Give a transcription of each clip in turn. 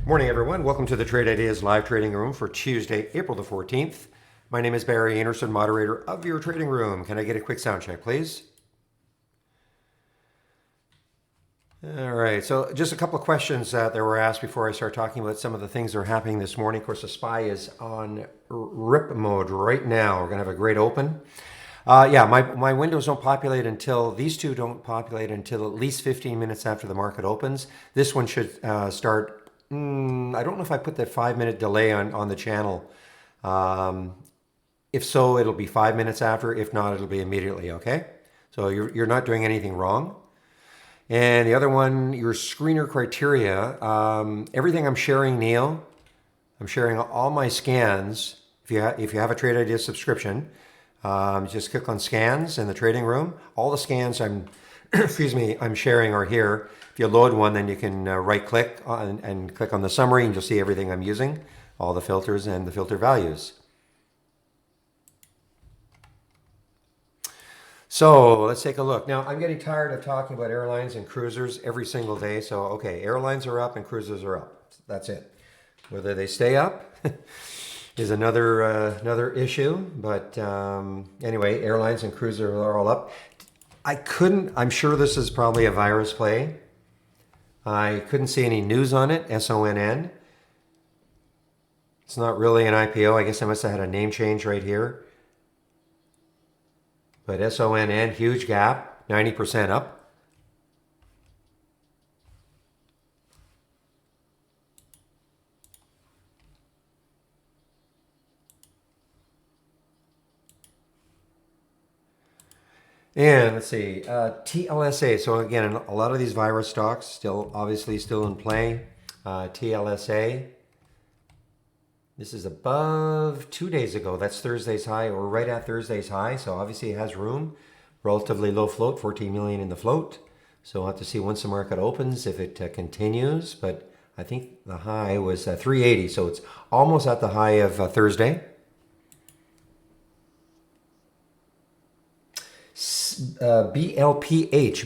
Morning, everyone. Welcome to the Trade Ideas live trading room for Tuesday, April the 14th. My name is Barry Anderson, moderator of your trading room. Can I get a quick sound check, please? All right, so just a couple of questions that were asked before I start talking about some of the things that are happening this morning. Of course, the SPY is on rip mode right now. We're going to have a great open. My windows don't populate until, these two don't populate until at least 15 minutes after the market opens. This one should start, I don't know if I put that 5-minute delay on the channel. If so, it'll be 5 minutes after. If not, it'll be immediately, okay? So you're not doing anything wrong. And the other one, your screener criteria. Everything I'm sharing, Neil, I'm sharing all my scans. If you have a Trade Ideas subscription, just click on scans in the trading room. All the scans I'm sharing are here. If you load one, then you can right click and click on the summary and you'll see everything I'm using, all the filters and the filter values. So let's take a look. Now, I'm getting tired of talking about airlines and cruisers every single day. So, okay, airlines are up and cruisers are up. That's it. Whether they stay up is another issue. But anyway, airlines and cruisers are all up. I'm sure this is probably a virus play. I couldn't see any news on it, SONN. It's not really an IPO. I guess I must have had a name change right here. But SONN, huge gap, 90% up. And let's see, TLSA. So again, a lot of these virus stocks obviously still in play. TLSA. This is above 2 days ago. That's Thursday's high, or right at Thursday's high. So obviously it has room. Relatively low float, 14 million in the float. So we'll have to see once the market opens if it continues. But I think the high was 380. So it's almost at the high of Thursday. BLPH.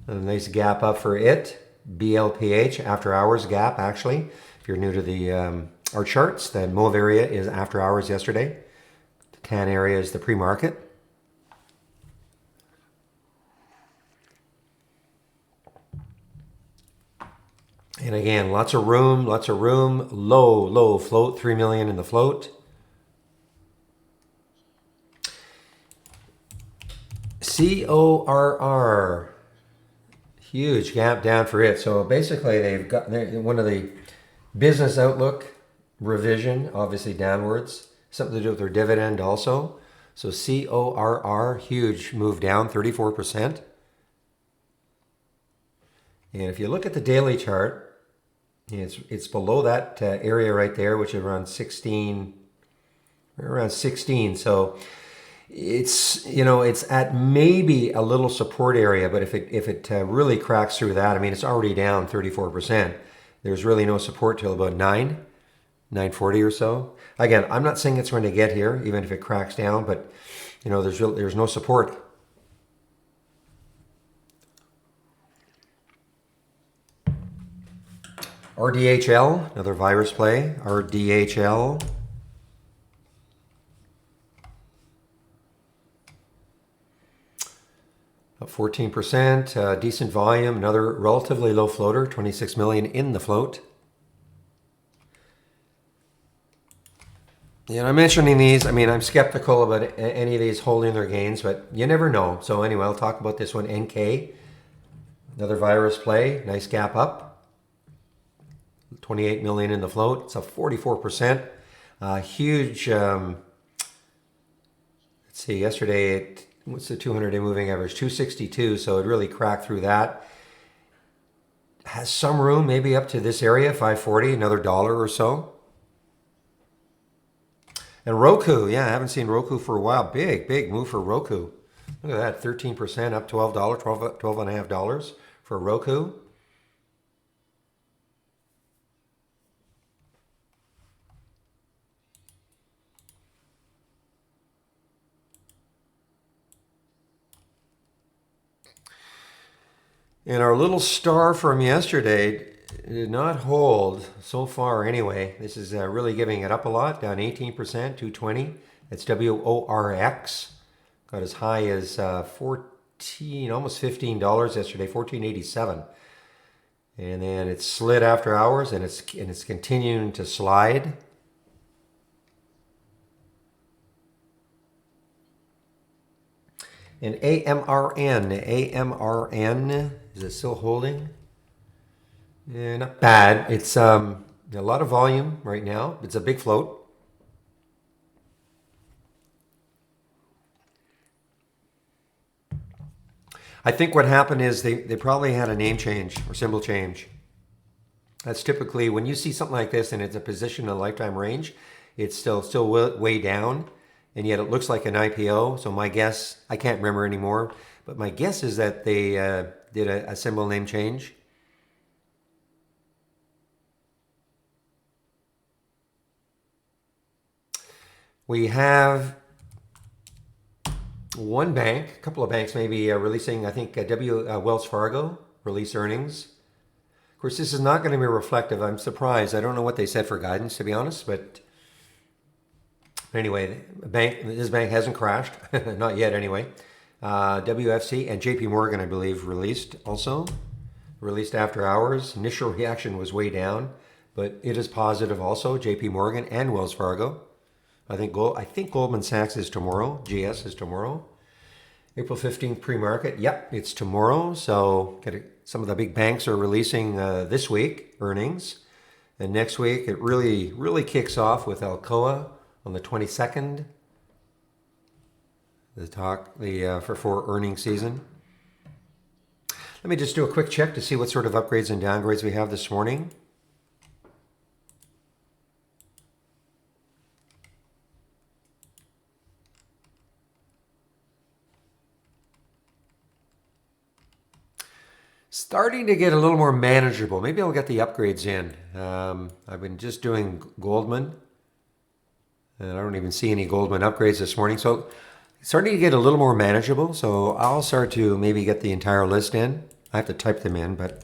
A nice gap up for it. BLPH, after hours gap actually. If you're new to our charts, the mauve area is after hours yesterday. The tan area is the pre-market. And again, lots of room. Low float, 3 million in the float. CORR, huge gap down for it. So basically they've got one of the business outlook revision, obviously downwards, something to do with their dividend also. So CORR, huge move down, 34%. And if you look at the daily chart, it's below that area right there, which is around 16. So it's at maybe a little support area, but if it really cracks through that, I mean, it's already down 34%. There's really no support till about 940 or so. Again, I'm not saying it's going to get here, even if it cracks down, but there's no support. RDHL, another virus play. RDHL. Up 14%, decent volume, another relatively low floater, 26 million in the float. I'm mentioning these, I'm skeptical about any of these holding their gains, but you never know. So anyway, I'll talk about this one, NK. Another virus play, nice gap up. 28 million in the float, it's up 44%. Huge, let's see, yesterday what's the 200-day moving average? 262, so it really cracked through that. Has some room, maybe up to this area, 540, another dollar or so. And Roku, I haven't seen Roku for a while. Big move for Roku. Look at that, 13% up, $12, $12.50 for Roku. And our little star from yesterday It did not hold so far anyway. This is really giving it up a lot, down 18%, 220. It's WORX. Got as high as 14, almost $15 yesterday, 14.87. And then it slid after hours and it's continuing to slide. And AMRN, is it still holding? Yeah, not bad. It's a lot of volume right now. It's a big float. I think what happened is they probably had a name change or symbol change. That's typically when you see something like this and it's a position in a lifetime range, it's still way down, and yet it looks like an IPO. So my guess, I can't remember anymore, but my guess is that they did a symbol name change. We have one bank, a couple of banks maybe releasing, I think Wells Fargo release earnings. Of course, this is not going to be reflective. I'm surprised. I don't know what they said for guidance, to be honest, but anyway, this bank hasn't crashed, not yet anyway. WFC and JP Morgan, I believe, released after hours. Initial reaction was way down, but it is positive also, JP Morgan and Wells Fargo. I think Goldman Sachs is tomorrow. GS is tomorrow. April 15th pre-market. Yep, it's tomorrow. So some of the big banks are releasing this week earnings. And next week it really kicks off with Alcoa on the 22nd. For earnings season. Let me just do a quick check to see what sort of upgrades and downgrades we have this morning. Starting to get a little more manageable. Maybe I'll get the upgrades in. I've been just doing Goldman, and I don't even see any Goldman upgrades this morning. So starting to get a little more manageable. So I'll start to maybe get the entire list in. I have to type them in, but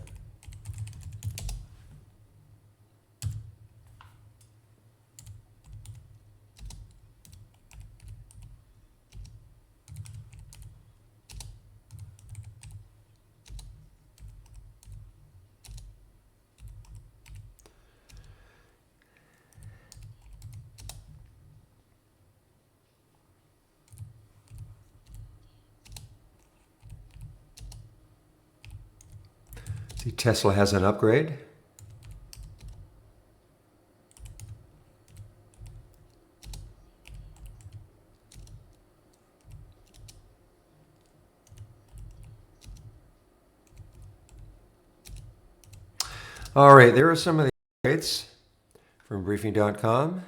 see Tesla has an upgrade. All right, there are some of the upgrades from briefing.com.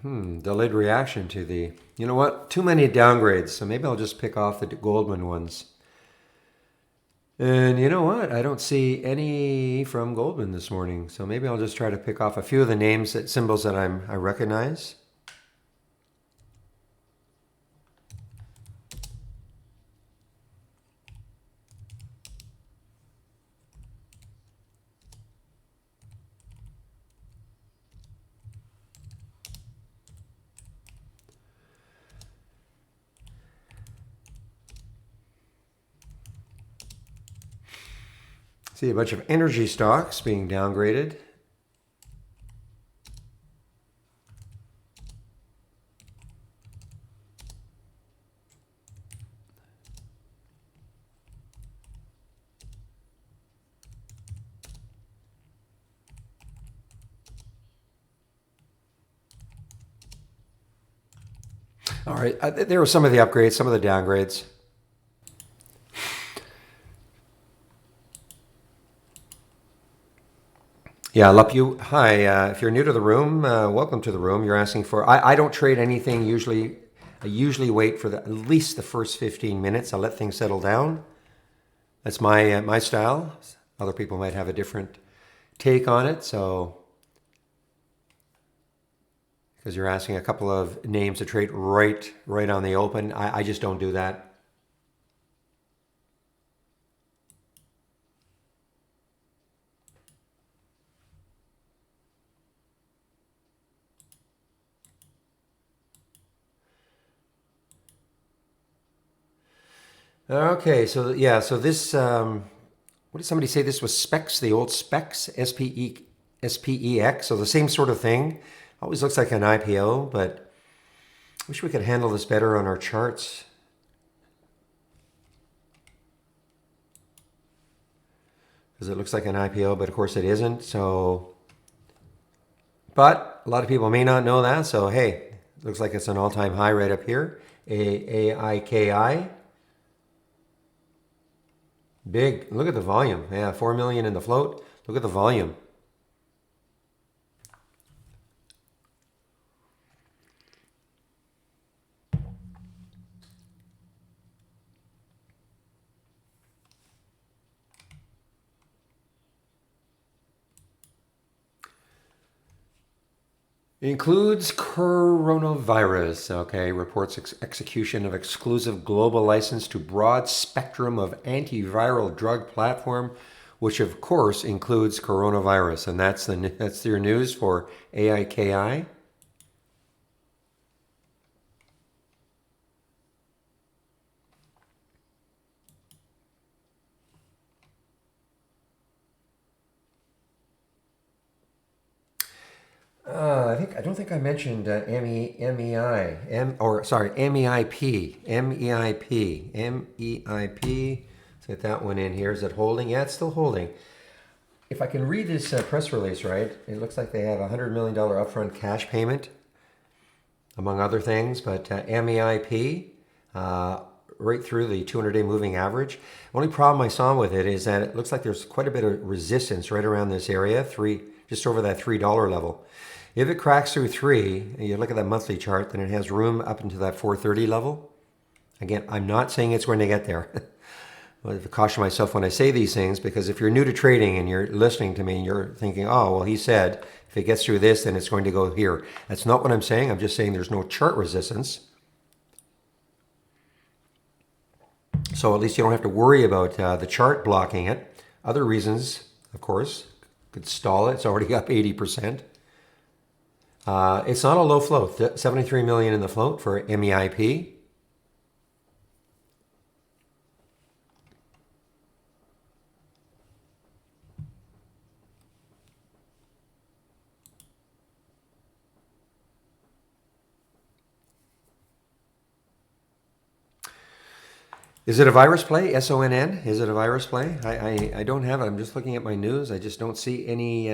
Delayed reaction to the, you know what? Too many downgrades. So maybe I'll just pick off the Goldman ones. And you know what? I don't see any from Goldman this morning. So maybe I'll just try to pick off a few of the names, symbols that I recognize. See a bunch of energy stocks being downgraded. All right, there were some of the upgrades, some of the downgrades. Yeah, Lupu. Hi, if you're new to the room, welcome to the room. You're asking for, I don't trade anything usually. I usually wait for at least the first 15 minutes. I let things settle down. That's my style. Other people might have a different take on it. So, because you're asking a couple of names to trade right on the open, I just don't do that. Okay, so yeah, so this, what did somebody say? This was Specs, the old Specs, SPEX, so the same sort of thing. Always looks like an IPO, but I wish we could handle this better on our charts. Because it looks like an IPO, but of course it isn't. So, but a lot of people may not know that. So hey, looks like it's an all-time high right up here. AIKI. Big. Look at the volume. Yeah, 4 million in the float. Look at the volume. It includes coronavirus. Okay, reports execution of exclusive global license to broad spectrum of antiviral drug platform, which of course includes coronavirus, and that's your news for AIKI. I don't think I mentioned MEI, MEIP. Let's get that one in here. Is it holding? Yeah, it's still holding. If I can read this press release right, it looks like they have a $100 million upfront cash payment, among other things. But MEIP, right through the 200-day moving average. Only problem I saw with it is that it looks like there's quite a bit of resistance right around this area, just over that $3 level. If it cracks through 3, and you look at that monthly chart, then it has room up into that 430 level. Again, I'm not saying it's going to get there. I have to caution myself when I say these things, because if you're new to trading and you're listening to me and you're thinking, oh, well, he said if it gets through this, then it's going to go here. That's not what I'm saying. I'm just saying there's no chart resistance. So at least you don't have to worry about the chart blocking it. Other reasons, of course, could stall it. It's already up 80%. It's not a low float. 73 million in the float for MEIP. Is it a virus play? SONN? Is it a virus play? I don't have it. I'm just looking at my news. I just don't see any.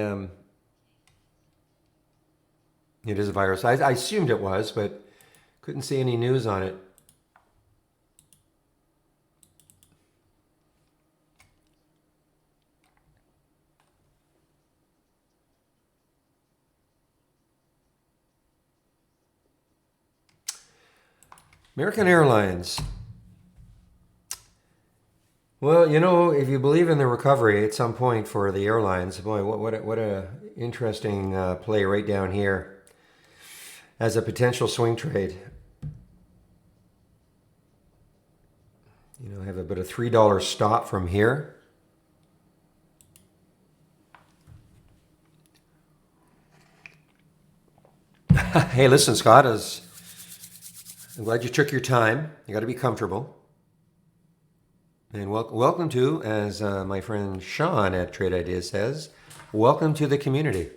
It is a virus. I assumed it was, but couldn't see any news on it. American Airlines. Well, you know, if you believe in the recovery at some point for the airlines, boy, what a interesting play right down here as a potential swing trade. You know, I have about a $3 stop from here. Hey, listen, Scott, I'm glad you took your time. You got to be comfortable. And welcome to, as my friend Sean at Trade Ideas says, welcome to the community.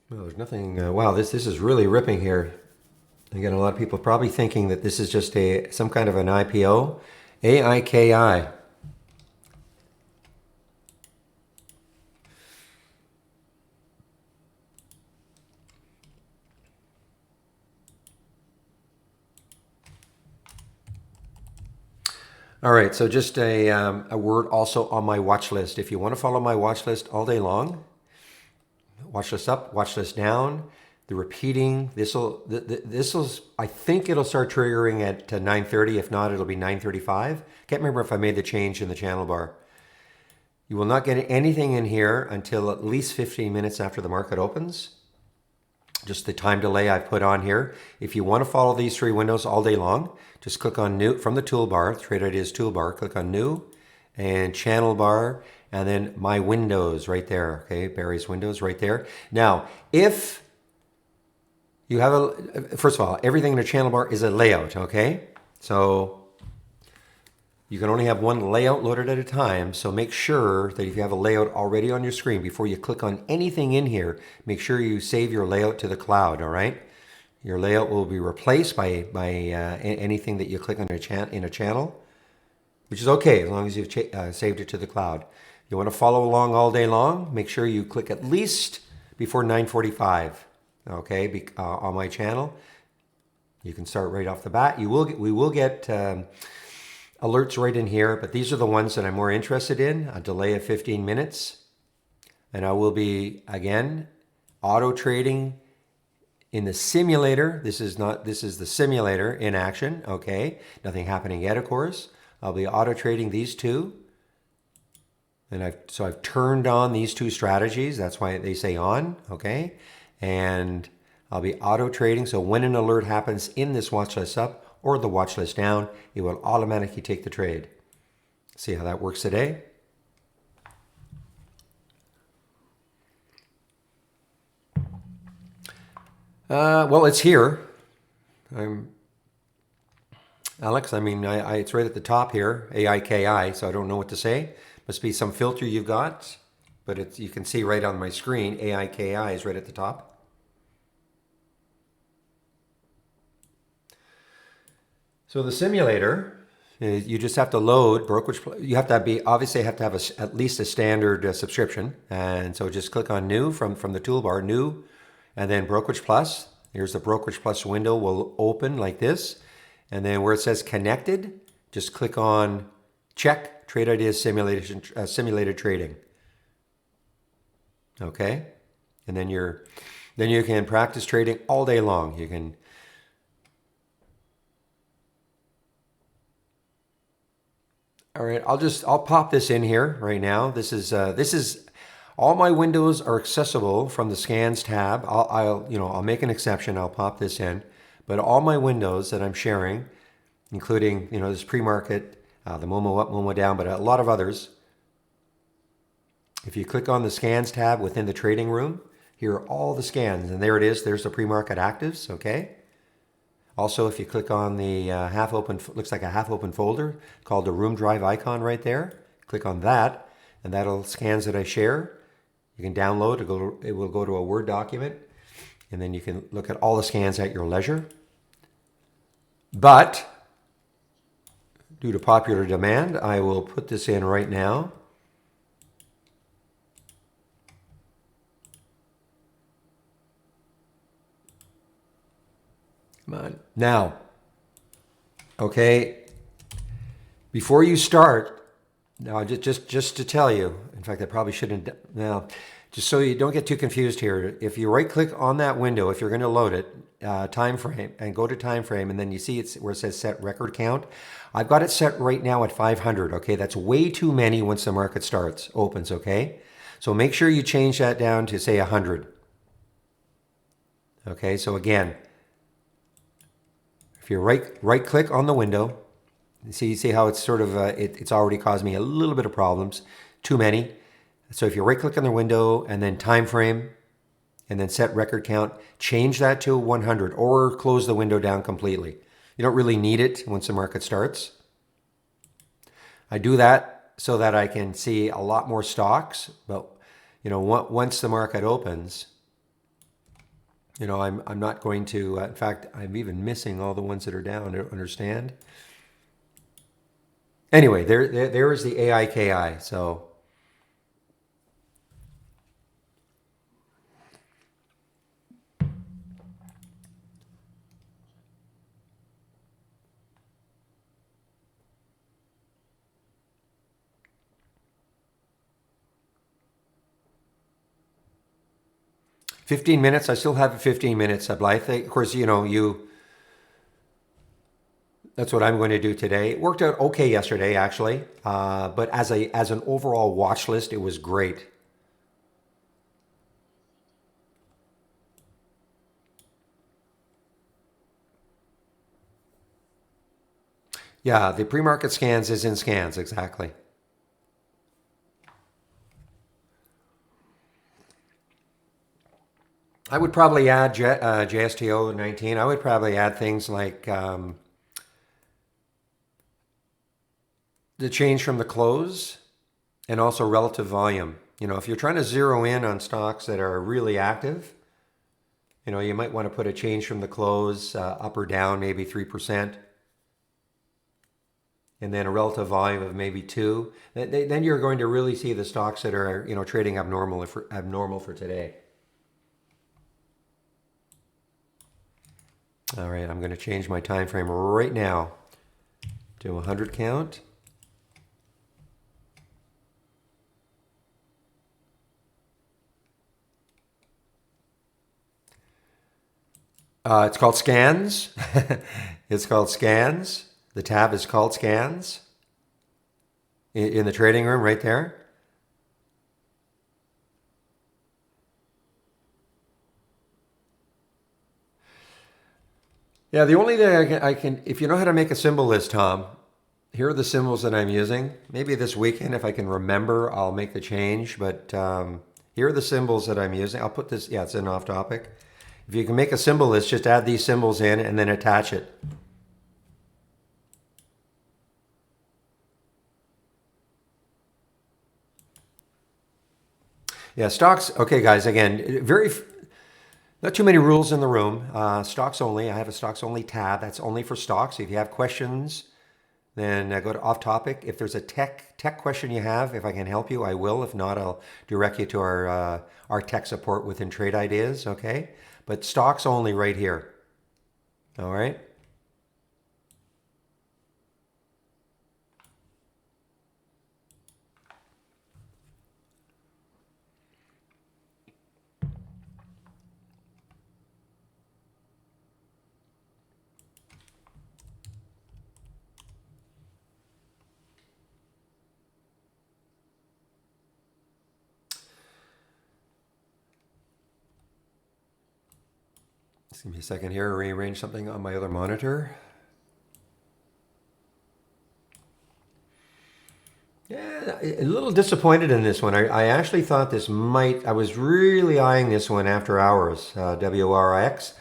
Well, there's nothing. Wow, this is really ripping here. Again, a lot of people probably thinking that this is just some kind of an IPO. AIKI. All right, so just a word also on my watch list. If you want to follow my watch list all day long, watch list up, watch list down, the repeating. This'll I think it'll start triggering at 9:30. If not, it'll be 9:35. Can't remember if I made the change in the channel bar. You will not get anything in here until at least 15 minutes after the market opens. Just the time delay I've put on here. If you want to follow these 3 windows all day long, just click on new from the toolbar, Trade Ideas toolbar, click on new and channel bar, and then my windows right there. Okay, Barry's windows right there. Now, if you have first of all, everything in the channel bar is a layout, okay? So you can only have one layout loaded at a time, so make sure that if you have a layout already on your screen, before you click on anything in here, make sure you save your layout to the cloud, all right? Your layout will be replaced by anything that you click on in a channel, which is okay as long as you've saved it to the cloud. You want to follow along all day long, make sure you click at least before 9:45, okay, on my channel. You can start right off the bat. We will get alerts right in here, but these are the ones that I'm more interested in. A delay of 15 minutes. And I will be, again, auto trading in the simulator. This is the simulator in action, okay? Nothing happening yet, of course. I'll be auto trading these two. And I've turned on these two strategies. That's why they say on, okay? And I'll be auto trading. So when an alert happens in this watch list up or the watch list down, it will automatically take the trade. See how that works today? Well, it's here. Alex, I mean, it's right at the top here, AIKI, so I don't know what to say. Must be some filter you've got, but you can see right on my screen, AIKI is right at the top. So the simulator, you just have to load brokerage. You have to obviously have to have at least a standard subscription, and so just click on New from the toolbar, New, and then Brokerage Plus. Here's the Brokerage Plus window will open like this, and then where it says Connected, just click on Check Trade Ideas Simulated Trading. Okay, and then you can practice trading all day long. You can. All right, I'll pop this in here right now. This is all my windows are accessible from the Scans tab. I'll make an exception. I'll pop this in, but all my windows that I'm sharing, including this pre-market, the Momo up, Momo down, but a lot of others. If you click on the Scans tab within the trading room, here are all the scans, and there it is. There's the pre-market actives. Okay. Also, if you click on the looks like a half-open folder called the Room Drive icon right there, click on that, and that'll scans that I share. You can download, it will go to a Word document, and then you can look at all the scans at your leisure. But, due to popular demand, I will put this in right now. Come on. Now, okay, before you start, now just to tell you, in fact, I probably shouldn't, now, just so you don't get too confused here, if you right click on that window, if you're going to load it, time frame, and go to time frame, and then you see it's where it says set record count, I've got it set right now at 500, okay? That's way too many once the market opens, okay? So make sure you change that down to say 100. Okay, so again, if you right click on the window, you see how it's sort of, it's already caused me a little bit of problems, too many. So if you right click on the window and then time frame and then set record count, change that to 100 or close the window down completely. You don't really need it once the market starts. I do that so that I can see a lot more stocks, but once the market opens, I'm not going to, in fact, I'm even missing all the ones that are down, understand? Anyway, there is the AIKI, so. "15 minutes, I still have 15 minutes, Blythe. Of course, that's what I'm going to do today. It worked out okay yesterday, actually, but as an overall watch list, it was great. Yeah, the pre-market scans is in scans, exactly. I would probably add JSTO 19. I would probably add things like the change from the close and also relative volume. You know, if you're trying to zero in on stocks that are really active, you know, you might want to put a change from the close up or down, maybe 3%, and then a relative volume of maybe 2. Then you're going to really see the stocks that are, you know, trading abnormal for today. All right, I'm going to change my time frame right now to 100 count. It's called scans. It's called scans. The tab is called scans in the trading room right there. Yeah, the only thing I can, if you know how to make a symbol list, Tom, here are the symbols that I'm using. Maybe this weekend, if I can remember, I'll make the change. But here are the symbols that I'm using. I'll put this, yeah, it's an off topic. If you can make a symbol list, just add these symbols in and then attach it. Yeah, stocks. Okay, guys, again, not too many rules in the room. Stocks only. I have a stocks only tab. That's only for stocks. If you have questions, then go to off topic. If there's a tech question you have, if I can help you, I will. If not, I'll direct you to our tech support within Trade Ideas. Okay, but stocks only right here. All right. Just give me a second here. Rearrange something on my other monitor. Yeah, a little disappointed in this one. I actually thought this might, I was really eyeing this one after hours, WRX.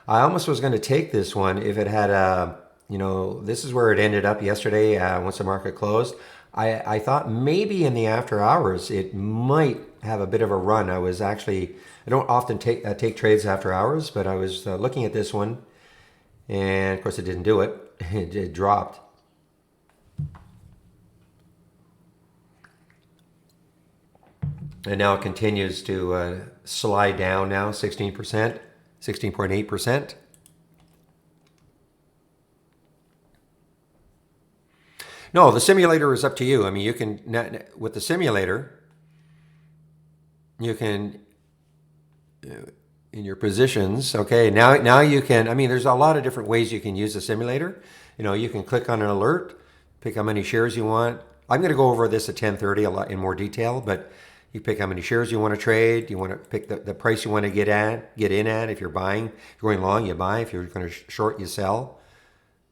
I almost was going to take this one if it had a, you know, this is where it ended up yesterday once the market closed. I thought maybe in the after hours it might have a bit of a run. I was actually, I don't often take trades after hours, but I was looking at this one, and of course it didn't do it. It dropped. And now it continues to slide down now, 16%, 16.8%. No, the simulator is up to you. I mean, you can, with the simulator, you can, in your positions, okay, now you can, I mean, there's a lot of different ways you can use the simulator. You know, you can click on an alert, pick how many shares you want. I'm going to go over this at 10:30 a lot in more detail, but you pick how many shares you want to trade. You want to pick the price you want to get in at. If you're buying, if you're going long, you buy. If you're going to short, you sell.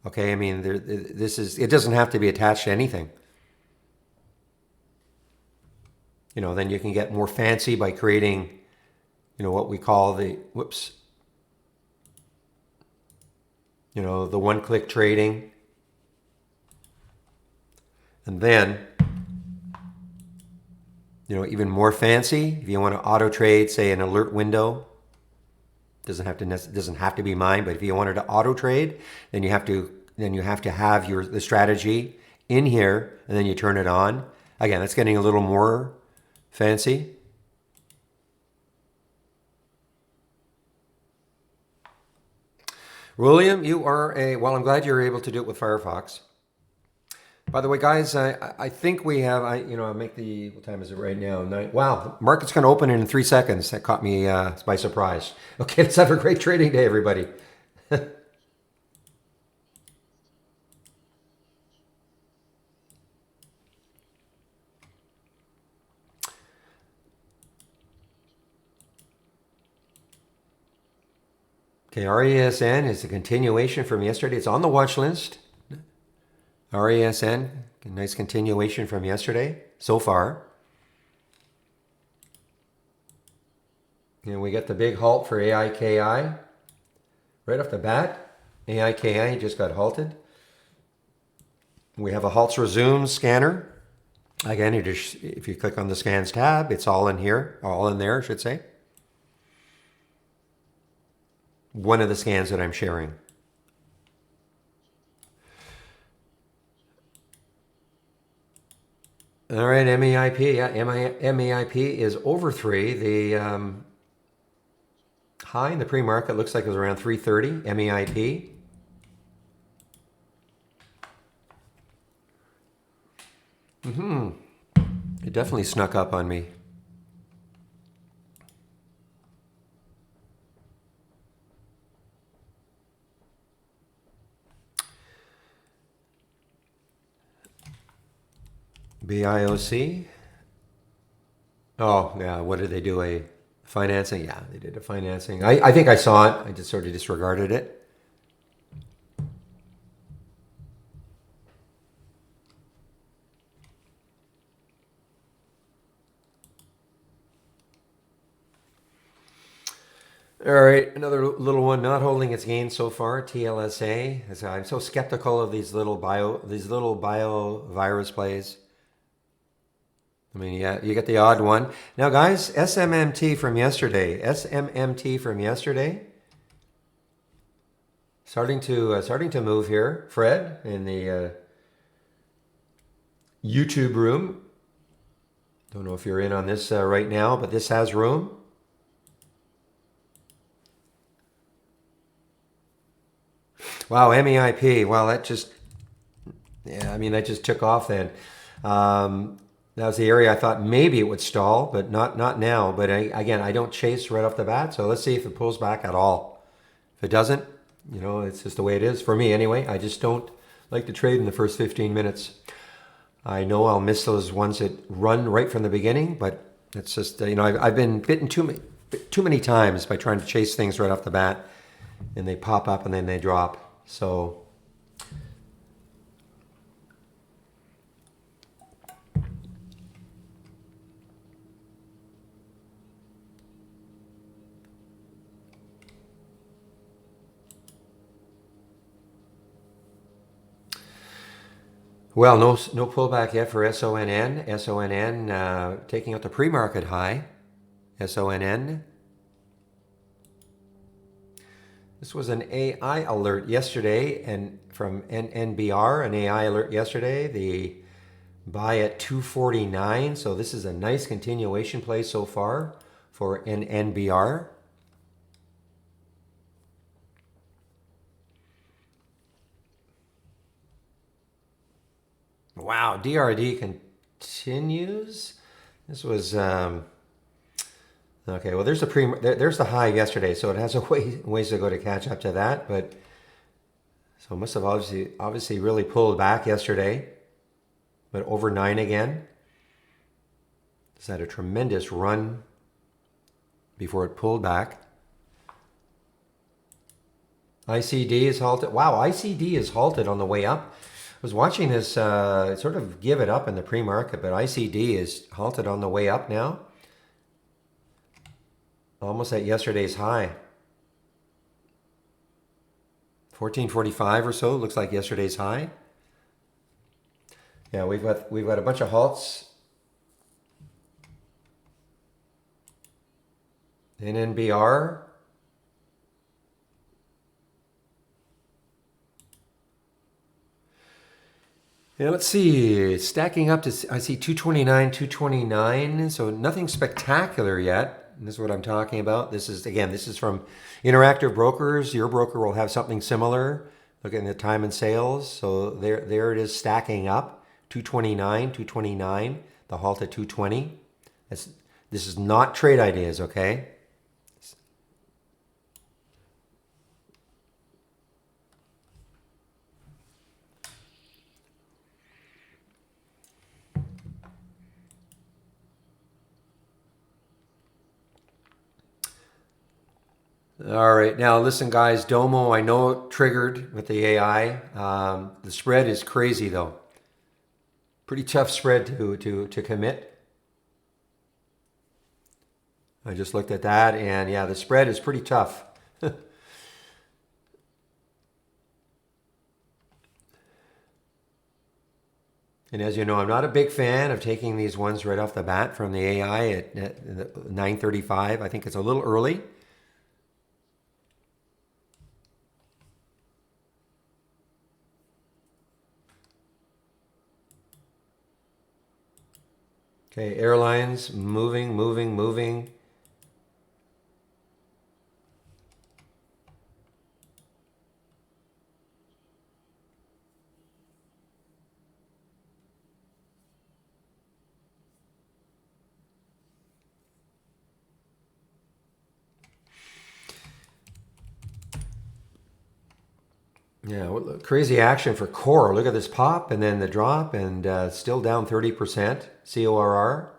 Okay, I mean, it doesn't have to be attached to anything. You know, then you can get more fancy by creating, you know, what we call the, you know, the one-click trading. And then, you know, even more fancy, if you want to auto trade, say an alert window, doesn't have to be mine, but if you wanted to auto trade, then you have to have the strategy in here, and then you turn it on. Again, that's getting a little more fancy. William, you are well, I'm glad you're able to do it with Firefox. By the way, guys, I think we have, I make the, what time is it right now? Wow, market's going to open in 3 seconds. That caught me by surprise. Okay, let's have a great trading day, everybody. Okay, RESN is a continuation from yesterday. It's on the watch list. RESN, a nice continuation from yesterday so far. And we get the big halt for AIKI right off the bat. AIKI just got halted. We have a halts resume scanner. Again, if you click on the scans tab, it's all in here, all in there, I should say. One of the scans that I'm sharing. All right, MEIP, yeah, MEIP is over 3. The high in the pre-market looks like it was around 330, MEIP. It definitely snuck up on me. BIOC. Oh, yeah, what did they do? A financing? Yeah, they did a financing. I think I saw it. I just sort of disregarded it. All right, another little one not holding its gain so far. TLSA. I'm so skeptical of these little bio virus plays. I mean, yeah, you get the odd one. Now, guys, SMMT from yesterday. SMMT from yesterday. Starting to move here. Fred in the YouTube room. Don't know if you're in on this right now, but this has room. Wow, MEIP. Well, that just, yeah, I mean, that just took off then. That was the area I thought maybe it would stall, but not now. But again, I don't chase right off the bat. So let's see if it pulls back at all. If it doesn't, you know, it's just the way it is for me anyway. I just don't like to trade in the first 15 minutes. I know I'll miss those ones that run right from the beginning, but it's just, you know, I've been bitten too many times by trying to chase things right off the bat, and they pop up and then they drop. So well, no pullback yet for SONN. SONN taking out the pre-market high. SONN. This was an AI alert yesterday, and from NNBR, an AI alert yesterday. The buy at 249. So this is a nice continuation play so far for NNBR. Wow, DRD continues. This was okay. Well, there's there's the high yesterday, so it has a ways to go to catch up to that. But so it must have obviously really pulled back yesterday, but over 9 again. It's had a tremendous run before it pulled back. ICD is halted. Wow, ICD is halted on the way up. I was watching this sort of give it up in the pre-market, but ICD is halted on the way up now. Almost at yesterday's high. 1445 or so, looks like yesterday's high. Yeah, we've got a bunch of halts. NNBR. Yeah, let's see. Stacking up to, I see 229, 229. So nothing spectacular yet. And this is what I'm talking about. This is from Interactive Brokers. Your broker will have something similar. Look at the time and sales. So there it is stacking up. 229, 229. The halt at 220. This is not trade ideas, okay? All right, now listen, guys. Domo, I know it triggered with the AI. The spread is crazy, though. Pretty tough spread to commit. I just looked at that, and yeah, the spread is pretty tough. And as you know, I'm not a big fan of taking these ones right off the bat from the AI at 9:35. I think it's a little early. Okay, airlines moving, moving, moving. Yeah, crazy action for core. Look at this pop and then the drop, and still down 30% CORR,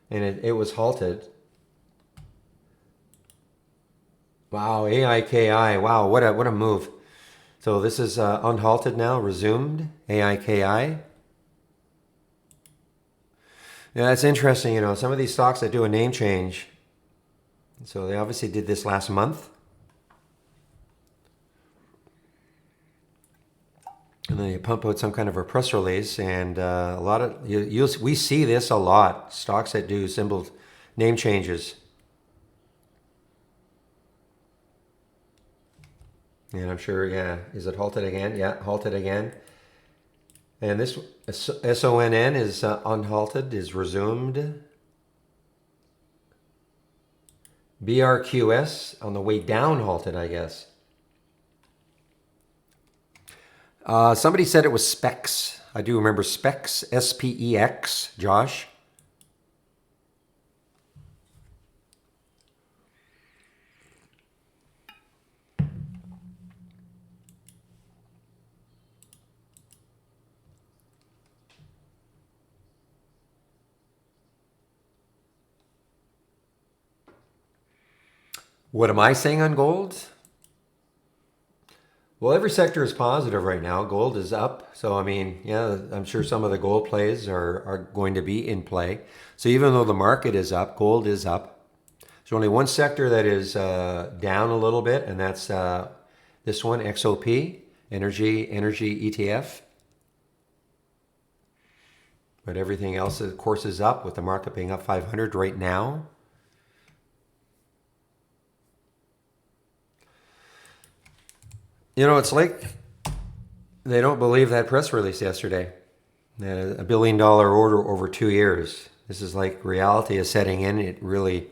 and it was halted. Wow, AIKI. Wow, what a move. So this is unhalted now, resumed AIKI. Yeah, it's interesting. You know, some of these stocks that do a name change. So they obviously did this last month. And then you pump out some kind of a press release, and a lot of we see this a lot. Stocks that do symbol name changes, and I'm sure, yeah, is it halted again? Yeah, halted again. And this SONN is unhalted, is resumed. BRQS on the way down halted, I guess. Somebody said it was Specs. I do remember Specs, SPEX, Josh. What am I saying on gold? Well, every sector is positive right now. Gold is up. So, I mean, yeah, I'm sure some of the gold plays are going to be in play. So, even though the market is up, gold is up. There's only one sector that is down a little bit, and that's this one, XOP, Energy ETF. But everything else, of course, is up, with the market being up 500 right now. You know, it's like they don't believe that press release yesterday. $1 billion order over 2 years. This is like reality is setting in. It really.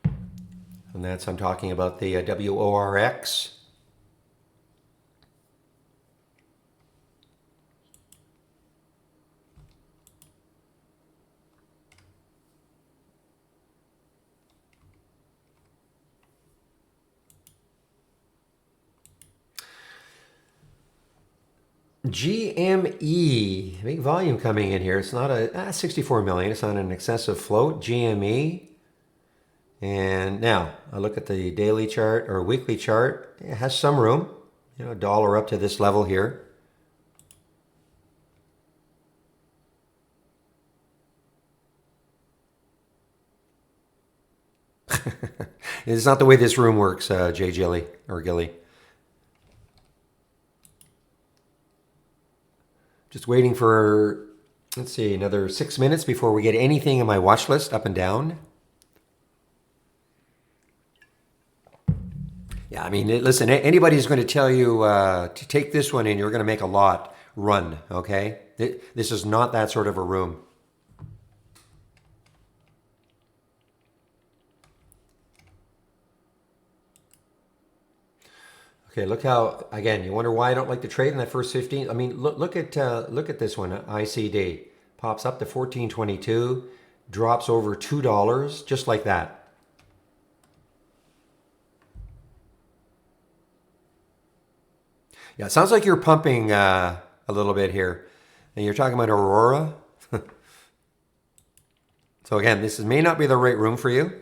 And that's, I'm talking about the WORX. GME, big volume coming in here. It's not a 64 million. It's not an excessive float. GME. And now I look at the daily chart or weekly chart. It has some room. You know, dollar up to this level here. It's not the way this room works, Jay Gilly or Gilly. Just waiting for, let's see, another 6 minutes before we get anything in my watch list up and down. Yeah, I mean, listen, anybody's going to tell you to take this one and you're going to make a lot, run, okay? This is not that sort of a room. Okay, look how, again, you wonder why I don't like to trade in that first 15. I mean, look at this one, ICD. Pops up to 14.22, drops over $2, just like that. Yeah, it sounds like you're pumping a little bit here. And you're talking about Aurora. So again, this may not be the right room for you.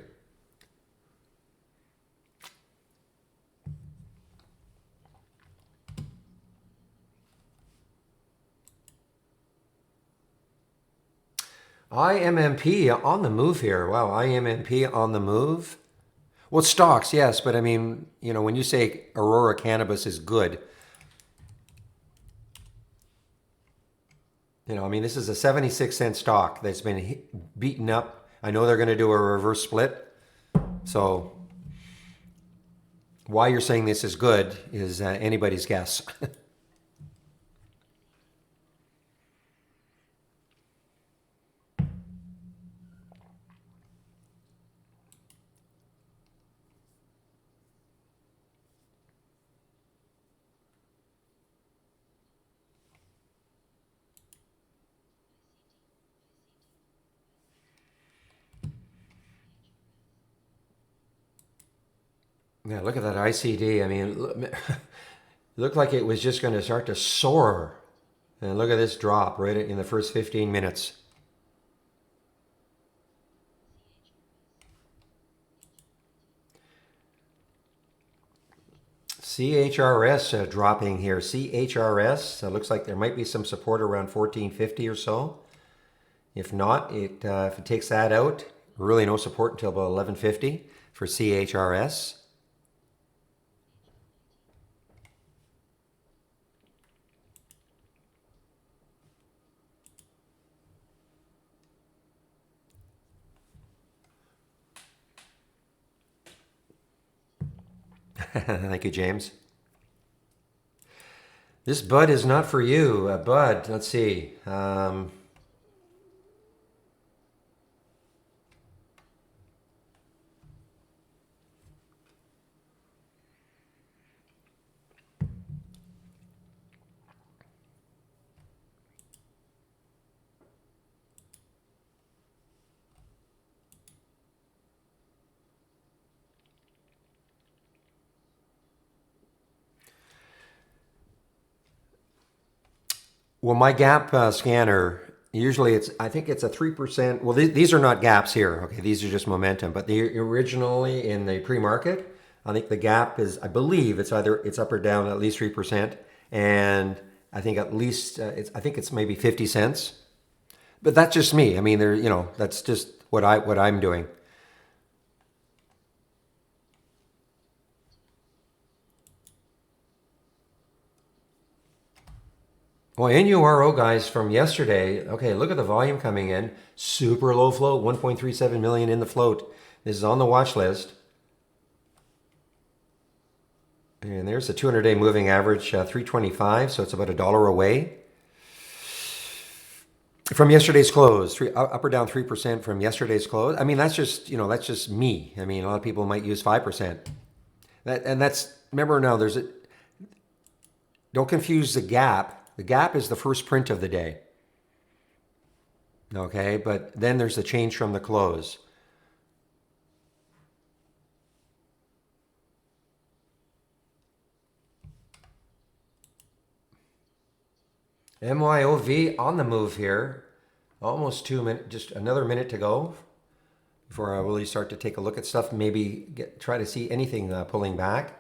IMMP on the move here. Wow, IMMP on the move. Well, stocks, yes, but I mean, you know, when you say Aurora Cannabis is good, you know, I mean, this is a 76-cent stock that's been beaten up. I know they're going to do a reverse split. So why you're saying this is good is anybody's guess. Yeah, look at that ICD. I mean, it looked like it was just going to start to soar. And look at this drop right in the first 15 minutes. CHRS dropping here. CHRS looks like there might be some support around 1450 or so. If not, if it takes that out, really no support until about 1150 for CHRS. Thank you, James. This bud is not for you. Bud, let's see. Well, my gap scanner, usually I think it's a 3%. Well, these are not gaps here. Okay, these are just momentum. But originally in the pre-market, I think the gap is, I believe it's up or down at least 3%. And I think at least, I think it's maybe 50 cents. But that's just me. I mean, that's just what I'm doing. Well, NURO guys from yesterday, okay, look at the volume coming in. Super low float, 1.37 million in the float. This is on the watch list. And there's the 200-day moving average, 325, so it's about $1 away. From yesterday's close, up or down 3% from yesterday's close. I mean, that's just me. I mean, a lot of people might use 5%. Remember now, don't confuse the gap. The gap is the first print of the day. Okay, but then there's the change from the close. MYOV on the move here. Almost 2 minutes, just another minute to go before I really start to take a look at stuff. Maybe try to see anything pulling back.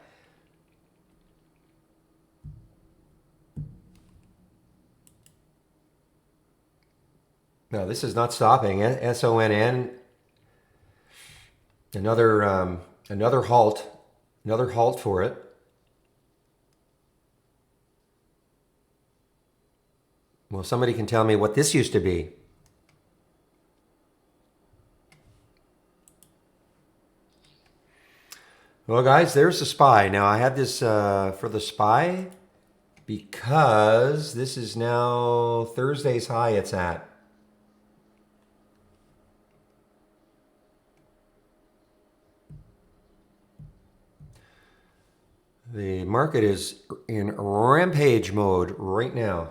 No, this is not stopping. SONN. Another halt. Another halt for it. Well, somebody can tell me what this used to be. Well, guys, there's the SPY. Now, I had this for the SPY because this is now Thursday's high it's at. The market is in rampage mode right now.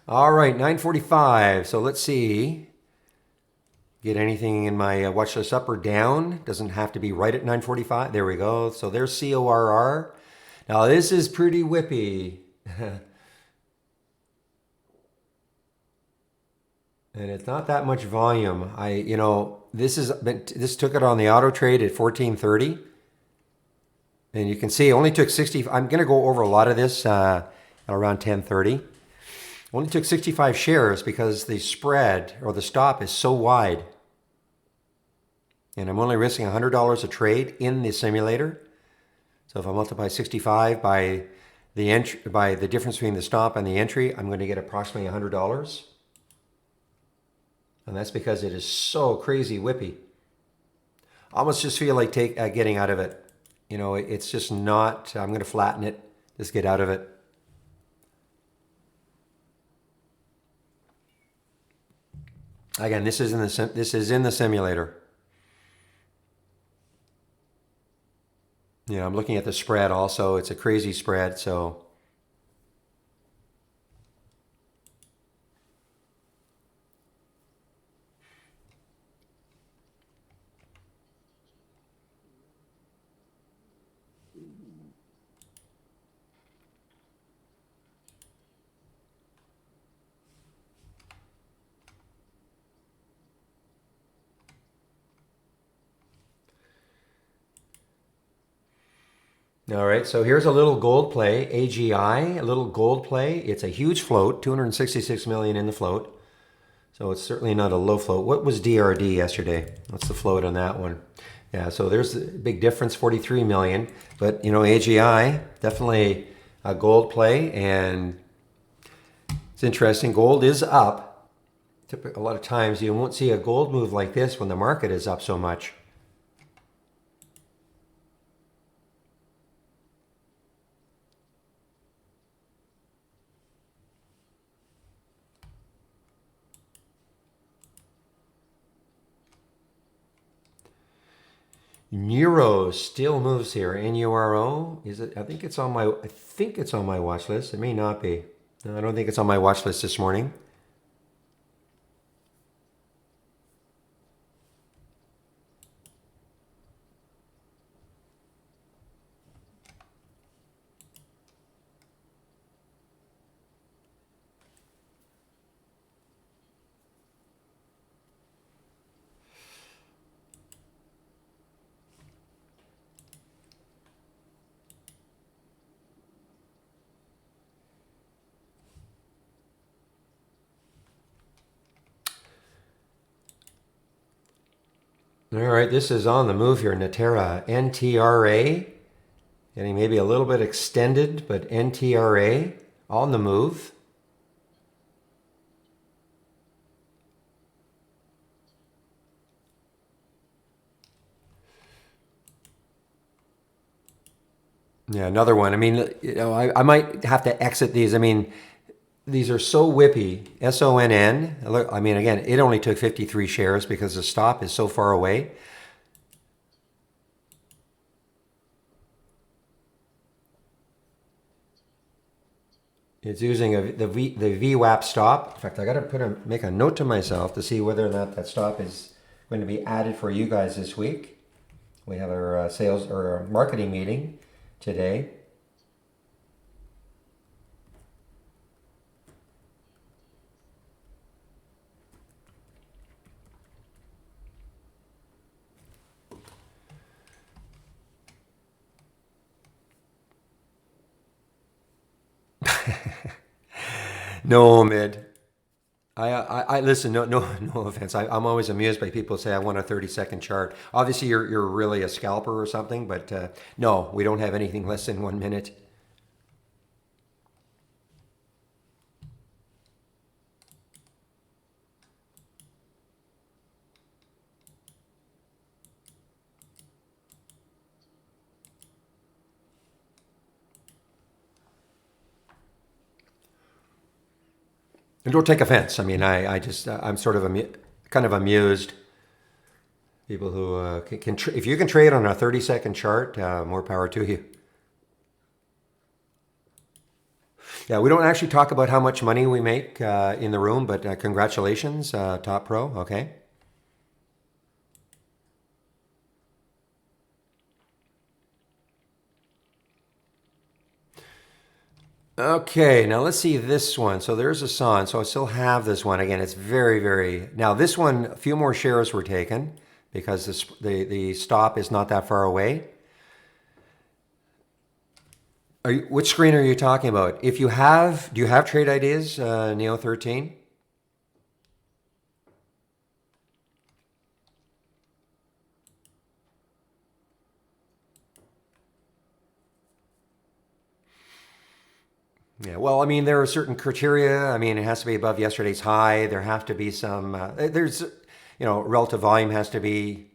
All right, 9:45. So let's see. Get anything in my watch list up or down. Doesn't have to be right at 9:45. There we go. So there's CORR. Now this is pretty whippy. And it's not that much volume. This took it on the auto trade at 1430. And you can see it only took 60. I'm going to go over a lot of this at around 10:30. Only took 65 shares because the spread or the stop is so wide. And I'm only risking $100 a trade in the simulator. So if I multiply 65 by the entry, by the difference between the stop and the entry, I'm going to get approximately $100. And that's because it is so crazy whippy. I almost just feel like getting out of it. You know, it's just not, I'm going to flatten it, just get out of it. Again, this is in the simulator. Yeah, I'm looking at the spread also. It's a crazy spread, so. All right, so here's a little gold play, AGI, a little gold play. It's a huge float, 266 million in the float. So it's certainly not a low float. What was DRD yesterday? What's the float on that one? Yeah, so there's a big difference, 43 million. But, you know, AGI, definitely a gold play. And it's interesting, gold is up. A lot of times you won't see a gold move like this when the market is up so much. Neuro still moves here. NURO. Is it? I think it's on my watch list. It may not be. No, I don't think it's on my watch list this morning. All right, this is on the move here. Natera, NTRA, getting maybe a little bit extended, but NTRA on the move. Yeah, another one. I mean, you know, I might have to exit these. I mean, these are so whippy. SONN. Look, I mean, again, it only took 53 shares because the stop is so far away. It's using the VWAP stop. In fact, I got to make a note to myself to see whether or not that stop is going to be added for you guys this week. We have our sales or our marketing meeting today. No, mid. I listen. No, no, no offense. I'm always amused by people say I want a 30-second chart. Obviously, you're really a scalper or something, but no, we don't have anything less than 1 minute. And don't take offense. I mean, I just I'm sort of kind of amused. People who if you can trade on a 30-second chart, more power to you. Yeah, we don't actually talk about how much money we make in the room, but congratulations, Top Pro. Okay. Okay, now let's see this one. So there's a San. So I still have this one. Again, it's very, very... Now this one, a few more shares were taken because the stop is not that far away. Which screen are you talking about? If you have, do you have trade ideas, Neo 13? Yeah, well, I mean, there are certain criteria. I mean, it has to be above yesterday's high. There have to be some, relative volume has to be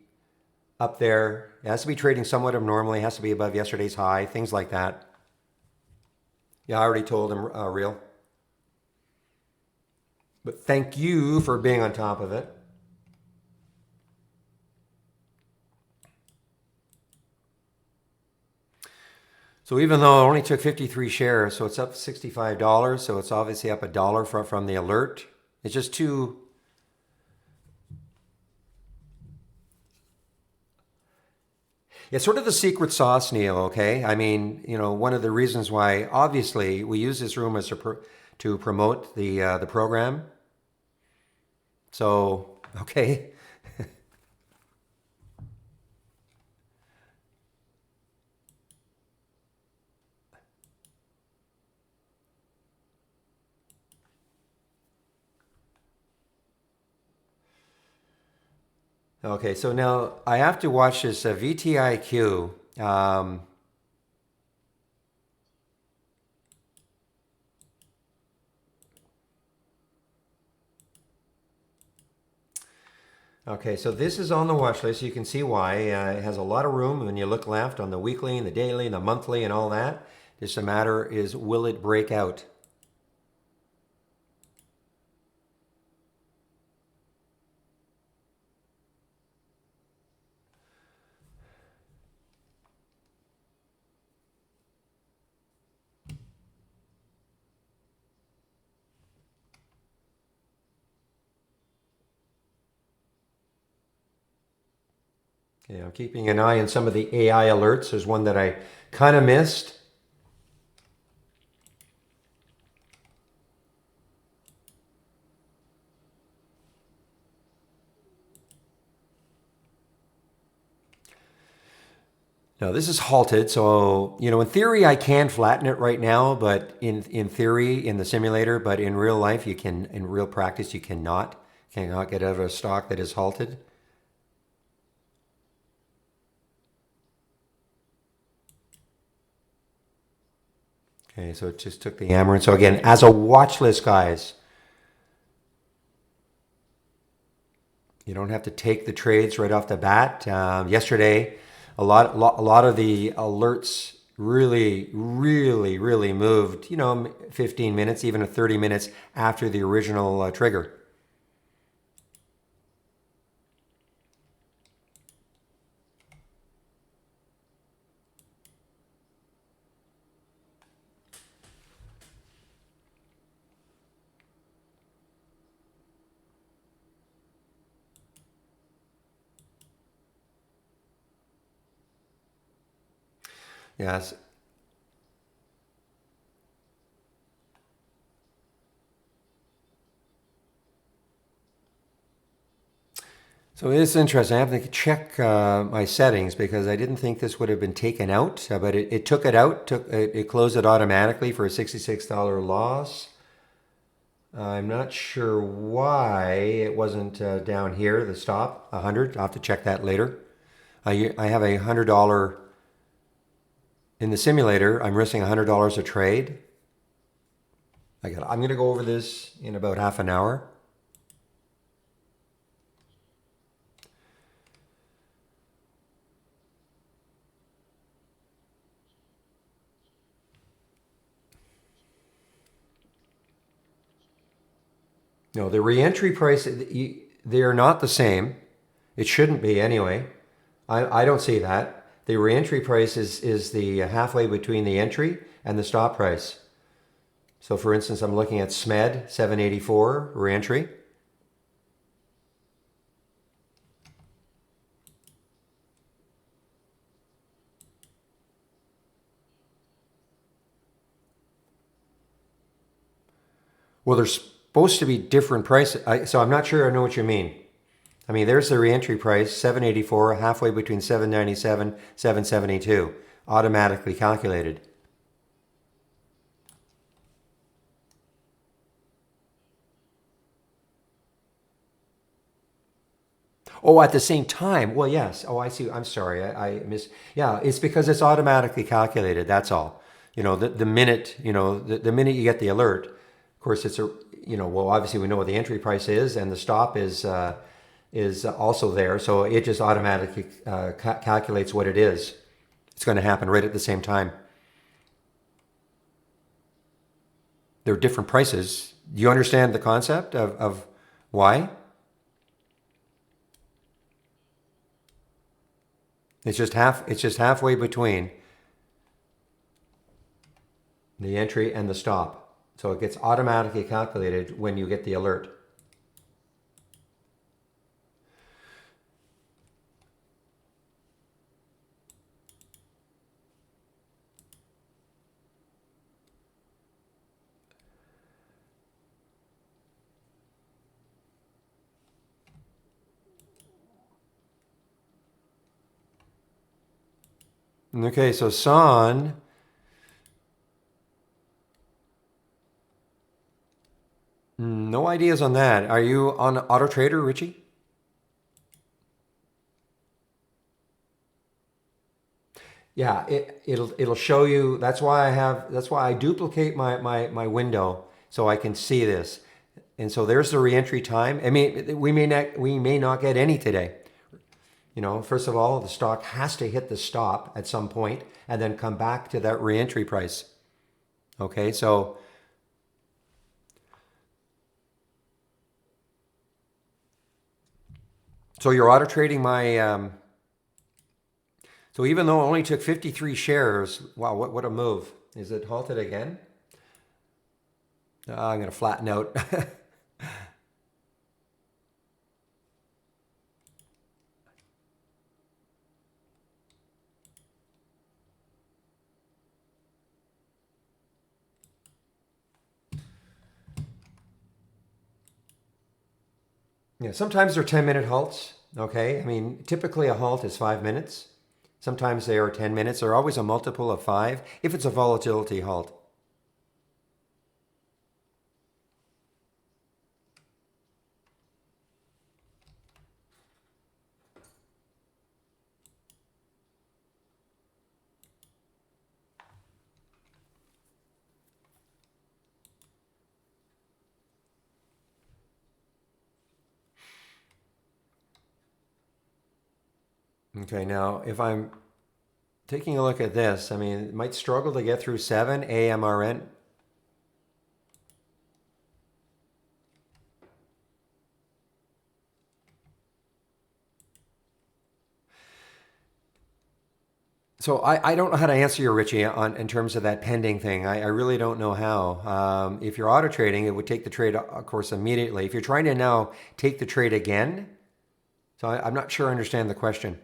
up there. It has to be trading somewhat abnormally. It has to be above yesterday's high, things like that. Yeah, I already told him, real. But thank you for being on top of it. So even though it only took 53 shares, so it's up $65, so it's obviously up a dollar from the alert. It's just too. It's sort of the secret sauce, Neil, okay? I mean, one of the reasons why, obviously, we use this room to promote the program. So, okay. Okay, so now I have to watch this VTIQ. Okay, so this is on the watch list. You can see why. It has a lot of room when you look left on the weekly and the daily and the monthly and all that. Just a matter is, will it break out? Okay, I'm keeping an eye on some of the AI alerts. There's one that I kind of missed. No, this is halted. So, in theory, I can flatten it right now, but in theory, in the simulator, but in real life, in real practice, you cannot get out of a stock that is halted. Okay, so it just took the Amarin. So again, as a watch list, guys, you don't have to take the trades right off the bat. Yesterday, a lot of the alerts really, really, really moved. 15 minutes, even 30 minutes after the original trigger. Yes. So it's interesting. I have to check my settings because I didn't think this would have been taken out, but it took it out. It closed it automatically for a $66 loss. I'm not sure why it wasn't down here. The stop 100. I'll have to check that later. I have $100 in the simulator. I'm risking $100 a trade. I'm going to go over this in about half an hour. No, the reentry price, they are not the same. It shouldn't be anyway. I don't see that. The reentry price is the halfway between the entry and the stop price. So for instance, I'm looking at SMED 784 reentry. Well, there's supposed to be different prices. So I'm not sure I know what you mean. I mean, there's the reentry price, 784, halfway between 797, 772, automatically calculated. Oh, at the same time. Well, yes. Oh, I see. I'm sorry. I miss. Yeah, it's because it's automatically calculated. That's all. The minute, the minute you get the alert, of course, it's well, obviously we know what the entry price is and the stop is also there. So it just automatically calculates what it is. It's going to happen right at the same time. There are different prices. Do you understand the concept of why? It's just halfway between the entry and the stop. So it gets automatically calculated when you get the alert. Okay, so San, no ideas on that. Are you on Auto Trader, Richie? Yeah, it'll show you. That's why I duplicate my window so I can see this. And so there's the reentry time. I mean, we may not get any today. First of all, the stock has to hit the stop at some point and then come back to that reentry price. Okay, so you're auto trading my. So even though it only took 53 shares, wow, what a move! Is it halted again? I'm going to flatten out. Yeah, sometimes they're 10-minute halts. Okay, I mean, typically a halt is 5 minutes. Sometimes they are 10 minutes. They're always a multiple of 5 if it's a volatility halt. Okay, now if I'm taking a look at this, I mean, it might struggle to get through 7 AMRN. So I don't know how to answer you, Richie, in terms of that pending thing. I really don't know how. If you're auto trading, it would take the trade, of course, immediately. If you're trying to now take the trade again, so I'm not sure I understand the question.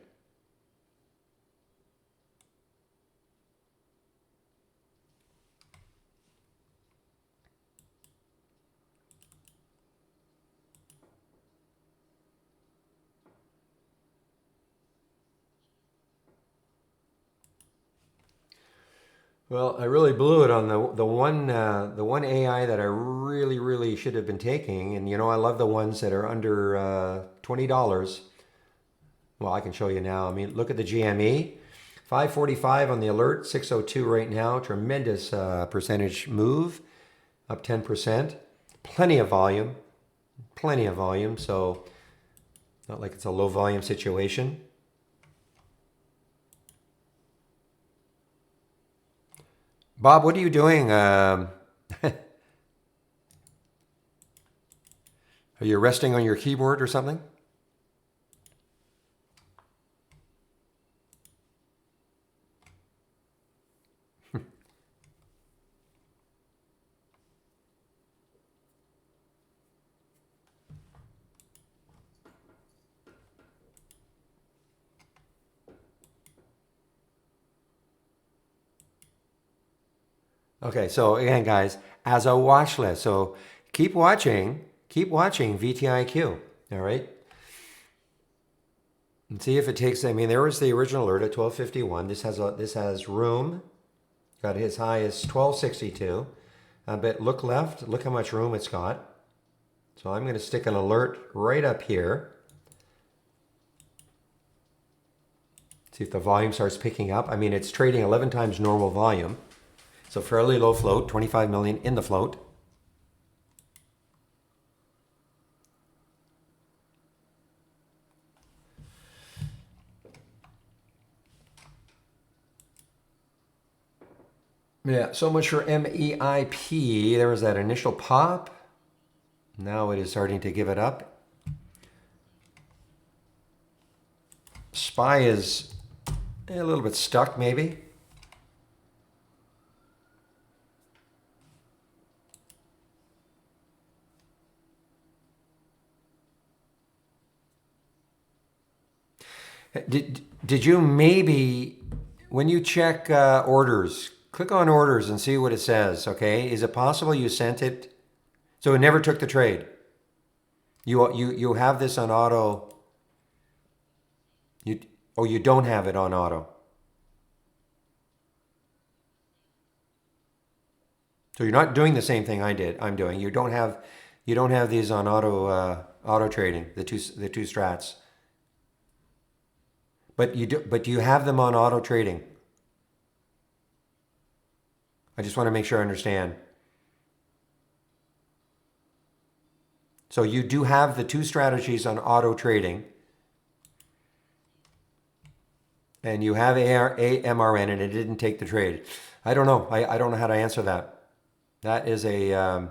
Well, I really blew it on the one AI that I really should have been taking, and I love the ones that are under $20. Well, I can show you now. I mean, look at the GME, 545 on the alert, 602 right now. Tremendous percentage move, up 10%. Plenty of volume, plenty of volume. So not like it's a low volume situation. Bob, what are you doing? Are you resting on your keyboard or something? Okay, so again, guys, as a watch list. So keep watching VTIQ. All right. And see if it takes, I mean, there was the original alert at 1251. This has room. Got as high as 1262. But look left, look how much room it's got. So I'm going to stick an alert right up here. See if the volume starts picking up. I mean, it's trading 11 times normal volume. So fairly low float, 25 million in the float. Yeah, so much for MEIP. There was that initial pop. Now it is starting to give it up. SPY is a little bit stuck, maybe. Did you maybe, when you check orders, click on orders and see what it says, okay? Is it possible you sent it, so it never took the trade? You have this on auto. You don't have it on auto. So you're not doing the same thing I'm doing. You don't have these on auto trading, the two strats. But you have them on auto trading. I just want to make sure I understand. So you do have the two strategies on auto trading. And you have AMRN and it didn't take the trade. I don't know. I don't know how to answer that. That is a...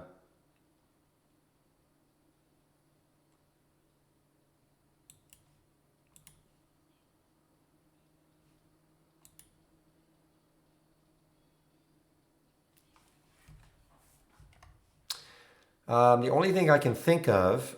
the only thing I can think of...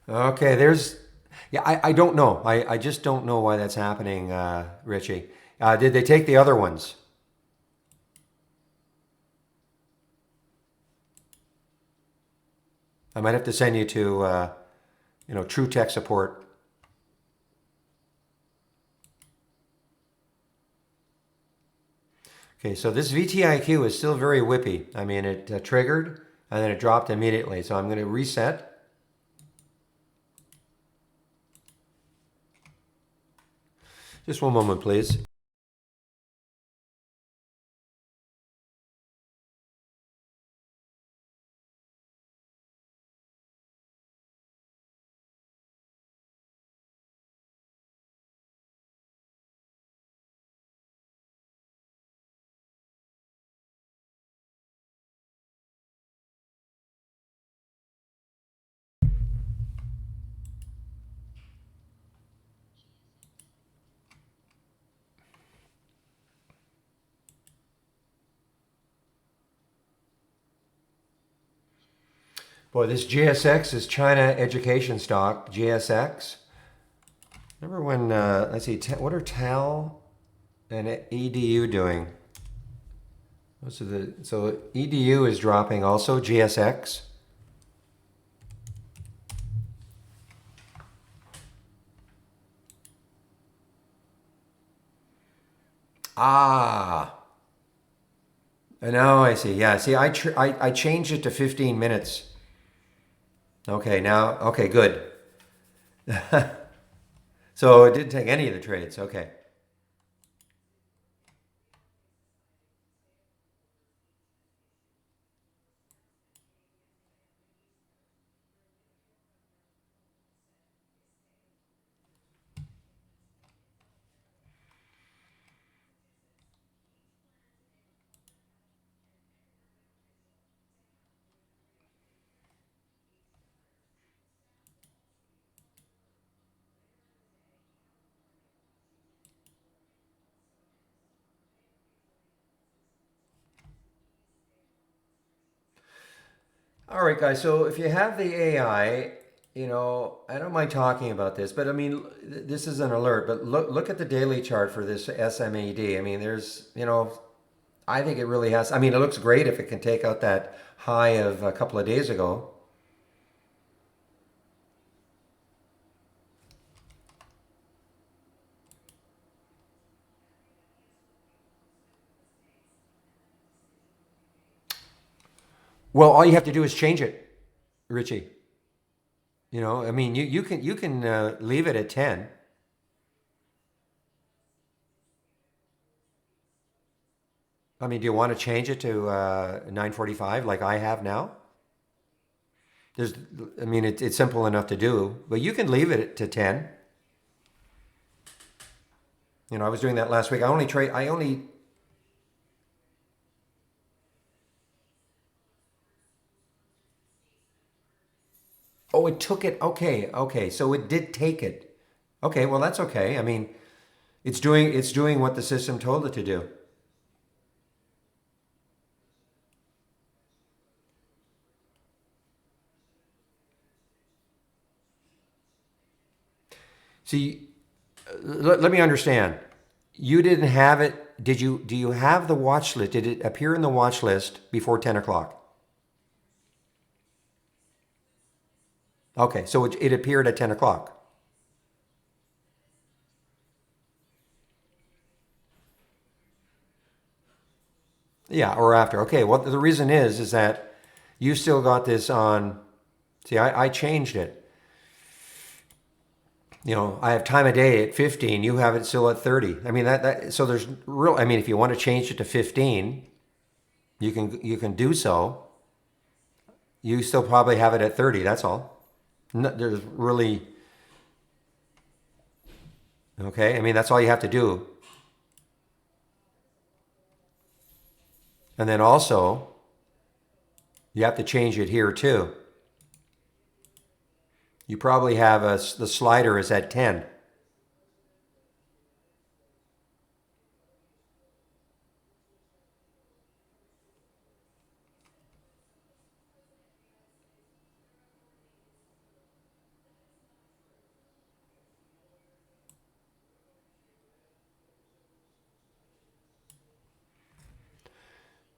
Okay, there's... Yeah, I don't know. I just don't know why that's happening, Richie. Did they take the other ones? I might have to send you to, True Tech Support. Okay, so this VTIQ is still very whippy. I mean, it triggered and then it dropped immediately. So I'm going to reset. Just one moment, please. Boy, this GSX is China education stock, GSX. Remember when, let's see, what are TAL and EDU doing? So EDU is dropping also, GSX. Ah, now I see. Yeah, see, I changed it to 15 minutes. Okay, now, okay, good. So it didn't take any of the trades. Okay. All right, guys. So if you have the AI, I don't mind talking about this, but I mean, this is an alert. But look at the daily chart for this SMAD. I mean, I think it really has. I mean, it looks great if it can take out that high of a couple of days ago. Well, all you have to do is change it, Richie. You know, I mean, you can leave it at 10. I mean, do you want to change it to 9:45 like I have now? There's, I mean, it's simple enough to do, but you can leave it to 10. You know, I was doing that last week. I only, oh, it took it. Okay, okay. So it did take it. Okay, well, that's okay. I mean, it's doing what the system told it to do. See, let me understand. You didn't have it. Do you have the watch list? Did it appear in the watch list before 10 o'clock? Okay, so it appeared at 10 o'clock. Yeah, or after. Okay, well, the reason is that you still got this on. See, I changed it. You know, I have time of day at 15. You have it still at 30. I mean, so there's real. I mean, if you want to change it to 15, you can do so. You still probably have it at 30. That's all. No, there's really okay. I mean, that's all you have to do. And then also, you have to change it here too. You probably have the slider is at 10.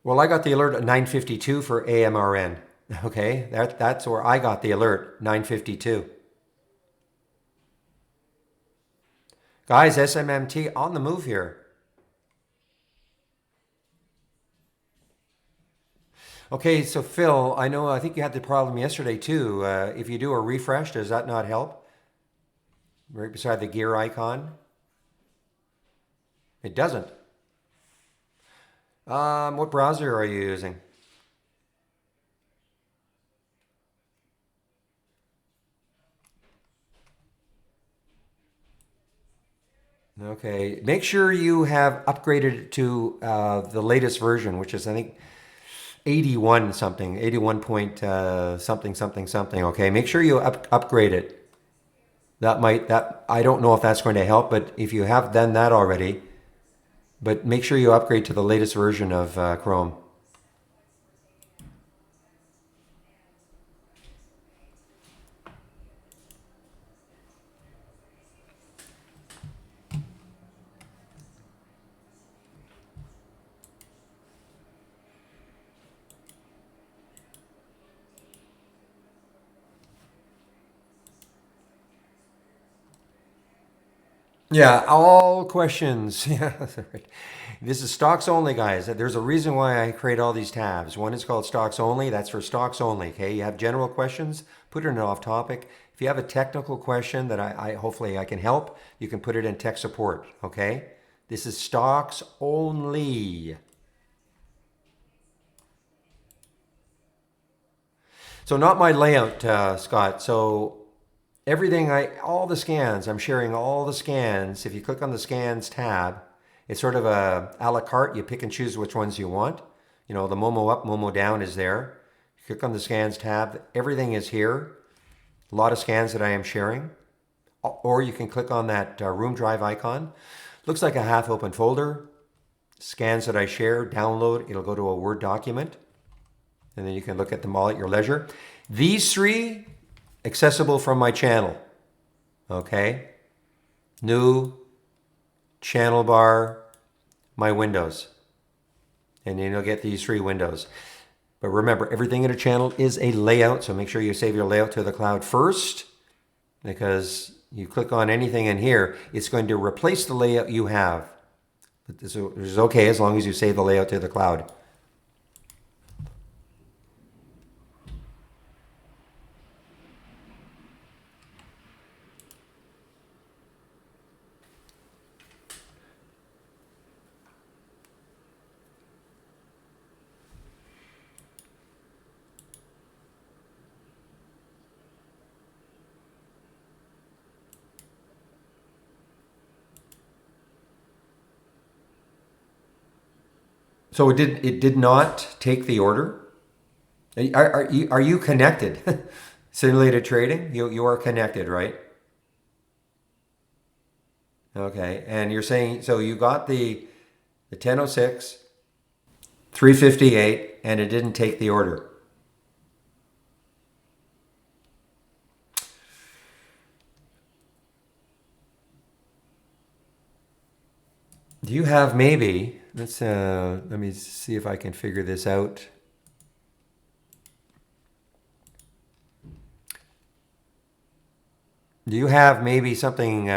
Well, I got the alert at 9:52 for AMRN. Okay, that's where I got the alert, 9:52. Guys, SMMT on the move here. Okay, so Phil, I think you had the problem yesterday too. If you do a refresh, does that not help? Right beside the gear icon? It doesn't. What browser are you using? Okay, make sure you have upgraded to the latest version, which is I think 81 something, 81 point something something something. Okay, make sure you upgrade it. That I don't know if that's going to help, but if you have done that already, but make sure you upgrade to the latest version of Chrome. Yeah, all questions. Yeah, that's right. This is stocks only, guys. There's a reason why I create all these tabs. One is called stocks only. That's for stocks only. Okay, you have general questions, put it in off topic. If you have a technical question that I hopefully I can help, you can put it in tech support. Okay, this is stocks only. So not my layout, Scott. So all the scans, I'm sharing all the scans. If you click on the scans tab, it's sort of a la carte. You pick and choose which ones you want. You know, the Momo up, Momo down is there. You click on the scans tab. Everything is here. A lot of scans that I am sharing. Or you can click on that room drive icon. Looks like a half open folder. Scans that I share, download. It'll go to a Word document. And then you can look at them all at your leisure. These three, accessible from my channel. Okay? New, channel bar, my windows. And then you'll get these three windows. But remember, everything in a channel is a layout, so make sure you save your layout to the cloud first, because you click on anything in here, it's going to replace the layout you have. But this is okay as long as you save the layout to the cloud. So it did not take the order? Are you connected? Simulated trading? You are connected, right? Okay. And you're saying so you got the 1006, 358, and it didn't take the order. Do you have maybe, let me see if I can figure this out. Do you have maybe something,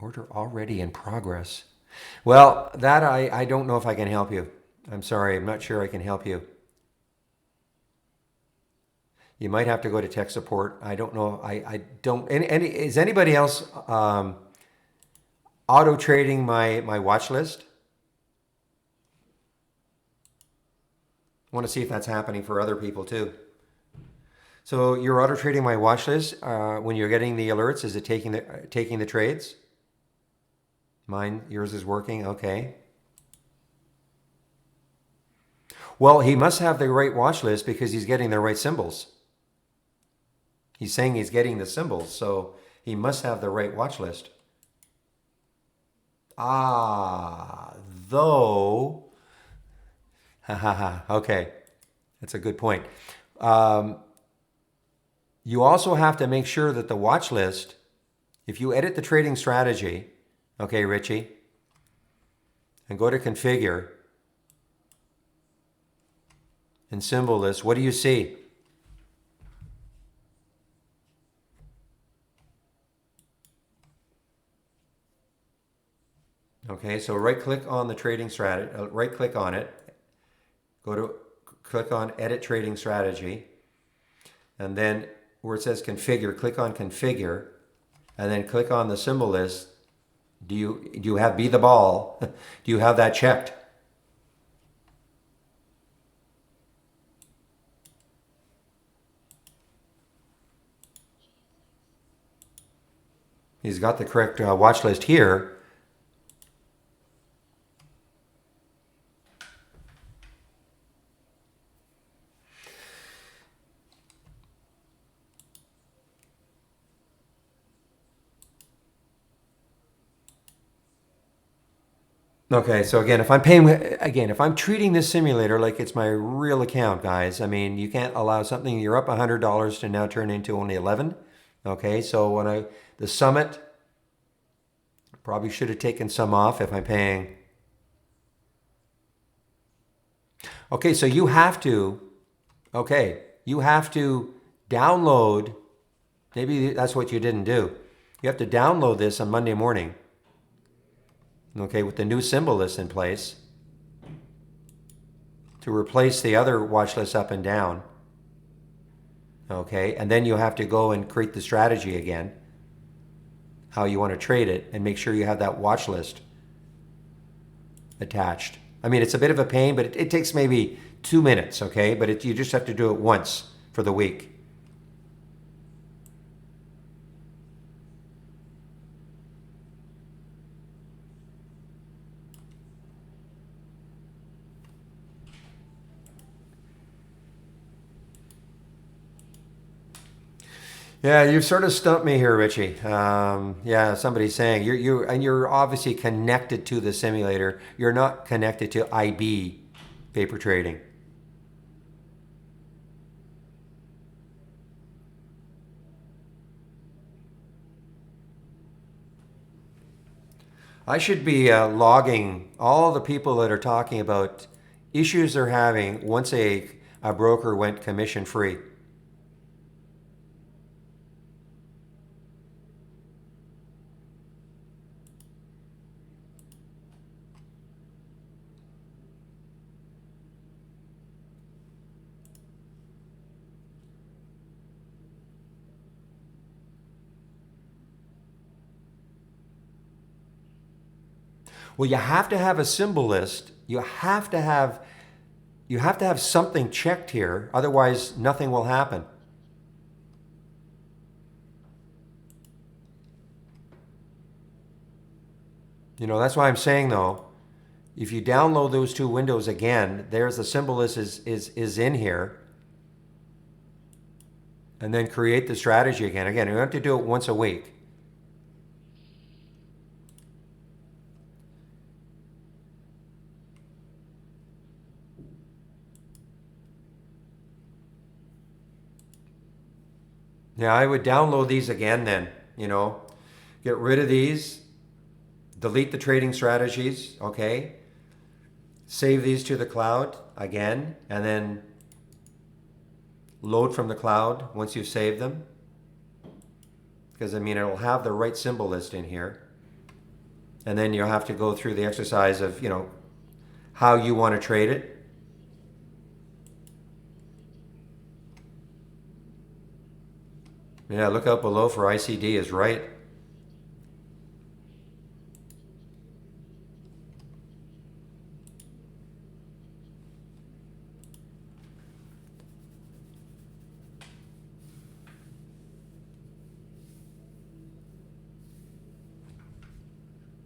order already in progress? Well, that I don't know if I can help you. I'm sorry, I'm not sure I can help you. You might have to go to tech support. I don't know. I don't. Is anybody else auto trading my watch list? I want to see if that's happening for other people too. So you're auto trading my watch list. When you're getting the alerts, is it taking the trades? Yours is working. Okay. Well, he must have the right watch list because he's getting the right symbols. He's saying he's getting the symbols, so he must have the right watch list. Though, okay, that's a good point. You also have to make sure that the watch list, if you edit the trading strategy, okay, Richie, and go to configure and symbol list, what do you see? Okay, so right click on the trading strategy, right click on it, click on edit trading strategy, and then where it says configure, click on configure, and then click on the symbol list. Do you have be the ball? Do you have that checked? He's got the correct watch list here. Okay, so again, if I'm treating this simulator like it's my real account, guys, I mean, you can't allow something you're up $100 to now turn into only 11. Okay, so the summit, probably should have taken some off if I'm paying. Okay, so you have to download, maybe that's what you didn't do. You have to download this on Monday morning. Okay, with the new symbol list in place to replace the other watch list up and down. Okay, and then you have to go and create the strategy again, how you want to trade it, and make sure you have that watch list attached. I mean, it's a bit of a pain, but it takes maybe 2 minutes, okay? But you just have to do it once for the week. Yeah, you've sort of stumped me here, Richie. Yeah, somebody's saying you're obviously connected to the simulator. You're not connected to IB paper trading. I should be logging all the people that are talking about issues they're having once a broker went commission free. Well, you have to have a symbol list. You have to have something checked here, otherwise nothing will happen. That's why I'm saying though, if you download those two windows again, there's the symbol list is in here. And then create the strategy again. Again, you have to do it once a week. Yeah, I would download these again then, get rid of these, delete the trading strategies, okay? Save these to the cloud again, and then load from the cloud once you've saved them. Because it'll have the right symbol list in here. And then you'll have to go through the exercise of, how you want to trade it. Yeah, look out below for ICD is right.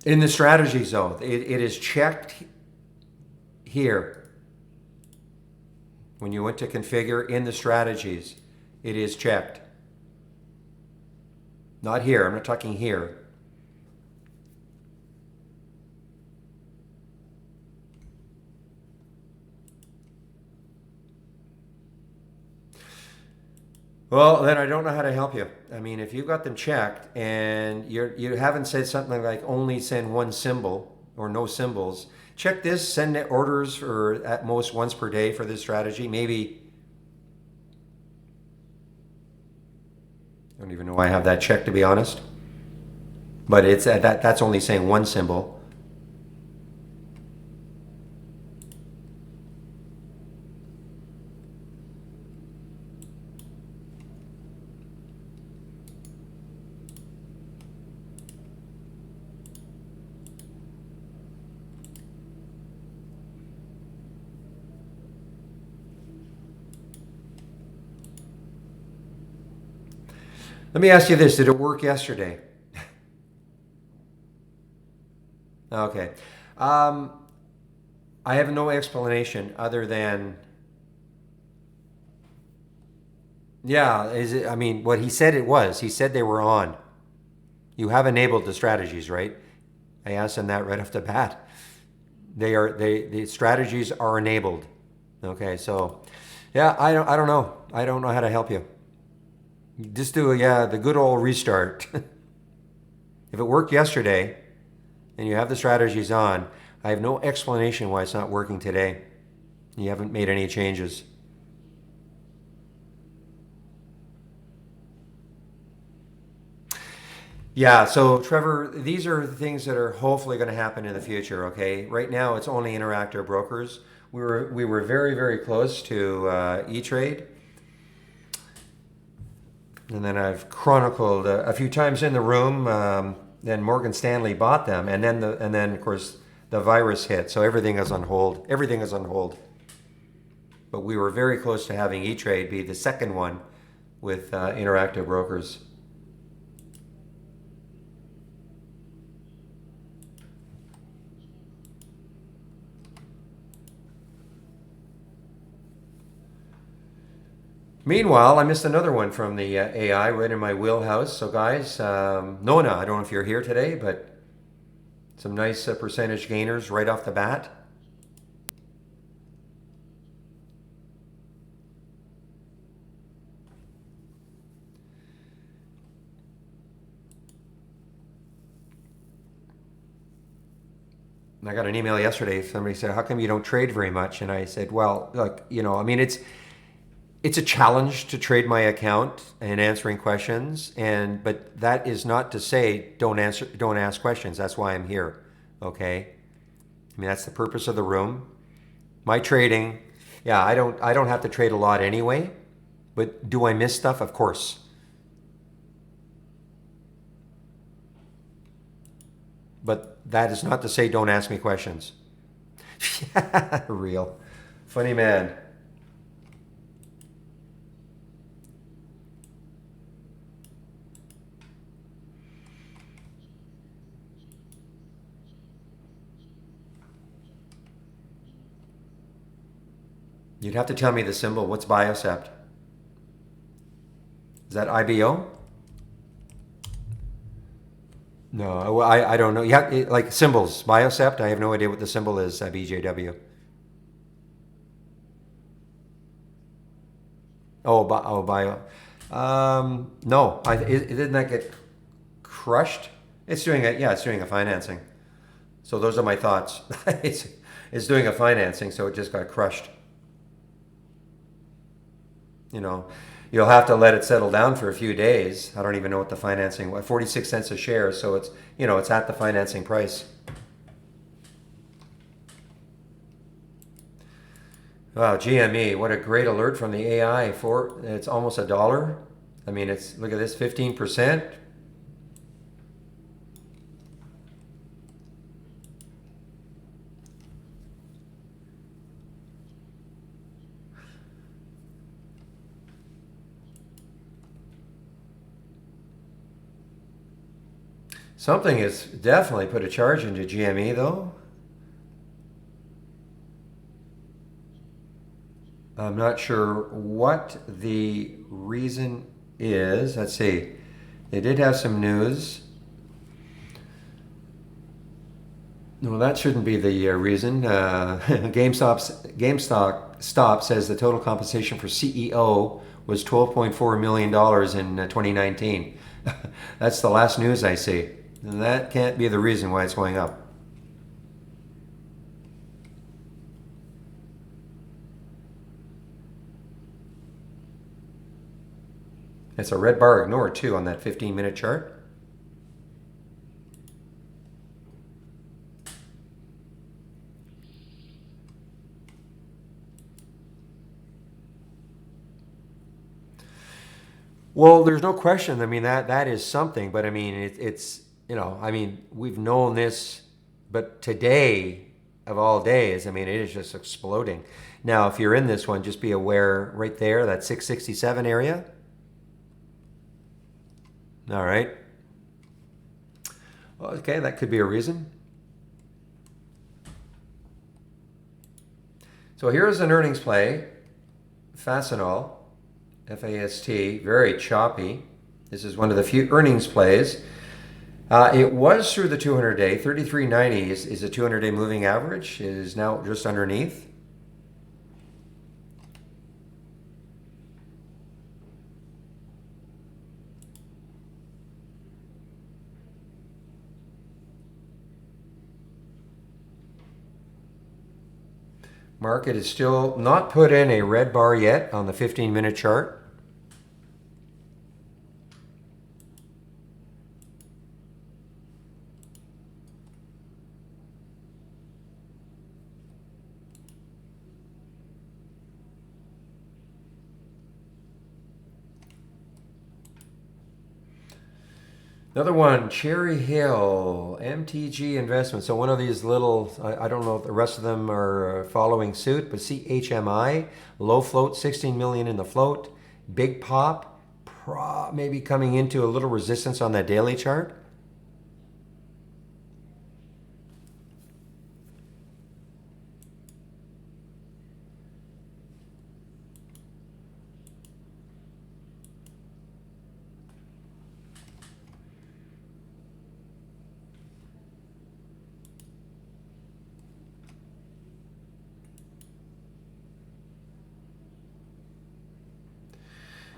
In the strategy zone, it is checked here. When you went to configure in the strategies, it is checked. Not here, I'm not talking here. Well, then I don't know how to help you. If you've got them checked and you haven't said something like only send one symbol or no symbols, check this, send orders for at most once per day for this strategy. Maybe, I don't even know why I have that checked, to be honest. But it's that's only saying one symbol. Let me ask you this, did it work yesterday? Okay. I have no explanation other than, yeah, what he said he said they were on. You have enabled the strategies, right? I asked him that right off the bat. The strategies are enabled. Okay, so yeah, I don't know. I don't know how to help you. Just do the good old restart. If it worked yesterday and you have the strategies on, I have no explanation why it's not working today. You haven't made any changes. Yeah, so Trevor, these are the things that are hopefully going to happen in the future, okay? Right now it's only Interactive Brokers. We were very, very close to E-Trade. And then I've chronicled a few times in the room. Then Morgan Stanley bought them, and then of course the virus hit, so everything is on hold. Everything is on hold. But we were very close to having E-Trade be the second one with Interactive Brokers. Meanwhile, I missed another one from the AI right in my wheelhouse. So guys, Nona, I don't know if you're here today, but some nice percentage gainers right off the bat. I got an email yesterday. Somebody said, "How come you don't trade very much?" And I said, "Well, look, it's a challenge to trade my account and answering questions, but that is not to say don't ask questions. That's why I'm here. Okay? That's the purpose of the room. My trading, yeah, I don't have to trade a lot anyway, but do I miss stuff? Of course. But that is not to say don't ask me questions. Real. Funny man. You'd have to tell me the symbol. What's Biocept? Is that IBO? No, I don't know. Like symbols. Biocept, I have no idea what the symbol is at BJW. Bio. No, didn't that get crushed? It's doing a financing. So those are my thoughts. It's doing a financing, so it just got crushed. You know, you'll have to let it settle down for a few days. I don't even know what the financing was. 46 cents a share, so it's at the financing price. Wow, GME, what a great alert from the AI. It's almost $1. I mean, look at this, 15%. Something has definitely put a charge into GME though. I'm not sure what the reason is. Let's see. They did have some news. No, that shouldn't be the reason. GameStop says the total compensation for CEO was $12.4 million in 2019. That's the last news I see. And that can't be the reason why it's going up. It's a red bar ignored too on that 15-minute chart. Well, there's no question. I mean, that is something, but I mean, I mean, we've known this, but today of all days, I mean, it is just exploding. Now, if you're in this one, just be aware right there, that 667 area. All right. Okay, that could be a reason. So here's an earnings play. Fastenal, F-A-S-T, very choppy. This is one of the few earnings plays. It was through the 200-day. 33.90 is a 200-day moving average. It is now just underneath. Market is still not put in a red bar yet on the 15-minute chart. Another one, Cherry Hill, MTG Investment. So one of these little, I don't know if the rest of them are following suit, but CHMI, low float, 16 million in the float. Big pop, maybe coming into a little resistance on that daily chart.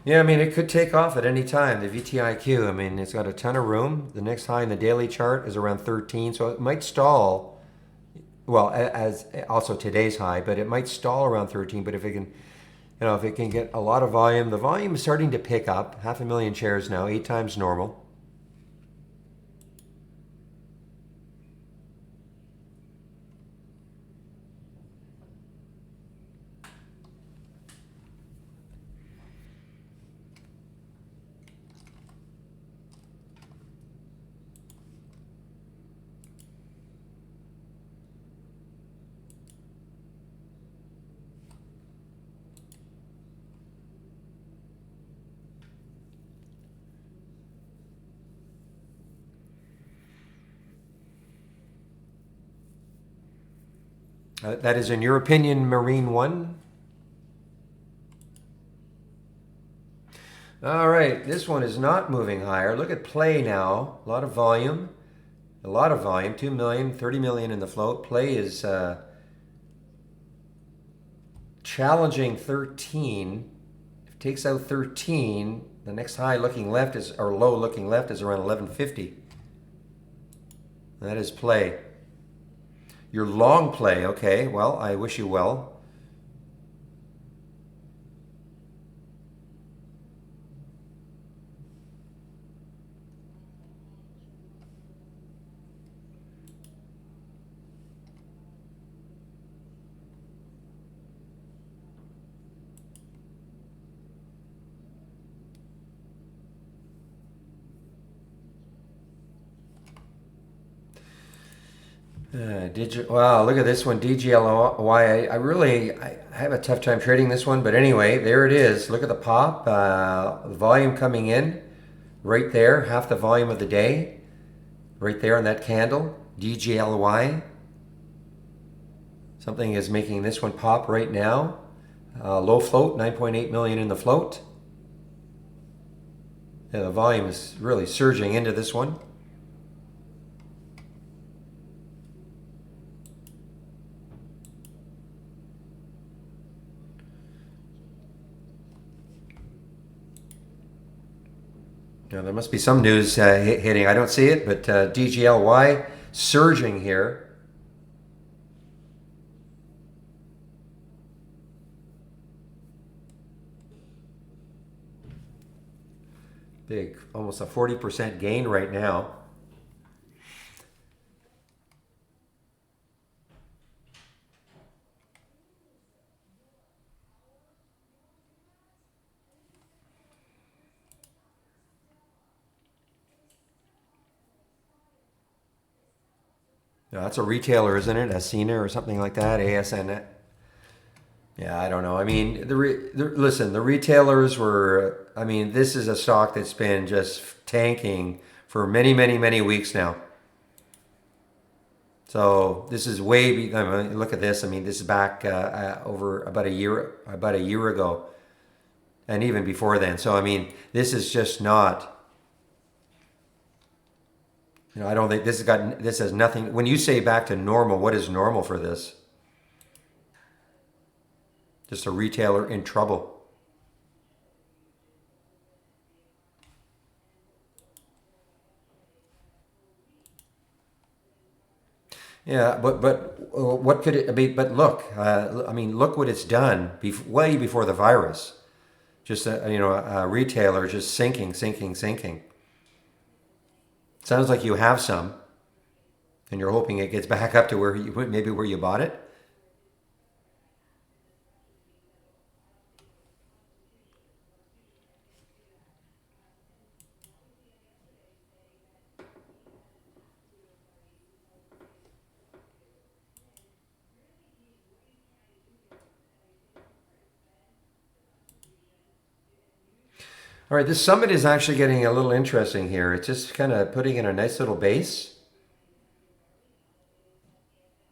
Yeah, I mean, it could take off at any time. The VTIQ, I mean, it's got a ton of room. The next high in the daily chart is around 13, so it might stall. Well, as also today's high, but it might stall around 13. But if it can, if it can get a lot of volume, the volume is starting to pick up. 500,000 shares now, 8 times normal. That is, in your opinion, Marine One? All right, this one is not moving higher. Look at play now. A lot of volume. A lot of volume. 2 million, 30 million in the float. Play is challenging 13. If it takes out 13, the next high looking left is, or low looking left is around 1150. That is play. Your long play, okay. Well, I wish you well. Wow, look at this one, DGLY. I have a tough time trading this one, but anyway, there it is. Look at the pop, the volume coming in right there, half the volume of the day, right there on that candle, DGLY. Something is making this one pop right now. Low float, 9.8 million in the float. Yeah, the volume is really surging into this one. Now, there must be some news hitting. I don't see it, but DGLY surging here. Big, almost a 40% gain right now. No, that's a retailer, isn't it? Ascena or something like that. ASN. Yeah, I don't know. I mean, listen, the retailers were. I mean, this is a stock that's been just tanking for many, many, many weeks now. So this is way. I mean, look at this. I mean, this is back over about a year ago, and even before then. So I mean, this is just not. I don't think this has nothing. When you say back to normal, what is normal for this? Just a retailer in trouble. Yeah, but what could it be? But look, I mean, look what it's done way before the virus. Just a retailer just sinking, sinking, sinking. Sounds like you have some, and you're hoping it gets back up to where you bought it. All right, this summit is actually getting a little interesting here. It's just kind of putting in a nice little base.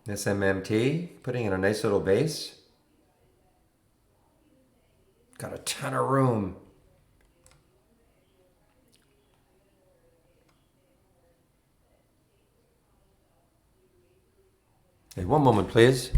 SMMT, putting in a nice little base. Got a ton of room. Hey, one moment, please.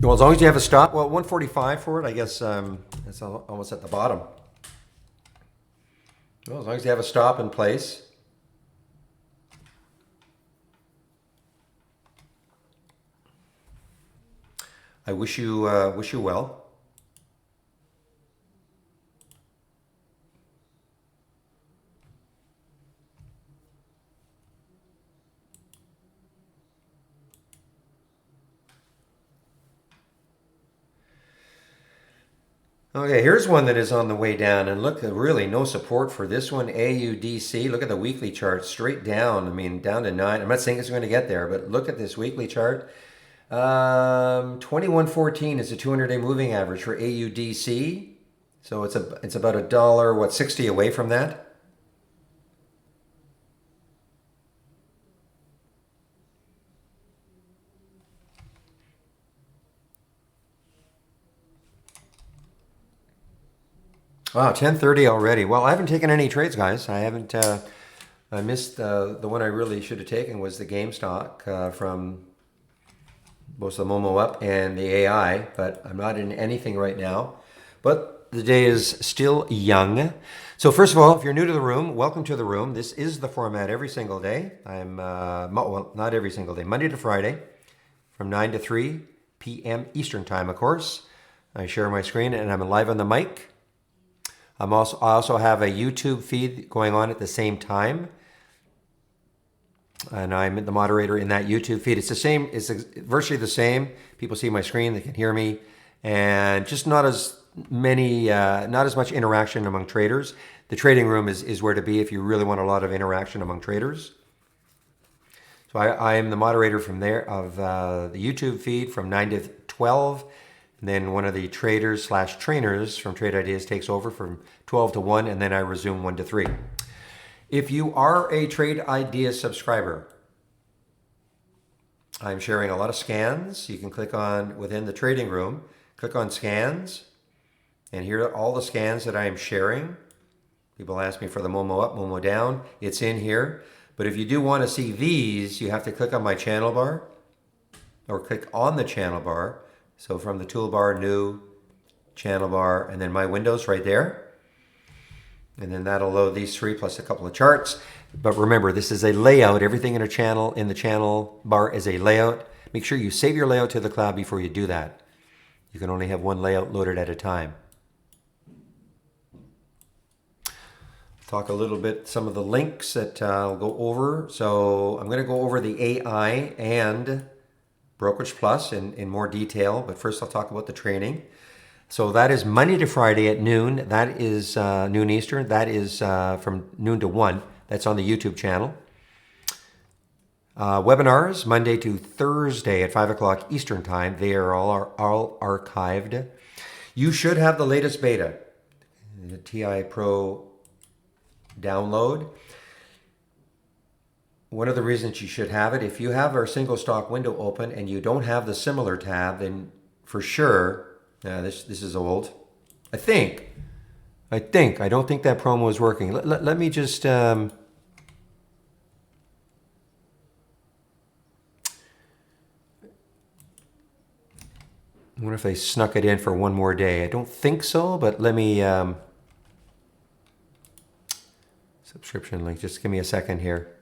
Well, as long as you have a stop, well, 145 for it, I guess it's almost at the bottom. Well, as long as you have a stop in place. I wish you well. Okay, here's one that is on the way down, and look, really no support for this one, AUDC. Look at the weekly chart, straight down. I mean, down to 9. I'm not saying it's going to get there, but look at this weekly chart. 2114 is the 200-day moving average for AUDC. So it's about $1, what, 60 away from that. Wow, 10:30 already. Well, I haven't taken any trades, guys. I haven't. I missed the one I really should have taken was the GameStop from both the Momo Up and the AI, but I'm not in anything right now. But the day is still young. So first of all, if you're new to the room, welcome to the room. This is the format every single day. Well, not every single day, Monday to Friday, from 9 to 3 p.m. Eastern Time, of course. I share my screen and I'm live on the mic. I also have a YouTube feed going on at the same time. And I'm the moderator in that YouTube feed. It's the same, it's virtually the same. People see my screen, they can hear me, and just not as much interaction among traders. The trading room is where to be if you really want a lot of interaction among traders. So I am the moderator from there of the YouTube feed from 9 to 12. And then one of the traders/trainers from Trade Ideas takes over from 12 to 1, and then I resume 1 to 3. If you are a Trade Ideas subscriber, I'm sharing a lot of scans. You can click on, within the trading room, click on scans, and here are all the scans that I am sharing. People ask me for the Momo Up, Momo Down. It's in here. But if you do want to see these, you have to click on my channel bar, or click on the channel bar. So from the toolbar, new, channel bar, and then my windows right there. And then that'll load these 3 plus a couple of charts. But remember, this is a layout. Everything in the channel bar is a layout. Make sure you save your layout to the cloud before you do that. You can only have one layout loaded at a time. Talk a little bit, some of the links that I'll go over. So I'm going to go over the AI and Brokerage Plus in more detail, but first I'll talk about the training. So that is Monday to Friday at noon. That is noon Eastern. That is from noon to 1. That's on the YouTube channel. Webinars, Monday to Thursday at 5 o'clock Eastern Time. They are all archived. You should have the latest beta, the TI Pro download. One of the reasons you should have it, if you have our single stock window open and you don't have the similar tab, then for sure, this is old. I don't think that promo is working. Let me just, I wonder if they snuck it in for one more day. I don't think so, but let me, subscription link, just give me a second here.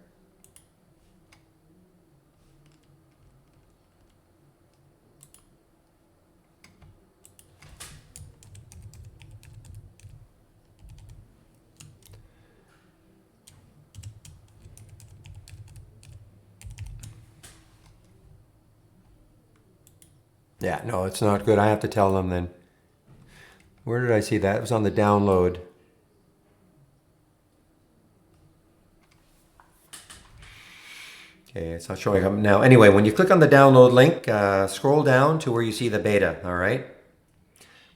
Yeah, no, it's not good. I have to tell them then. Where did I see that? It was on the download. Okay, it's not showing up now. Anyway, when you click on the download link, scroll down to where you see the beta, all right?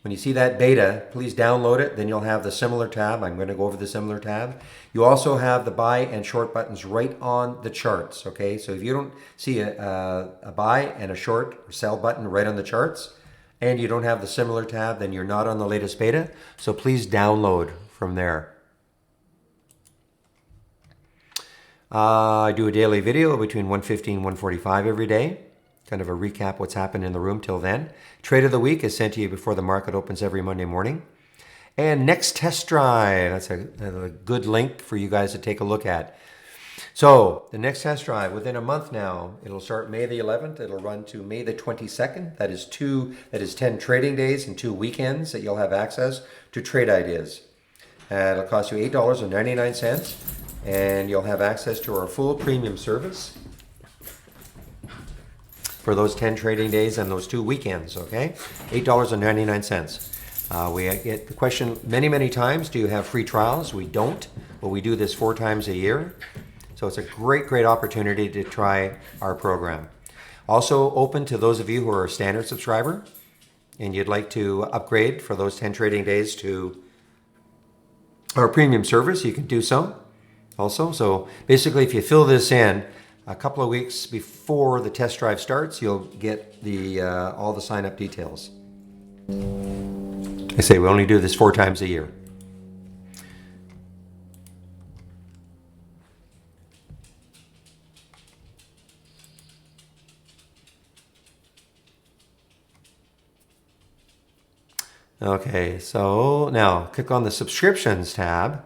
When you see that beta, please download it. Then you'll have the similar tab. I'm going to go over the similar tab. You also have the buy and short buttons right on the charts, okay? So if you don't see a buy and a short or sell button right on the charts, and you don't have the similar tab, then you're not on the latest beta. So please download from there. I do a daily video between 1:15 and 1:45 every day. Kind of a recap what's happened in the room till then. Trade of the week is sent to you before the market opens every Monday morning. And next test drive, that's a good link for you guys to take a look at. So the next test drive within a month now, it'll start May the 11th. It'll run to May the 22nd. That is 10 trading days and 2 weekends that you'll have access to Trade Ideas. It'll cost you $8.99, and you'll have access to our full premium service for those 10 trading days and those 2 weekends, okay? $8.99. We get the question many times, do you have free trials? We don't, but we do this 4 times a year. So it's a great opportunity to try our program. Also open to those of you who are a standard subscriber and you'd like to upgrade for those 10 trading days to our premium service, you can do so also. So basically, if you fill this in a couple of weeks before the test drive starts, you'll get the all the sign up details. I say we only do this 4 times a year. Okay, so now click on the subscriptions tab.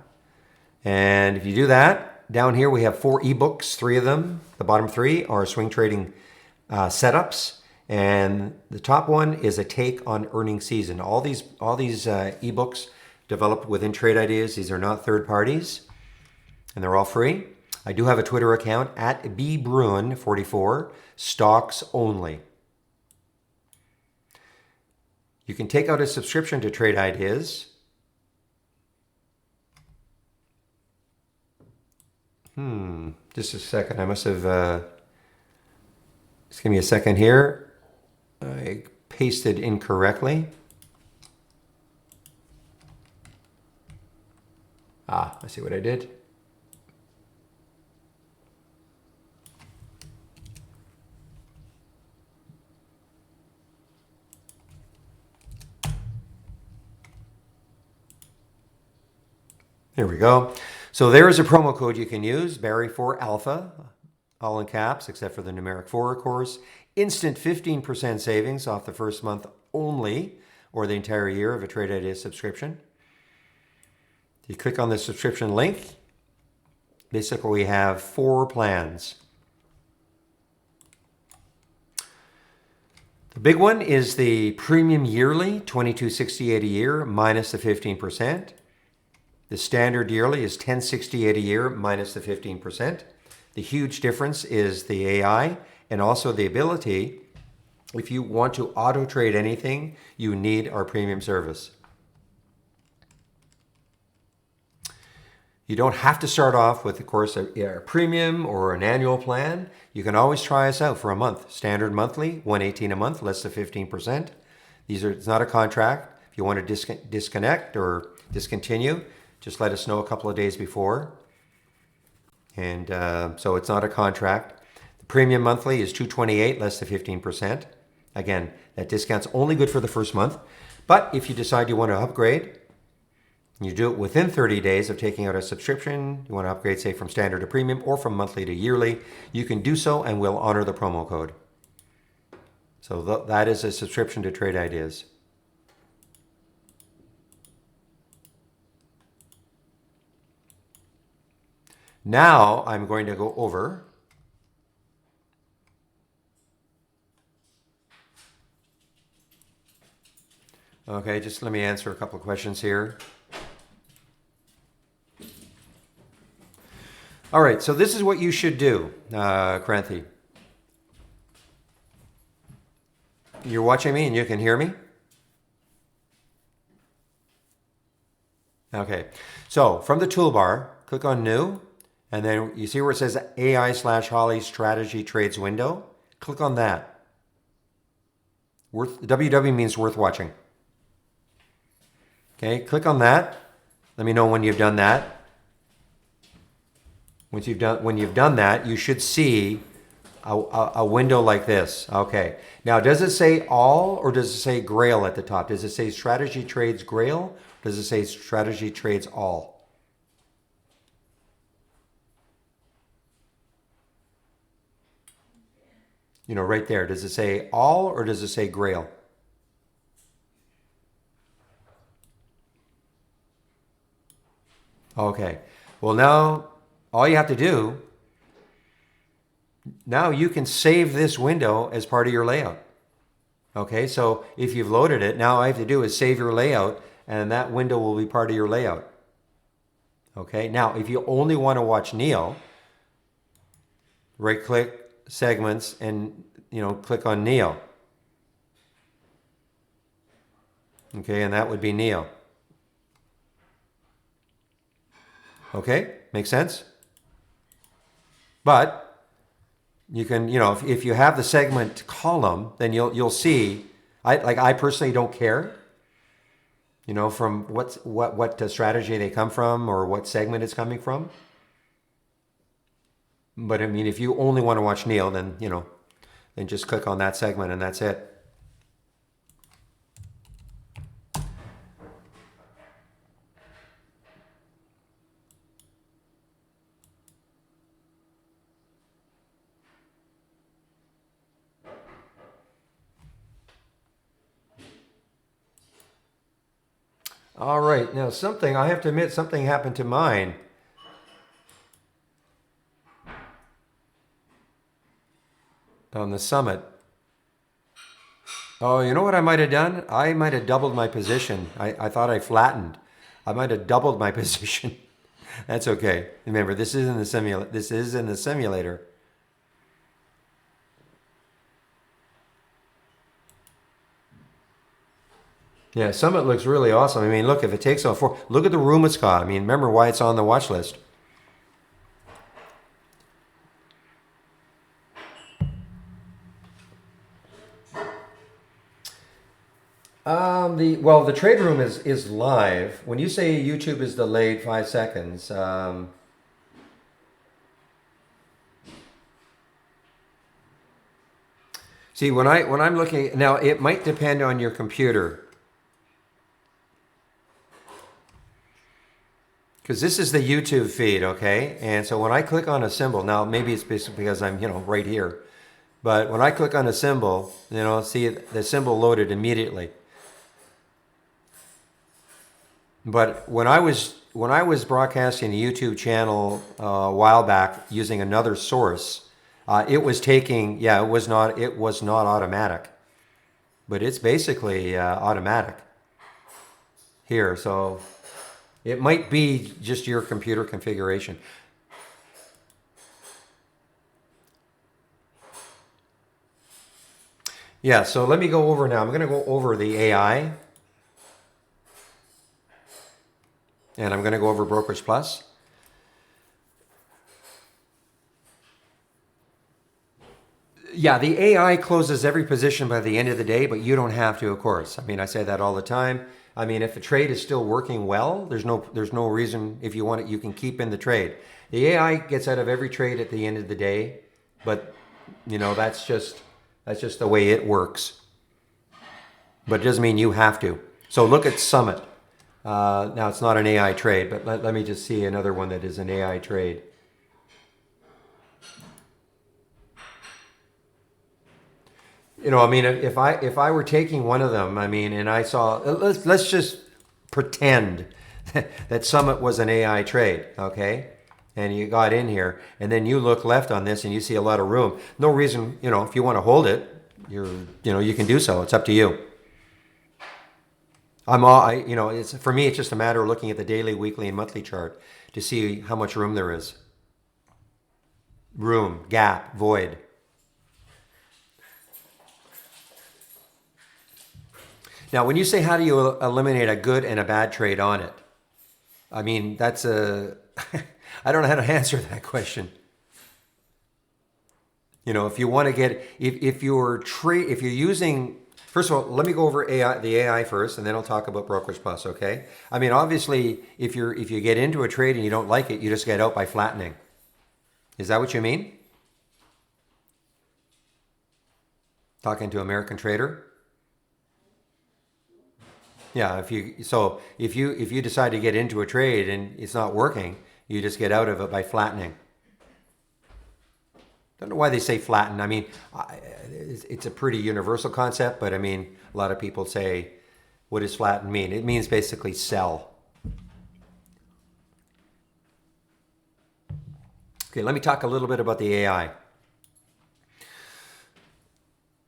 And if you do that, down here we have 4 ebooks, 3 of them. The bottom 3 are swing trading setups. And the top one is a take on earning season. All these ebooks developed within Trade Ideas. These are not third parties, and they're all free. I do have a Twitter account at @bbruen44, stocks only. You can take out a subscription to Trade Ideas. Just a second. I must have. Just give me a second here. I pasted incorrectly. I see what I did. There we go. So there is a promo code you can use, Barry4Alpha, all in caps, except for the numeric 4, of course. Instant 15% savings off the first month only, or the entire year of a Trade Ideas subscription. You click on the subscription link. Basically, we have 4 plans. The big one is the premium yearly, $22.68 a year minus the 15%. The standard yearly is $10.68 a year minus the 15%. The huge difference is the AI and also the ability, if you want to auto trade anything, you need our premium service. You don't have to start off with, of course, a premium or an annual plan. You can always try us out for a month. Standard monthly, $118 a month, less than 15%. It's not a contract. If you want to disconnect or discontinue, just let us know a couple of days before. And so it's not a contract. The premium monthly is $228, less than 15%. Again, that discount's only good for the first month. But if you decide you want to upgrade, you do it within 30 days of taking out a subscription, you want to upgrade, say, from standard to premium or from monthly to yearly, you can do so and we'll honor the promo code. So that is a subscription to Trade Ideas. Now I'm going to go over okay, just let me answer a couple of questions here. All right, so this is what you should do, Kranthi. You're watching me and you can hear me? Okay, so from the toolbar, click on New. And then you see where it says AI/Holly Strategy Trades window? Click on that. WW means worth watching. Okay, click on that. Let me know when you've done that. When you've done that, you should see a window like this. Okay. Now, does it say all or does it say Grail at the top? Does it say Strategy Trades Grail? Or does it say Strategy Trades All? You know, right there. Does it say all or does it say Grail? Okay. Well, now all you have to do, now you can save this window as part of your layout. Okay, so if you've loaded it, now all I have to do is save your layout and that window will be part of your layout. Okay, now if you only want to watch Neo, right click segments and click on Neo. Okay, and that would be Neil. Okay, makes sense? But you can, if you have the segment column, then you'll see. I personally don't care, from what strategy they come from or what segment it's coming from. But I mean, if you only want to watch Neil, then then just click on that segment and that's it. All right, now I have to admit, something happened to mine. On the summit. Oh, you know what I might have done? I might have doubled my position. I thought I flattened. I might have doubled my position. That's okay. Remember, this is in the simulator. Yeah, Summit looks really awesome. I mean, look, if it takes look at the room it's got. I mean, remember why it's on the watch list. The trade room is live. When you say YouTube is delayed 5 seconds, see when I'm looking now, it might depend on your computer. Because this is the YouTube feed, okay? And so when I click on a symbol, now maybe it's basically because I'm, right here. But when I click on a symbol, see the symbol loaded immediately. But when I was broadcasting a YouTube channel a while back using another source, it was taking, it was not automatic. But it's basically automatic here. So it might be just your computer configuration. Yeah, so let me go over now. I'm going to go over the AI. And I'm going to go over Brokerage Plus. Yeah, the AI closes every position by the end of the day, but you don't have to, of course. I mean, I say that all the time. I mean, if the trade is still working well, there's no reason. If you want it, you can keep in the trade. The AI gets out of every trade at the end of the day, but that's just the way it works. But it doesn't mean you have to. So look at Summit. Now it's not an AI trade, but let me just see another one that is an AI trade. I mean, if I were taking one of them, I mean, and I saw, let's just pretend that Summit was an AI trade, okay? And you got in here, and then you look left on this, and you see a lot of room. No reason, if you want to hold it, you can do so. It's up to you. It's for me. It's just a matter of looking at the daily, weekly, and monthly chart to see how much room there is. Room, gap, void. Now, when you say how do you eliminate a good and a bad trade on it, I mean that's I don't know how to answer that question. If you want to get if you're using. First of all, let me go over the AI first, and then I'll talk about Brokerage Plus, okay? I mean, obviously, if you get into a trade and you don't like it, you just get out by flattening. Is that what you mean? Talking to American Trader? Yeah, if you decide to get into a trade and it's not working, you just get out of it by flattening. Don't know why they say flatten. I mean, it's a pretty universal concept, but I mean, a lot of people say, what does flatten mean? It means basically sell. Okay, let me talk a little bit about the AI.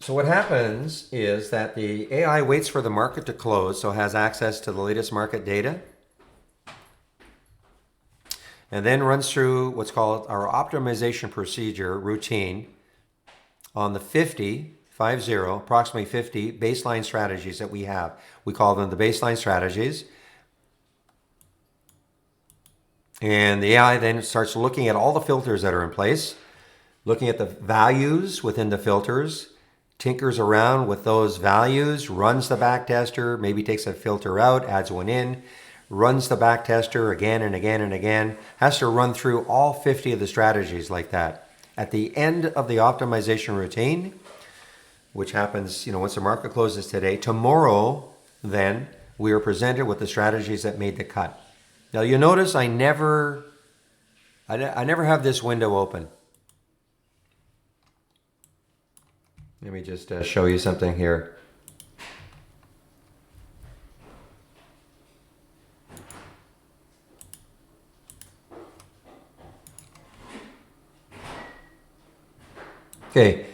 So what happens is that the AI waits for the market to close, so has access to the latest market data, and then runs through what's called our optimization procedure routine on the 50, approximately 50 baseline strategies that we have. We call them the baseline strategies. And the AI then starts looking at all the filters that are in place, looking at the values within the filters, tinkers around with those values, runs the backtester, maybe takes a filter out, adds one in, runs the backtester again and again and again, has to run through all 50 of the strategies like that. At the end of the optimization routine, which happens, once the market closes today, tomorrow, then, we are presented with the strategies that made the cut. Now you'll notice I never have this window open. Let me just show you something here. Okay,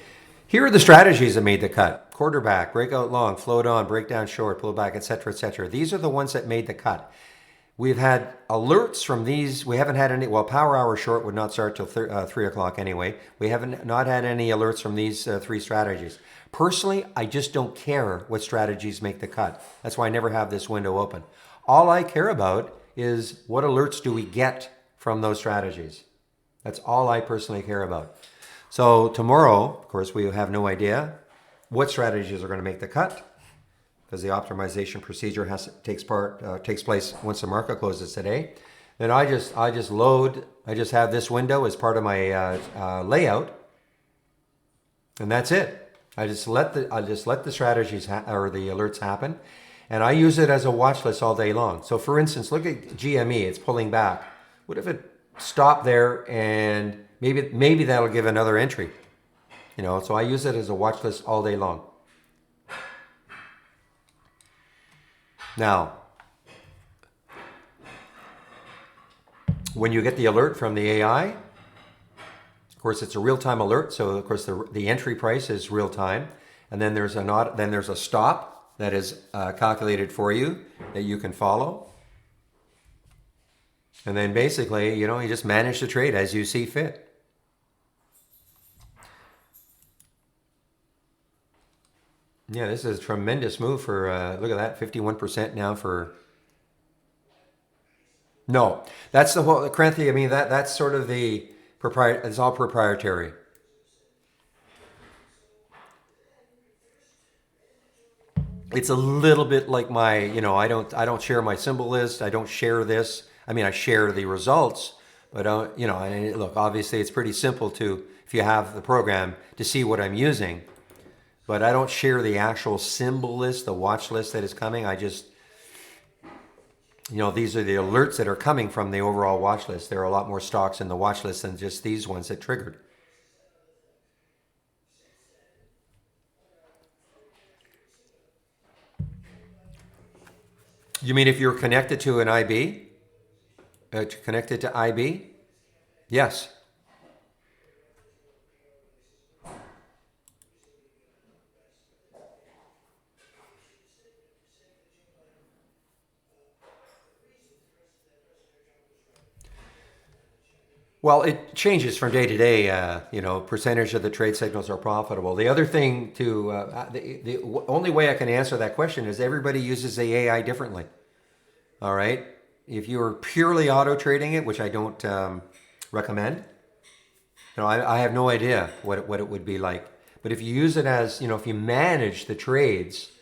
here are the strategies that made the cut. Quarterback, breakout long, float on, breakdown short, pull back, etc., etc. These are the ones that made the cut. We've had alerts from these. We haven't had any. Well, power hour short would not start till 3 o'clock anyway. We haven't not had any alerts from these three strategies. Personally, I just don't care what strategies make the cut. That's why I never have this window open. All I care about is what alerts do we get from those strategies. That's all I personally care about. So tomorrow, of course, we have no idea what strategies are going to make the cut, because the optimization procedure takes place once the market closes today. Then I just have this window as part of my layout, and that's it. I just let the strategies or the alerts happen, and I use it as a watch list all day long. So for instance, look at GME, it's pulling back. What if it stopped there and maybe that'll give another entry? So I use it as a watch list all day long. Now, when you get the alert from the AI, of course, it's a real-time alert. So, of course, the entry price is real-time, and then there's a stop that is calculated for you that you can follow, and then basically, you just manage the trade as you see fit. Yeah, this is a tremendous move for, look at that, 51% now for... No, that's the whole, Kranthi, I mean, that's sort of the it's all proprietary. It's a little bit like my, I don't share my symbol list. I don't share this. I mean, I share the results, but and look, obviously it's pretty simple if you have the program, to see what I'm using. But I don't share the actual symbol list, the watch list that is coming. I just, these are the alerts that are coming from the overall watch list. There are a lot more stocks in the watch list than just these ones that triggered. You mean if you're connected to an IB? Connected to IB? Yes. Well, it changes from day to day. Percentage of the trade signals are profitable. The other thing the only way I can answer that question is everybody uses the AI differently. All right. If you are purely auto trading it, which I don't recommend, I have no idea what it would be like. But if you use it as, if you manage the trades,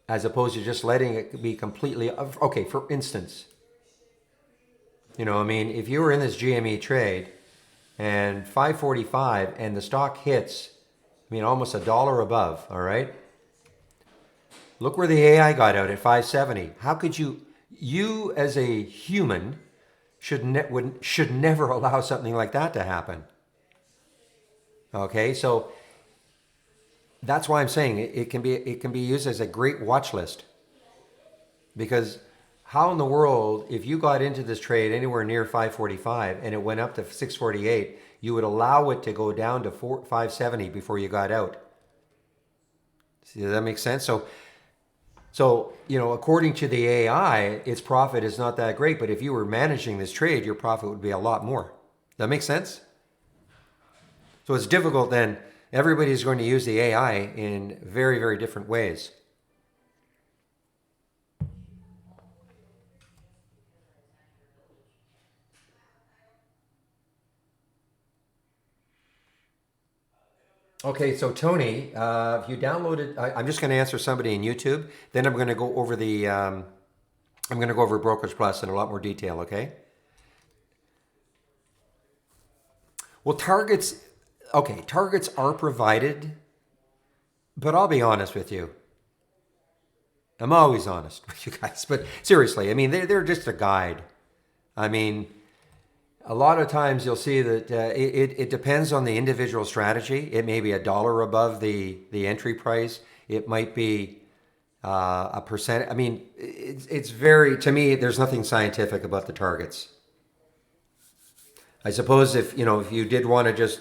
as opposed to just letting it be completely, okay, for instance, if you were in this GME trade and 545 and the stock hits, almost $1 above, all right? Look where the AI got out at 570. How could you as a human should never allow something like that to happen. Okay, so that's why I'm saying it can be used as a great watch list. Because how in the world, if you got into this trade anywhere near 545 and it went up to 648, you would allow it to go down to 570 before you got out? See, does that make sense? So according to the AI, its profit is not that great, but if you were managing this trade, your profit would be a lot more. That makes sense? So it's difficult then, Everybody's going to use the AI in very, very different ways. Okay, so Tony, if you downloaded, I'm just going to answer somebody in YouTube. Then I'm going to go over I'm going to go over Brokerage Plus in a lot more detail. Okay. Well, targets are provided, but I'll be honest with you. I'm always honest with you guys, but seriously, I mean, they're just a guide. I mean, a lot of times you'll see that it depends on the individual strategy. It may be $1 above the entry price. It might be a percent. I mean, it's very, to me, there's nothing scientific about the targets. I suppose if you did want to just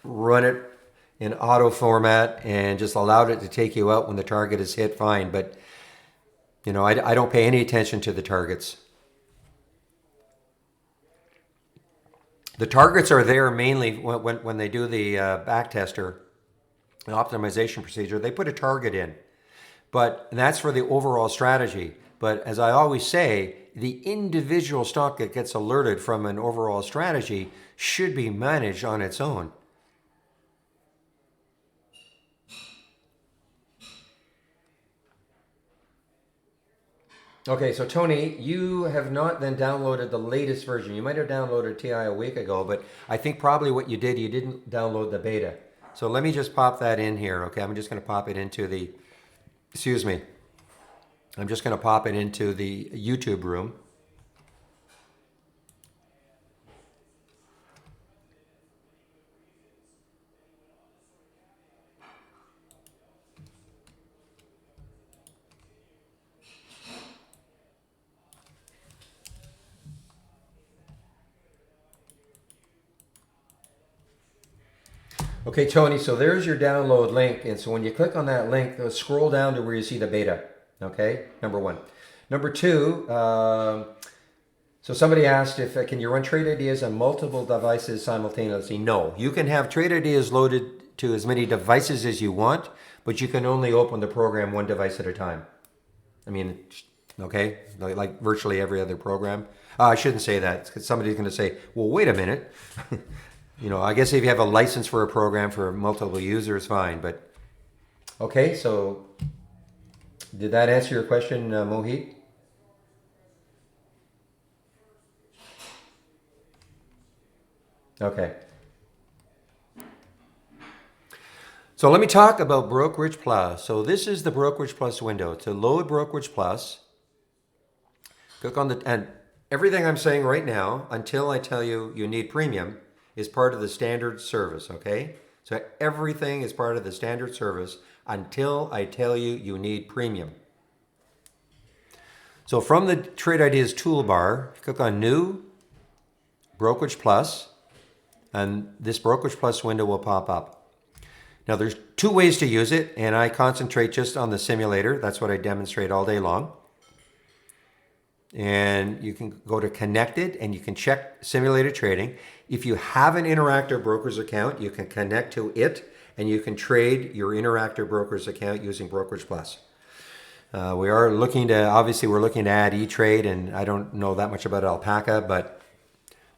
run it in auto format and just allowed it to take you out when the target is hit, fine. But I don't pay any attention to the targets. The targets are there mainly when they do the backtester, the optimization procedure. They put a target in, and that's for the overall strategy. But as I always say, the individual stock that gets alerted from an overall strategy should be managed on its own. Okay, so Tony, you have not then downloaded the latest version. You might have downloaded TI a week ago, but I think probably what you didn't download the beta. So let me just pop that in here, okay? I'm just going to pop it into excuse me. I'm just going to pop it into the YouTube room. Okay, Tony, so there's your download link. And so when you click on that link, scroll down to where you see the beta. Okay, number one. Number two, so somebody asked can you run Trade Ideas on multiple devices simultaneously? No, you can have Trade Ideas loaded to as many devices as you want, but you can only open the program one device at a time. I mean, okay, like virtually every other program. I shouldn't say that, because somebody's going to say, well, wait a minute. I guess if you have a license for a program for multiple users, fine. But okay, so did that answer your question, Mohit? Okay. So let me talk about Brokerage Plus. So this is the Brokerage Plus window. To load Brokerage Plus, click on and everything I'm saying right now, until I tell you you need premium, is part of the standard service, okay? So everything is part of the standard service until I tell you you need premium. So from the Trade Ideas toolbar, click on New, Brokerage Plus, and this Brokerage Plus window will pop up. Now there's two ways to use it, and I concentrate just on the simulator. That's what I demonstrate all day long. And you can go to Connected and you can check simulated trading. If you have an Interactive Brokers account, you can connect to it and you can trade your Interactive Brokers account using Brokerage Plus. We're looking to add E-Trade, and I don't know that much about Alpaca, but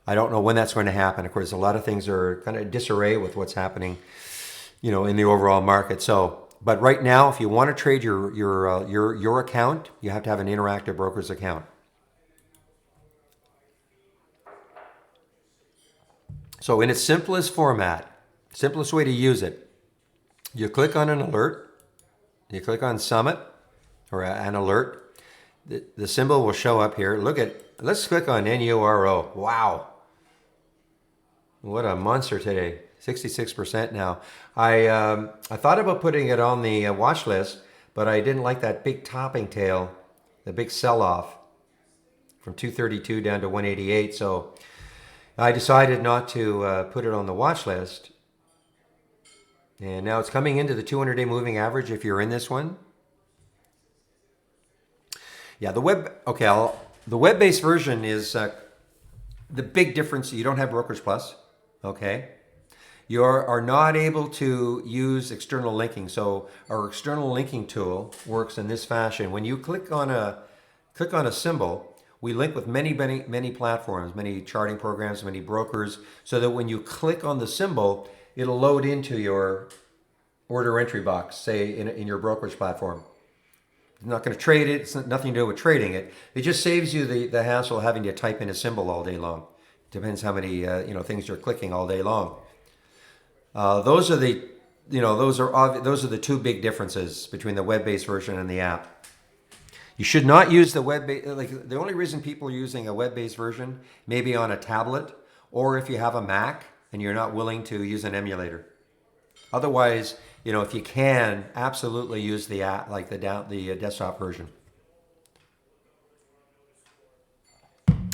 I don't know when that's going to happen. Of course, a lot of things are kind of disarray with what's happening, in the overall market. So, but right now, if you want to trade your account, you have to have an Interactive Brokers account. So in its simplest format, simplest way to use it, you click on an alert, you click on Summit or an alert, the symbol will show up here. Let's click on NURO. Wow. What a monster today, 66% now. I thought about putting it on the watch list, but I didn't like that big topping tail, the big sell-off from 232 down to 188. So I decided not to put it on the watch list. And now it's coming into the 200-day moving average if you're in this one. Yeah, the web-based version is the big difference. You don't have Brokerage Plus, okay? You are not able to use external linking. So our external linking tool works in this fashion. When you click on a symbol, we link with many platforms, many charting programs, many brokers, so that when you click on the symbol, it'll load into your order entry box, say in your brokerage platform. It's not going to trade it. It's nothing to do with trading it. It just saves you the hassle of having to type in a symbol all day long. Depends how many things you're clicking all day long. Those are the those are the two big differences between the web-based version and the app. You should not use the web-based. Like, the only reason people are using a web-based version, maybe on a tablet, or if you have a Mac and you're not willing to use an emulator. Otherwise, if you can, absolutely use the app, like the desktop version.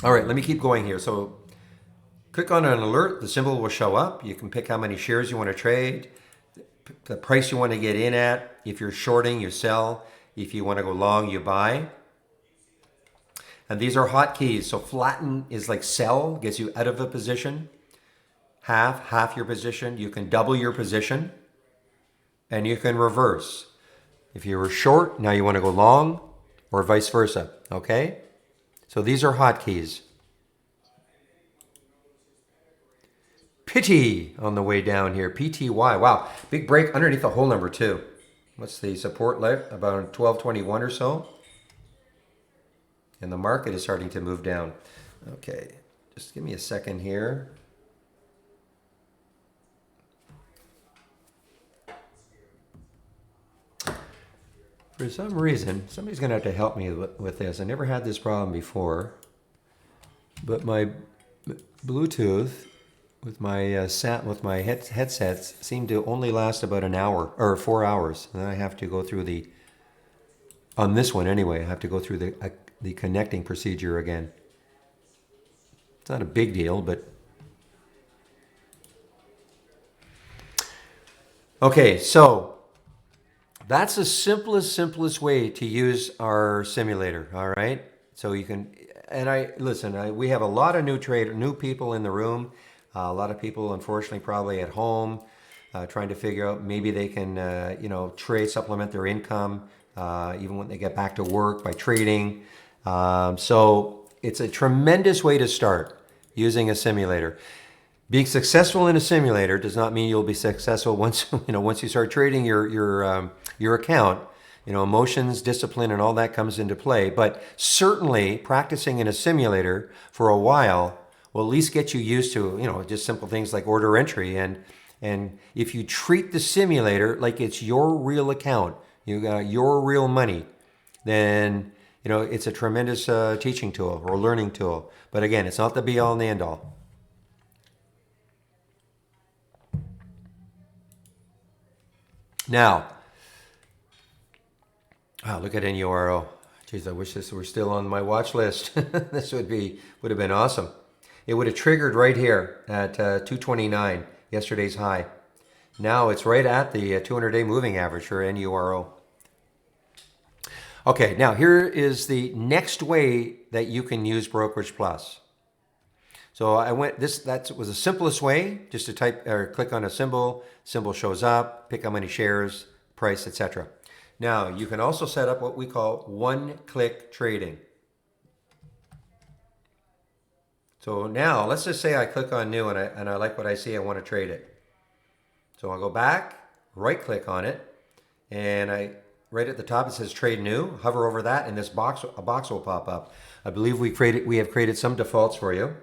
All right, let me keep going here. So click on an alert, the symbol will show up. You can pick how many shares you want to trade, the price you want to get in at. If you're shorting, you sell. If you want to go long, you buy. And these are hotkeys. So flatten is like sell, gets you out of a position. Half your position. You can double your position. And you can reverse. If you were short, now you want to go long, or vice versa. Okay? So these are hotkeys. Pity on the way down here. PTY. Wow. Big break underneath the whole number too. What's the support like? About 1221 or so. And the market is starting to move down. Okay. Just give me a second here. For some reason, somebody's going to have to help me with this. I never had this problem before. But my Bluetooth with my headsets seem to only last about an hour or 4 hours, and then I have to go through on this one anyway. I have to go through the connecting procedure again. It's not a big deal, but okay. So that's the simplest way to use our simulator. All right. So you can, and we have a lot of new people in the room. A lot of people, unfortunately, probably at home, trying to figure out maybe they can, supplement their income, even when they get back to work by trading. So it's a tremendous way to start using a simulator. Being successful in a simulator does not mean you'll be successful once you start trading your account. Emotions, discipline, and all that comes into play. But certainly, practicing in a simulator for a while will at least get you used to, just simple things like order entry. And if you treat the simulator like it's your real account, you got your real money, then, it's a tremendous teaching tool or learning tool. But again, it's not the be all and the end all. Now, look at NURO. Geez, I wish this were still on my watch list. This would have been awesome. It would have triggered right here at 229, yesterday's high. Now it's right at the 200-day moving average for NURO. Okay, now here is the next way that you can use Brokerage Plus. So that was the simplest way, just to type or click on a symbol shows up, pick how many shares, price, etc. Now you can also set up what we call one-click trading. So now let's just say I click on new and I like what I see, I want to trade it. So I'll go back, right click on it, and right at the top it says trade new, hover over that, and a box will pop up. I believe we have created some defaults for you.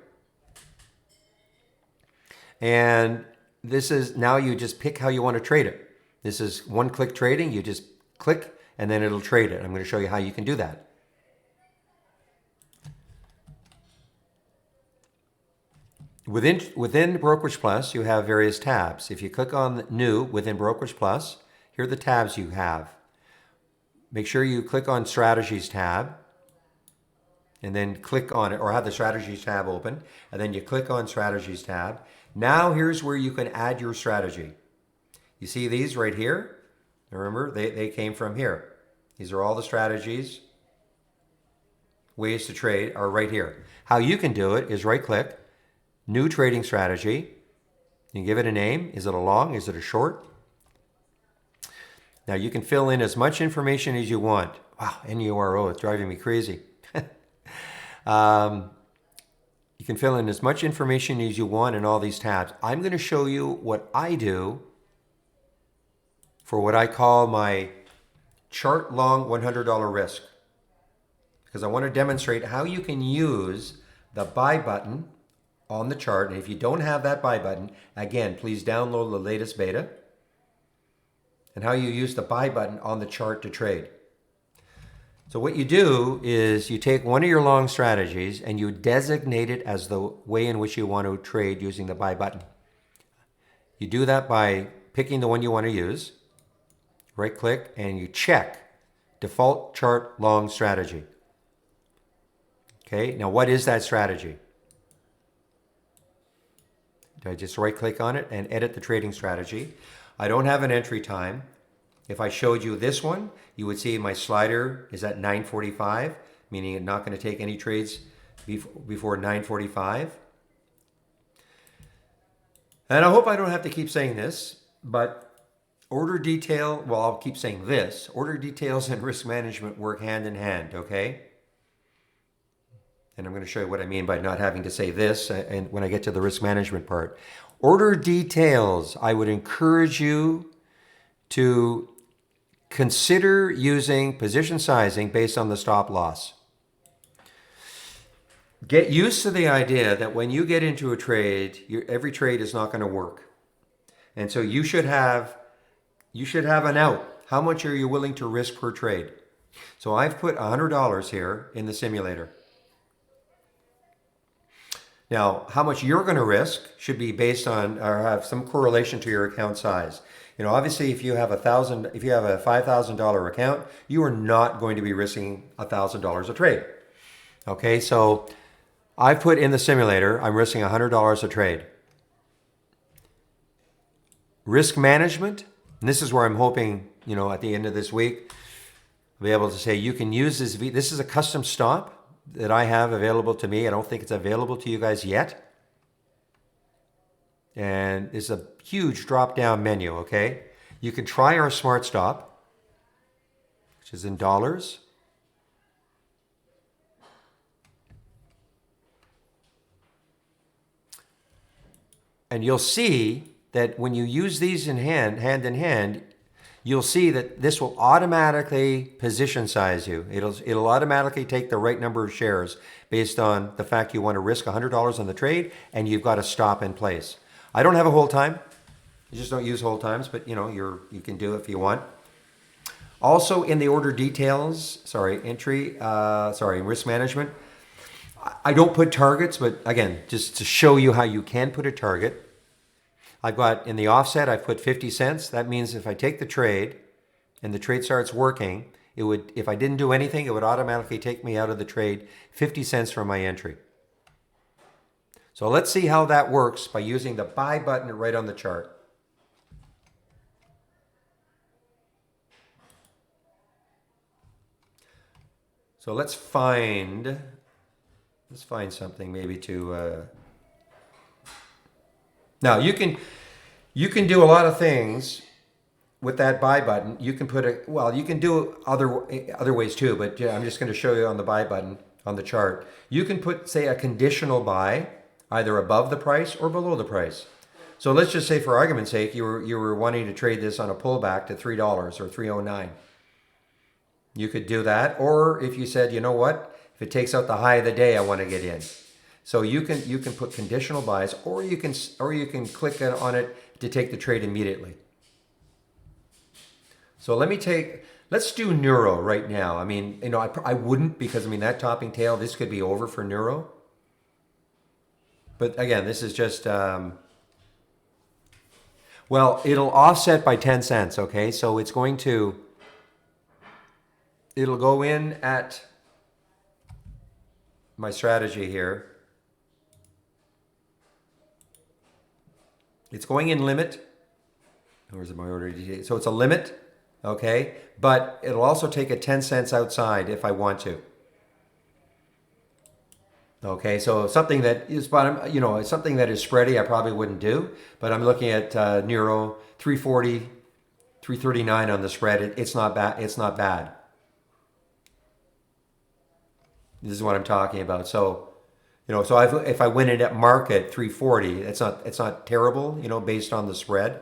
And this is, now you just pick how you want to trade it. This is one-click trading. You just click and then it'll trade it. I'm going to show you how you can do that. Within Brokerage Plus, you have various tabs. If you click on new within Brokerage Plus, here are the tabs you have. Make sure you click on Strategies tab and then click on it, or have the Strategies tab open, and then you click on Strategies tab. Now here's where you can add your strategy. You see these right here? Remember, they came from here. These are all the strategies, ways to trade are right here. How you can do it is right click, new trading strategy, You give it a name. Is it a long? Is it a short? Now you can fill in as much information as you want. Wow, NURO, it's driving me crazy. You can fill in as much information as you want in all these tabs. I'm going to show you what I do for what I call my chart long $100 risk. Because I want to demonstrate how you can use the buy button on the chart. And if you don't have that buy button, again, please download the latest beta. And how you use the buy button on the chart to trade. So what you do is you take one of your long strategies and you designate it as the way in which you want to trade using the buy button. You do that by picking the one you want to use, right click, and you check default chart long strategy. Okay, now what is that strategy? I just right click on it and edit the trading strategy. I don't have an entry time. If I showed you this one, you would see my slider is at 9:45, meaning it's not going to take any trades before 9:45. And I hope I don't have to keep saying this, but order detail, well, I'll keep saying this, order details and risk management work hand in hand, okay? And I'm going to show you what I mean by not having to say this and when I get to the risk management part. Order details, I would encourage you to consider using position sizing based on the stop loss. Get used to the idea that when you get into a trade, every trade is not going to work. And so you should have an out. How much are you willing to risk per trade? So I've put $100 here in the simulator. Now, how much you're going to risk should be based on or have some correlation to your account size. You know, obviously, if you have a $5,000 account, you are not going to be risking $1,000 a trade. Okay, so I put in the simulator, I'm risking $100 a trade. Risk management, and this is where I'm hoping, you know, at the end of this week, I'll be able to say you can use this. This is a custom stop that I have available to me. I don't think it's available to you guys yet. And it's a huge drop-down menu, okay? You can try our Smart Stop, which is in dollars. And you'll see that when you use these in hand in hand, you'll see that this will automatically position size you. It'll automatically take the right number of shares based on the fact you want to risk $100 on the trade and you've got a stop in place. I don't have a hold time. I just don't use hold times, but you know, you can do it if you want. Also in the order details, risk management, I don't put targets, but again, just to show you how you can put a target. I've got in the offset, I've put 50 cents. That means if I take the trade and the trade starts working, it would, if I didn't do anything, it would automatically take me out of the trade 50 cents from my entry. So let's see how that works by using the buy button right on the chart. So let's find something maybe to, now you can do a lot of things with that buy button. You can you can do other ways too, but yeah, I'm just going to show you on the buy button on the chart. You can put, say, a conditional buy either above the price or below the price. So let's just say, for argument's sake, you were wanting to trade this on a pullback to $3 or $3.09. You could do that, or if you said, you know what, if it takes out the high of the day, I want to get in. So you can put conditional buys, or you can click on it to take the trade immediately. So let's do Neuro right now. I mean, you know, I wouldn't, because I mean that topping tail, this could be over for Neuro. But again, this is just, well, it'll offset by 10 cents, okay? So it'll go in at my strategy here. It's going in limit. Where's my order? So it's a limit, okay? But it'll also take a 10 cents outside if I want to. Okay, so something that is, but you know, something that is spready, I probably wouldn't do. But I'm looking at Nero 340, 339 on the spread. It's not bad. It's not bad. This is what I'm talking about. So, you know, so if I win it at market 340, it's not terrible, you know, based on the spread.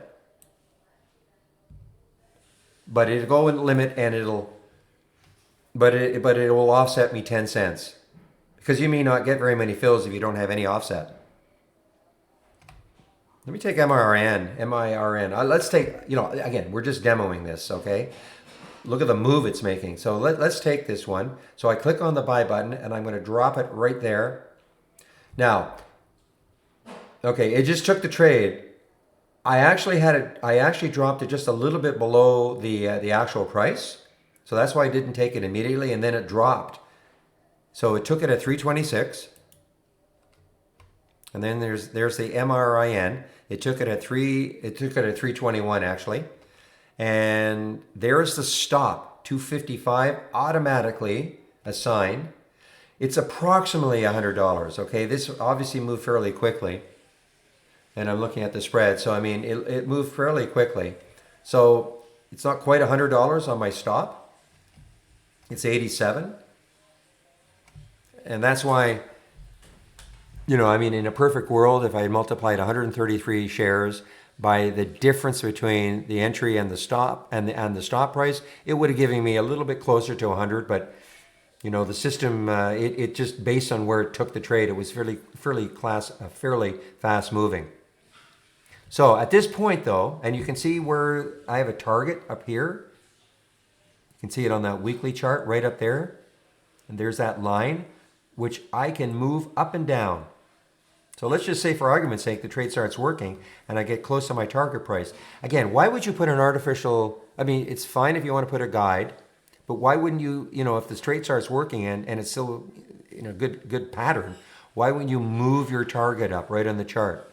But it'll go in limit and it will offset me 10 cents because you may not get very many fills if you don't have any offset. Let me take MRN. Let's take, you know, again, we're just demoing this, okay? Look at the move it's making. So let's take this one. So I click on the buy button and I'm going to drop it right there. Now, okay, it just took the trade. I actually dropped it just a little bit below the actual price. So that's why I didn't take it immediately, and then it dropped. So it took it at 326. And then there's the MRIN. It took it at 321 actually. And there's the stop, 255 automatically assigned. It's approximately $100, okay? This obviously moved fairly quickly. And I'm looking at the spread. So, I mean, it moved fairly quickly. So it's not quite $100 on my stop. It's 87. And that's why, you know, I mean, in a perfect world, if I had multiplied 133 shares by the difference between the entry and the stop and the stop price, it would have given me a little bit closer to 100. But, you know, the system, it just based on where it took the trade, it was fairly fast moving. So at this point though, and you can see where I have a target up here. You can see it on that weekly chart right up there. And there's that line, which I can move up and down. So let's just say for argument's sake, the trade starts working and I get close to my target price. Again, why would you put an artificial, I mean, it's fine if you want to put a guide, but why wouldn't you, you know, if the trade starts working and it's still in a good pattern, why wouldn't you move your target up right on the chart?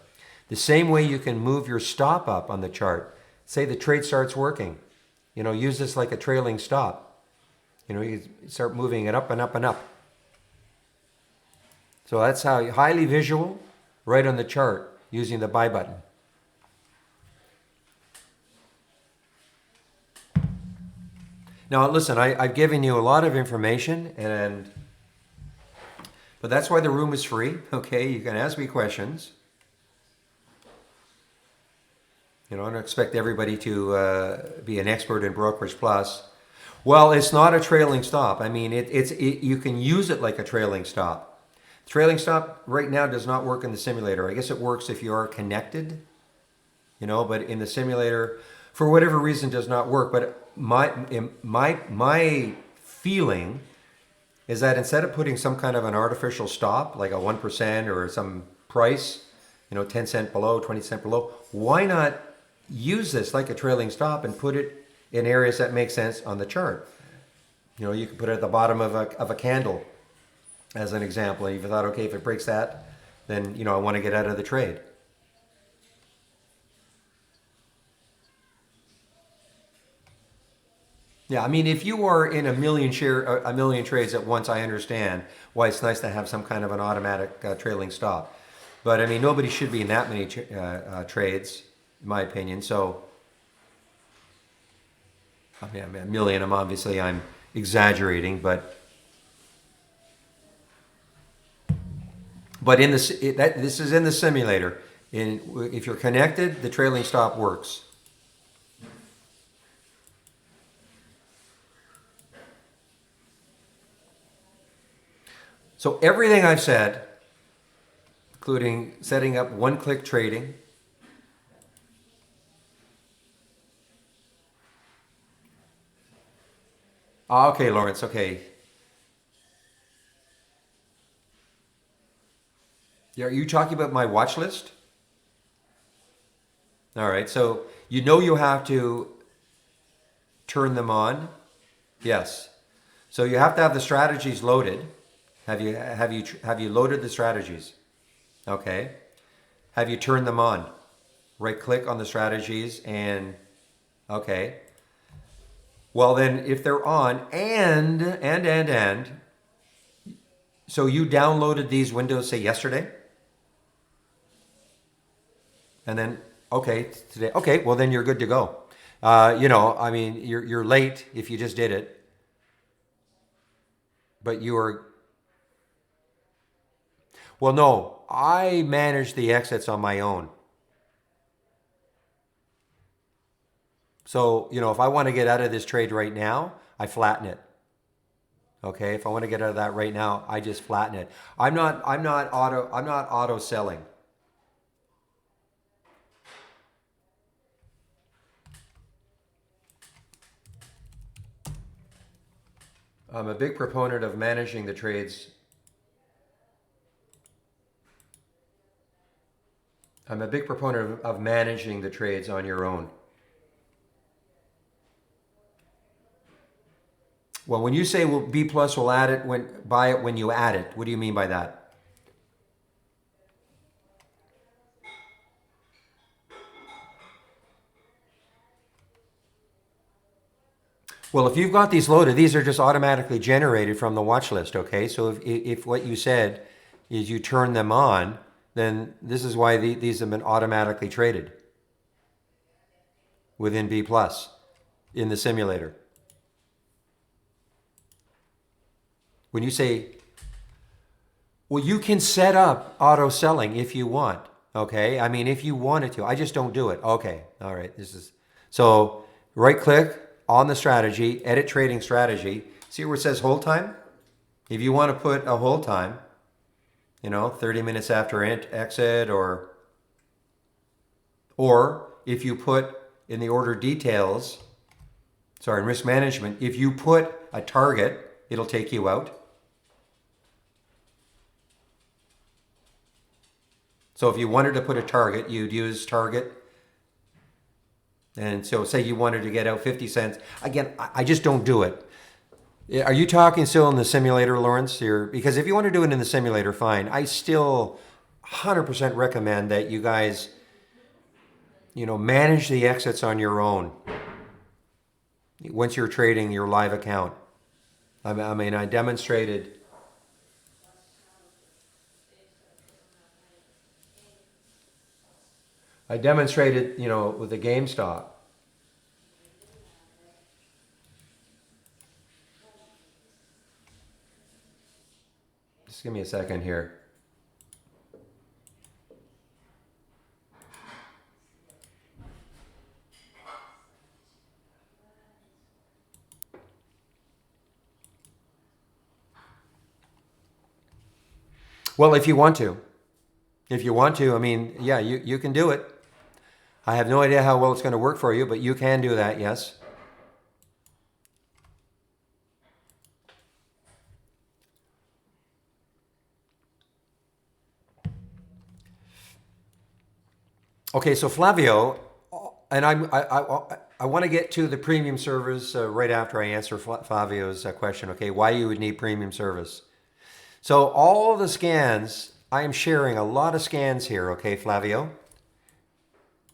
The same way you can move your stop up on the chart. Say the trade starts working. You know, use this like a trailing stop. You know, you start moving it up and up and up. So that's how highly visual, right on the chart, using the buy button. Now listen, I've given you a lot of information, but that's why the room is free. Okay, you can ask me questions. You know, I don't expect everybody to be an expert in Brokerage Plus. Well, it's not a trailing stop. I mean, you can use it like a trailing stop. Trailing stop right now does not work in the simulator. I guess it works if you are connected, you know, but in the simulator, for whatever reason, does not work. But my feeling is that instead of putting some kind of an artificial stop, like a 1% or some price, you know, 10 cent below, 20 cent below, why not use this like a trailing stop and put it in areas that make sense on the chart? You know, you can put it at the bottom of a candle as an example. And if you thought, okay, if it breaks that, then, you know, I want to get out of the trade. Yeah, I mean, if you are in a million trades at once, I understand why it's nice to have some kind of an automatic trailing stop. But I mean, nobody should be in that many trades, in my opinion. So, I mean, a million. I'm exaggerating, but in this is in the simulator. If you're connected, the trailing stop works. So everything I've said, including setting up one-click trading, okay, Lawrence, okay. Are you talking about my watch list? All right, so you know you have to turn them on. Yes. So you have to have the strategies loaded. Have you loaded the strategies? Okay. Have you turned them on? Right click on the strategies and okay. Well then if they're on and So you downloaded these windows, say yesterday, and then okay today. Okay, well then you're good to go. I mean, you're late if you just did it, but you are. Well, no, I manage the exits on my own. So if I want to get out of this trade right now, I flatten it. Okay, if I want to get out of that right now, I just flatten it. I'm not auto selling. I'm a big proponent of managing the trades. I'm a big proponent of managing the trades on your own. Well, when you say B plus will add it when buy it when you add it, what do you mean by that? Well, if you've got these loaded, these are just automatically generated from the watch list, okay? So if what you said is you turn them on, then this is why these have been automatically traded within B plus in the simulator. When you say, well, you can set up auto selling if you want, okay? I mean, if you wanted to, I just don't do it. Okay, all right, so right click on the strategy, edit trading strategy. See where it says hold time? If you want to put a hold time, 30 minutes after exit, or if you put in the order details, in risk management, if you put a target, it'll take you out. So if you wanted to put a target, you'd use target. And so say you wanted to get out 50 cents. Again, I just don't do it. Are you talking still in the simulator, Lawrence? Because if you want to do it in the simulator, fine. I still 100% recommend that you guys, manage the exits on your own once you're trading your live account. I mean, I demonstrated. With the GameStop. Just give me a second here. Well, if you want to. I mean, yeah, you can do it. I have no idea how well it's going to work for you, but you can do that, yes. Okay, so Flavio, and I want to get to the premium service right after I answer Flavio's question, okay, why you would need premium service. So all the scans, I am sharing a lot of scans here, okay, Flavio?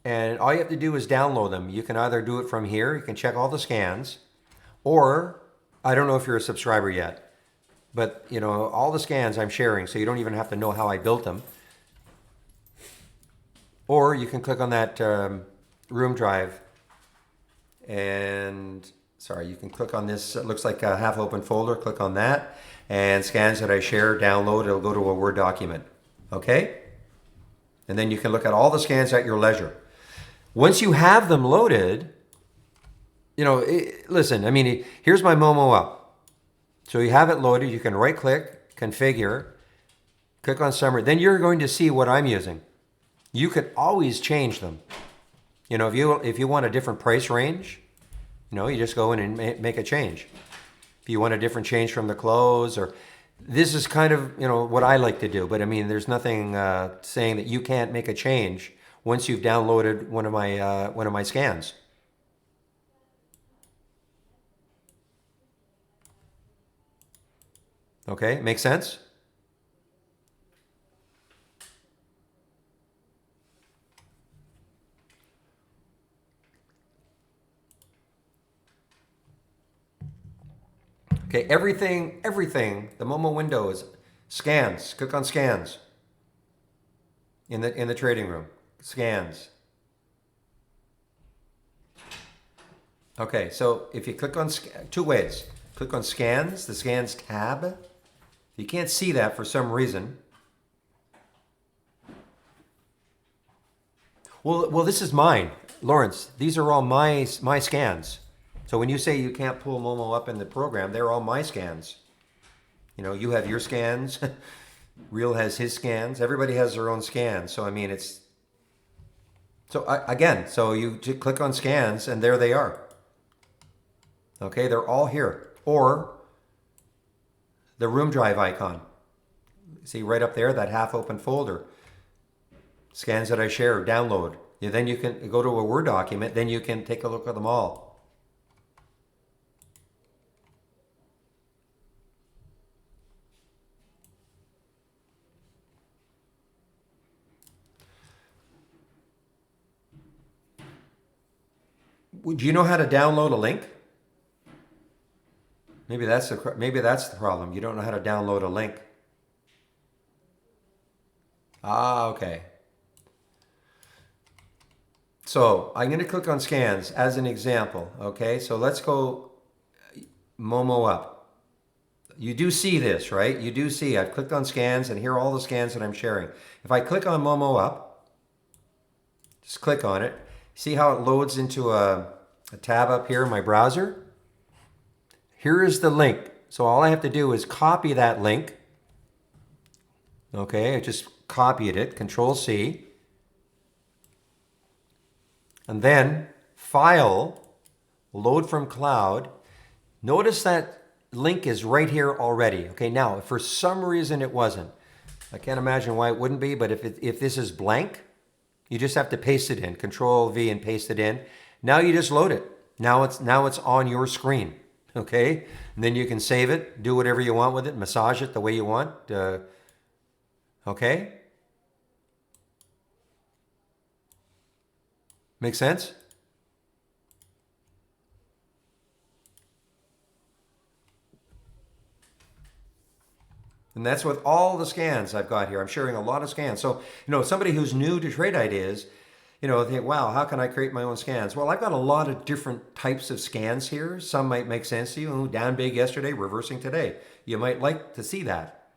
And all you have to do is download them. You can either do it from here, you can check all the scans, or I don't know if you're a subscriber yet, but all the scans I'm sharing, so you don't even have to know how I built them. Or you can click on that room drive and, you can click on this, it looks like a half open folder, click on that, and scans that I share, download, it'll go to a Word document, okay? And then you can look at all the scans at your leisure. Once you have them loaded, listen, I mean, here's my Momo up. So you have it loaded, you can right click, configure, click on summary, then you're going to see what I'm using. You could always change them. If you want a different price range, you just go in and make a change. If you want a different change from the close, or this is kind of what I like to do. But I mean, there's nothing saying that you can't make a change once you've downloaded one of my scans. Okay, make sense? Okay, everything, the Momo window Scans. Click on scans in the trading room. Scans. Okay, so if you click on two ways. Click on scans, the scans tab. You can't see that for some reason. Well, this is mine, Lawrence. These are all my scans. So when you say you can't pull Momo up in the program, they're all my scans. You know, you have your scans. Real has his scans. Everybody has their own scans. So I mean, it's again. So you click on scans, and there they are. Okay, they're all here. Or the room drive icon. See right up there, that half open folder. Scans that I share, download. Yeah, then you can go to a Word document, then you can take a look at them all. Do you know how to download a link? Maybe that's the problem. You don't know how to download a link. Ah, okay. So I'm going to click on scans as an example. Okay, so let's go Momo up. You do see this, right? You do see I've clicked on scans, and here are all the scans that I'm sharing. If I click on Momo up, just click on it. See how it loads into a tab up here in my browser? Here is the link. So all I have to do is copy that link. Okay, I just copied it, Control C. And then File, Load from Cloud. Notice that link is right here already. Okay, now if for some reason it wasn't, I can't imagine why it wouldn't be, but if this is blank, you just have to paste it in. Control V and paste it in. Now you just load it. Now it's on your screen. Okay, and then you can save it, do whatever you want with it, massage it the way you want. Okay? Make sense? And that's with all the scans I've got here. I'm sharing a lot of scans. So, somebody who's new to Trade Ideas, think, wow, how can I create my own scans? Well, I've got a lot of different types of scans here. Some might make sense to you. Down big yesterday, reversing today. You might like to see that.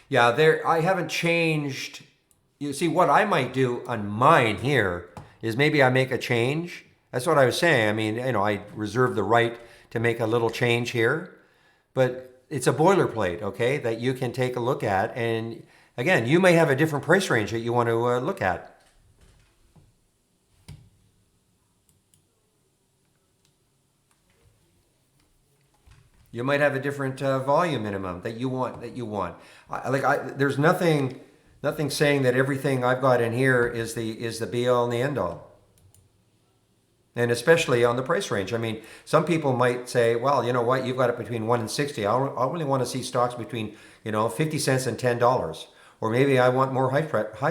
Yeah, I haven't changed. You see, what I might do on mine here is maybe I make a change. That's what I was saying. I mean, I reserve the right to make a little change here, but it's a boilerplate, okay, that you can take a look at. And again, you may have a different price range that you want to look at. You might have a different volume minimum that you want. There's nothing saying that everything I've got in here is the be all and the end all. And especially on the price range. I mean, some people might say, well, you know what, you've got it between 1 and 60. I only want to see stocks between 50 cents and $10. Or maybe I want more high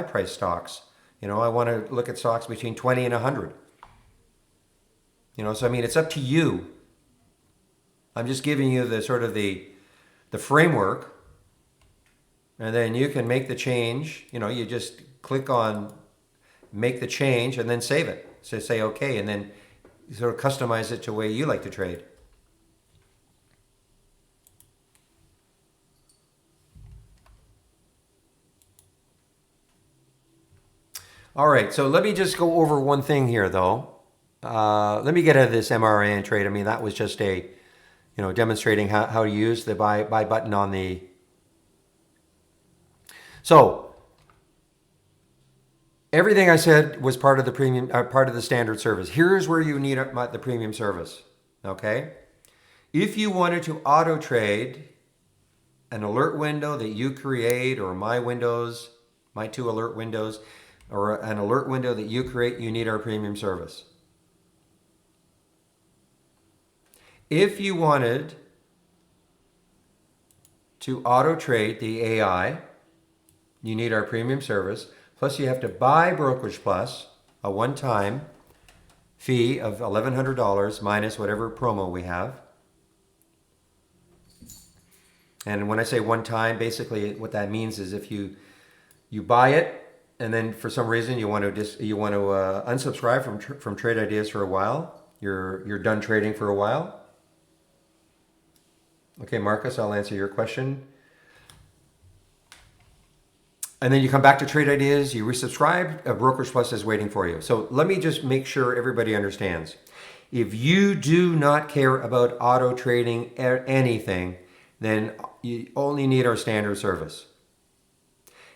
price stocks. I want to look at stocks between 20 and 100. So I mean, it's up to you. I'm just giving you the sort of the framework, and then you can make the change. You just click on make the change and then save it. So say okay, and then you sort of customize it to the way you like to trade. All right, so let me just go over one thing here, though. Let me get out of this MRN trade. I mean, that was just a demonstrating how to use the buy button on the. So everything I said was part of the premium, part of the standard service. Here's where you need the premium service. Okay, if you wanted to auto trade an alert window that you create, or my two alert windows, or an alert window that you create, you need our premium service. If you wanted to auto trade the AI, you need our premium service. Plus you have to buy Brokerage Plus, a one-time fee of $1,100 minus whatever promo we have. And when I say one time, basically what that means is if you buy it and then for some reason you want to unsubscribe from Trade Ideas for a while, you're done trading for a while. Okay, Marcus, I'll answer your question. And then you come back to Trade Ideas, you resubscribe, Brokerage Plus is waiting for you. So let me just make sure everybody understands. If you do not care about auto trading or anything, then you only need our standard service.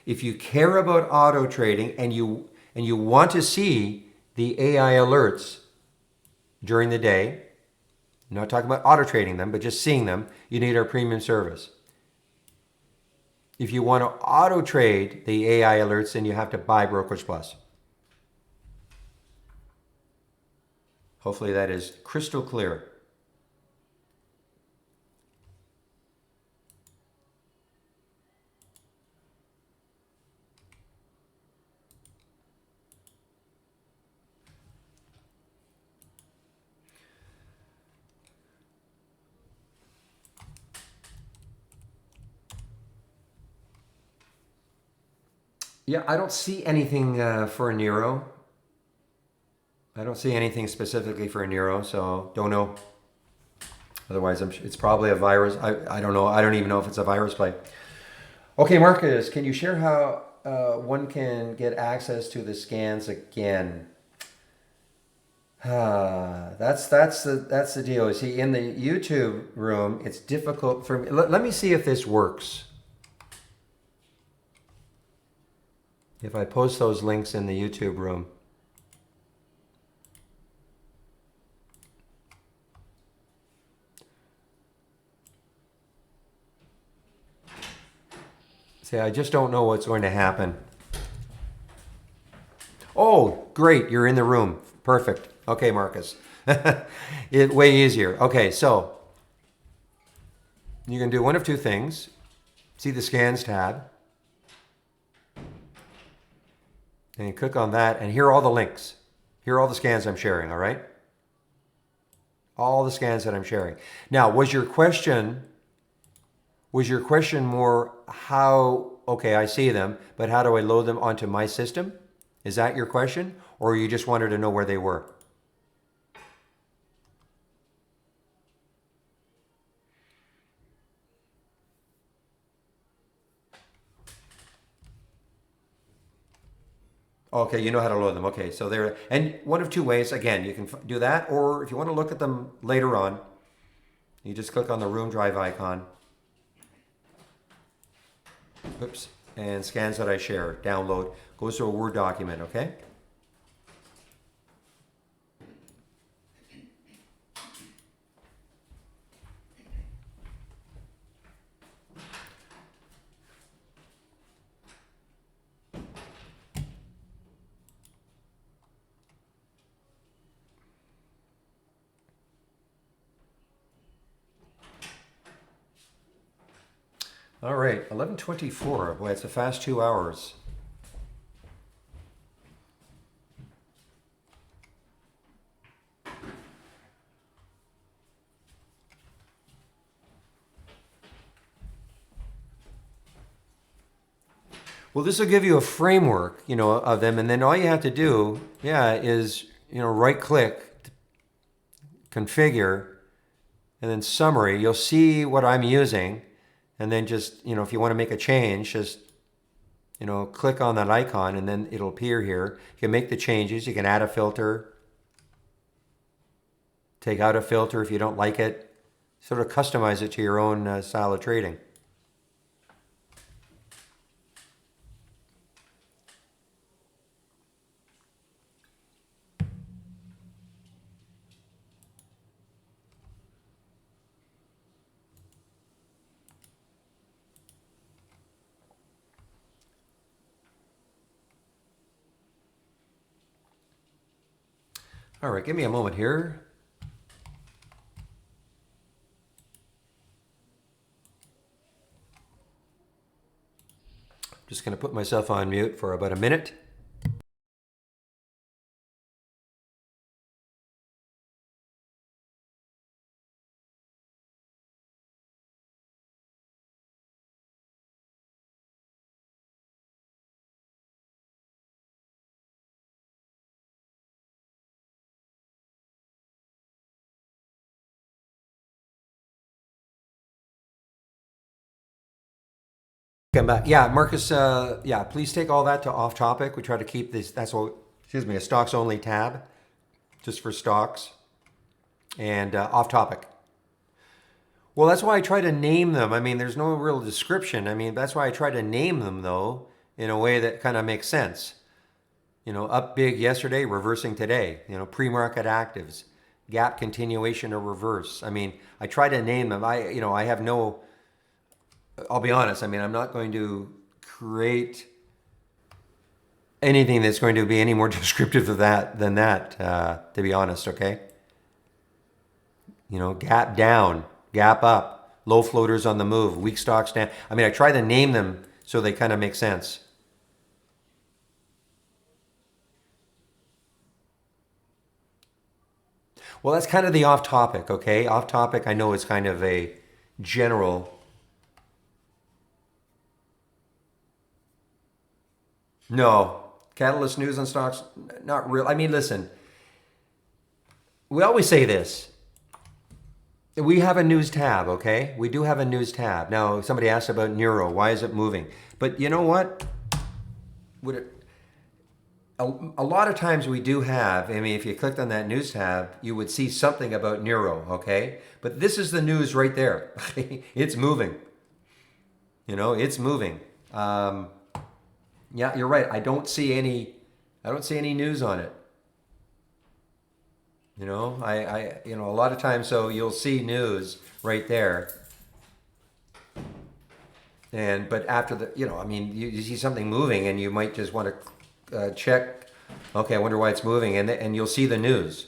If you care about auto trading and you want to see the AI alerts during the day, I'm not talking about auto trading them, but just seeing them, you need our premium service. If you want to auto trade the AI alerts, then you have to buy Brokerage Plus. Hopefully that is crystal clear. Yeah, I don't see anything for Nero. I don't see anything specifically for Nero, so don't know. Otherwise, it's probably a virus. I don't know. I don't even know if it's a virus play. Okay, Marcus, can you share how one can get access to the scans again? That's the deal. You see, in the YouTube room, it's difficult for me. Let me see if this works. If I post those links in the YouTube room. See, I just don't know what's going to happen. Oh, great, you're in the room. Perfect. Okay, Marcus. Way easier. Okay, so you can do one of two things. See the scans tab. And you click on that, and here are all the links. Here are all the scans I'm sharing, all right? All the scans that I'm sharing. Now, was your question more how, okay, I see them, but how do I load them onto my system? Is that your question? Or you just wanted to know where they were? Okay, you know how to load them. Okay, so there, and one of two ways, again, you can do that, or if you want to look at them later on, you just click on the room drive icon. Oops, and scans that I share, download, goes to a Word document, okay? All right, 11:24. Boy, it's a fast 2 hours. Well, this will give you a framework, of them, and then all you have to do, is, right click, configure, and then summary. You'll see what I'm using, and then just, if you want to make a change, just, click on that icon, and then it'll appear here. You can make the changes. You can add a filter, take out a filter if you don't like it, sort of customize it to your own style of trading. All right, give me a moment here. Just going to put myself on mute for about a minute. Come back. Yeah, Marcus, yeah, please take all that to off topic. We try to keep this, that's what, excuse me, a stocks only tab just for stocks and off topic. Well, that's why I try to name them. I mean, there's no real description. I mean, that's why I try to name them though in a way that kind of makes sense. You know, up big yesterday, reversing today. You know, pre-market actives, gap continuation or reverse. I mean, I try to name them. I have no. I'll be honest. I mean, I'm not going to create anything that's going to be any more descriptive of that than that. To be honest, okay. You know, gap down, gap up, low floaters on the move, weak stocks down. I mean, I try to name them so they kind of make sense. Well, that's kind of the off topic, okay? Off topic, I know it's kind of a general. No. Catalyst news on stocks, not real. I mean, listen, we always say this. We have a news tab, okay? We do have a news tab. Now, somebody asked about Neuro. Why is it moving? But you know what? Would it, a lot of times we do have, I mean, if you clicked on that news tab, you would see something about Neuro, okay? But this is the news right there. It's moving. You know, it's moving. Yeah, you're right. I don't see any news on it. You know, a lot of times, so you'll see news right there. But after I mean, you see something moving and you might just want to check, okay, I wonder why it's moving. And you'll see the news.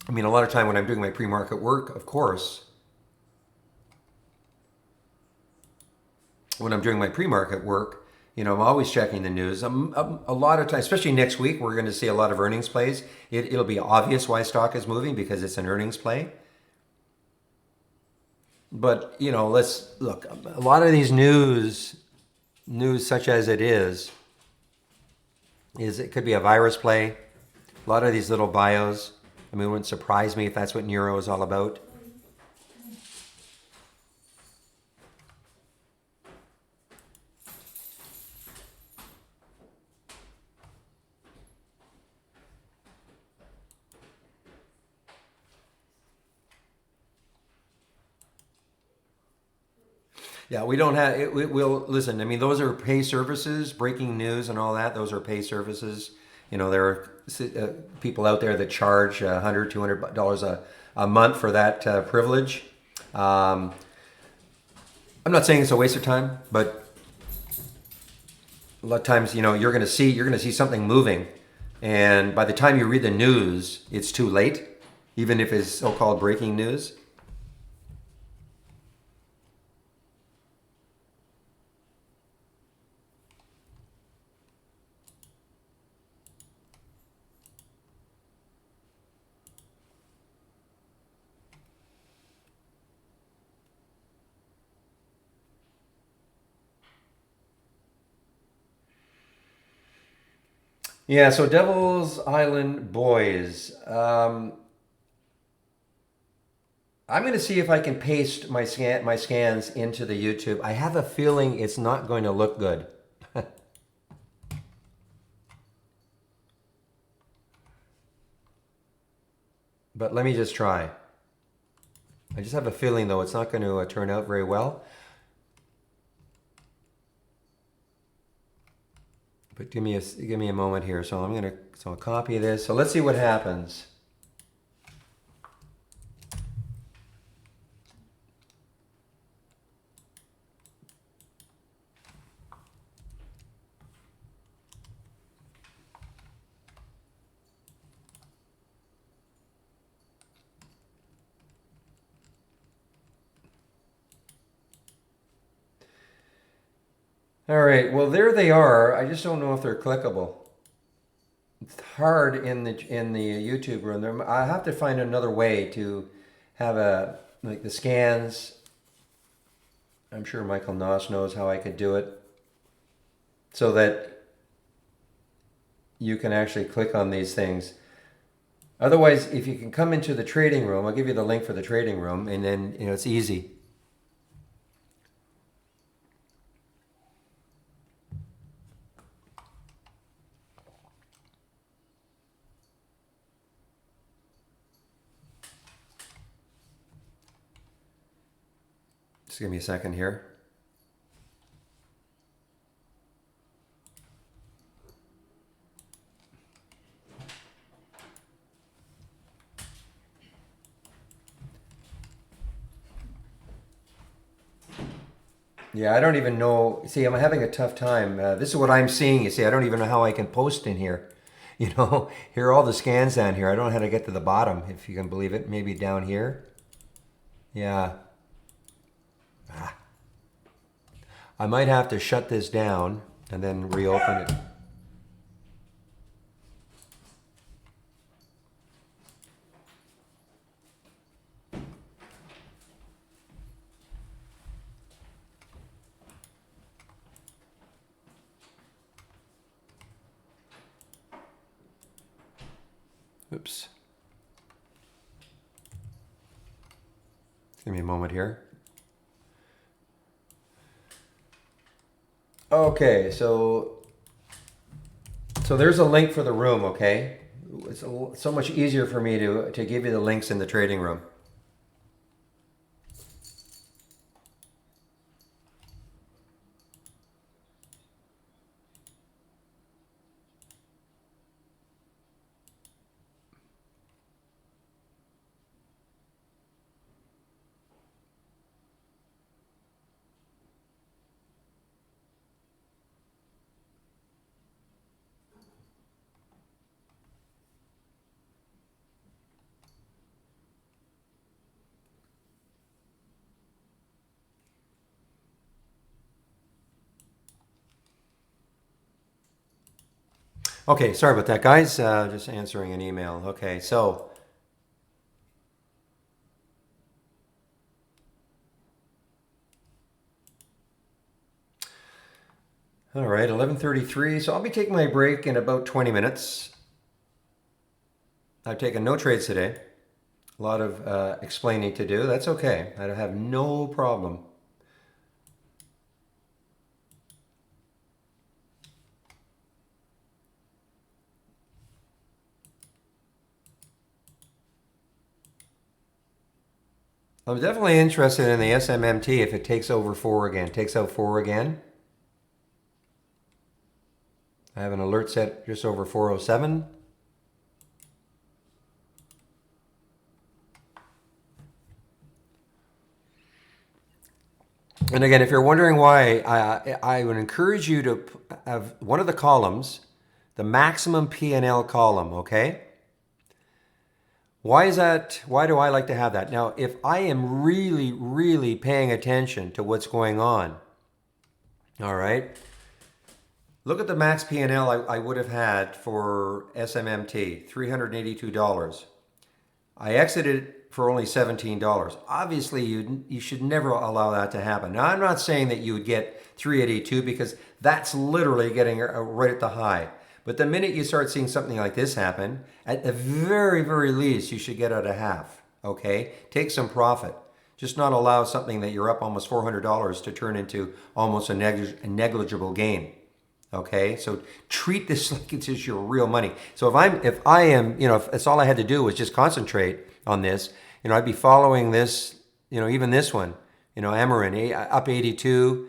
I mean, a lot of time when I'm doing my pre-market work, of course, when I'm doing my pre-market work, you know, I'm always checking the news. A lot of times, especially next week, we're going to see a lot of earnings plays. It'll be obvious why stock is moving because it's an earnings play. But you know, let's look. A lot of these news such as is it could be a virus play. A lot of these little bios. I mean, it wouldn't surprise me if that's what Neuro is all about. Yeah, we don't have it. We'll listen. I mean, those are pay services, breaking news and all that. Those are pay services. You know, there are people out there that charge $100, $200 a month for that privilege. Um, I'm not saying it's a waste of time, but a lot of times, you know, you're going to see something moving, and by the time you read the news, it's too late. Even if it's so-called breaking news. Yeah, so Devil's Island Boys. I'm going to see if I can paste my scans into the YouTube. I have a feeling it's not going to look good. But let me just try. I just have a feeling though it's not going to turn out very well. But give me a moment here. So I'll copy this. So let's see what happens. All right, well there they are. I just don't know if they're clickable. It's hard in the YouTube room. I have to find another way to have like the scans. I'm sure Michael Noss knows how I could do it so that you can actually click on these things. Otherwise, if you can come into the trading room, I'll give you the link for the trading room, and then it's easy. Just give me a second here. Yeah, I don't even know. See, I'm having a tough time. This is what I'm seeing. You see, I don't even know how I can post in here. Here are all the scans down here. I don't know how to get to the bottom, if you can believe it. Maybe down here. Yeah. Ah. I might have to shut this down and then reopen it. Oops. Give me a moment here. Okay, so there's a link for the room, okay? It's so much easier for me to give you the links in the trading room. Okay, sorry about that, guys. Just answering an email. Okay, so all right, 11:33. So I'll be taking my break in about 20 minutes. I've taken no trades today. A lot of explaining to do. That's okay. I have no problem. I'm definitely interested in the SMMT if it takes over 4 again. Takes out 4 again. I have an alert set just over 407. And again, if you're wondering why, I would encourage you to have one of the columns, the maximum P&L column, okay? Why is that? Why do I like to have that? Now, if I am really, really paying attention to what's going on, all right, look at the max P&L I would have had for SMMT, $382. I exited for only $17. Obviously, you should never allow that to happen. Now, I'm not saying that you would get 382 because that's literally getting right at the high. But the minute you start seeing something like this happen, at the very, very least, you should get out a half, okay? Take some profit. Just not allow something that you're up almost $400 to turn into almost a negligible gain. Okay, so treat this like it's just your real money. So if I am, if it's all I had to do was just concentrate on this, I'd be following this, even this one, Amarin up 82,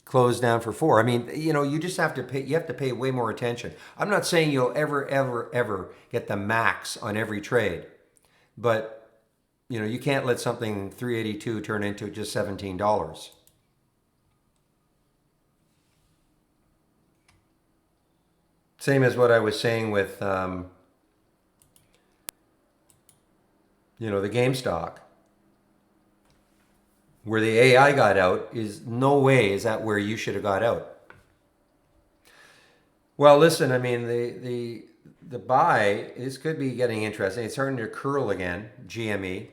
closed down for 4. I mean, you just have to pay. You have to pay way more attention. I'm not saying you'll ever get the max on every trade, but you can't let something 382 turn into just $17. Same as what I was saying with, the GameStop, where the AI got out. Is no way is that where you should have got out. Well, listen, I mean the buy, this could be getting interesting. It's starting to curl again, GME.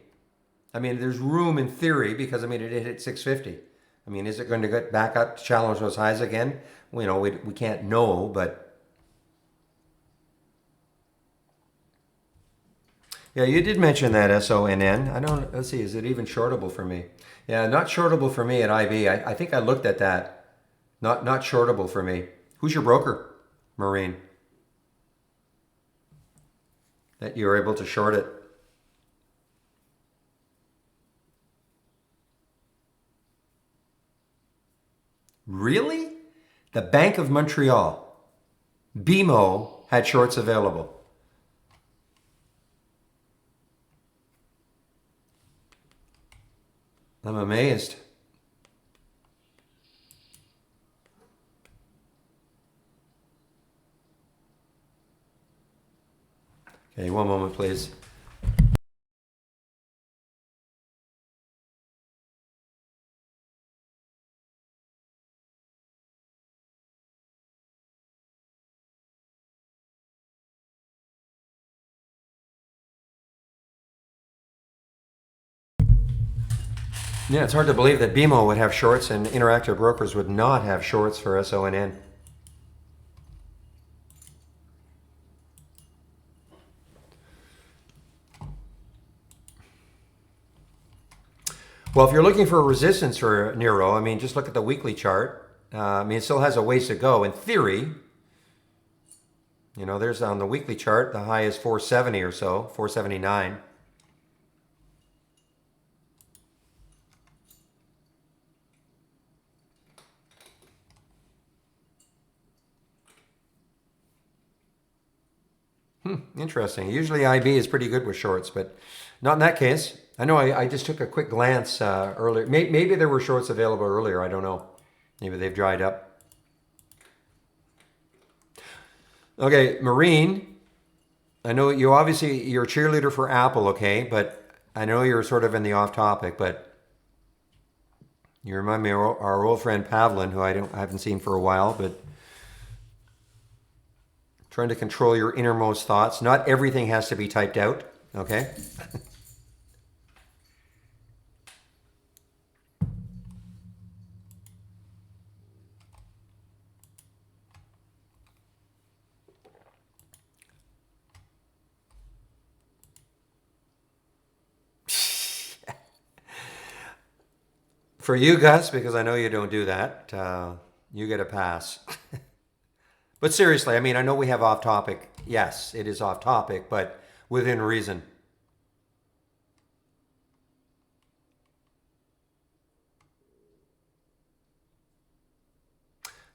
I mean, there's room in theory because it hit 650. I mean, is it going to get back up to challenge those highs again? We can't know, but Yeah, you did mention that SONN. I don't, let's see, is it even shortable for me? Yeah, not shortable for me at IB. I think I looked at that. Not shortable for me. Who's your broker, Marine, that you were able to short it? Really? The Bank of Montreal. BMO had shorts available. I'm amazed. Okay, one moment, please. Yeah, it's hard to believe that BMO would have shorts and Interactive Brokers would not have shorts for SONN. Well, if you're looking for a resistance for Nero, I mean, just look at the weekly chart. I mean, it still has a ways to go. In theory, you know, there's on the weekly chart, the high is 470 or so, 479. Interesting. Usually IB is pretty good with shorts, but not in that case. I know I just took a quick glance earlier. Maybe there were shorts available earlier. I don't know. Maybe they've dried up. Okay, Marine, I know you obviously, you're a cheerleader for Apple, okay? But I know you're sort of in the off topic, but you remind me of our old friend Pavlin, who I haven't seen for a while, but trying to control your innermost thoughts. Not everything has to be typed out, okay? For you, Gus, because I know you don't do that, you get a pass. But seriously, I mean, I know we have off topic. Yes, it is off topic, but within reason.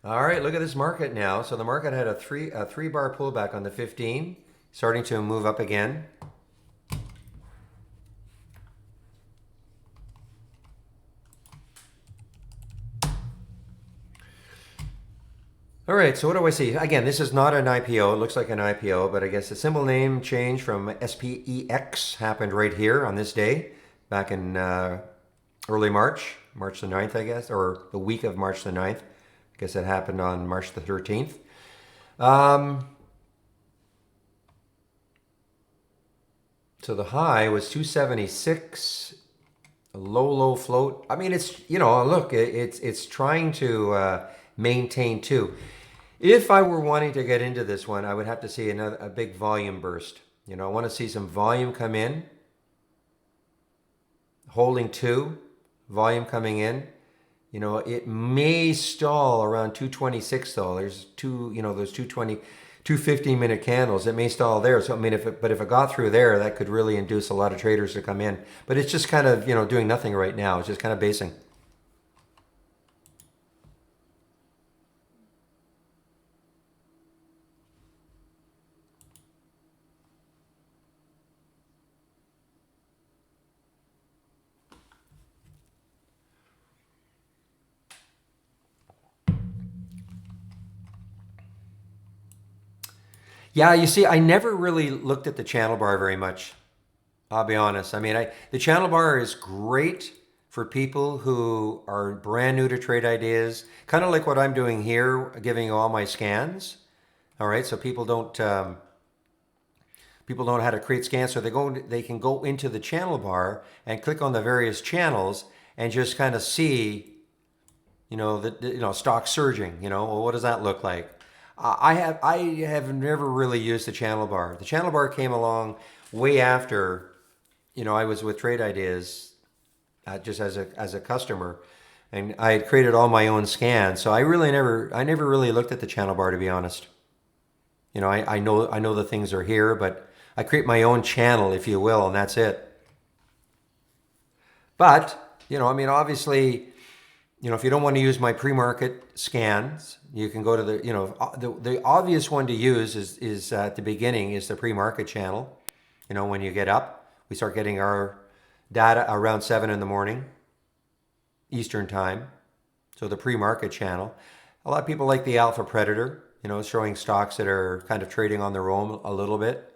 All right, look at this market now. So the market had a three bar pullback on the 15, starting to move up again. All right, so what do I see? Again, this is not an IPO. It looks like an IPO, but I guess the symbol name change from SPEX happened right here on this day, back in early March, March the 9th, I guess, or the week of March the 9th. I guess it happened on March the 13th. So the high was 276, a low float. I mean, it's, you know, look, it's trying to maintain two. If I were wanting to get into this one, I would have to see a big volume burst. You know, I want to see some volume come in, holding two, volume coming in. You know, it may stall around 226 though. There's two, you know, those 220, 215-minute candles. It may stall there. So I mean, if it got through there, that could really induce a lot of traders to come in. But it's just kind of, you know, doing nothing right now. It's just kind of basing. Yeah, you see, I never really looked at the channel bar very much. I'll be honest. I mean, the channel bar is great for people who are brand new to trade ideas, kind of like what I'm doing here, giving you all my scans. All right, so people don't know how to create scans, so they can go into the channel bar and click on the various channels and just kind of see, you know, stock surging. You know, well, what does that look like? I have never really used the channel bar. The channel bar came along way after, I was with Trade Ideas just as a customer, and I had created all my own scans. So I never really looked at the channel bar, to be honest. I know the things are here, but I create my own channel, if you will, and that's it. But, obviously, if you don't want to use my pre-market scans, you can go to the obvious one to use is at the beginning is the pre-market channel. When you get up, we start getting our data around 7 in the morning, Eastern time. So the pre-market channel. A lot of people like the Alpha Predator, showing stocks that are kind of trading on their own a little bit.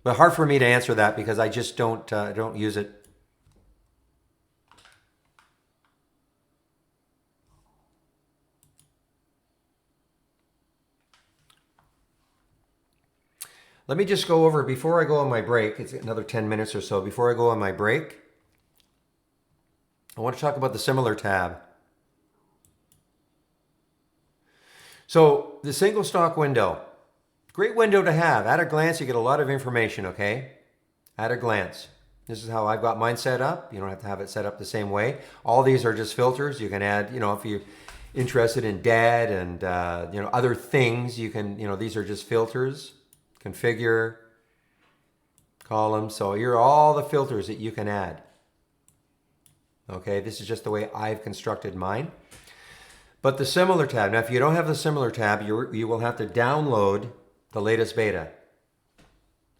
But hard for me to answer that because I just don't use it. Let me just go over, before I go on my break, it's another 10 minutes or so, before I go on my break, I want to talk about the similar tab. So the single stock window, great window to have. At a glance, you get a lot of information, okay? At a glance. This is how I've got mine set up. You don't have to have it set up the same way. All these are just filters. You can add, if you're interested in debt and, other things, you can, these are just filters. Configure, columns. So here are all the filters that you can add. Okay, this is just the way I've constructed mine. But the similar tab, now if you don't have the similar tab, you will have to download the latest beta.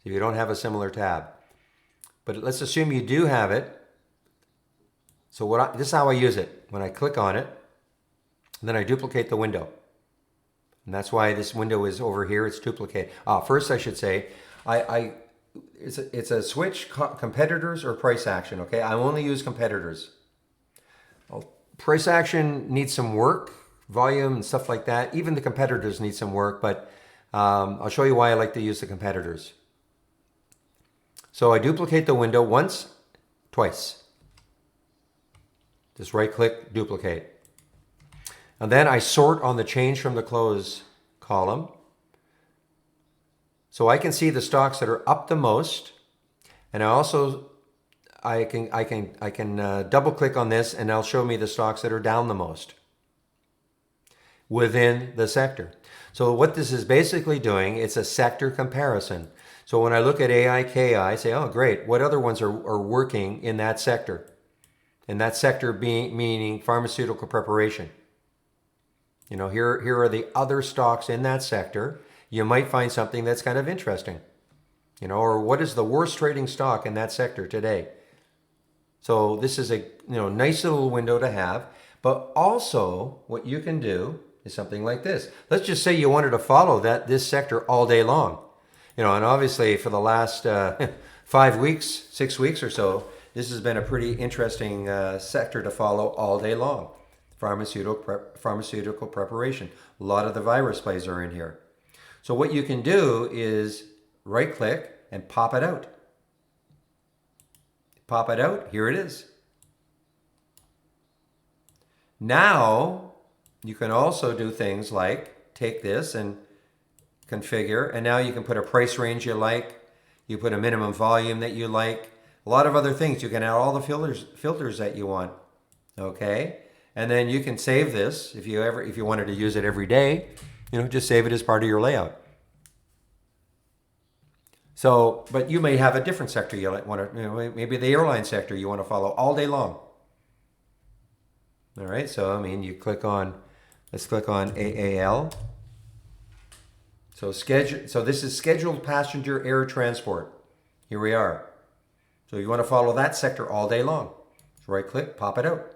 If you don't have a similar tab. But let's assume you do have it. So this is how I use it. When I click on it, then I duplicate the window. And that's why this window is over here. It's duplicate. First, I should say, it's a switch, competitors or price action. Okay, I only use competitors. Price action needs some work, volume and stuff like that. Even the competitors need some work, but I'll show you why I like to use the competitors. So I duplicate the window once, twice. Just right-click, duplicate. And then I sort on the change from the close column. So I can see the stocks that are up the most. And I can double click on this and it'll show me the stocks that are down the most within the sector. So what this is basically doing, it's a sector comparison. So when I look at AIKI, I say, oh great, what other ones are working in that sector? And that sector meaning pharmaceutical preparation. Here are the other stocks in that sector. You might find something that's kind of interesting. Or what is the worst trading stock in that sector today? So this is a nice little window to have. But also what you can do is something like this. Let's just say you wanted to follow this sector all day long. And obviously for the last 5 weeks, 6 weeks or so, this has been a pretty interesting sector to follow all day long. Pharmaceutical preparation. A lot of the virus plays are in here. So what you can do is right click and pop it out. Pop it out, here it is. Now you can also do things like take this and configure, and now you can put a price range you like, you put a minimum volume that you like, a lot of other things. You can add all the filters that you want. Okay? And then you can save this if you wanted to use it every day, just save it as part of your layout. So, but you may have a different sector you want to, maybe the airline sector you want to follow all day long. All right, so you click on, let's click on AAL. So this is scheduled passenger air transport. Here we are. So you want to follow that sector all day long. So right click, pop it out.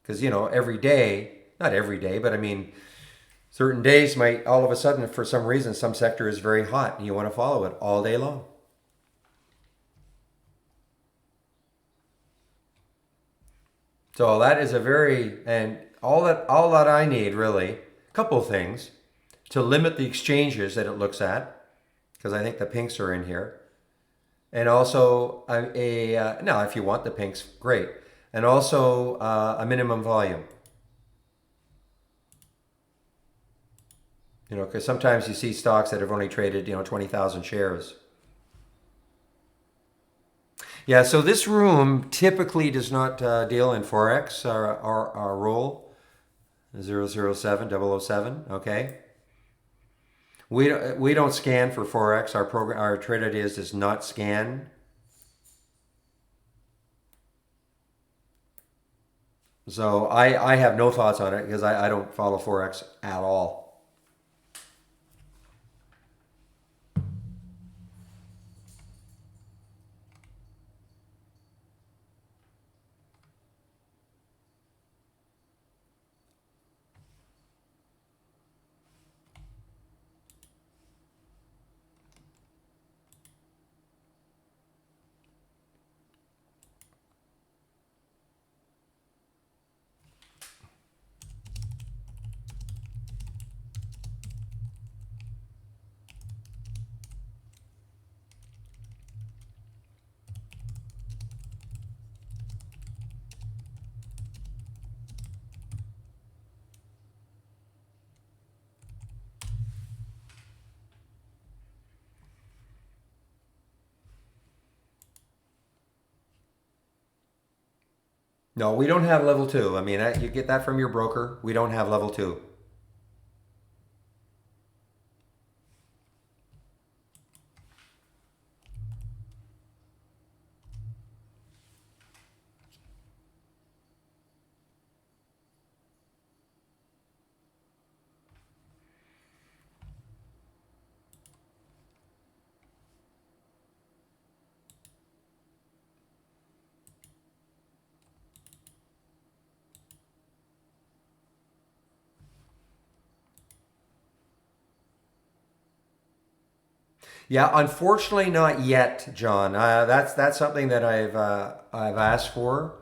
Because, every day, not every day, but certain days might all of a sudden, for some reason, some sector is very hot and you want to follow it all day long. So that is all that I need really, a couple of things to limit the exchanges that it looks at, because I think the pinks are in here. And also now if you want the pinks, great. And also a minimum volume. You know, because sometimes you see stocks that have only traded, 20,000 shares. Yeah, so this room typically does not deal in Forex. Our role 007 okay? We don't scan for Forex. Our trade ideas does not scan. So I have no thoughts on it because I don't follow Forex at all. No, we don't have level two. I mean, you get that from your broker. We don't have level two. Yeah, unfortunately, not yet, John. That's something that I've asked for,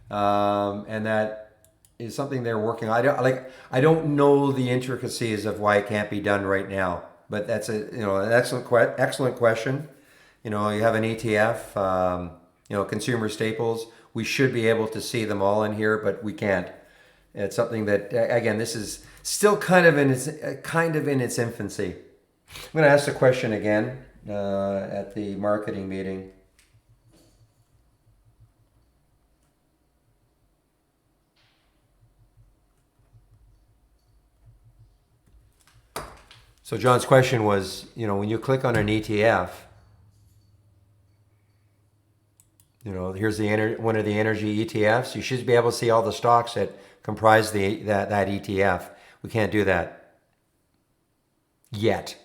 and that is something they're working on. I don't know the intricacies of why it can't be done right now, but that's an excellent question. You have an ETF, consumer staples. We should be able to see them all in here, but we can't. It's something that again, this is still kind of in its infancy. I'm going to ask the question again at the marketing meeting. So John's question was, when you click on an ETF, here's one of the energy ETFs. You should be able to see all the stocks that comprise that ETF. We can't do that yet.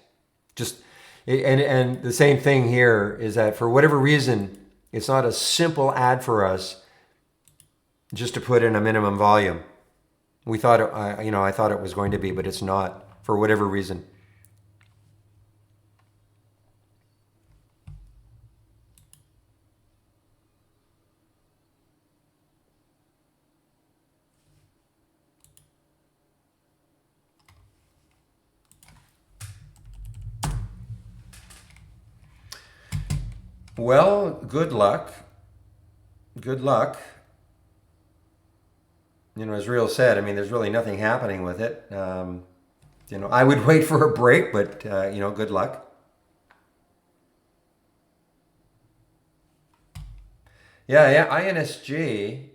Just and the same thing here is that for whatever reason, it's not a simple ad for us just to put in a minimum volume. We thought I thought it was going to be, but it's not for whatever reason. Well, good luck. Good luck. As Real said, I mean, there's really nothing happening with it. I would wait for a break, but good luck. Yeah, INSG.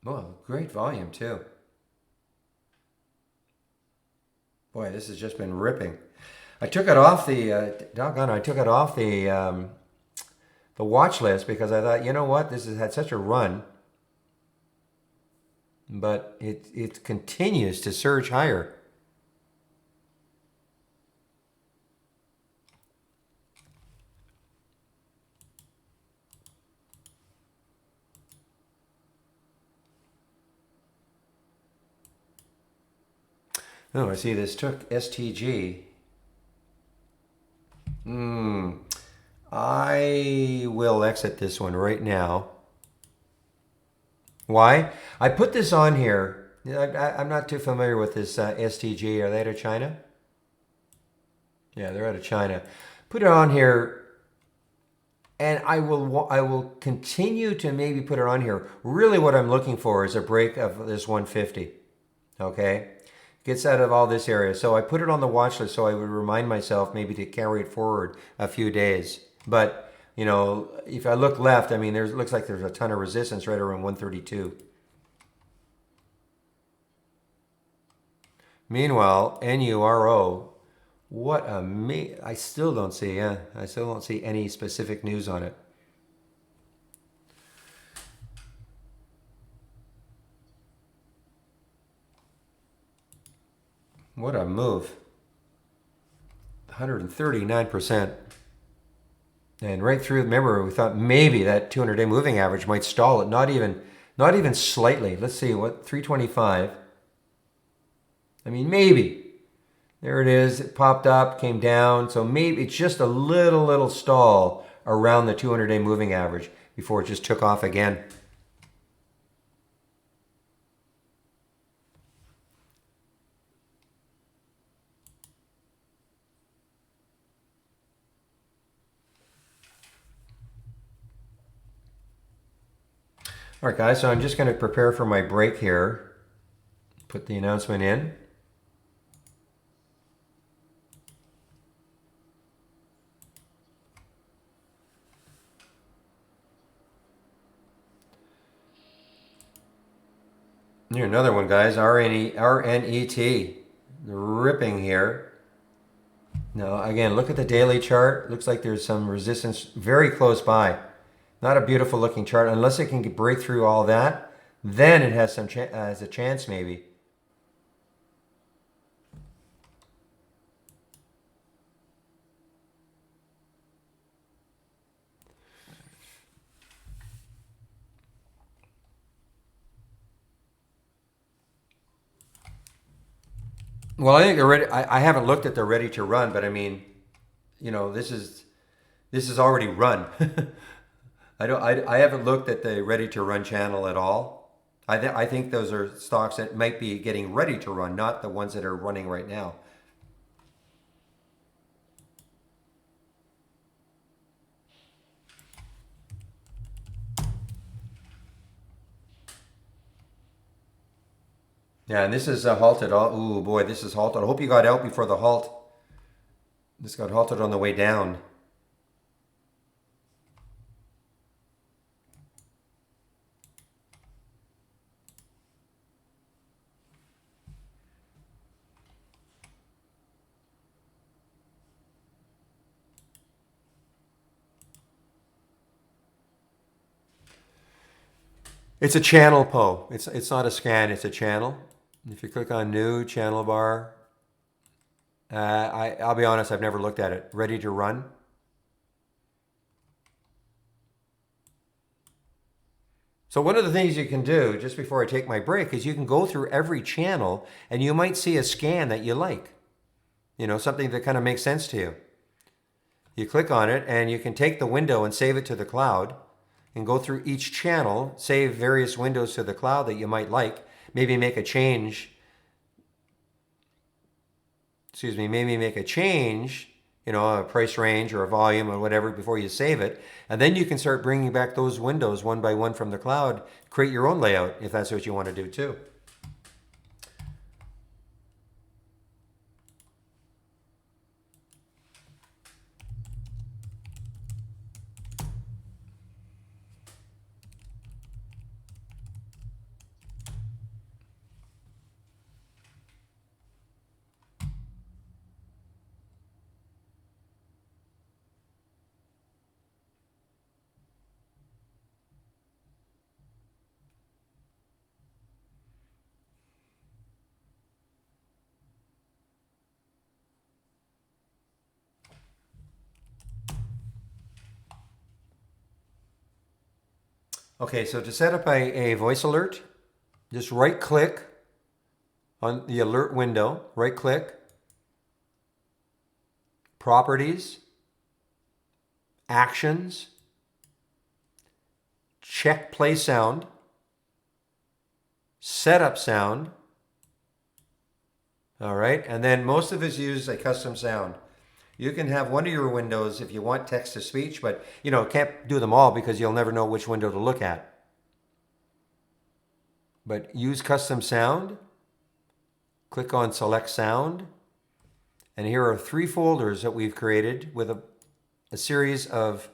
Well, great volume too. Boy, this has just been ripping. I took it off the watch list because I thought, you know what, this has had such a run, but it continues to surge higher. Oh, I see this took STG. I will exit this one right now. Why? I put this on here. I'm not too familiar with this STG. Are they out of China? Yeah, they're out of China. Put it on here, and I will continue to maybe put it on here. Really, what I'm looking for is a break of this 150. okay? Gets out of all this area. So I put it on the watch list so I would remind myself maybe to carry it forward a few days. But, you know, if I look left, I mean, it looks like there's a ton of resistance right around 132. Meanwhile, NURO, I still don't see, I still don't see any specific news on it. What a move. 139%. And right through, remember, we thought maybe that 200-day moving average might stall it. Not even slightly. Let's see, what, 325. I mean, maybe. There it is. It popped up, came down. So maybe it's just a little stall around the 200-day moving average before it just took off again. All right, guys, so I'm just going to prepare for my break here. Put the announcement in. Here, another one, guys. RNET. Ripping here. Now, again, look at the daily chart. Looks like there's some resistance very close by. Not a beautiful looking chart. Unless it can break through all that, then it has has a chance maybe. Well, I think they're ready. I haven't looked at the ready to run, but I mean, you know, this is already run. I haven't looked at the ready to run channel at all. I think those are stocks that might be getting ready to run, not the ones that are running right now. Yeah, and this is halted. Oh boy, this is halted. I hope you got out before the halt. This got halted on the way down. It's a channel, Po. It's not a scan. It's a channel. If you click on new channel bar, I'll be honest. I've never looked at it. Ready to run. So one of the things you can do just before I take my break is you can go through every channel and you might see a scan that you like. You know, something that kind of makes sense to you. You click on it and you can take the window and save it to the cloud and go through each channel, save various windows to the cloud that you might like, maybe make a change. Maybe make a change, you know, a price range or a volume or whatever before you save it. And then you can start bringing back those windows one by one from the cloud, create your own layout if that's what you want to do too. Okay, so to set up a voice alert, just right click on the alert window, right click, properties, actions, check play sound, setup sound. All right, and then most of us use a custom sound. You can have one of your windows if you want text to speech, but you know, can't do them all because you'll never know which window to look at. But use custom sound. click on select sound. And here are 3 folders that we've created with a series of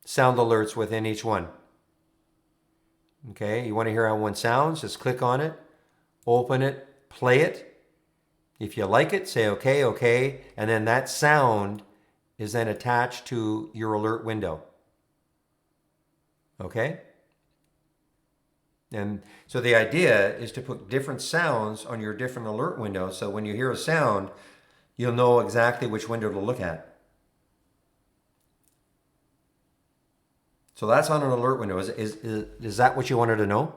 sound alerts within each one. Okay, you want to hear how one sounds, just click on it, open it, play it. If you like it, say okay, okay, and then that sound is then attached to your alert window. Okay? And so the idea is to put different sounds on your different alert windows, so when you hear a sound, you'll know exactly which window to look at. So that's on an alert window. Is that what you wanted to know?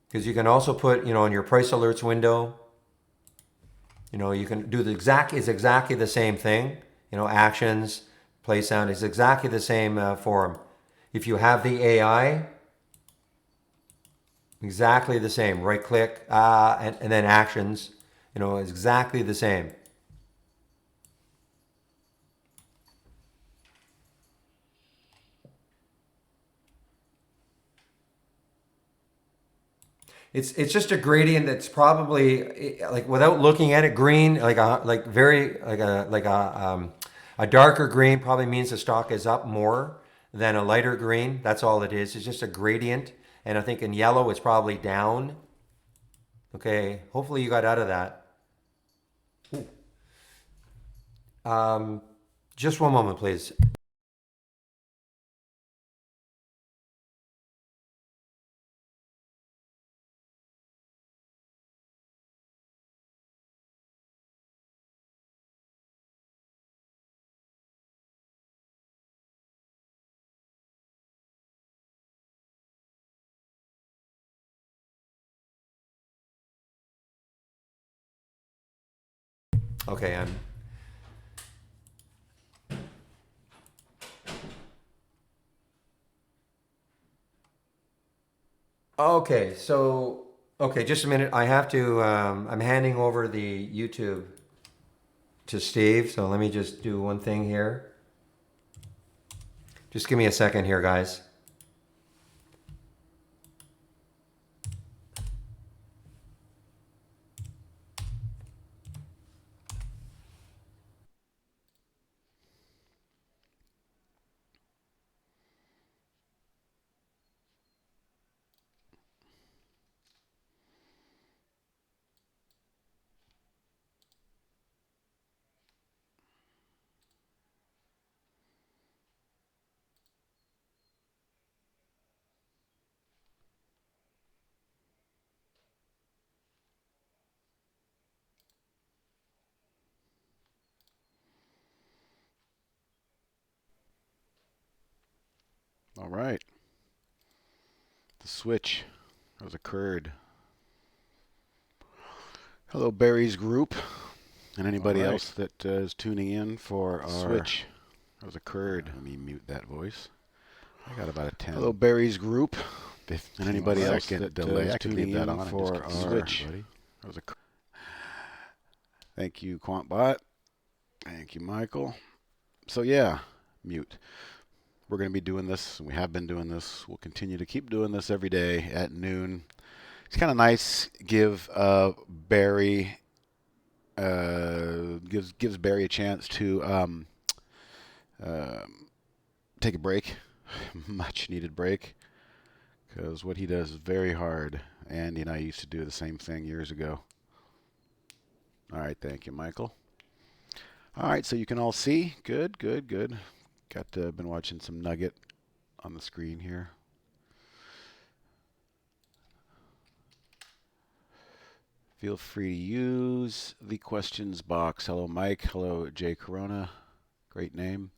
Because you can also put, on your price alerts window, you can do it's exactly the same thing. Actions, play sound is exactly the same form. If you have the AI, exactly the same. Right click, and then actions, is exactly the same. It's just a gradient that's probably like without looking at it, green a darker green probably means the stock is up more than a lighter green. That's all it is. It's just a gradient, and I think in yellow it's probably down. Okay, hopefully you got out of that. Just one moment, please. Okay, okay, just a minute. I have to. I'm handing over the YouTube to Steve. So let me just do one thing here. Just give me a second here, guys. All right. The switch has occurred. Hello, Barry's group, and anybody else that is tuning in for our switch has occurred. Let me mute that voice. I got about a 10. Hello, Barry's group, and anybody else that delay. I can leave that on for our switch. Thank you, QuantBot. Thank you, Michael. So yeah, mute. We're going to be doing this. We have been doing this. We'll continue to keep doing this every day at noon. It's kind of nice. Give Barry gives Barry a chance to take a break, much needed break, because what he does is very hard. Andy and I used to do the same thing years ago. All right, thank you, Michael. All right, so you can all see. Good, good, good. Been watching some Nugget on the screen here. Feel free to use the questions box. Hello, Mike. Hello, Jay Corona. Great name.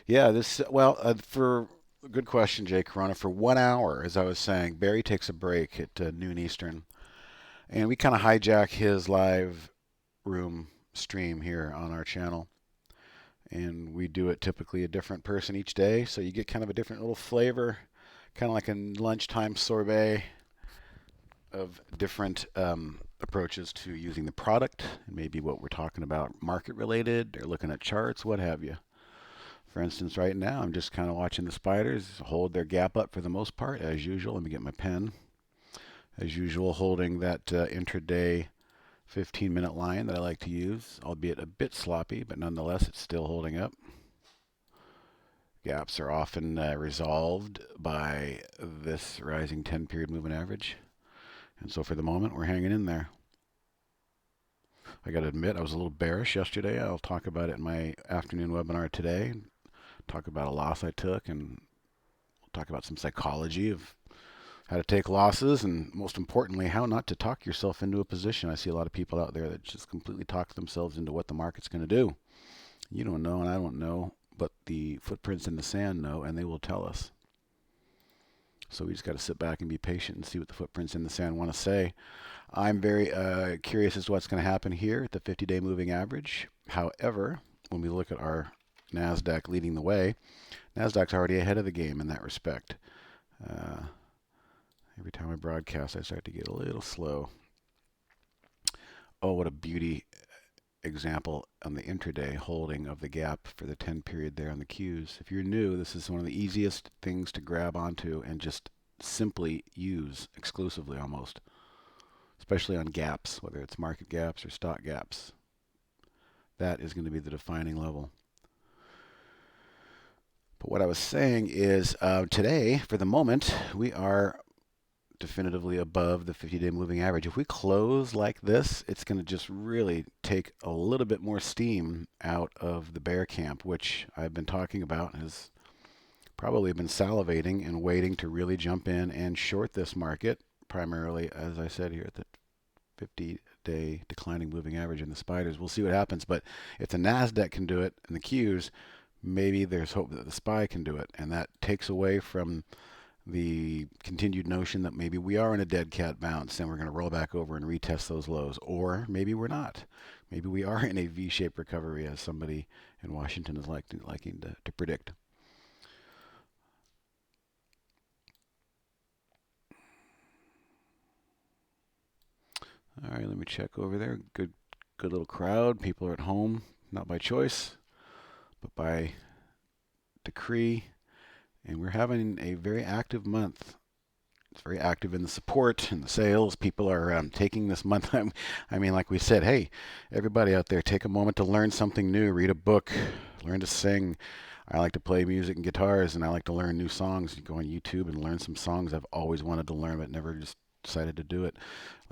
Yeah, for good question, Jay Corona. For 1 hour, as I was saying, Barry takes a break at noon Eastern, and we kind of hijack his live room stream here on our channel. And we do it typically a different person each day, so you get kind of a different little flavor, kind of like a lunchtime sorbet of different approaches to using the product, and maybe what we're talking about market related or looking at charts, what have you. For instance, right now, I'm just kind of watching the spiders hold their gap up for the most part, as usual. Let me get my pen. As usual, holding that intraday 15-minute line that I like to use, albeit a bit sloppy, but nonetheless, it's still holding up. Gaps are often resolved by this rising 10-period moving average. And so for the moment, we're hanging in there. I got to admit, I was a little bearish yesterday. I'll talk about it in my afternoon webinar today. Talk about a loss I took, and we'll talk about some psychology of how to take losses, and most importantly, how not to talk yourself into a position. I see a lot of people out there that just completely talk themselves into what the market's going to do. You don't know, and I don't know, but the footprints in the sand know, and they will tell us. So we just got to sit back and be patient and see what the footprints in the sand want to say. I'm very curious as to what's going to happen here at the 50-day moving average. However, when we look at our NASDAQ leading the way, NASDAQ's already ahead of the game in that respect. Every time I broadcast, I start to get a little slow. Oh, what a beauty example on the intraday holding of the gap for the 10 period there on the Qs. If you're new, this is one of the easiest things to grab onto and just simply use exclusively almost, especially on gaps, whether it's market gaps or stock gaps. That is going to be the defining level. But what I was saying is today, for the moment, we are definitively above the 50-day moving average. If we close like this, it's going to just really take a little bit more steam out of the bear camp, which I've been talking about, has probably been salivating and waiting to really jump in and short this market, primarily, as I said here, at the 50-day declining moving average in the spiders. We'll see what happens, but if the NASDAQ can do it and the Qs, maybe there's hope that the SPY can do it, and that takes away from the continued notion that maybe we are in a dead cat bounce and we're going to roll back over and retest those lows. Or maybe we're not. Maybe we are in a V-shaped recovery, as somebody in Washington is liking to predict. All right, let me check over there. Good little crowd. People are at home, not by choice, but by decree. And we're having a very active month. It's very active in the support and the sales. People are taking this month. I mean, like we said, hey, everybody out there, take a moment to learn something new. Read a book, learn to sing. I like to play music and guitars, and I like to learn new songs. You go on YouTube and learn some songs I've always wanted to learn, but never just decided to do it.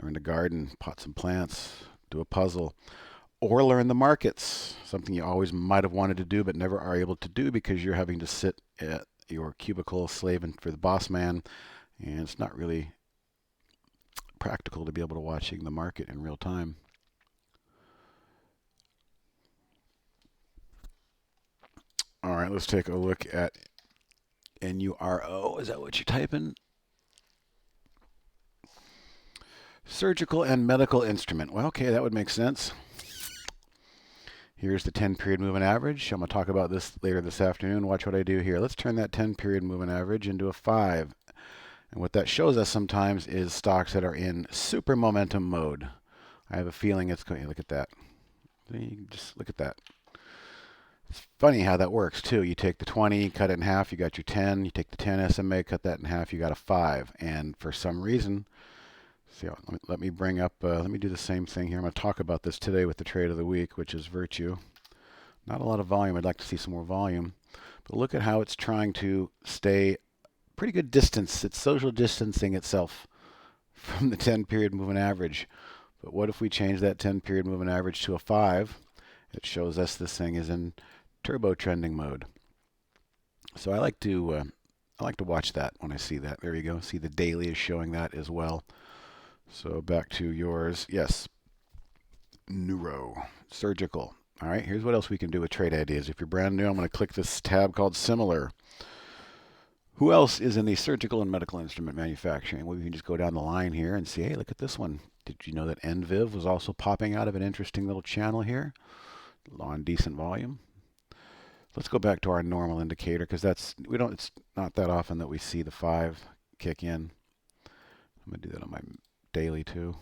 Learn to garden, pot some plants, do a puzzle, or learn the markets, something you always might have wanted to do but never are able to do because you're having to sit at your cubicle slaving for the boss man, and it's not really practical to be able to watching the market in real time. All right, let's take a look at NURO. Is that what you're typing? Surgical and medical instrument. Well, okay, that would make sense. Here's the 10-period moving average. I'm going to talk about this later this afternoon. Watch what I do here. Let's turn that 10-period moving average into a 5. And what that shows us sometimes is stocks that are in super momentum mode. I have a feeling it's going to look at that. Just look at that. It's funny how that works, too. You take the 20, cut it in half, you got your 10. You take the 10 SMA, cut that in half, you got a 5. And for some reason, let me bring up, let me do the same thing here. I'm going to talk about this today with the trade of the week, which is Virtue. Not a lot of volume. I'd like to see some more volume. But look at how it's trying to stay pretty good distance. It's social distancing itself from the 10-period moving average. But what if we change that 10-period moving average to a 5? It shows us this thing is in turbo trending mode. So I like to watch that when I see that. There you go. See, the daily is showing that as well. So back to yours. Yes. Neuro. Surgical. All right. Here's what else we can do with trade ideas. If you're brand new, I'm going to click this tab called Similar. Who else is in the surgical and medical instrument manufacturing? Well, we can just go down the line here and see, hey, look at this one. Did you know that NVIV was also popping out of an interesting little channel here on decent volume? Let's go back to our normal indicator because it's not that often that we see the 5 kick in. I'm going to do that on my daily too.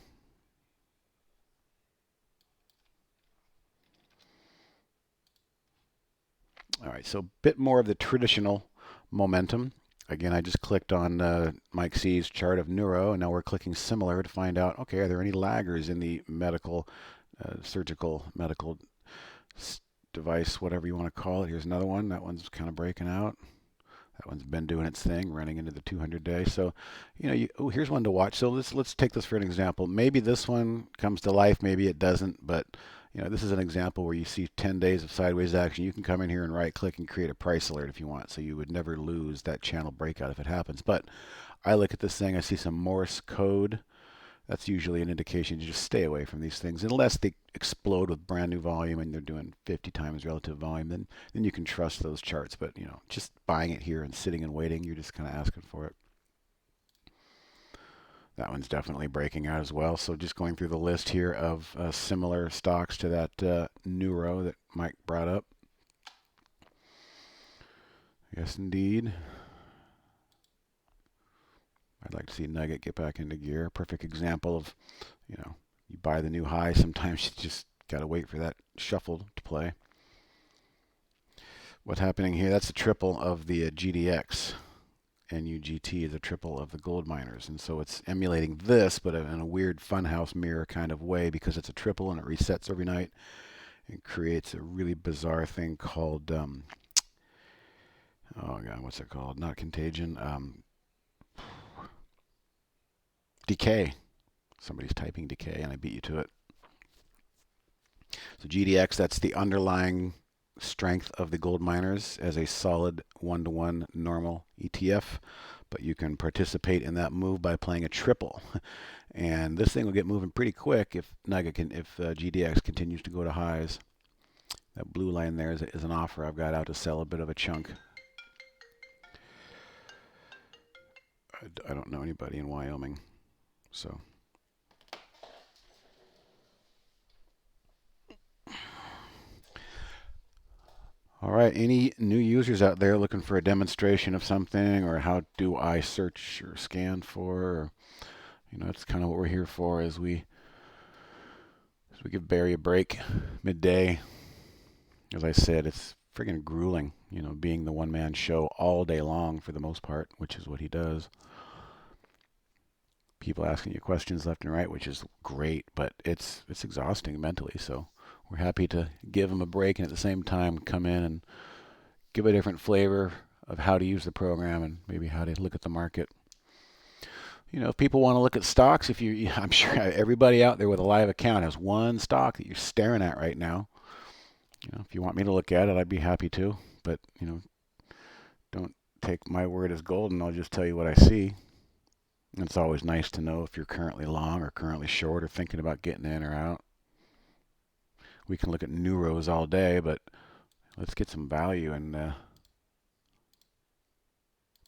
All right, so a bit more of the traditional momentum. Again, I just clicked on Mike C's chart of neuro, and now we're clicking similar to find out, okay, are there any laggers in the medical, surgical, medical device, whatever you want to call it. Here's another one. That one's kind of breaking out. That one's been doing its thing, running into the 200-day. So, here's one to watch. So let's take this for an example. Maybe this one comes to life, maybe it doesn't, but this is an example where you see 10 days of sideways action. You can come in here and right click and create a price alert if you want. So you would never lose that channel breakout if it happens. But I look at this thing, I see some Morse code. That's usually an indication to just stay away from these things unless they explode with brand new volume and they're doing 50 times relative volume. Then you can trust those charts. But just buying it here and sitting and waiting, you're just kind of asking for it. That one's definitely breaking out as well. So just going through the list here of similar stocks to that neuro that Mike brought up. Yes, indeed. I'd like to see Nugget get back into gear. Perfect example of, you buy the new high. Sometimes you just got to wait for that shuffle to play. What's happening here? That's a triple of the GDX. NUGT is a triple of the gold miners. And so it's emulating this, but in a weird funhouse mirror kind of way because it's a triple and it resets every night. It creates a really bizarre thing called, oh God, what's it called? Not contagion. Decay. Somebody's typing decay and I beat you to it. So GDX, that's the underlying strength of the gold miners as a solid one-to-one normal ETF. But you can participate in that move by playing a triple. And this thing will get moving pretty quick if GDX continues to go to highs. That blue line there is an offer I've got out to sell a bit of a chunk. I don't know anybody in Wyoming. So all right, any new users out there looking for a demonstration of something, or how do I search or scan for, or, that's kind of what we're here for as we give Barry a break midday. As I said, it's friggin' grueling, being the one-man show all day long for the most part, which is what he does. People asking you questions left and right, which is great, but it's exhausting mentally. So we're happy to give them a break and at the same time come in and give a different flavor of how to use the program and maybe how to look at the market. If people want to look at stocks, I'm sure everybody out there with a live account has one stock that you're staring at right now. If you want me to look at it, I'd be happy to, but don't take my word as gold, and I'll just tell you what I see. It's always nice to know if you're currently long or currently short or thinking about getting in or out. We can look at neuros all day, but let's get some value and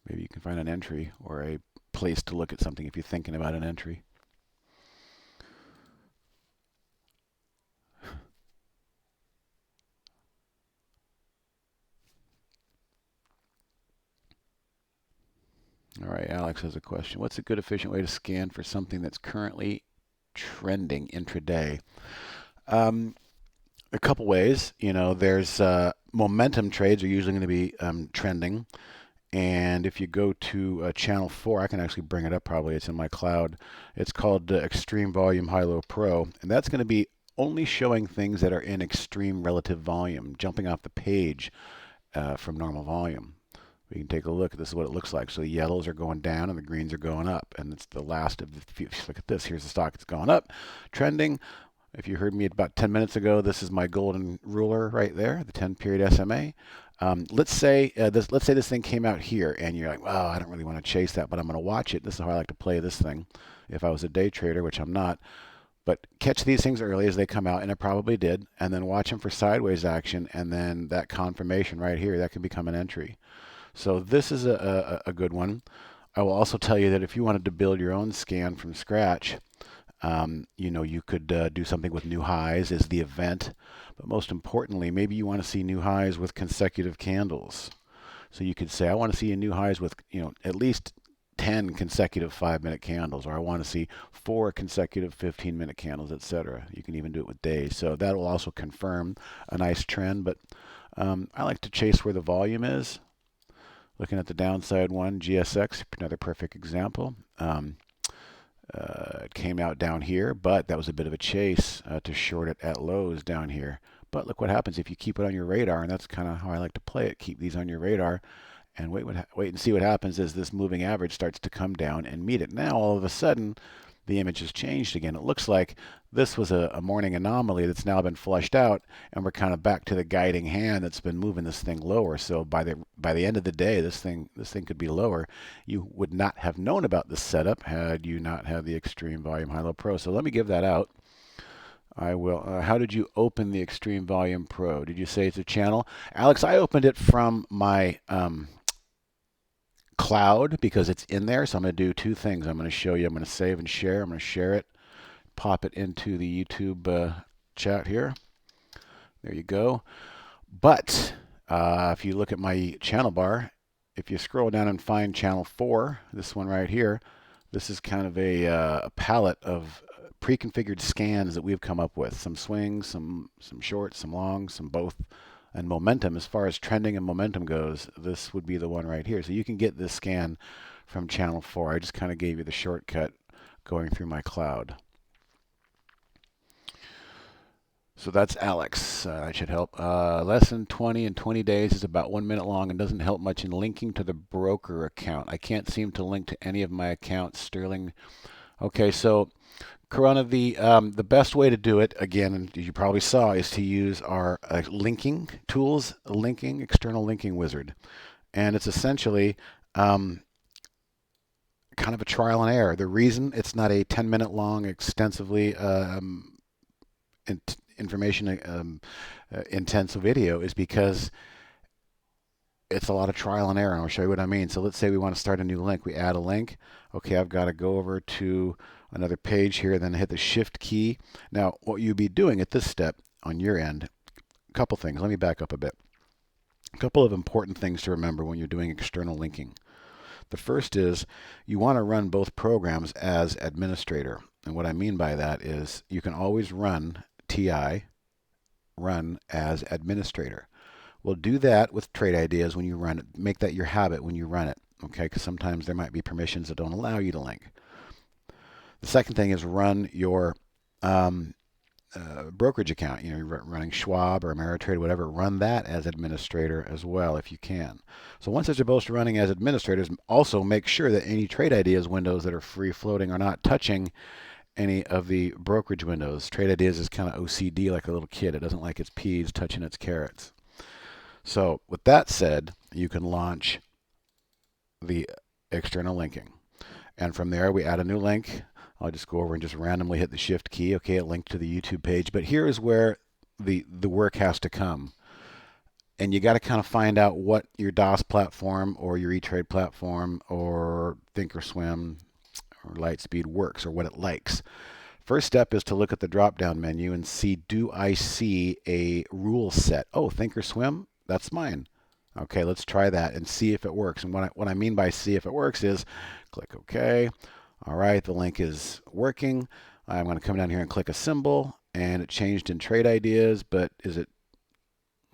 maybe you can find an entry or a place to look at something if you're thinking about an entry. All right, Alex has a question. What's a good efficient way to scan for something that's currently trending intraday? A couple ways. There's momentum trades are usually going to be trending. And if you go to channel 4, I can actually bring it up probably. It's in my cloud. It's called Extreme Volume High-Low Pro. And that's going to be only showing things that are in extreme relative volume, jumping off the page from normal volume. We can take a look. This is what it looks like. So the yellows are going down and the greens are going up. And it's the last of the few. Look at this. Here's the stock that's going up, trending. If you heard me about 10 minutes ago, this is my golden ruler right there, the 10-period SMA. Let's say this thing came out here, and you're like, "Well, I don't really want to chase that, but I'm going to watch it." This is how I like to play this thing. If I was a day trader, which I'm not, but catch these things early as they come out, and I probably did, and then watch them for sideways action, and then that confirmation right here that can become an entry. So this is a good one. I will also tell you that if you wanted to build your own scan from scratch, you could do something with new highs as the event, but most importantly, maybe you want to see new highs with consecutive candles. So you could say, I want to see a new highs with, at least 10 consecutive 5-minute candles, or I want to see 4 consecutive 15-minute candles, etc. You can even do it with days. So that will also confirm a nice trend, but I like to chase where the volume is. Looking at the downside one, GSX, another perfect example. It came out down here, but that was a bit of a chase to short it at lows down here. But look what happens if you keep it on your radar, and that's kind of how I like to play it. Keep these on your radar, and wait and see what happens as this moving average starts to come down and meet it. Now all of a sudden, the image has changed again. It looks like this was a morning anomaly that's now been flushed out, and we're kind of back to the guiding hand that's been moving this thing lower. So by the end of the day, this thing could be lower. You would not have known about this setup had you not had the Extreme Volume High Low Pro. So let me give that out. I will. How did you open the Extreme Volume Pro? Did you say it's a channel? Alex, I opened it from my cloud because it's in there. So I'm going to do two things. I'm going to show you. I'm going to save and share. I'm going to share it, pop it into the YouTube chat here. There you go. But if you look at my channel bar, if you scroll down and find channel 4, this one right here, this is kind of a palette of pre-configured scans that we've come up with. Some swings, some shorts, some longs, some both. And momentum, as far as trending and momentum goes, this would be the one right here. So you can get this scan from channel 4. I just kind of gave you the shortcut going through my cloud. So that's Alex. That should help. Lesson 20 in 20 days is about 1 minute long and doesn't help much in linking to the broker account. I can't seem to link to any of my accounts. Sterling. Okay, so Corona, the best way to do it, again, as you probably saw, is to use our linking tools, external linking wizard. And it's essentially kind of a trial and error. The reason it's not a 10-minute long, extensively information intensive video is because it's a lot of trial and error, and I'll show you what I mean. So let's say we want to start a new link. We add a link. Okay, I've got to go over to another page here, then hit the shift key. Now, what you'd be doing at this step on your end, a couple things. Let me back up a bit. A couple of important things to remember when you're doing external linking. The first is you want to run both programs as administrator. And what I mean by that is you can always run TI, run as administrator. We'll do that with Trade Ideas when you run it. Make that your habit when you run it, okay? Because sometimes there might be permissions that don't allow you to link. The second thing is run your brokerage account. You know, you're running Schwab or Ameritrade, whatever. Run that as administrator as well if you can. So once it's both running as administrators, also make sure that any Trade Ideas windows that are free floating are not touching any of the brokerage windows. Trade Ideas is kind of OCD like a little kid. It doesn't like its peas touching its carrots. So with that said, you can launch the external linking. And from there, we add a new link. I'll just go over and just randomly hit the shift key. Okay, it linked to the YouTube page. But here is where the work has to come. And you got to kind of find out what your DOS platform or your E-Trade platform or Thinkorswim or Lightspeed works or what it likes. First step is to look at the drop-down menu and see, do I see a rule set? Oh, Thinkorswim, that's mine. Okay, let's try that and see if it works. And what I mean by see if it works is click OK. All right, the link is working. I'm going to come down here and click a symbol, and it changed in Trade Ideas, but is it,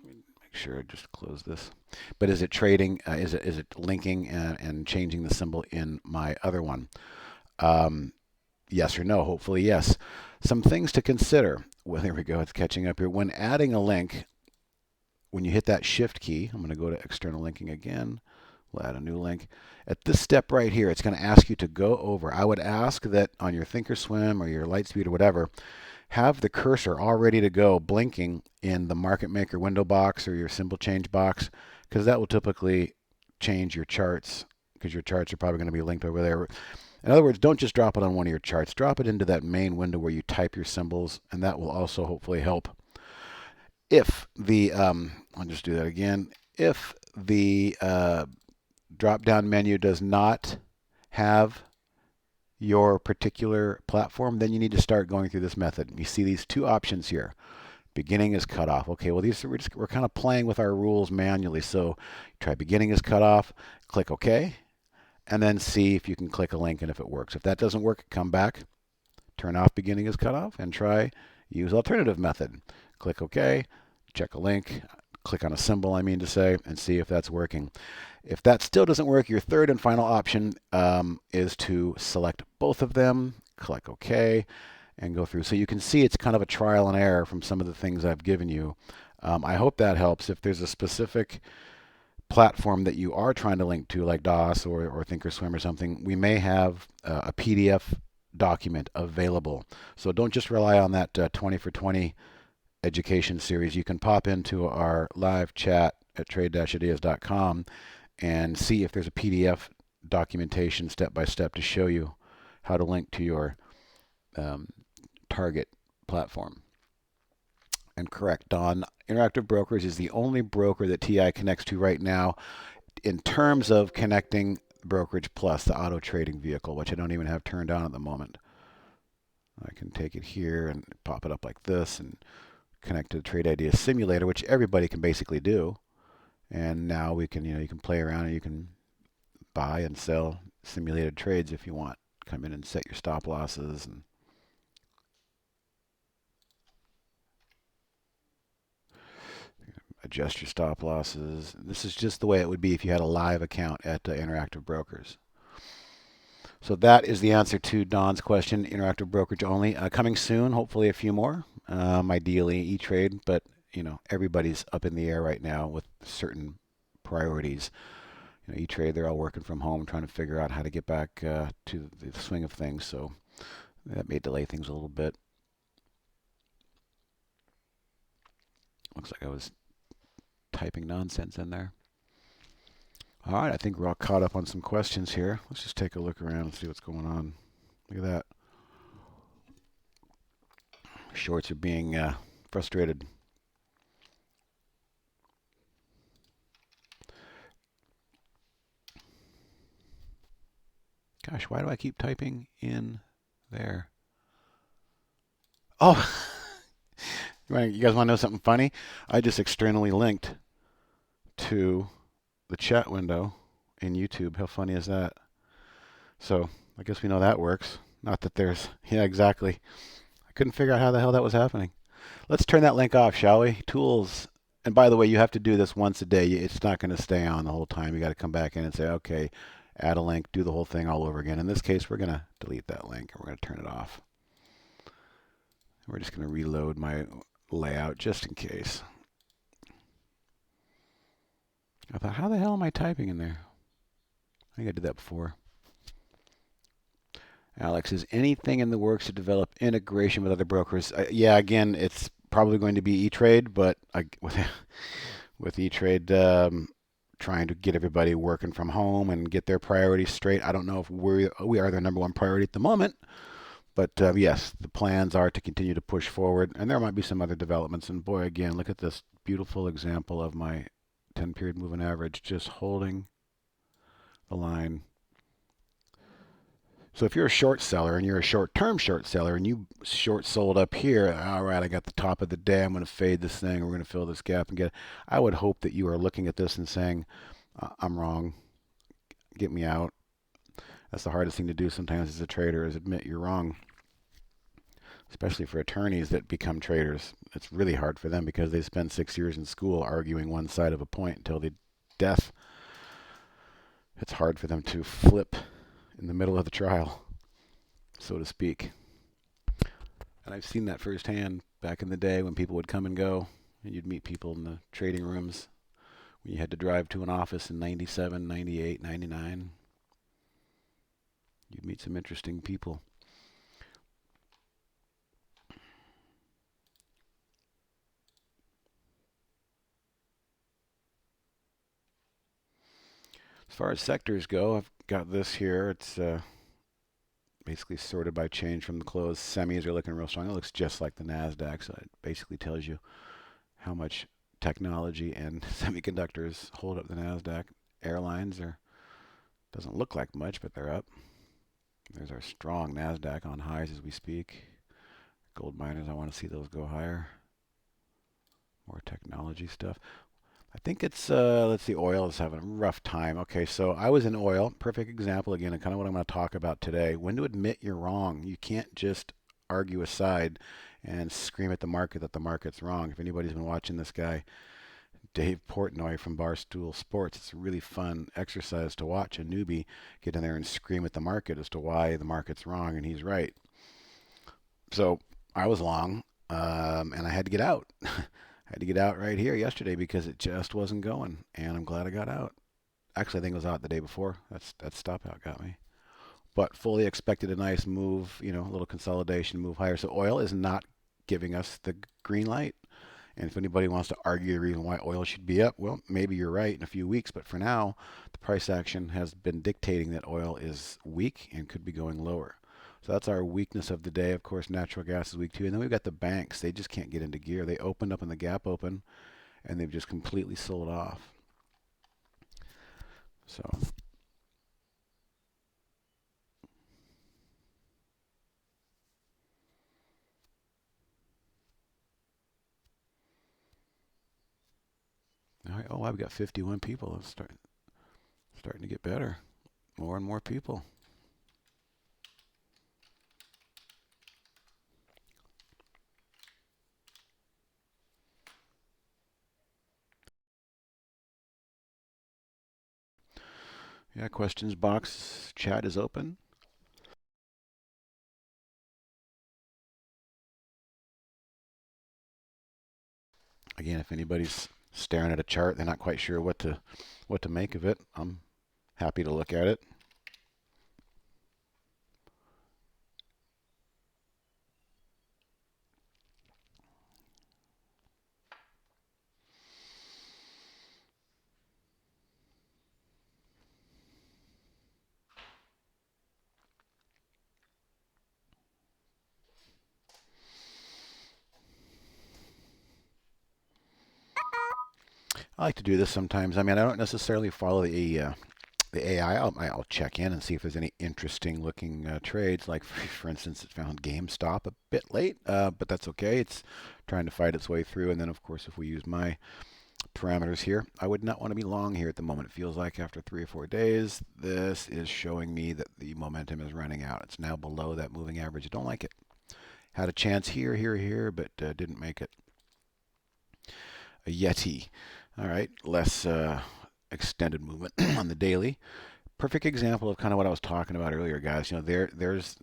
make sure I just close this, but is it trading, is it linking and changing the symbol in my other one? Yes or no, hopefully yes. Some things to consider. Well, there we go, it's catching up here. When adding a link, when you hit that shift key, I'm going to go to external linking again. We'll add a new link. At this step right here, it's going to ask you to go over. I would ask that on your Thinkorswim or your Lightspeed or whatever, have the cursor all ready to go blinking in the market maker window box or your symbol change box, because that will typically change your charts, because your charts are probably going to be linked over there. In other words, don't just drop it on one of your charts. Drop it into that main window where you type your symbols, and that will also hopefully help. If the, I'll just do that again. If the drop-down menu does not have your particular platform, then you need to start going through this method. You see these two options here. Beginning is cut off. Okay, well we're kind of playing with our rules manually. So try beginning is cut off, click OK, and then see if you can click a link and if it works. If that doesn't work, come back, turn off beginning is cut off, and try use alternative method. Click OK, check a link, click on a symbol, I mean to say, and see if that's working. If that still doesn't work, your third and final option is to select both of them, click OK, and go through. So you can see it's kind of a trial and error from some of the things I've given you. I hope that helps. If there's a specific platform that you are trying to link to, like DOS or Thinkorswim or something, we may have a PDF document available. So don't just rely on that 20 for 20 education series. You can pop into our live chat at trade-ideas.com and see if there's a PDF documentation step by step to show you how to link to your target platform. And correct, Don, Interactive Brokers is the only broker that TI connects to right now in terms of connecting Brokerage Plus, the auto trading vehicle, which I don't even have turned on at the moment. I can take it here and pop it up like this and connect to the Trade Ideas Simulator, which everybody can basically do. And now we can, you can play around and you can buy and sell simulated trades if you want. Come in and set your stop losses and adjust your stop losses. This is just the way it would be if you had a live account at Interactive Brokers. So that is the answer to Don's question, Interactive Brokerage only. Coming soon, hopefully a few more, ideally E-Trade, but everybody's up in the air right now with certain priorities. E-Trade, they're all working from home, trying to figure out how to get back to the swing of things, so that may delay things a little bit. Looks like I was typing nonsense in there. All right, I think we're all caught up on some questions here. Let's just take a look around and see what's going on. Look at that. Shorts are being frustrated. Gosh, why do I keep typing in there? Oh, you guys want to know something funny? I just externally linked to the chat window in YouTube. How funny is that? So I guess we know that works. Not that there's, yeah, exactly. I couldn't figure out how the hell that was happening. Let's turn that link off, shall we? Tools. And by the way, you have to do this once a day. It's not going to stay on the whole time. You got to come back in and say, okay, add a link, do the whole thing all over again. In this case, we're going to delete that link and we're going to turn it off. We're just going to reload my layout just in case. I thought, how the hell am I typing in there? I think I did that before. Alex, is anything in the works to develop integration with other brokers? Yeah, again, it's probably going to be E-Trade, but with E-Trade trying to get everybody working from home and get their priorities straight, I don't know if we are their number one priority at the moment. But yes, the plans are to continue to push forward, and there might be some other developments. And boy, again, look at this beautiful example of my 10-period moving average just holding the line. So if you're a short seller and you're a short-term short seller and you short sold up here, all right, I got the top of the day, I'm going to fade this thing, we're going to fill this gap and get. I would hope that you are looking at this and saying, I'm wrong, get me out. That's the hardest thing to do sometimes as a trader, is admit you're wrong. Especially for attorneys that become traders. It's really hard for them because they spend 6 years in school arguing one side of a point until the death. It's hard for them to flip in the middle of the trial, so to speak. And I've seen that firsthand back in the day when people would come and go, and you'd meet people in the trading rooms when you had to drive to an office in 97, 98, 99. You'd meet some interesting people. As far as sectors go, I've got this here. It's basically sorted by change from the close. Semis are looking real strong. It looks just like the NASDAQ, so it basically tells you how much technology and semiconductors hold up the NASDAQ. Airlines doesn't look like much, but they're up. There's our strong NASDAQ on highs as we speak. Gold miners, I want to see those go higher. More technology stuff. I think it's, let's see, oil is having a rough time. Okay, so I was in oil. Perfect example, again, and kind of what I'm going to talk about today. When to admit you're wrong. You can't just argue aside and scream at the market that the market's wrong. If anybody's been watching this guy, Dave Portnoy from Barstool Sports. It's a really fun exercise to watch a newbie get in there and scream at the market as to why the market's wrong and he's right. So I was long, and I had to get out. I had to get out right here yesterday because it just wasn't going, and I'm glad I got out. Actually, I think it was out the day before. That stop out got me. But fully expected a nice move, a little consolidation, move higher. So oil is not giving us the green light. And if anybody wants to argue the reason why oil should be up, well, maybe you're right in a few weeks. But for now, the price action has been dictating that oil is weak and could be going lower. So that's our weakness of the day. Of course, natural gas is weak too. And then we've got the banks. They just can't get into gear. They opened up in the gap open, and they've just completely sold off. So all right. Oh, I've got 51 people. It's starting to get better. More and more people. Yeah, questions box chat is open. Again, if anybody's staring at a chart, they're not quite sure what to make of it, I'm happy to look at it. I like to do this sometimes. I mean, I don't necessarily follow the AI. I'll check in and see if there's any interesting looking trades. Like for instance, it found GameStop a bit late, but that's okay. It's trying to fight its way through. And then of course, if we use my parameters here, I would not want to be long here at the moment. It feels like after 3 or 4 days, this is showing me that the momentum is running out. It's now below that moving average. I don't like it. Had a chance here, but didn't make it. A Yeti. All right, less extended movement on the daily. Perfect example of kind of what I was talking about earlier, guys. There's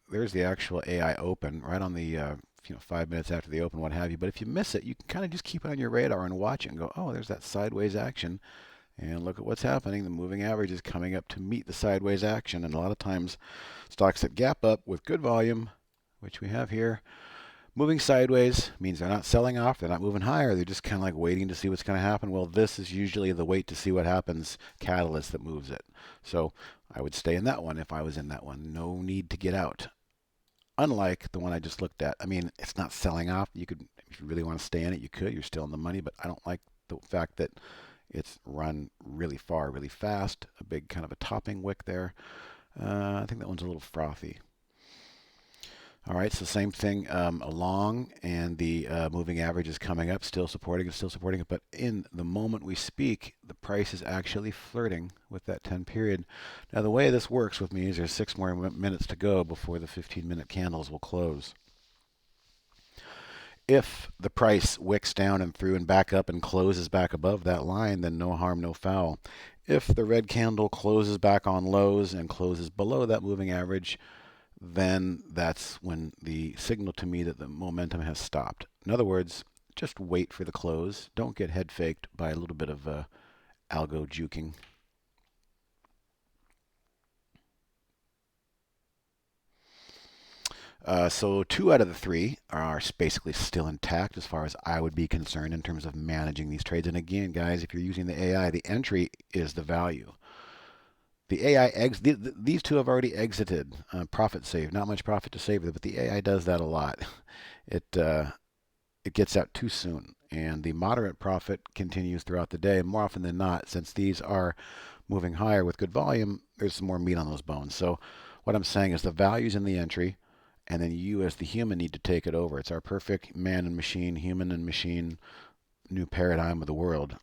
the actual AI open right on the 5 minutes after the open, what have you. But if you miss it, you can kind of just keep it on your radar and watch it and go, oh, there's that sideways action. And look at what's happening. The moving average is coming up to meet the sideways action. And a lot of times, stocks that gap up with good volume, which we have here, moving sideways means they're not selling off, they're not moving higher, they're just kind of like waiting to see what's going to happen. Well, this is usually the wait to see what happens catalyst that moves it. So I would stay in that one if I was in that one. No need to get out. Unlike the one I just looked at. I mean, it's not selling off. You could, if you really want to stay in it, you could. You're still in the money, but I don't like the fact that it's run really far, really fast. A big kind of a topping wick there. I think that one's a little frothy. All right, so same thing along, and the moving average is coming up, still supporting it. But in the moment we speak, the price is actually flirting with that 10 period. Now, the way this works with me is there's 6 more minutes to go before the 15-minute candles will close. If the price wicks down and through and back up and closes back above that line, then no harm, no foul. If the red candle closes back on lows and closes below that moving average, then that's when the signal to me that the momentum has stopped. In other words, just wait for the close. Don't get head faked by a little bit of algo juking. So 2 out of the 3 are basically still intact as far as I would be concerned in terms of managing these trades. And again, guys, if you're using the AI, the entry is the value. The AI these 2 have already exited. Profit saved, not much profit to save, but the AI does that a lot. It gets out too soon, and the moderate profit continues throughout the day. More often than not, since these are moving higher with good volume, there's some more meat on those bones. So what I'm saying is the value's in the entry, and then you as the human need to take it over. It's our perfect man and machine, human and machine, new paradigm of the world.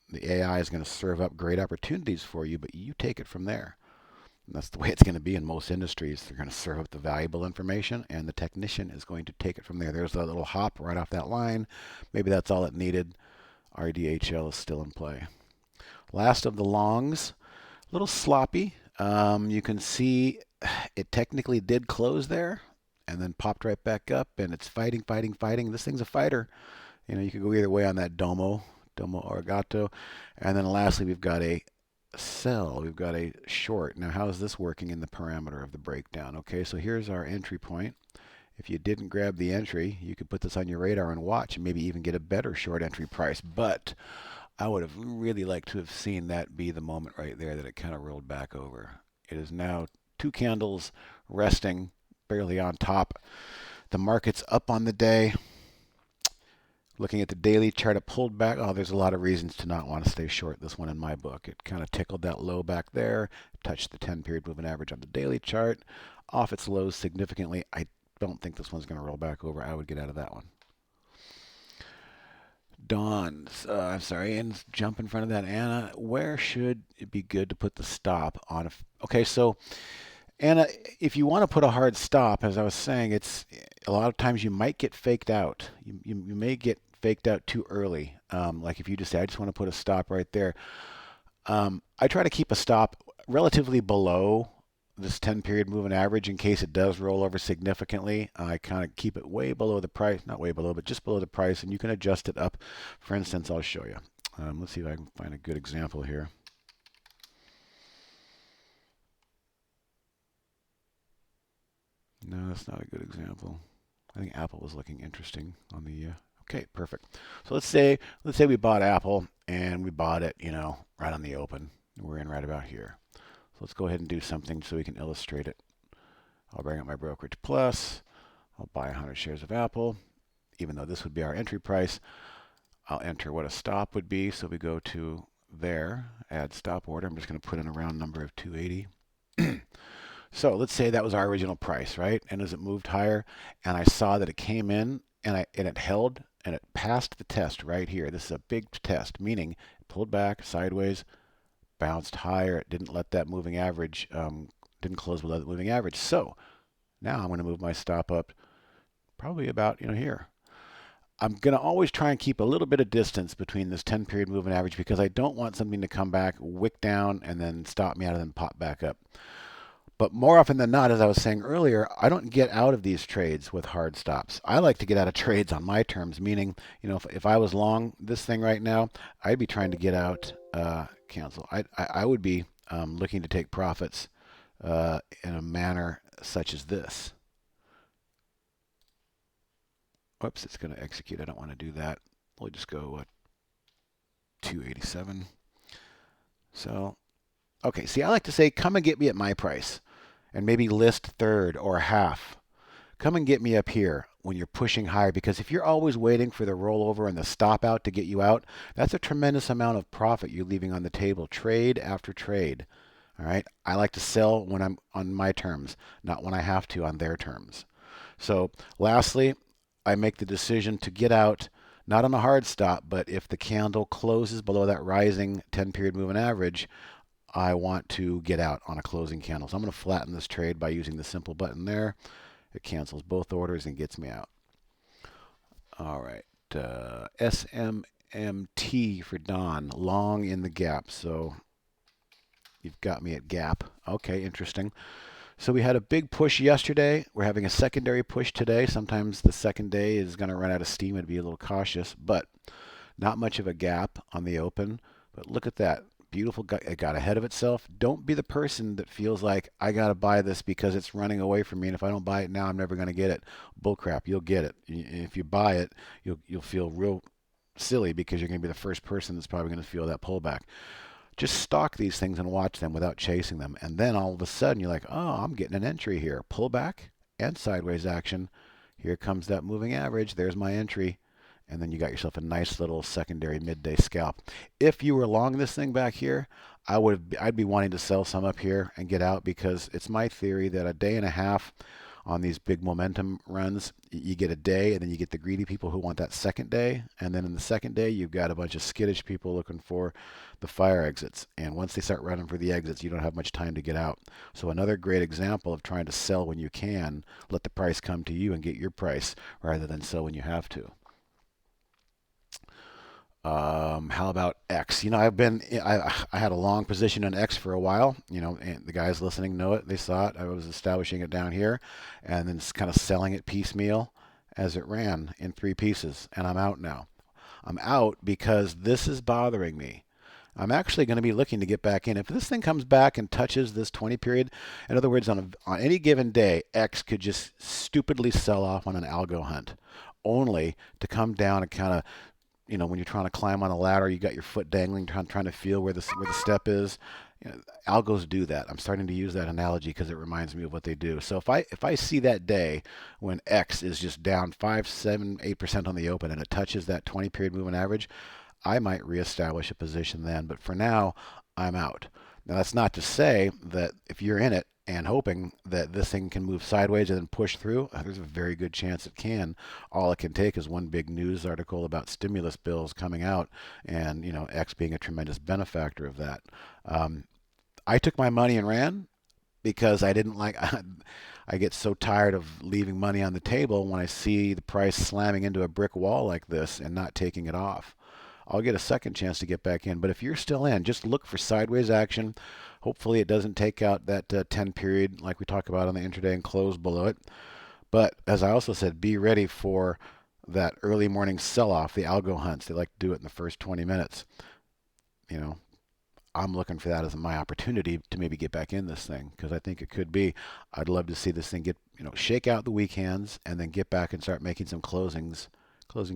The AI is going to serve up great opportunities for you, but you take it from there. And that's the way it's going to be in most industries. They're going to serve up the valuable information, and the technician is going to take it from there. There's that little hop right off that line. Maybe that's all it needed. RDHL is still in play. Last of the longs, a little sloppy. You can see it technically did close there and then popped right back up, and it's fighting, fighting, fighting. This thing's a fighter. You know, you could go either way on that Domo Arigato. And then lastly, we've got a sell. We've got a short. Now, how is this working in the parameter of the breakdown? Okay, so here's our entry point. If you didn't grab the entry, you could put this on your radar and watch and maybe even get a better short entry price. But I would have really liked to have seen that be the moment right there that it kind of rolled back over. It is now 2 candles resting barely on top. The market's up on the day. Looking at the daily chart, it pulled back. Oh, there's a lot of reasons to not want to stay short this one in my book. It kind of tickled that low back there, touched the 10-period moving average on the daily chart, off its lows significantly. I don't think this one's going to roll back over. I would get out of that one. And jump in front of that. Anna, where should it be good to put the stop on? Okay, so Anna, if you want to put a hard stop, as I was saying, it's a lot of times you might get faked out. You may get faked out too early. Like if you just say, I just want to put a stop right there. I try to keep a stop relatively below this 10-period moving average in case it does roll over significantly. I kind of keep it way below the price, not way below, but just below the price, and you can adjust it up. For instance, I'll show you. Let's see if I can find a good example here. No, that's not a good example. I think Apple was looking interesting on the. Okay, perfect. So let's say we bought Apple and we bought it, right on the open. We're in right about here. So let's go ahead and do something so we can illustrate it. I'll bring up my brokerage plus. I'll buy 100 shares of Apple, even though this would be our entry price. I'll enter what a stop would be. So we go to there, add stop order. I'm just going to put in a round number of 280. So let's say that was our original price, right? And as it moved higher, and I saw that it came in and it held and it passed the test right here. This is a big test, meaning it pulled back sideways, bounced higher. It didn't let that moving average, didn't close below the moving average. So now I'm going to move my stop up probably about, here. I'm going to always try and keep a little bit of distance between this 10-period moving average because I don't want something to come back, wick down, and then stop me out and then pop back up. But more often than not, as I was saying earlier, I don't get out of these trades with hard stops. I like to get out of trades on my terms, meaning, if I was long this thing right now, I'd be trying to get out, cancel. I would be looking to take profits in a manner such as this. Whoops, it's going to execute. I don't want to do that. We'll just go 287. So, okay, see, I like to say, come and get me at my price and maybe list third or half. Come and get me up here when you're pushing higher, because if you're always waiting for the rollover and the stop out to get you out, that's a tremendous amount of profit you're leaving on the table, trade after trade. All right, I like to sell when I'm on my terms, not when I have to on their terms. So lastly, I make the decision to get out, not on a hard stop, but if the candle closes below that rising 10-period moving average, I want to get out on a closing candle. So I'm going to flatten this trade by using the simple button there. It cancels both orders and gets me out. All right, SMMT for Don, long in the gap. So you've got me at gap. Okay, interesting. So we had a big push yesterday. We're having a secondary push today. Sometimes the second day is going to run out of steam and be a little cautious, but not much of a gap on the open. But look at that. Beautiful. It got ahead of itself. Don't be the person that feels like I got to buy this because it's running away from me, and if I don't buy it now, I'm never going to get it. Bullcrap. You'll get it. If you buy it, you'll feel real silly because you're going to be the first person that's probably going to feel that pullback. Just stalk these things and watch them without chasing them. And then all of a sudden you're like, oh, I'm getting an entry here. Pullback and sideways action. Here comes that moving average. There's my entry. And then you got yourself a nice little secondary midday scalp. If you were long this thing back here, I'd be wanting to sell some up here and get out, because it's my theory that a day and a half on these big momentum runs, you get a day and then you get the greedy people who want that second day. And then in the second day, you've got a bunch of skittish people looking for the fire exits. And once they start running for the exits, you don't have much time to get out. So another great example of trying to sell when you can, let the price come to you and get your price rather than sell when you have to. How about X? I had a long position in X for a while. And the guys listening know it. They saw it. I was establishing it down here, and then kind of selling it piecemeal as it ran in three pieces. And I'm out now. I'm out because this is bothering me. I'm actually going to be looking to get back in. If this thing comes back and touches this 20 period, in other words, on any given day, X could just stupidly sell off on an algo hunt, only to come down and kind of, when you're trying to climb on a ladder, you got your foot dangling, trying to feel where the step is. Algos do that. I'm starting to use that analogy because it reminds me of what they do. So if I see that day when X is just down 5, 7, 8% on the open and it touches that 20 period moving average, I might reestablish a position then. But for now, I'm out. Now that's not to say that if you're in it and hoping that this thing can move sideways and then push through, there's a very good chance it can. All it can take is one big news article about stimulus bills coming out, and X being a tremendous benefactor of that. I took my money and ran because I didn't like. I get so tired of leaving money on the table when I see the price slamming into a brick wall like this and not taking it off. I'll get a second chance to get back in. But if you're still in, just look for sideways action. Hopefully it doesn't take out that 10 period like we talk about on the intraday and close below it. But as I also said, be ready for that early morning sell-off, the algo hunts. They like to do it in the first 20 minutes. You know, I'm looking for that as my opportunity to maybe get back in this thing because I think it could be. I'd love to see this thing get, shake out the weak hands and then get back and start making some closing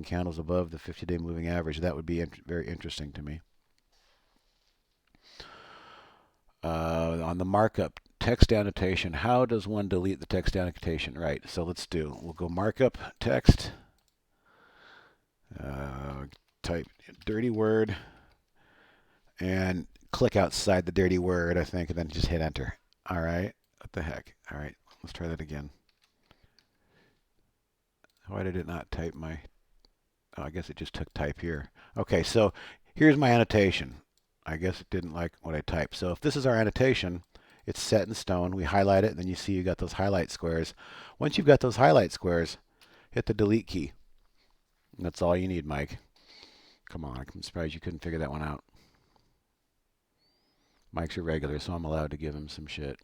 candles above the 50-day moving average. That would be very interesting to me. On the markup, text annotation. How does one delete the text annotation? Right, so we'll go markup, text, type dirty word, and click outside the dirty word, I think, and then just hit enter. All right, what the heck? All right, let's try that again. Why did it not type my... Oh, I guess it just took type here. Okay, so here's my annotation. I guess it didn't like what I typed. So if this is our annotation, it's set in stone. We highlight it, and then you see you got those highlight squares. Once you've got those highlight squares, hit the delete key. And that's all you need, Mike. Come on, I'm surprised you couldn't figure that one out. Mike's a regular, so I'm allowed to give him some shit.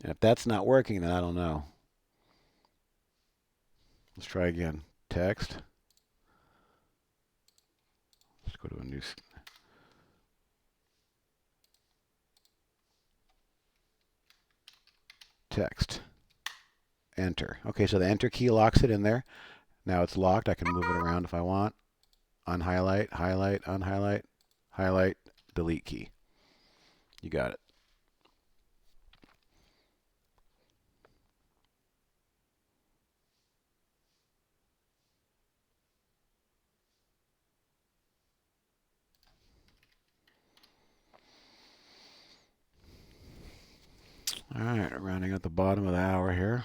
And if that's not working, then I don't know. Let's try again. Text. Let's go to a new... Text. Enter. Okay, so the enter key locks it in there. Now it's locked. I can move it around if I want. Unhighlight, highlight, unhighlight, highlight, delete key. You got it. All right, rounding at the bottom of the hour here.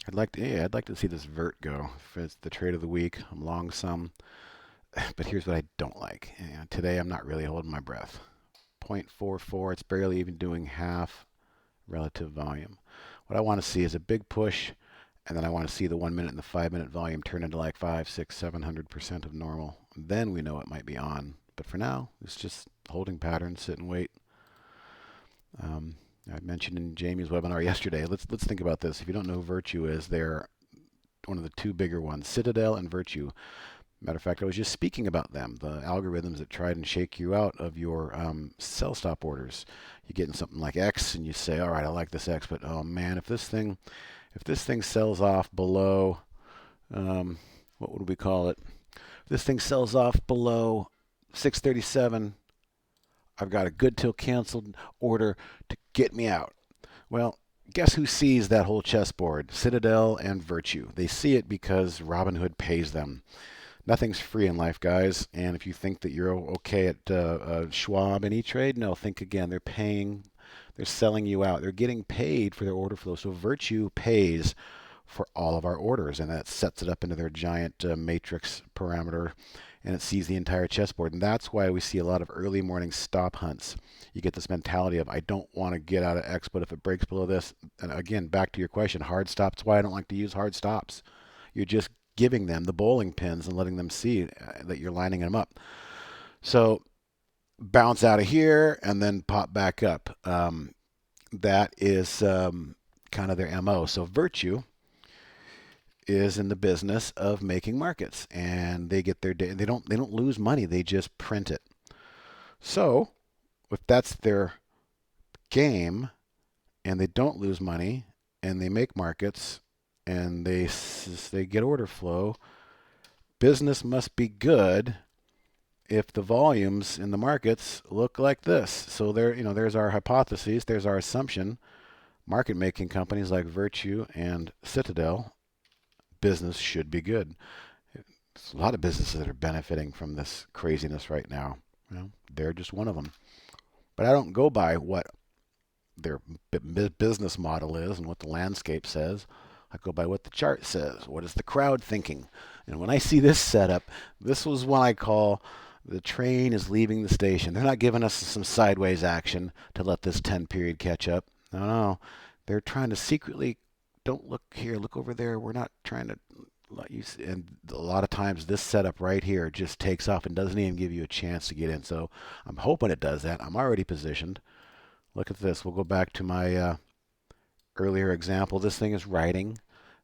I'd like to see this vert go. If it's the trade of the week, I'm long some. But here's what I don't like. Today I'm not really holding my breath. 0.44, it's barely even doing half relative volume. What I want to see is a big push, and then I want to see the 1 minute and the 5 minute volume turn into like 5, 6, 700% of normal. Then we know it might be on. But for now, it's just holding patterns, sit and wait. I mentioned in Jamie's webinar yesterday. Let's think about this. If you don't know who Virtue is, they're one of the two bigger ones, Citadel and Virtue. Matter of fact, I was just speaking about them, the algorithms that try and shake you out of your sell stop orders. You get in something like X, and you say, "All right, I like this X, but oh man, if this thing sells off below, what would we call it? If this thing sells off below 637, I've got a good till canceled order to get me out." Well, guess who sees that whole chessboard? Citadel and Virtue. They see it because Robinhood pays them. Nothing's free in life, guys. And if you think that you're okay at Schwab and E-Trade, no, think again. They're selling you out. They're getting paid for their order flow. So Virtue pays for all of our orders, and that sets it up into their giant matrix parameter, and it sees the entire chessboard. And that's why we see a lot of early morning stop hunts. You get this mentality of, I don't want to get out of X, but if it breaks below this, and again, back to your question, hard stops. Why I don't like to use hard stops. You're just giving them the bowling pins and letting them see that you're lining them up. So bounce out of here and then pop back up. That is kind of their MO. So Virtue is in the business of making markets, and they get their day. They don't lose money. They just print it. So if that's their game, and they don't lose money, and they make markets, and they get order flow, business must be good if the volumes in the markets look like this. So there's our hypotheses, there's our assumption. Market making companies like Virtue and Citadel, business should be good. There's a lot of businesses that are benefiting from this craziness right now. They're just one of them. But I don't go by what their business model is and what the landscape says. I go by what the chart says. What is the crowd thinking? And when I see this setup, this was one I call the train is leaving the station. They're not giving us some sideways action to let this 10 period catch up. No. They're trying to secretly, don't look here, look over there. We're not trying to let you see. And a lot of times this setup right here just takes off and doesn't even give you a chance to get in. So I'm hoping it does that. I'm already positioned. Look at this. We'll go back to my earlier example. This thing is riding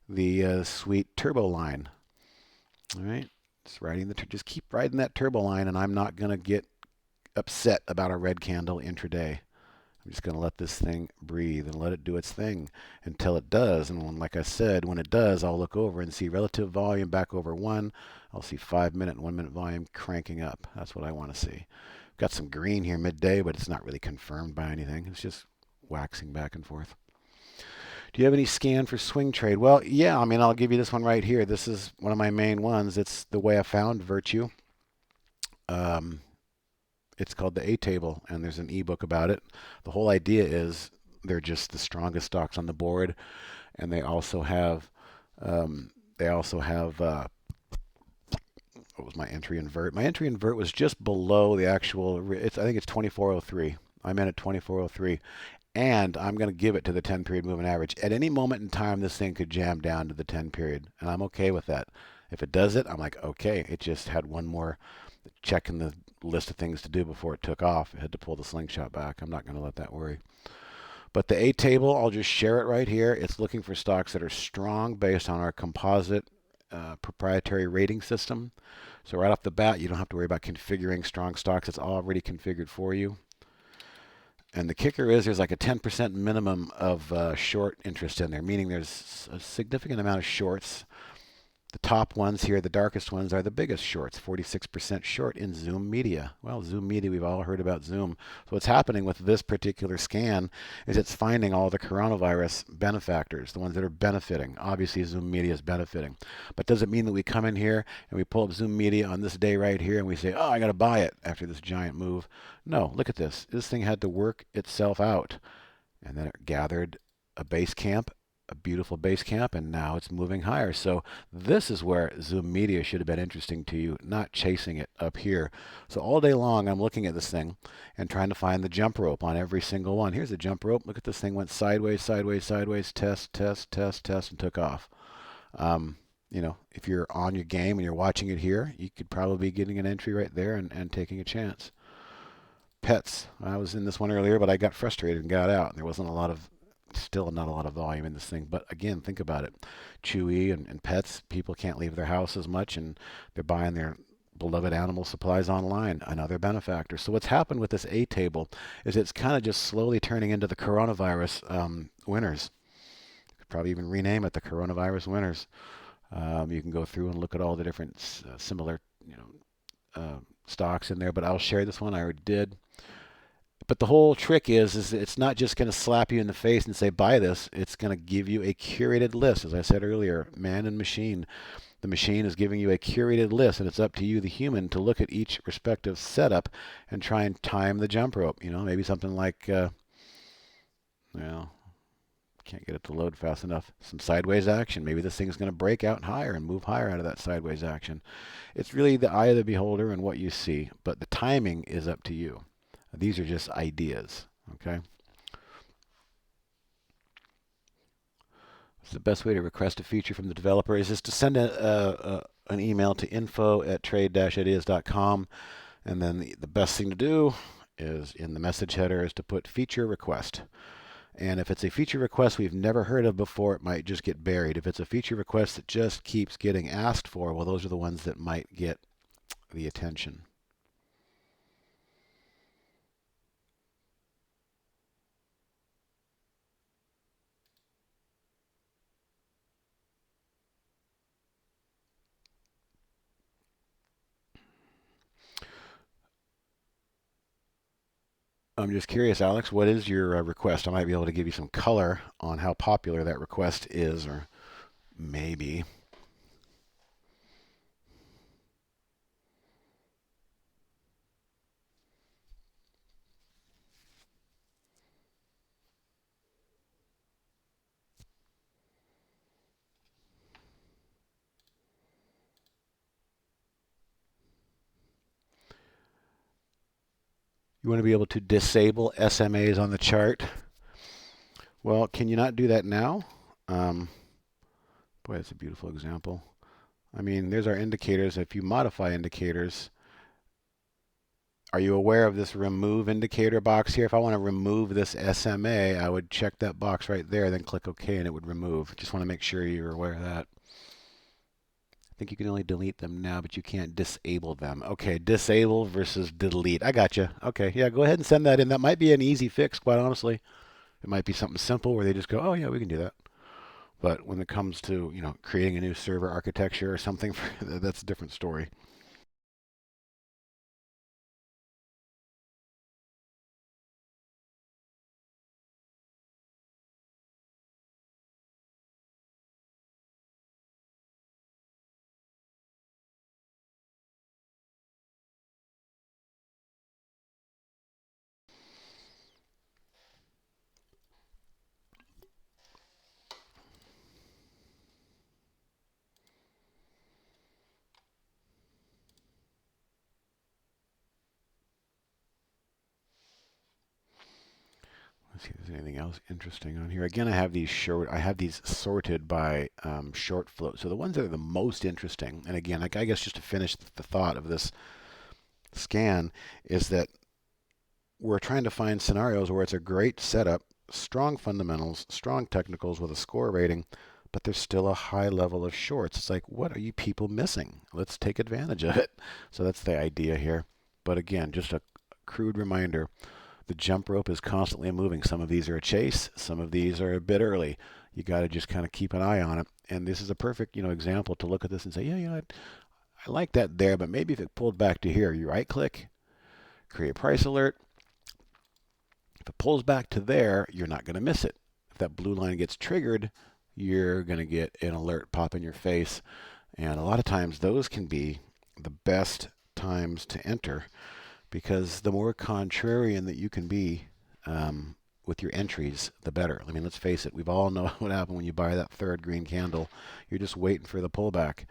the sweet turbo line. All right. Just keep riding that turbo line, and I'm not going to get upset about a red candle intraday. I'm just going to let this thing breathe and let it do its thing until it does. And like I said, when it does, I'll look over and see relative volume back over 1. I'll see 5-minute and 1-minute volume cranking up. That's what I want to see. Got some green here midday, but it's not really confirmed by anything. It's just waxing back and forth. Do you have any scan for swing trade? Well, yeah, I'll give you this one right here. This is one of my main ones. It's the way I found Virtue. It's called the A table, and there's an ebook about it. The whole idea is they're just the strongest stocks on the board, and they also have what was my entry invert? My entry invert was just below the actual. I think it's 2403. I'm in at 2403. And I'm going to give it to the 10 period moving average. At any moment in time, this thing could jam down to the 10 period, and I'm okay with that. If it does it, I'm like, okay, it just had one more check in the list of things to do before it took off. It had to pull the slingshot back. I'm not going to let that worry. But the A table, I'll just share it right here. It's looking for stocks that are strong based on our composite proprietary rating system. So right off the bat, you don't have to worry about configuring strong stocks. It's already configured for you. And the kicker is there's like a 10% minimum of short interest in there, meaning there's a significant amount of shorts. The top ones here, the darkest ones, are the biggest shorts, 46% short in Zoom Media. Well, Zoom Media, we've all heard about Zoom. So what's happening with this particular scan is it's finding all the coronavirus benefactors, the ones that are benefiting. Obviously, Zoom Media is benefiting. But does it mean that we come in here and we pull up Zoom Media on this day right here and we say, oh, I got to buy it after this giant move? No, look at this. This thing had to work itself out. And then it gathered a base camp, a beautiful base camp, and now it's moving higher. So this is where Zoom Media should have been interesting to you, not chasing it up here. So all day long I'm looking at this thing and trying to find the jump rope on every single one. Here's the jump rope. Look at this thing, went sideways, sideways, sideways, test, and took off. If you're on your game and you're watching it here, you could probably be getting an entry right there and taking a chance. Pets. I was in this one earlier, but I got frustrated and got out. There wasn't still not a lot of volume in this thing. But again, think about it. Chewy and pets, people can't leave their house as much, and they're buying their beloved animal supplies online, another benefactor. So what's happened with this A table is it's kind of just slowly turning into the coronavirus winners. You could probably even rename it the coronavirus winners. You can go through and look at all the different similar stocks in there, but I'll share this one. I already did. But the whole trick is it's not just going to slap you in the face and say, buy this. It's going to give you a curated list. As I said earlier, man and machine. The machine is giving you a curated list, and it's up to you, the human, to look at each respective setup and try and time the jump rope. Maybe something like, Can't get it to load fast enough. Some sideways action. Maybe this thing's going to break out higher and move higher out of that sideways action. It's really the eye of the beholder and what you see, but the timing is up to you. These are just ideas, okay? So the best way to request a feature from the developer is just to send an email to info@trade-ideas.com, and then the best thing to do is in the message header is to put feature request. And if it's a feature request we've never heard of before, it might just get buried. If it's a feature request that just keeps getting asked for, well, those are the ones that might get the attention. I'm just curious, Alex, what is your request? I might be able to give you some color on how popular that request is, or maybe. You want to be able to disable SMAs on the chart. Well, can you not do that now? Boy, that's a beautiful example. I mean, there's our indicators. If you modify indicators, are you aware of this remove indicator box here? If I want to remove this SMA, I would check that box right there, then click OK, and it would remove. Just want to make sure you're aware of that. I think you can only delete them now, but you can't disable them. Okay, disable versus delete. I got you. Okay, yeah, go ahead and send that in. That might be an easy fix, quite honestly. It might be something simple where they just go, oh yeah, we can do that. But when it comes to, creating a new server architecture or something, that's a different story. Let's see if there's anything else interesting on here. Again, I have these sorted by short float. So the ones that are the most interesting, and again, I guess just to finish the thought of this scan, is that we're trying to find scenarios where it's a great setup, strong fundamentals, strong technicals with a score rating, but there's still a high level of shorts. It's like, what are you people missing? Let's take advantage of it. So that's the idea here. But again, just a crude reminder. The jump rope is constantly moving. Some of these are a chase. Some of these are a bit early. You got to just kind of keep an eye on it. And this is a perfect, example to look at this and say, yeah, I like that there, but maybe if it pulled back to here, you right click, create price alert. If it pulls back to there, you're not going to miss it. If that blue line gets triggered, you're going to get an alert pop in your face. And a lot of times those can be the best times to enter, because the more contrarian that you can be with your entries, the better. I mean, let's face it. We've all know what happened when you buy that third green candle. You're just waiting for the pullback.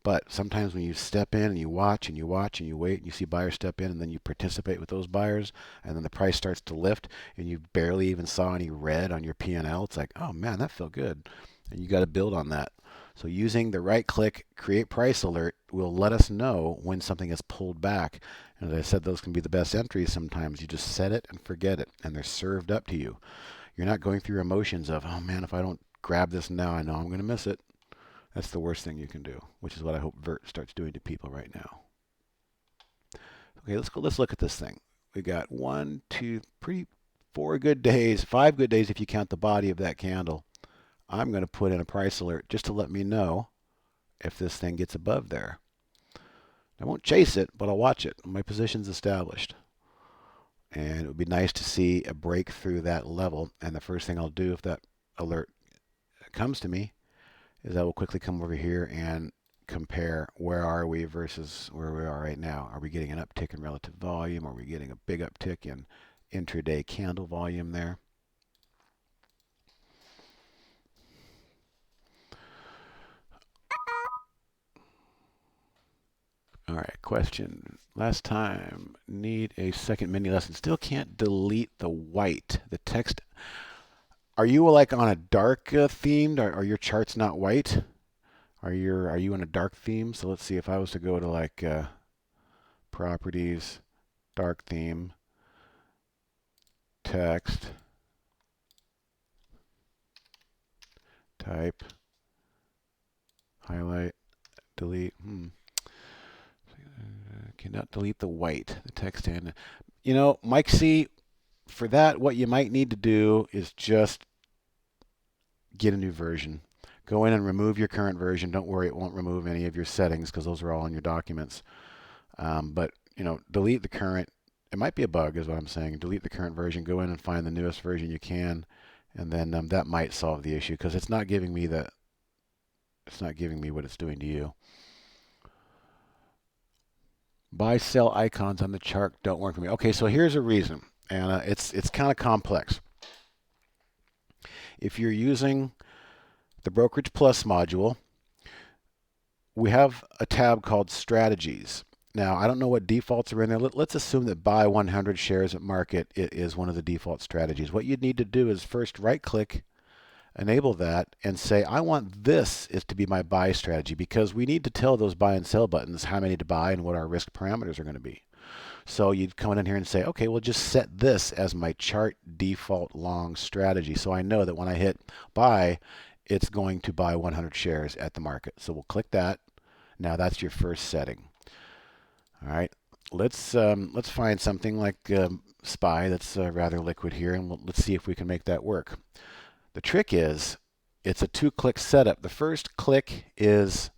But sometimes when you step in and you watch and you watch and you wait and you see buyers step in and then you participate with those buyers and then the price starts to lift and you barely even saw any red on your P&L, it's like, oh man, that felt good. And you got to build on that. So using the right click, create price alert will let us know when something has pulled back. And as I said, those can be the best entries sometimes. You just set it and forget it, and they're served up to you. You're not going through your emotions of, oh man, if I don't grab this now, I know I'm going to miss it. That's the worst thing you can do, which is what I hope Vert starts doing to people right now. Okay, let's look at this thing. We got 1, 2, 4 good days, 5 good days if you count the body of that candle. I'm going to put in a price alert just to let me know if this thing gets above there. I won't chase it, but I'll watch it. My position's established. And it would be nice to see a break through that level. And the first thing I'll do if that alert comes to me is I will quickly come over here and compare where are we versus where we are right now. Are we getting an uptick in relative volume? Are we getting a big uptick in intraday candle volume there? All right, question. Last time, need a second mini lesson. Still can't delete the white, the text. Are you like on a dark themed? Are your charts not white? Are you in a dark theme? So let's see if I was to go to like properties, dark theme, text, type, highlight, delete. Cannot delete the white, the text and Mike C, for that, what you might need to do is just get a new version. Go in and remove your current version. Don't worry, it won't remove any of your settings because those are all in your documents. But delete the current. It might be a bug, is what I'm saying. Delete the current version. Go in and find the newest version you can, and then that might solve the issue because it's not giving me the. It's not giving me what it's doing to you. Buy sell icons on the chart don't work for me. Okay, so here's a reason, and it's kind of complex. If you're using the Brokerage Plus module, we have a tab called Strategies. Now, I don't know what defaults are in there. Let's assume that buy 100 shares at market is one of the default strategies. What you'd need to do is first right-click, enable that, and say, I want this is to be my buy strategy because we need to tell those buy and sell buttons how many to buy and what our risk parameters are going to be. So you'd come in here and say, okay, well, just set this as my chart default long strategy. So I know that when I hit buy, it's going to buy 100 shares at the market. So we'll click that. Now that's your first setting. All right, let's find something like SPY that's rather liquid here, and let's see if we can make that work. The trick is it's a two-click setup. The first click is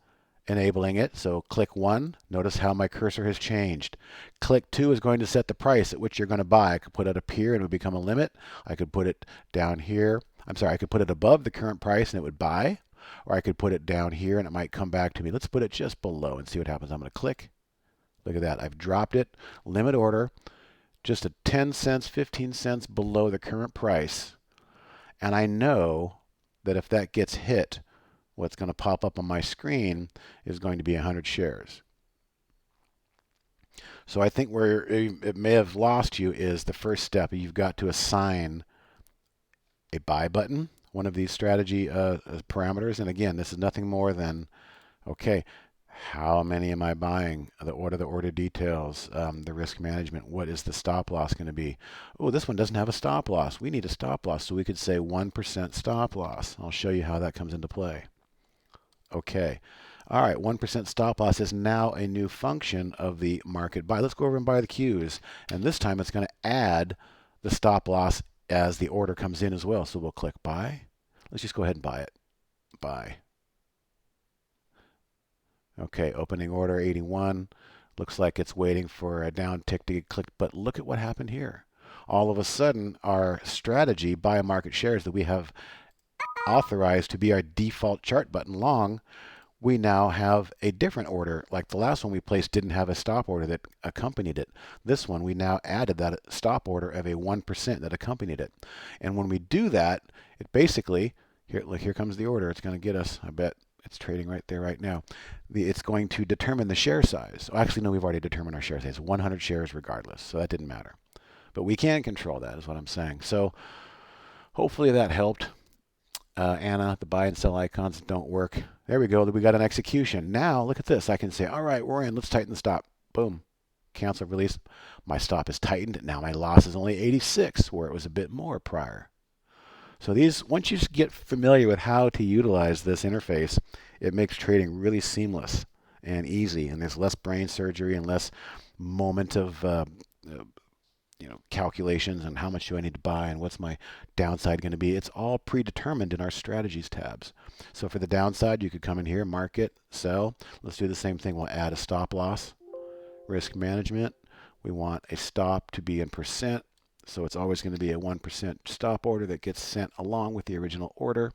enabling it. So click 1. Notice how my cursor has changed. Click 2 is going to set the price at which you're going to buy. I could put it up here and it would become a limit. I could put it down here. I'm sorry, I could put it above the current price and it would buy. Or I could put it down here and it might come back to me. Let's put it just below and see what happens. I'm going to click. Look at that. I've dropped it. Limit order. Just a 10 cents, 15 cents below the current price. And I know that if that gets hit, what's going to pop up on my screen is going to be 100 shares. So I think where it may have lost you is the first step. You've got to assign a buy button, one of these strategy parameters. And again, this is nothing more than, okay, how many am I buying? The order details, the risk management. What is the stop loss going to be? Oh, this one doesn't have a stop loss. We need a stop loss. So we could say 1% stop loss. I'll show you how that comes into play. Okay. All right, 1% stop loss is now a new function of the market buy. Let's go over and buy the Qs. And this time it's going to add the stop loss as the order comes in as well. So we'll click buy. Let's just go ahead and buy it. Buy. Okay, opening order 81. Looks like it's waiting for a down tick to get clicked. But look at what happened here. All of a sudden, our strategy, buy market shares that we have authorized to be our default chart button long, we now have a different order. Like the last one we placed didn't have a stop order that accompanied it. This one, we now added that stop order of a 1% that accompanied it. And when we do that, it basically, here comes the order. It's going to get us, I bet it's trading right there right now. It's going to determine the share size. Oh, actually, no, we've already determined our share size. 100 shares regardless, so that didn't matter. But we can control that is what I'm saying. So hopefully that helped. Anna, the buy and sell icons don't work. There we go. We got an execution. Now look at this. I can say, all right, we're in. Let's tighten the stop. Boom. Cancel release. My stop is tightened. Now my loss is only 86, where it was a bit more prior. So these, once you get familiar with how to utilize this interface, it makes trading really seamless and easy. And there's less brain surgery and less moment of calculations and how much do I need to buy and what's my downside going to be. It's all predetermined in our strategies tabs. So for the downside, you could come in here, market, sell. Let's do the same thing. We'll add a stop loss, risk management. We want a stop to be in percent. So it's always going to be a 1% stop order that gets sent along with the original order.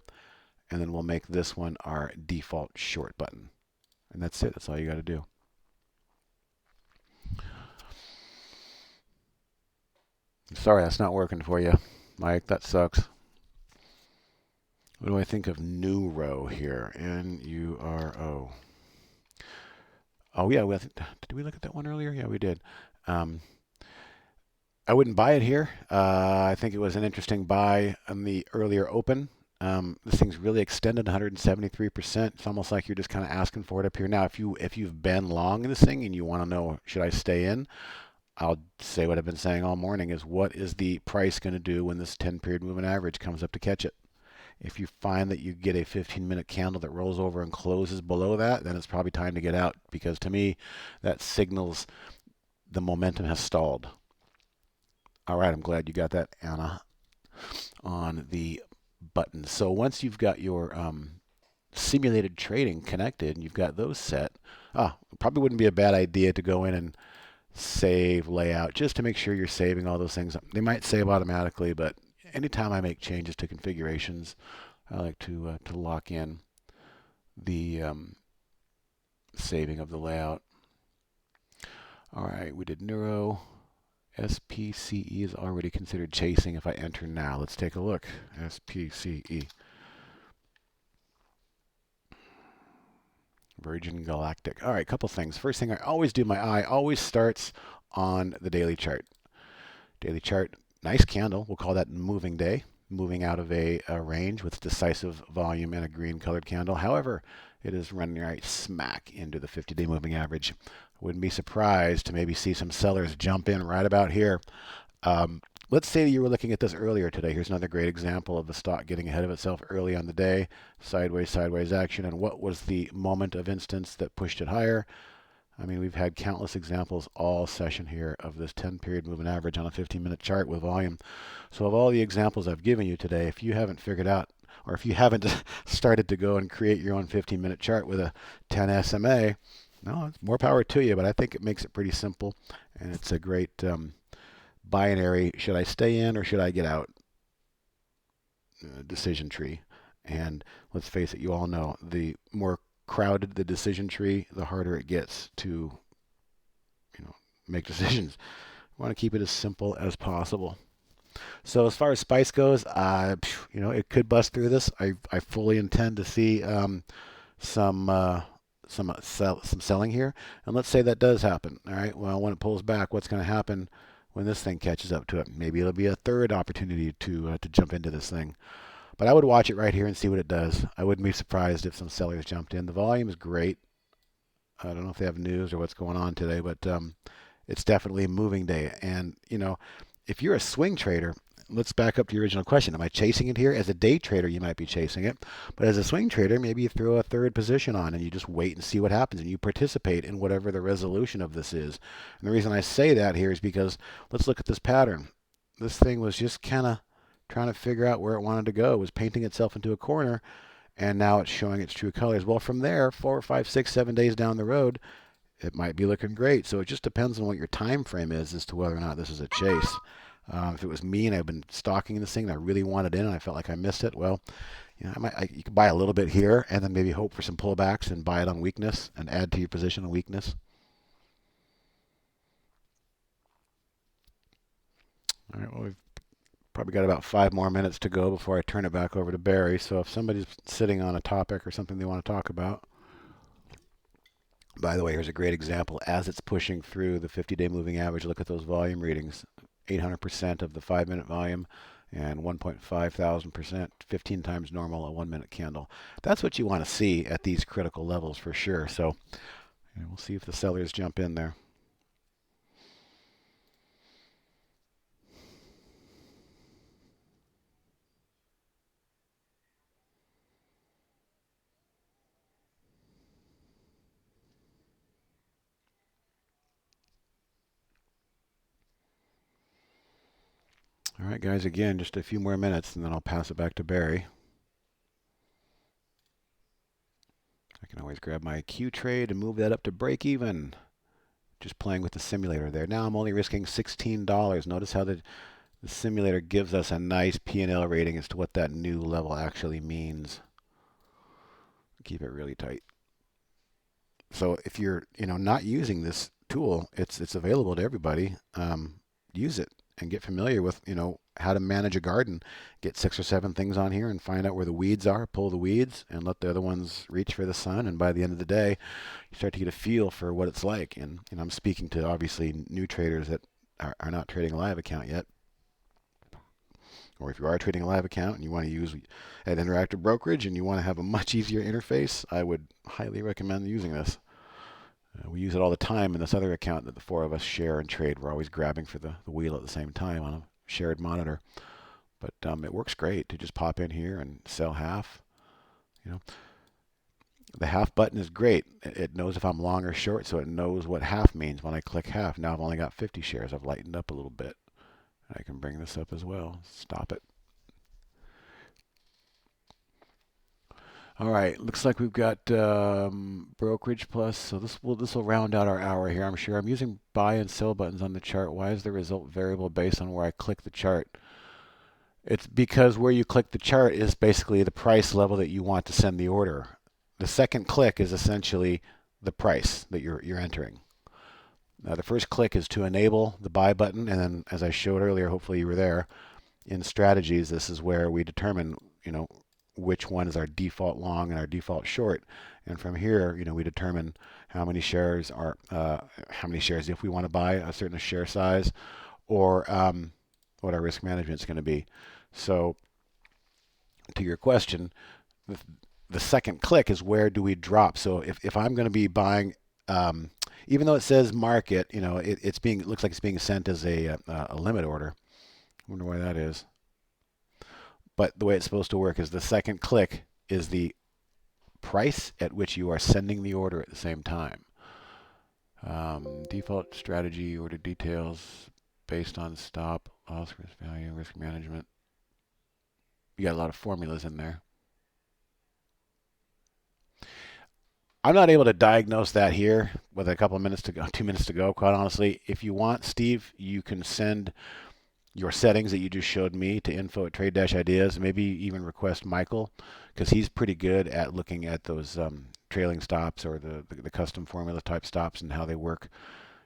And then we'll make this one our default short button. And that's it. That's all you got to do. Sorry, that's not working for you, Mike. That sucks. What do I think of Nuro here? N-U-R-O. Oh yeah, did we look at that one earlier? Yeah, we did. Um, I wouldn't buy it here. I think it was an interesting buy on the earlier open. This thing's really extended 173%. It's almost like you're just kind of asking for it up here. Now, if you've been long in this thing and you want to know should I stay in, I'll say what I've been saying all morning is what is the price going to do when this 10 period moving average comes up to catch it? If you find that you get a 15-minute candle that rolls over and closes below that, then it's probably time to get out because to me that signals the momentum has stalled. All right, I'm glad you got that, Anna, on the button. So once you've got your simulated trading connected and you've got those set, probably wouldn't be a bad idea to go in and save layout just to make sure you're saving all those things. They might save automatically, but anytime I make changes to configurations, I like to lock in the saving of the layout. All right, we did Neuro. SPCE is already considered chasing if I enter now. Let's take a look. SPCE. Virgin Galactic. All right, couple things. First thing I always do, my eye always starts on the daily chart. Daily chart, nice candle. We'll call that moving day, moving out of a range with decisive volume and a green colored candle. However, it is running right smack into the 50-day moving average. Wouldn't be surprised to maybe see some sellers jump in right about here. Let's say that you were looking at this earlier today. Here's another great example of the stock getting ahead of itself early on the day. Sideways action. And what was the moment of instance that pushed it higher? I mean, we've had countless examples all session here of this 10-period moving average on a 15-minute chart with volume. So of all the examples I've given you today, if you haven't figured out, or if you haven't started to go and create your own 15-minute chart with a 10 SMA, no, it's more power to you, but I think it makes it pretty simple, and it's a great binary, should I stay in or should I get out decision tree. And let's face it, you all know, the more crowded the decision tree, the harder it gets to make decisions. We want to keep it as simple as possible. So as far as Spice goes, it could bust through this. I fully intend to see some selling here, and let's say that does happen. All right. Well, when it pulls back, what's going to happen when this thing catches up to it? Maybe it'll be a third opportunity to jump into this thing. But I would watch it right here and see what it does. I wouldn't be surprised if some sellers jumped in. The volume is great. I don't know if they have news or what's going on today, but it's definitely a moving day. And if you're a swing trader, let's back up to your original question. Am I chasing it here? As a day trader, you might be chasing it. But as a swing trader, maybe you throw a third position on and you just wait and see what happens and you participate in whatever the resolution of this is. And the reason I say that here is because let's look at this pattern. This thing was just kind of trying to figure out where it wanted to go. It was painting itself into a corner, and now it's showing its true colors. Well, from there, 4, 5, 6, 7 days down the road, it might be looking great. So it just depends on what your time frame is as to whether or not this is a chase. If it was me and I've been stalking this thing and I really wanted in and I felt like I missed it, well, you could buy a little bit here and then maybe hope for some pullbacks and buy it on weakness and add to your position on weakness. All right, well, we've probably got about 5 more minutes to go before I turn it back over to Barry. So if somebody's sitting on a topic or something they want to talk about. By the way, here's a great example. As it's pushing through the 50-day moving average, look at those volume readings. 800% of the 5-minute volume and 1,500%, 15 times normal, a 1-minute candle. That's what you want to see at these critical levels for sure. So we'll see if the sellers jump in there. All right, guys, again, just a few more minutes and then I'll pass it back to Barry. I can always grab my Q trade and move that up to break even. Just playing with the simulator there. Now I'm only risking $16. Notice how the simulator gives us a nice P&L rating as to what that new level actually means. Keep it really tight. So if you're not using this tool, it's available to everybody. Use it. and get familiar with, how to manage a garden. Get 6 or 7 things on here and find out where the weeds are, pull the weeds, and let the other ones reach for the sun. And by the end of the day, you start to get a feel for what it's like. And I'm speaking to obviously new traders that are not trading a live account yet. Or if you are trading a live account and you want to use an interactive brokerage and you want to have a much easier interface, I would highly recommend using this. We use it all the time in this other account that the four of us share and trade. We're always grabbing for the wheel at the same time on a shared monitor. But it works great to just pop in here and sell half. You know, the half button is great. It knows if I'm long or short, so it knows what half means when I click half. Now I've only got 50 shares. I've lightened up a little bit. I can bring this up as well. Stop it. All right, looks like we've got brokerage plus. So this will round out our hour here. I'm sure I'm using buy and sell buttons on the chart. Why is the result variable based on where I click the chart? It's because where you click the chart is basically the price level that you want to send the order. The second click is essentially the price that you're entering. Now the first click is to enable the buy button, and then as I showed earlier, hopefully you were there, in strategies, this is where we determine, which one is our default long and our default short. And from here, we determine how many shares if we want to buy a certain share size, or what our risk management is going to be. So to your question, the second click is where do we drop. So if I'm going to be buying, even though it says market, it looks like it's being sent as a limit order. I wonder why that is. But the way it's supposed to work is the second click is the price at which you are sending the order at the same time. Default strategy, order details, based on stop, loss, risk value, risk management. You got a lot of formulas in there. I'm not able to diagnose that here with a couple of minutes to go, 2 minutes to go, quite honestly. If you want, Steve, you can send your settings that you just showed me to info@trade-ideas. Maybe even request Michael, because he's pretty good at looking at those trailing stops or the custom formula type stops and how they work.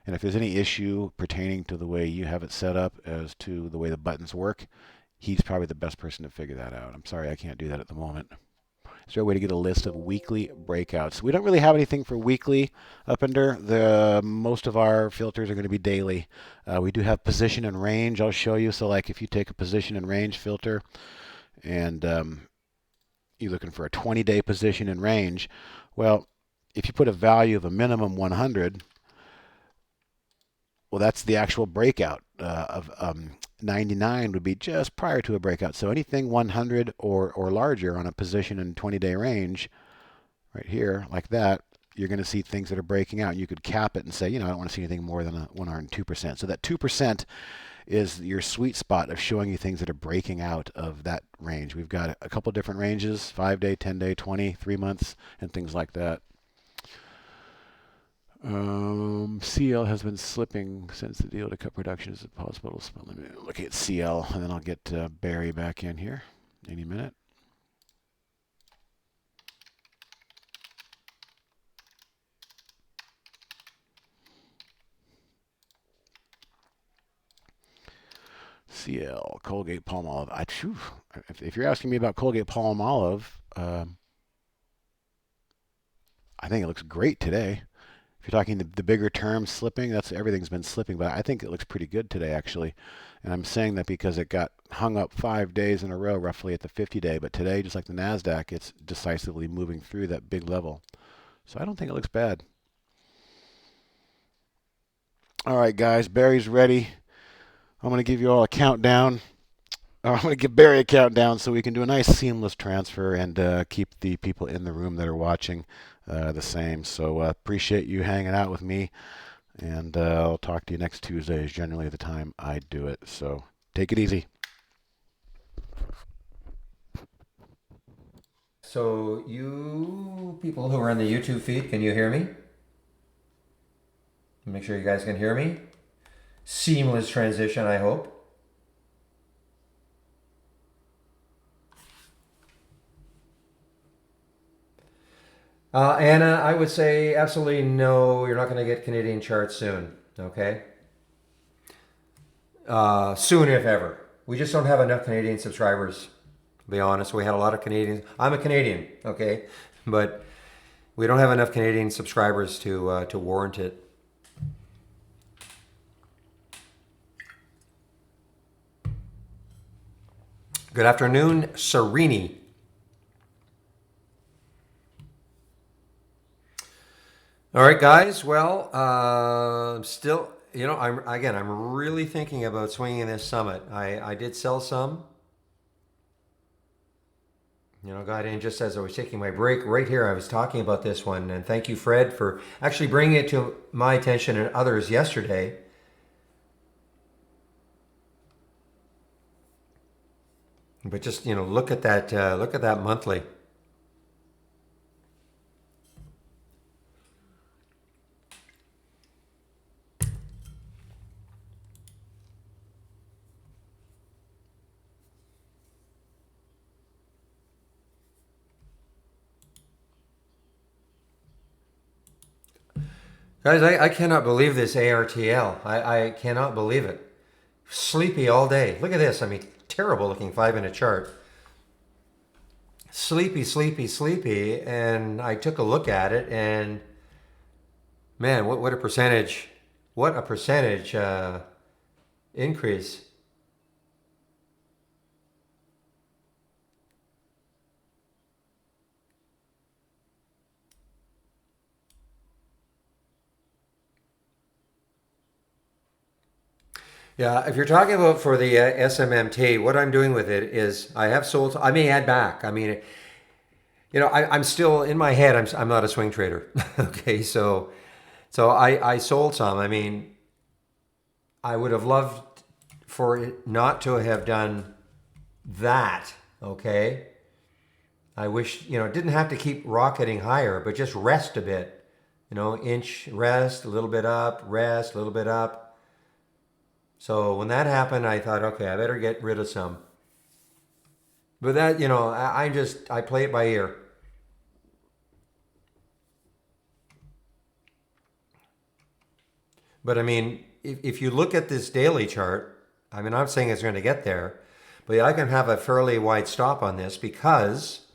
And if there's any issue pertaining to the way you have it set up as to the way the buttons work, he's probably the best person to figure that out. I'm sorry I can't do that at the moment. Is there a way to get a list of weekly breakouts? We don't really have anything for weekly up under. Most of our filters are going to be daily. We do have position and range. I'll show you. So like if you take a position and range filter and you're looking for a 20-day position and range, well, if you put a value of a minimum 100, well, that's the actual breakout of 99 would be just prior to a breakout. So anything 100 or larger on a position and 20-day range, right here, like that, you're going to see things that are breaking out. You could cap it and say, I don't want to see anything more than 102%. So that 2% is your sweet spot of showing you things that are breaking out of that range. We've got a couple different ranges, 5-day, 10-day, 20, 3 months, and things like that. CL has been slipping since the deal to cut production is possible. Let me look at CL, and then I'll get Barry back in here any minute. CL, Colgate Palmolive. If you're asking me about Colgate Palmolive, I think it looks great today. If you're talking the bigger term slipping, everything's been slipping, but I think it looks pretty good today, actually. And I'm saying that because it got hung up 5 days in a row, roughly at the 50-day. But today, just like the NASDAQ, it's decisively moving through that big level. So I don't think it looks bad. All right, guys, Barry's ready. I'm going to give you all a countdown. I'm going to give Barry a countdown so we can do a nice seamless transfer and keep the people in the room that are watching the same. So appreciate you hanging out with me, and I'll talk to you next Tuesday is generally the time I do it. So take it easy. So you people who are on the YouTube feed, can you hear me? Make sure you guys can hear me. Seamless transition, I hope. Anna, I would say absolutely no. You're not going to get Canadian charts soon. Okay. soon if ever. We just don't have enough Canadian subscribers. To be honest, we had a lot of Canadians. I'm a Canadian, okay, but we don't have enough Canadian subscribers to warrant it. Good afternoon, Serini. All right, guys. Well, still, I'm really thinking about swinging this summit. I did sell some. Got in just as I was taking my break. Right here, I was talking about this one, and thank you, Fred, for actually bringing it to my attention and others yesterday. But just look at that. Look at that monthly. Guys, I cannot believe this ARTL. I cannot believe it. Sleepy all day. Look at this. I mean, terrible looking 5-minute chart. Sleepy, sleepy, sleepy. And I took a look at it, and man, what a percentage. What a percentage increase. Yeah, if you're talking about for the SMMT, what I'm doing with it is I have sold. I may add back. I mean, I'm still in my head. I'm not a swing trader. Okay, so I sold some. I mean, I would have loved for it not to have done that. Okay, I wish it didn't have to keep rocketing higher, but just rest a bit. Inch rest, a little bit up, rest, a little bit up. So when that happened, I thought, okay, I better get rid of some. But that, I play it by ear. But I mean, if you look at this daily chart, I mean, I'm saying it's going to get there, but I can have a fairly wide stop on this because,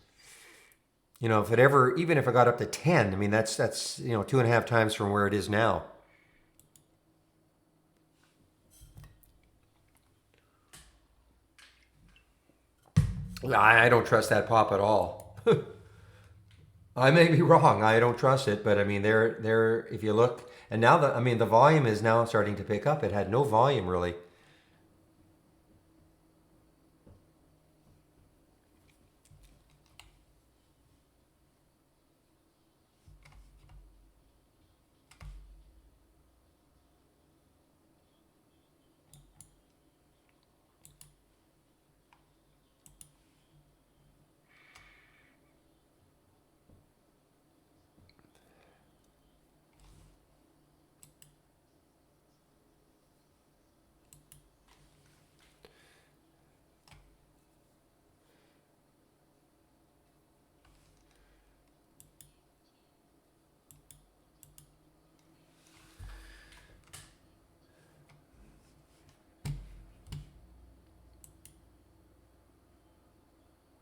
if it ever, even if it got up to 10, I mean, that's 2.5 times from where it is now. I don't trust that pop at all. I may be wrong. I don't trust it, but I mean, there. If you look, and now the volume is now starting to pick up. It had no volume really.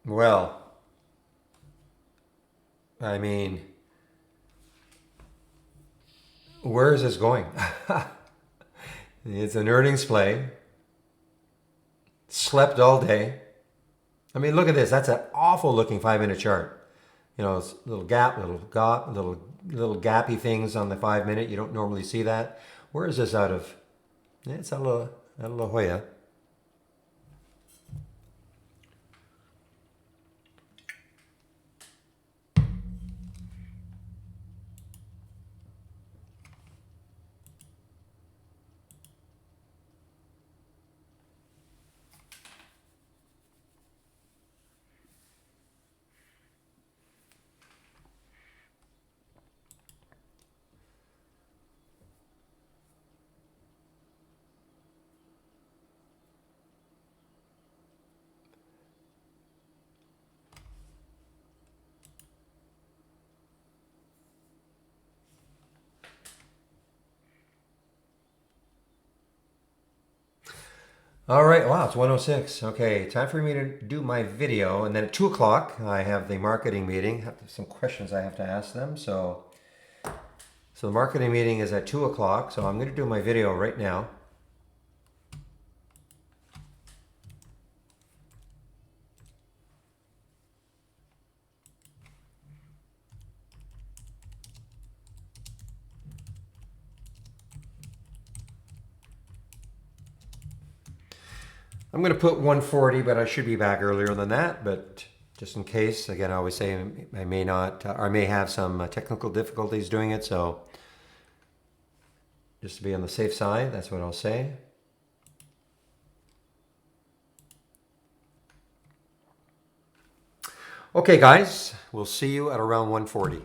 Well, I mean, where is this going? It's an earnings play. Slept all day. I mean, look at this. That's an awful looking 5-minute chart. It's little gap, little gappy things on the 5-minute. You don't normally see that. Where is this out of? It's out of La Jolla. All right, wow, it's 1:06. Okay, time for me to do my video. And then at 2 o'clock, I have the marketing meeting. Have some questions I have to ask them. So the marketing meeting is at 2 o'clock. So I'm going to do my video right now. I'm going to put 1:40, but I should be back earlier than that. But just in case, again, I always say I may not, I may have some technical difficulties doing it. So just to be on the safe side, that's what I'll say. Okay, guys, we'll see you at around 1:40.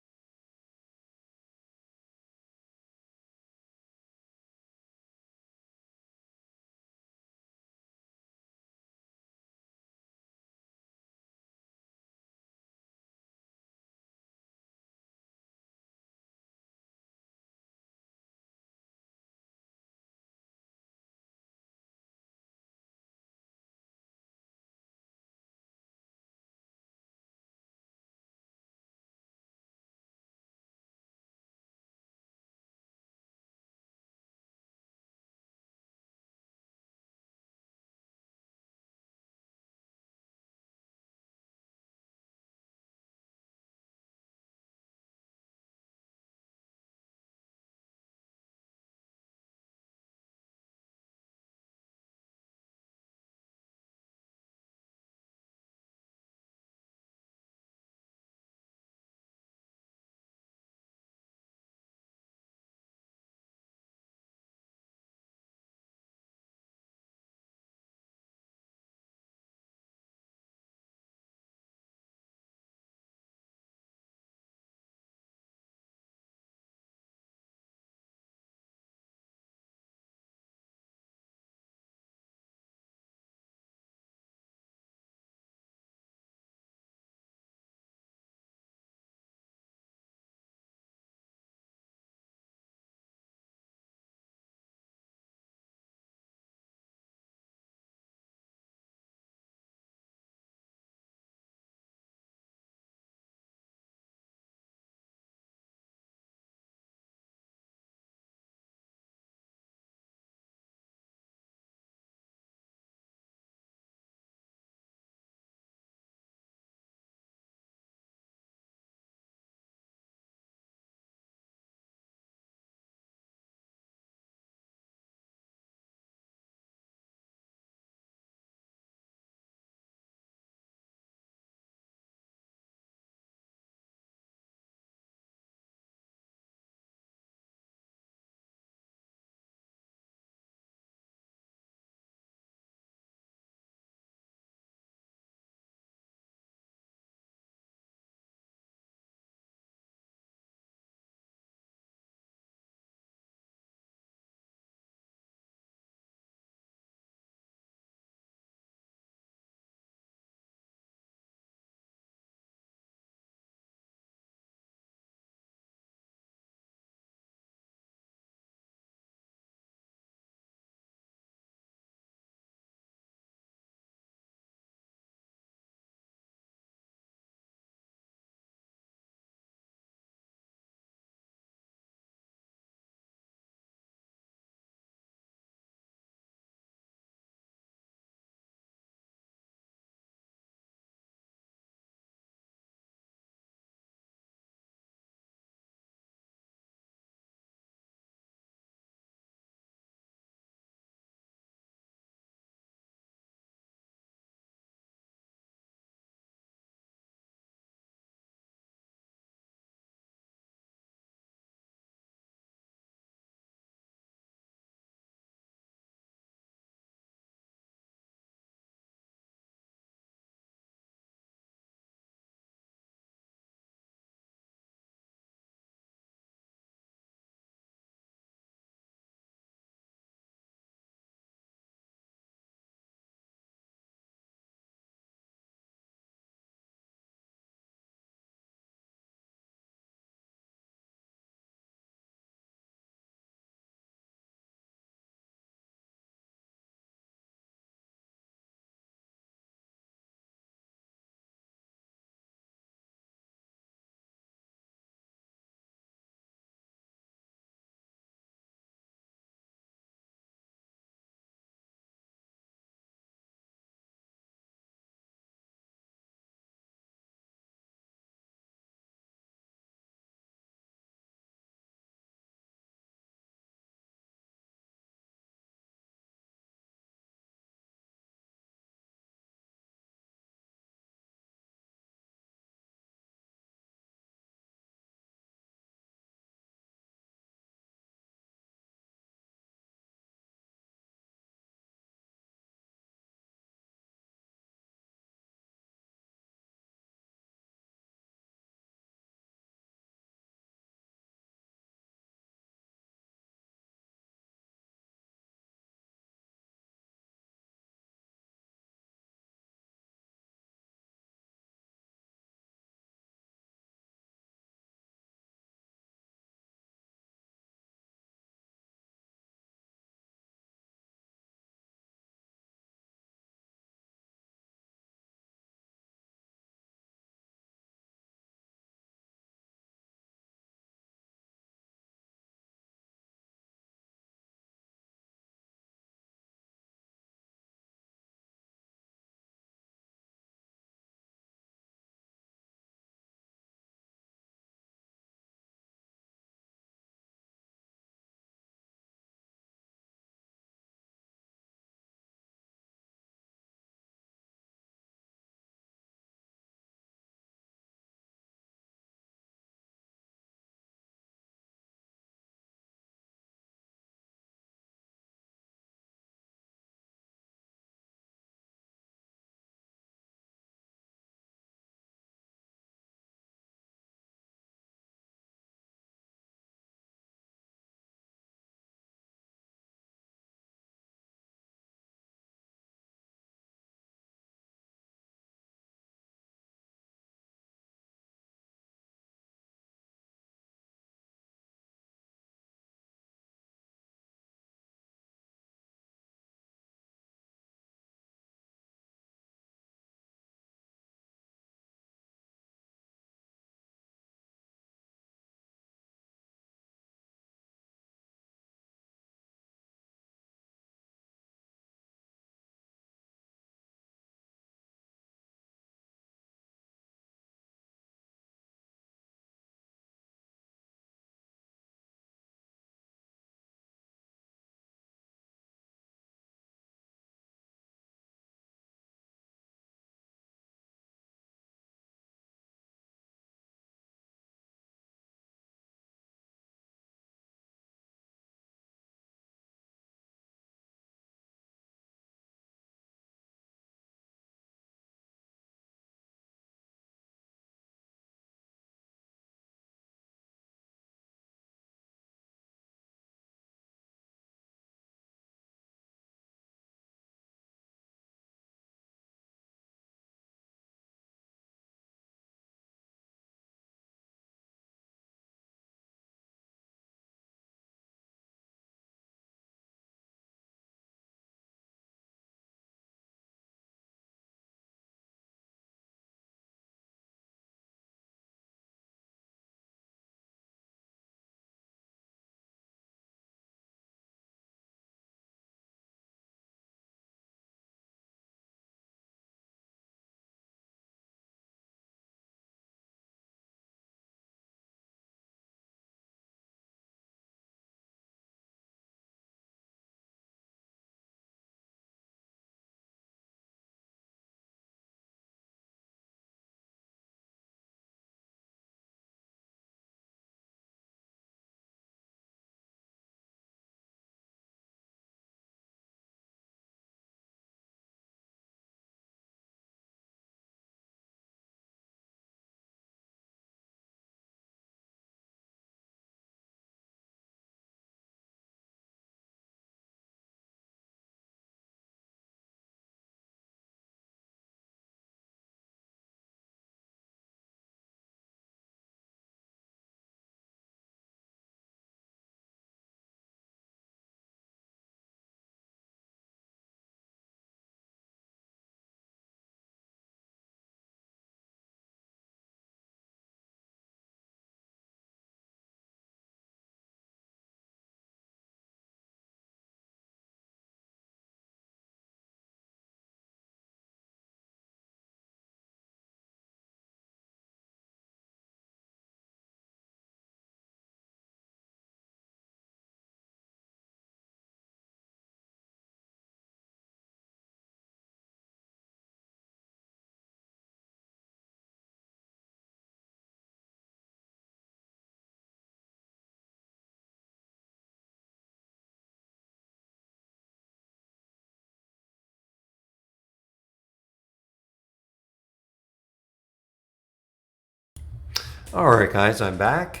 All right, guys, I'm back.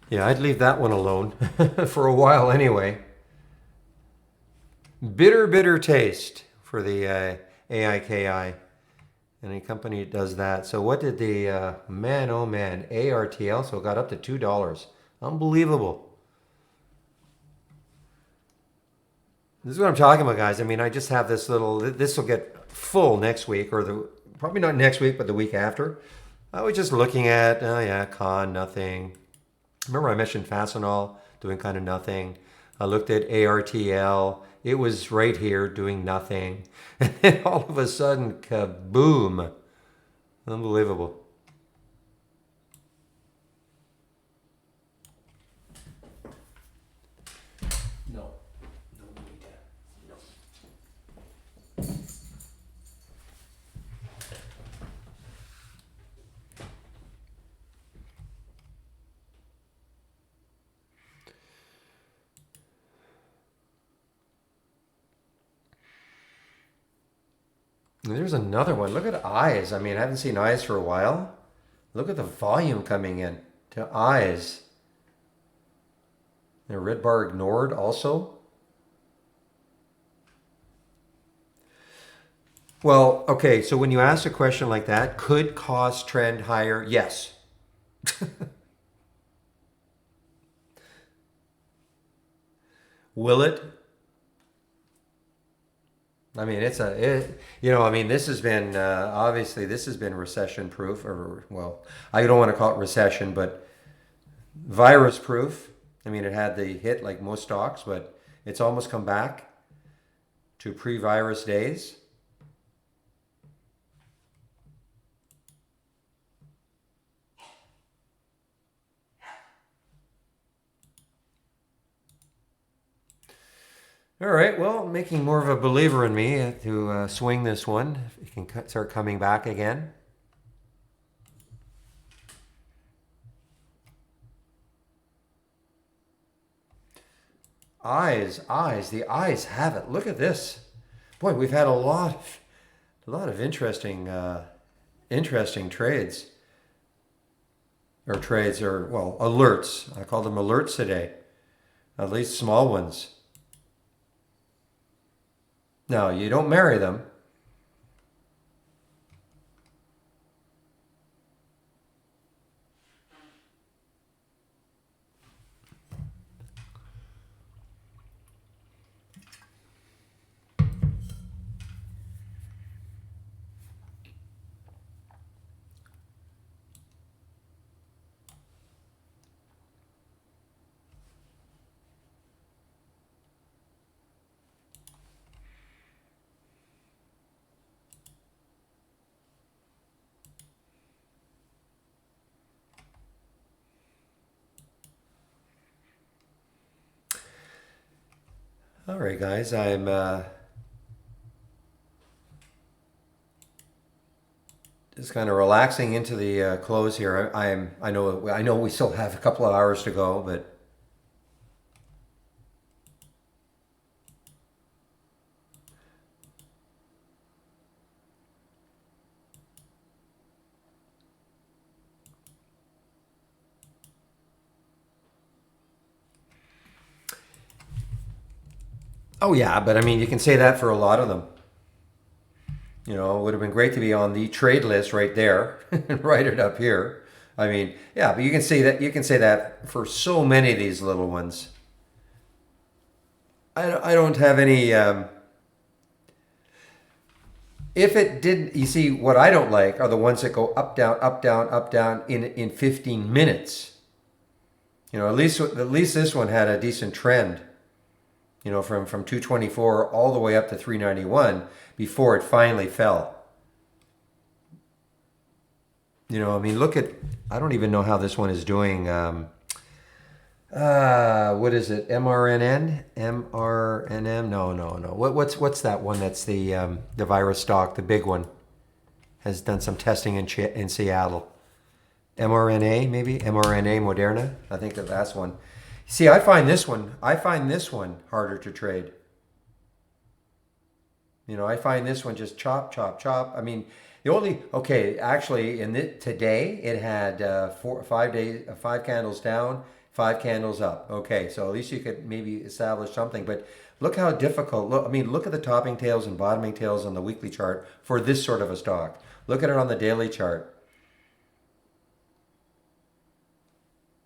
Yeah, I'd leave that one alone for a while anyway. Bitter, bitter taste for the AIKI. Any company that does that. So what did the, man, oh man, ARTL, so it got up to $2. Unbelievable. This is what I'm talking about, guys. I mean, I just have this little, this will get full next week, or probably not next week, but the week after. I was just looking at, oh yeah, con, nothing. Remember I mentioned Fastenal doing kind of nothing. I looked at ARTL. It was right here doing nothing. And then all of a sudden, kaboom. Unbelievable. No. No need to. No. There's another one. Look at eyes. I mean, I haven't seen eyes for a while. Look at the volume coming in to eyes. The red bar ignored also. Well, okay, so when you ask a question like that, could cost trend higher? Yes. Will it? I mean, I mean, this has been, obviously, this has been recession proof, or, well, I don't want to call it recession, but virus proof. I mean, it had the hit like most stocks, but it's almost come back to pre-virus days. All right, well, making more of a believer in me to swing this one. It can start coming back again. Eyes, the eyes have it. Look at this. Boy, we've had a lot of interesting, interesting trades. Or trades, or, well, alerts. I call them alerts today. At least small ones. Now, you don't marry them. All right, guys, I'm just kind of relaxing into the close here. I know we still have a couple of hours to go, but oh yeah, but I mean, you can say that for a lot of them. You know, it would have been great to be on the trade list right there and write it up here. I mean, yeah, but you can say that for so many of these little ones. I don't have any. If it didn't, you see, what I don't like are the ones that go up, down, up, down, up, down in 15 minutes. You know, at least this one had a decent trend. You know, from 224 all the way up to 391 before it finally fell. You know, I mean, look at, I don't even know how this one is doing. What is it? MRNN? MRNM? No. What's that one? That's the virus stock, the big one. Has done some testing in Seattle. mRNA, maybe mRNA Moderna. I think that's one. See, I find this one harder to trade. I find this one just chop, chop, chop. I mean, the only okay, actually, today it had 5 days, 5 candles down, 5 candles up. Okay, so at least you could maybe establish something. But look how difficult. Look, I mean, look at the topping tails and bottoming tails on the weekly chart for this sort of a stock. Look at it on the daily chart,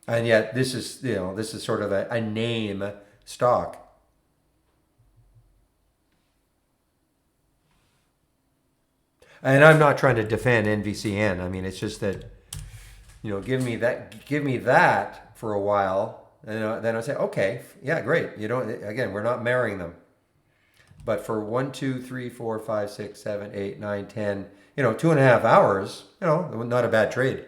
and yet this is sort of a name stock. And I'm not trying to defend NVCN. I mean, it's just that give me that for a while, and then I say, okay, yeah, great. Again, we're not marrying them, but for 1, 2, 3, 4, 5, 6, 7, 8, 9, 10, 2.5 hours, not a bad trade.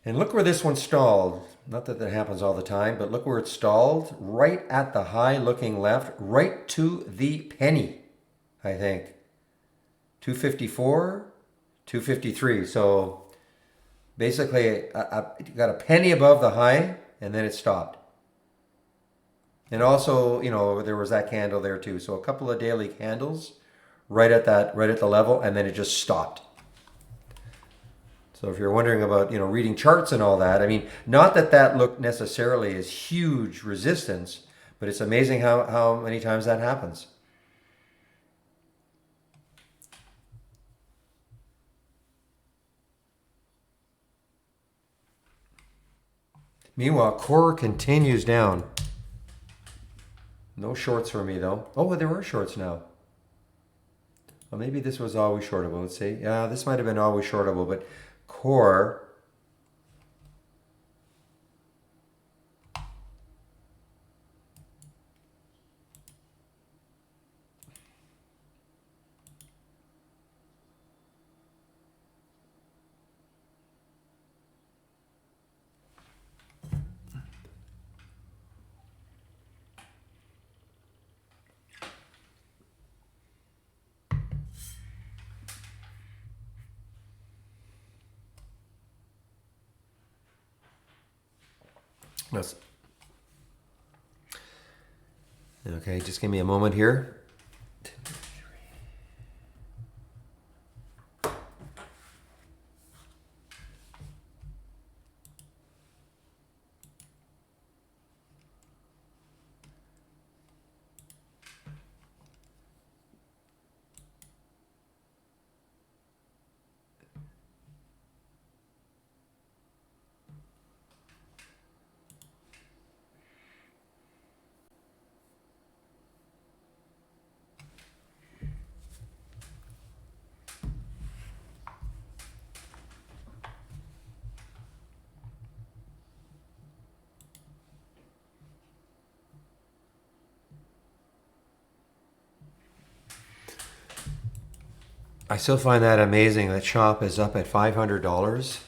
And look where this one stalled. Not that that happens all the time, but look where it stalled. Right at the high looking left, right to the penny, I think. 254, 253. So basically, it got a penny above the high, and then it stopped. And also, there was that candle there too. So a couple of daily candles right at the level, and then it just stopped. So if you're wondering about, reading charts and all that, I mean, not that that looked necessarily as huge resistance, but it's amazing how many times that happens. Meanwhile, core continues down. No shorts for me though. Oh, well, there were shorts now. Well, maybe this was always shortable. Let's see. Yeah, this might have been always shortable, but core. Let's, okay, just give me a moment here. I still find that amazing that Shop is up at $500.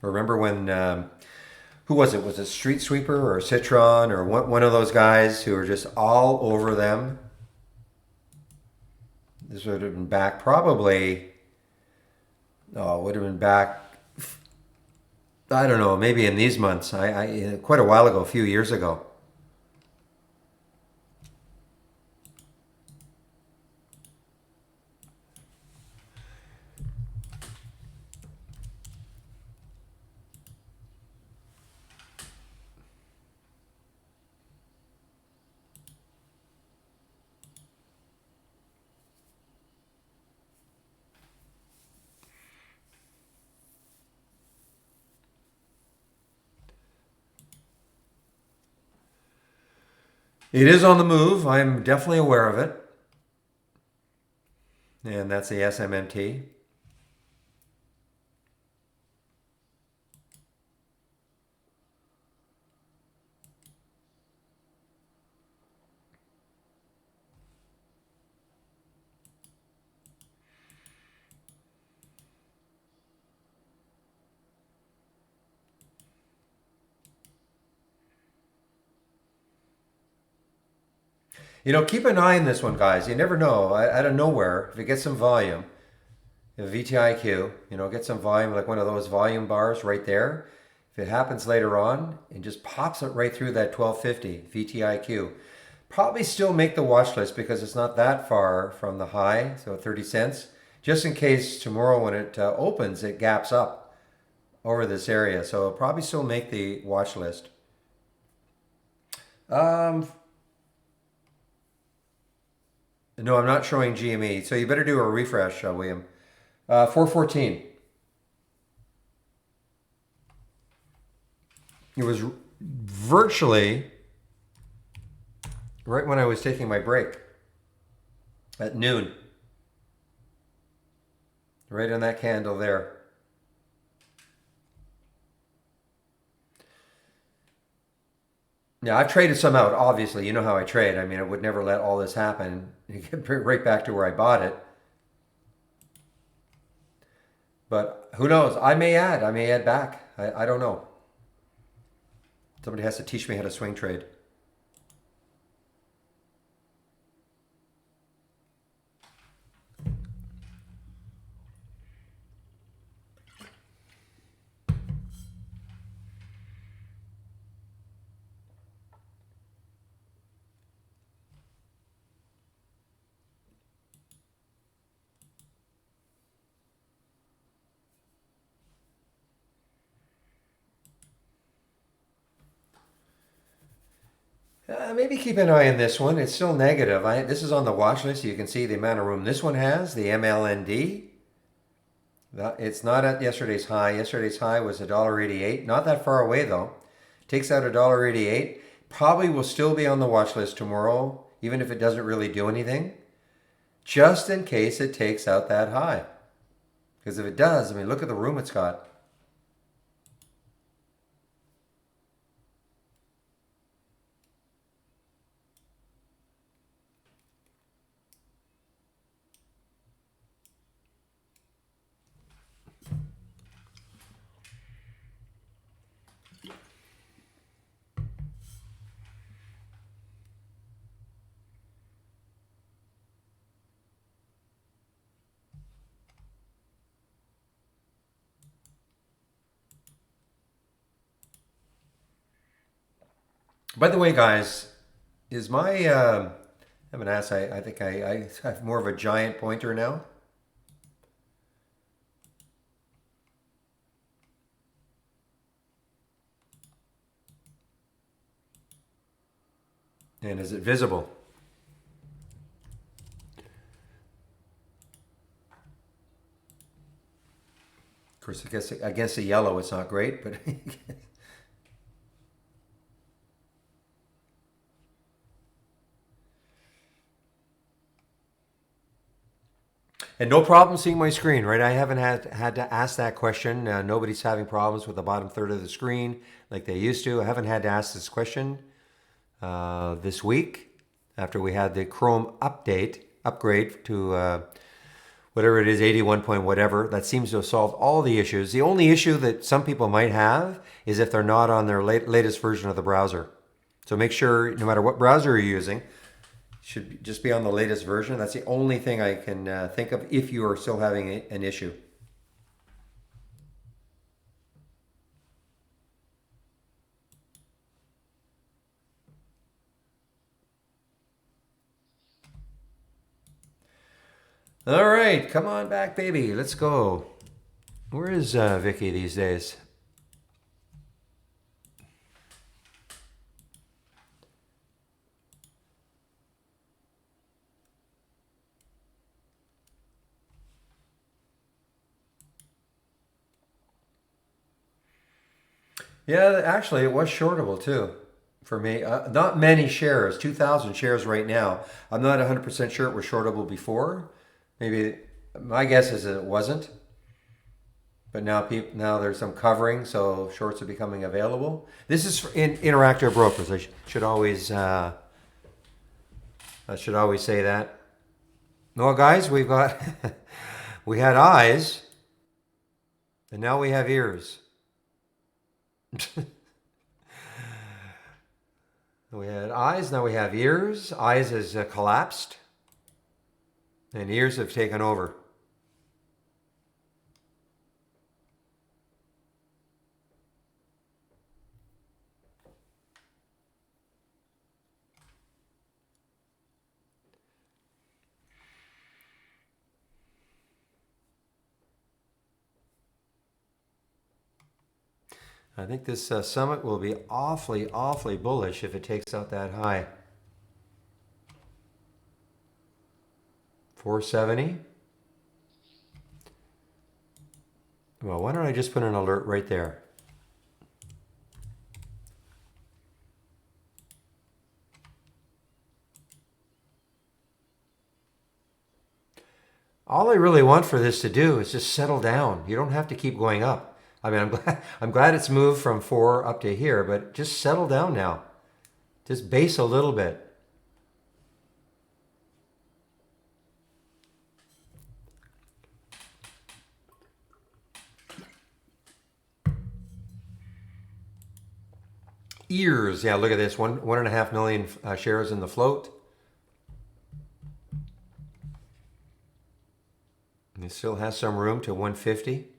Remember when, who was it? Was it Street Sweeper or Citron or one of those guys who were just all over them? This would have been back probably, oh, it would have been back, I don't know, maybe in these months. Quite a while ago, a few years ago. It is on the move. I'm definitely aware of it. And that's the SMMT. Keep an eye on this one, guys. You never know. Out of nowhere, if it gets some volume, if VTIQ, get some volume, like one of those volume bars right there. If it happens later on, it just pops it right through that 1250 VTIQ. Probably still make the watch list because it's not that far from the high, so 30 cents. Just in case tomorrow when it opens, it gaps up over this area. So it'll probably still make the watch list. Um, no, I'm not showing GME. So you better do a refresh, William. 414. It was virtually right when I was taking my break at noon. Right on that candle there. Yeah, I've traded some out, obviously. You know how I trade. I mean, I would never let all this happen. Get right back to where I bought it. But who knows? I may add back. I don't know. Somebody has to teach me how to swing trade. Maybe keep an eye on this one. It's still negative. This is on the watch list. You can see the amount of room this one has, the MLND. It's not at yesterday's high. Yesterday's high was $1.88. Not that far away though. Takes out $1.88. Probably will still be on the watch list tomorrow, even if it doesn't really do anything. Just in case it takes out that high. Because if it does, I mean, look at the room it's got. By the way, guys, is my I haven't asked. I think I have more of a giant pointer now. And is it visible? Of course, I guess the yellow it's not great, but and no problem seeing my screen, right? I haven't had to ask that question. Nobody's having problems with the bottom third of the screen like they used to. I haven't had to ask this question this week after we had the Chrome upgrade to whatever it is, 81 point whatever. That seems to have solved all the issues. The only issue that some people might have is if they're not on their latest version of the browser. So make sure, no matter what browser you're using, should just be on the latest version. That's the only thing I can think of if you are still having an issue. All right, come on back, baby. Let's go. Where is Vicky these days? Yeah, actually, it was shortable too for me. Not many shares, 2,000 shares right now. I'm not 100% sure it was shortable before. Maybe my guess is that it wasn't. But now there's some covering, so shorts are becoming available. This is in Interactive Brokers. I should always say that. Well, guys, we've got we had eyes, and now we have ears. We had eyes, now we have ears. Eyes has collapsed, and ears have taken over. I think this summit will be awfully, awfully bullish if it takes out that high. 470. Well, why don't I just put an alert right there? All I really want for this to do is just settle down. You don't have to keep going up. I mean, I'm glad it's moved from 4 up to here, but just settle down now. Just base a little bit. Ears, yeah, look at this, 1.5 million shares in the float. And it still has some room to 150.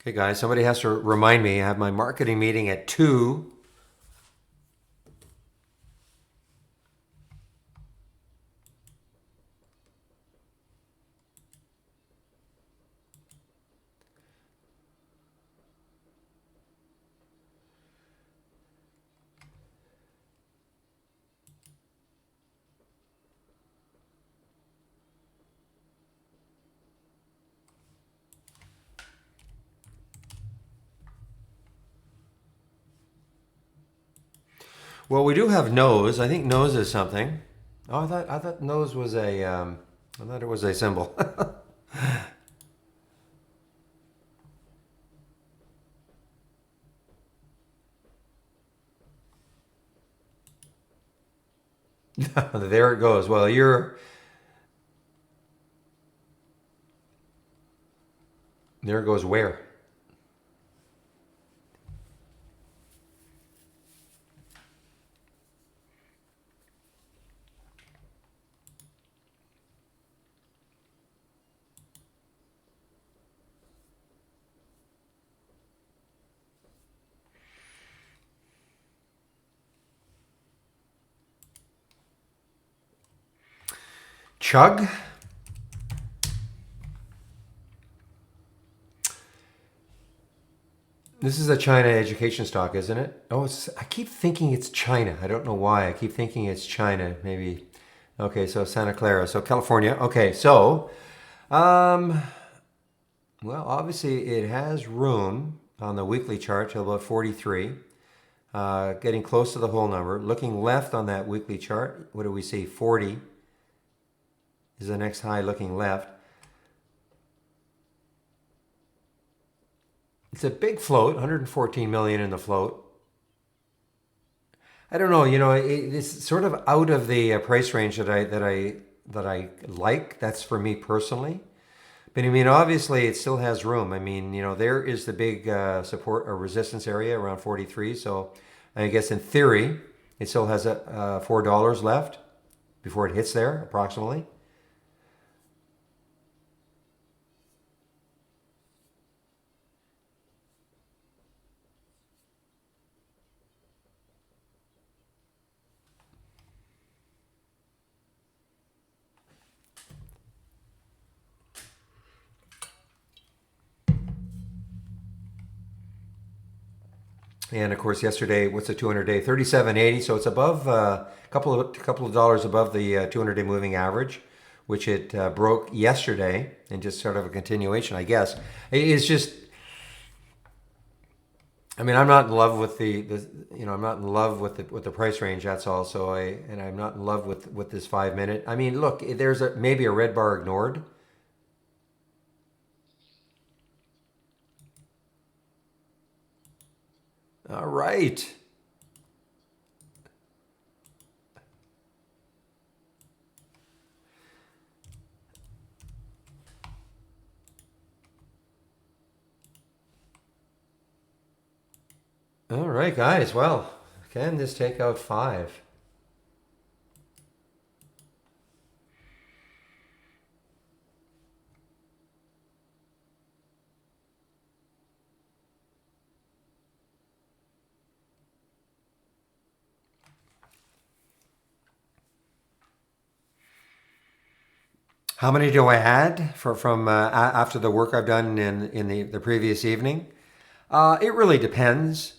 Okay, guys, somebody has to remind me. I have my marketing meeting at 2. Well, we do have nose. I think nose is something. Oh, I thought nose was a I thought it was a symbol. There it goes. Well, there it goes where? Chug. This is a China education stock, isn't it? Oh, I keep thinking it's China. I don't know why. I keep thinking it's China. Maybe. Okay, so Santa Clara. So California. Okay, so, well, obviously it has room on the weekly chart to about 43. Getting close to the whole number. Looking left on that weekly chart, what do we see? 40 is the next high looking left. It's a big float, 114 million in the float. I don't know, it's sort of out of the price range that I like. That's for me personally. But I mean, obviously, it still has room. I mean, there is the big support or resistance area around 43. So I guess in theory, it still has $4 left before it hits there, approximately. And of course, yesterday, what's the 200-day? 37.80. So it's above a couple of dollars above the 200-day moving average, which it broke yesterday, and just sort of a continuation, I guess. It's just, I mean, I'm not in love with I'm not in love with the price range. That's all. So I'm not in love with this 5 minute. I mean, look, there's maybe a red bar ignored. All right. All right, guys. Well, can this take out 5? How many do I add from after the work I've done in the previous evening? It really depends.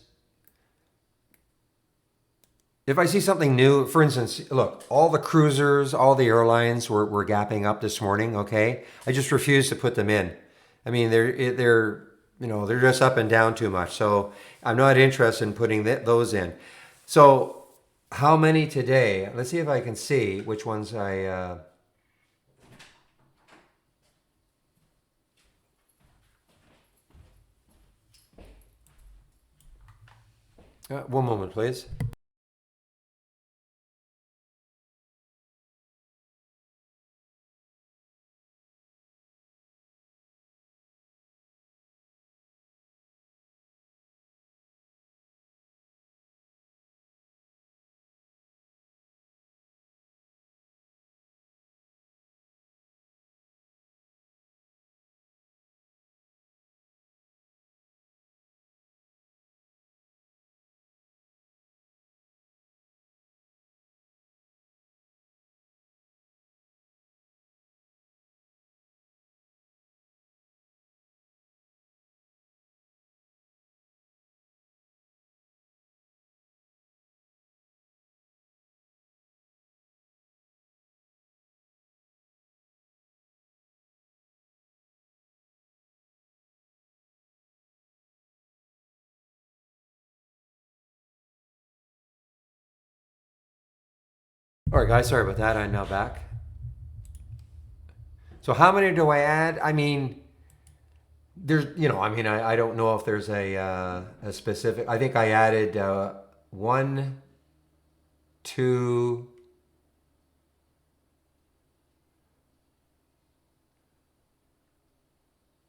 If I see something new, for instance, look, all the cruisers, all the airlines were gapping up this morning. Okay, I just refuse to put them in. I mean, they're they're just up and down too much. So I'm not interested in putting those in. So how many today? Let's see if I can see which ones I. One moment, please. All right, guys. Sorry about that. I'm now back. So how many do I add? I mean, I don't know if there's a specific. I think I added one, two.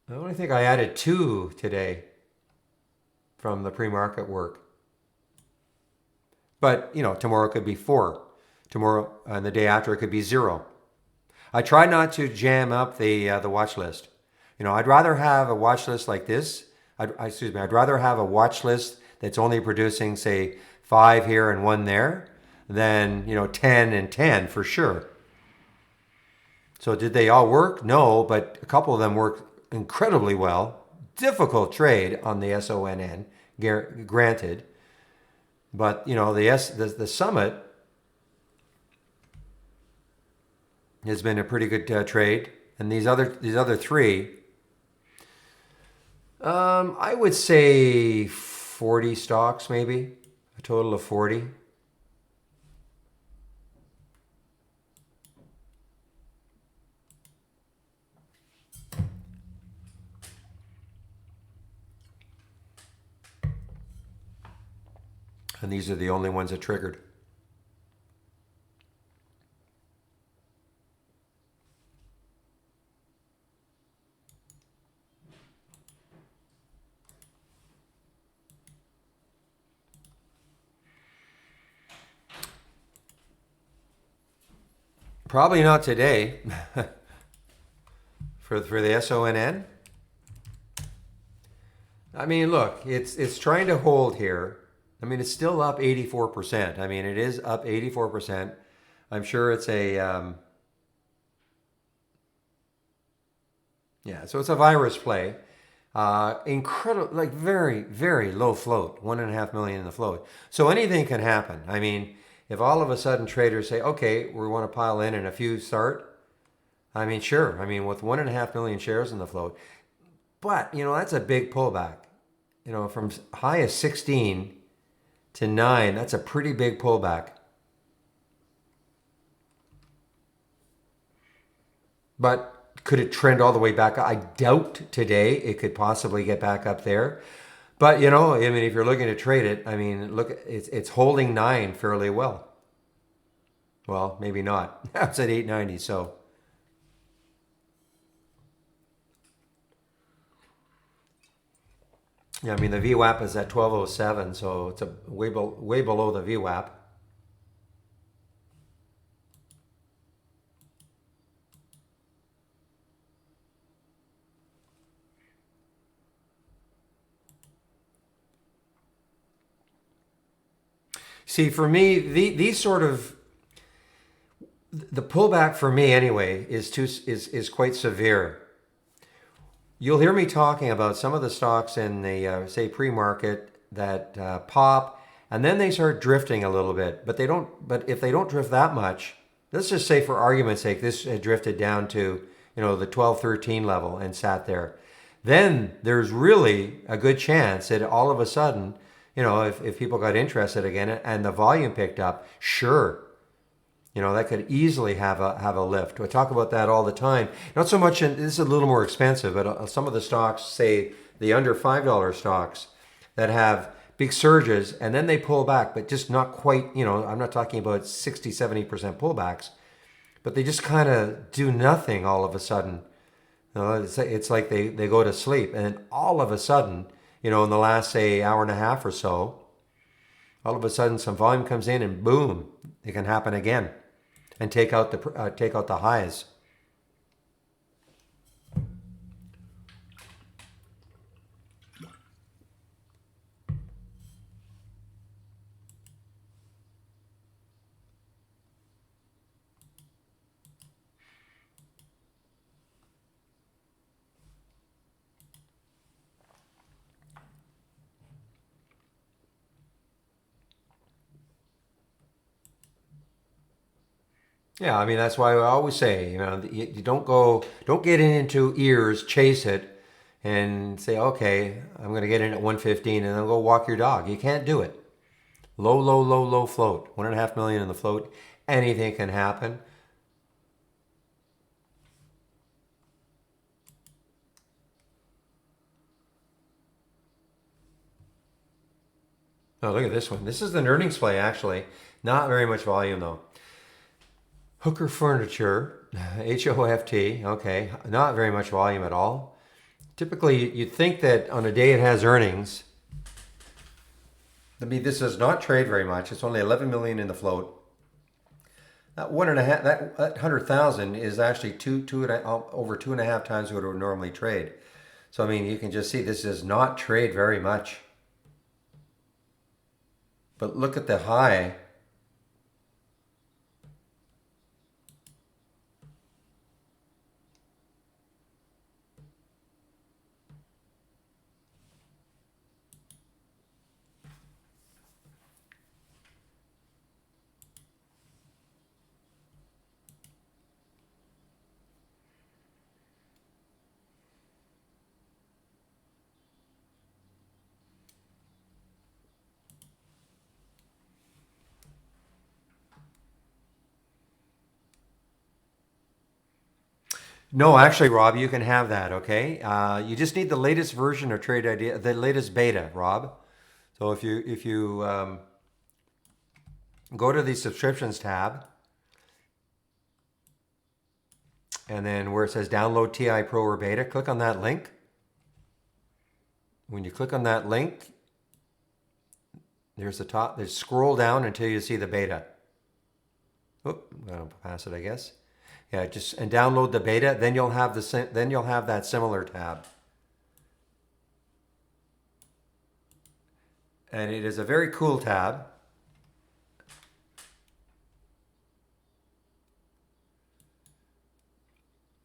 I only think I added 2 today from the pre-market work. But tomorrow could be 4. Tomorrow and the day after it could be 0. I try not to jam up the watch list. I'd rather have a watch list like this. I'd rather have a watch list that's only producing, say, 5 here and 1 there, than 10 and 10 for sure. So did they all work? No, but a couple of them worked incredibly well. Difficult trade on the SONN, granted. But the summit has been a pretty good trade, and these other 3, I would say 40 stocks, maybe a total of 40. And these are the only ones that triggered. Probably not today. for the SONN. I mean, look, it's trying to hold here. I mean, it's still up 84%. I mean, it is up 84%. I'm sure it's yeah. So it's a virus play. Incredible, like very, very low float, 1.5 million in the float. So anything can happen. I mean, if all of a sudden traders say, okay, we want to pile in and a few start, I mean, sure. I mean, with 1.5 million shares in the float, but that's a big pullback. From high as 16 to 9, that's a pretty big pullback. But could it trend all the way back? I doubt today it could possibly get back up there. But I mean, if you're looking to trade it, I mean, look, it's holding 9 fairly well. Well, maybe not. It's at 890, so. Yeah, I mean the VWAP is at 1207, so it's way below the VWAP. See, for me, these sort of the pullback for me anyway is quite severe. You'll hear me talking about some of the stocks in the say pre-market that pop, and then they start drifting a little bit. But they don't. But if they don't drift that much, let's just say for argument's sake, this had drifted down to the 12, 13 level and sat there. Then there's really a good chance that all of a sudden, if people got interested again and the volume picked up, sure, that could easily have a lift. We talk about that all the time. Not so much, this is a little more expensive, but some of the stocks, say the under $5 stocks that have big surges and then they pull back, but just not quite, I'm not talking about 60, 70% pullbacks, but they just kind of do nothing all of a sudden. It's like they go to sleep and then all of a sudden, in the last, say, hour and a half or so, all of a sudden some volume comes in and boom, it can happen again and take out the highs. Yeah, I mean that's why I always say, you don't get into ears, chase it, and say, okay, I'm going to get in at 115, and then go walk your dog. You can't do it. Low, low, low, low float. 1.5 million in the float. Anything can happen. Oh, look at this one. This is an earnings play actually. Not very much volume though. Hooker Furniture, HOFT. Okay, not very much volume at all. Typically, you'd think that on a day it has earnings. I mean, this does not trade very much. It's only 11 million in the float. That 1.5, that 100,000 is actually over 2.5 times what it would normally trade. So I mean, you can just see this does not trade very much. But look at the high. No, actually, Rob, you can have that. Okay, you just need the latest version of Trade Idea, the latest beta, Rob. So if you go to the subscriptions tab, and then where it says download TI Pro or Beta, click on that link. When you click on that link, there's the top. There's scroll down until you see the beta. Oop, I'm gonna pass it, I guess. Yeah, just and download the beta. Then you'll have that similar tab. And it is a very cool tab.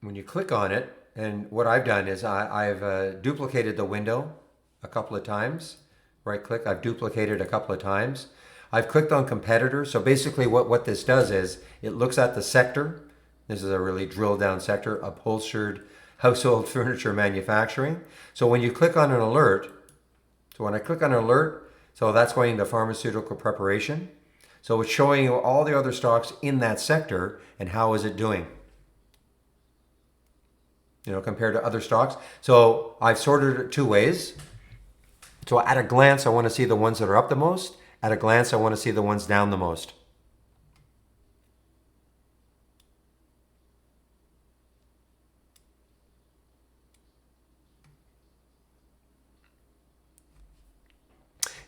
When you click on it, and what I've done is I've duplicated the window a couple of times. Right click, I've duplicated a couple of times. I've clicked on competitors. So basically what this does is it looks at the sector. This is a really drilled down sector, upholstered household furniture manufacturing. So when you click on an alert, so when I click on an alert, so that's going to pharmaceutical preparation. So it's showing you all the other stocks in that sector and how is it doing, compared to other stocks. So I've sorted it two ways. So at a glance, I want to see the ones that are up the most. At a glance, I want to see the ones down the most.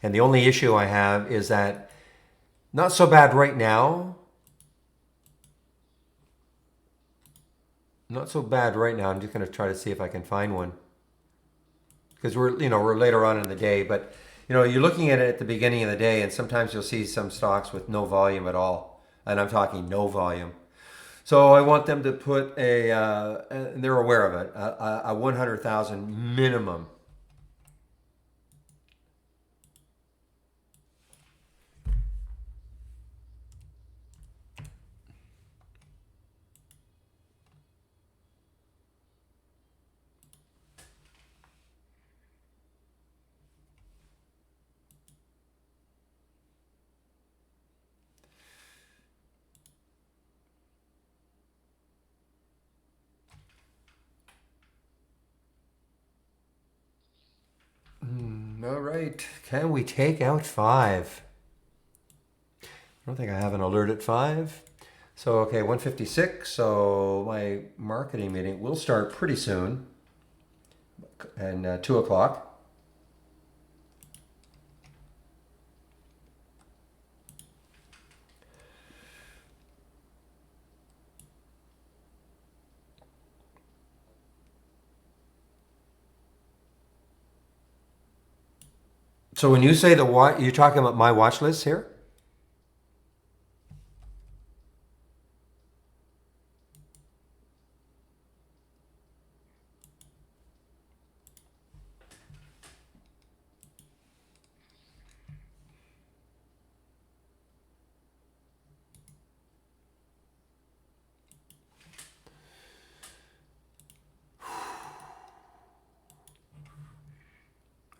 And the only issue I have is that not so bad right now. Not so bad right now. I'm just going to try to see if I can find one because we're later on in the day. But you're looking at it at the beginning of the day, and sometimes you'll see some stocks with no volume at all, and I'm talking no volume. So I want them to put and they're aware of it, a 100,000 minimum. All right. Can we take out 5? I don't think I have an alert at 5. So, okay, 156. So my marketing meeting will start pretty soon. And 2 o'clock. So when you say you're talking about my watch list here?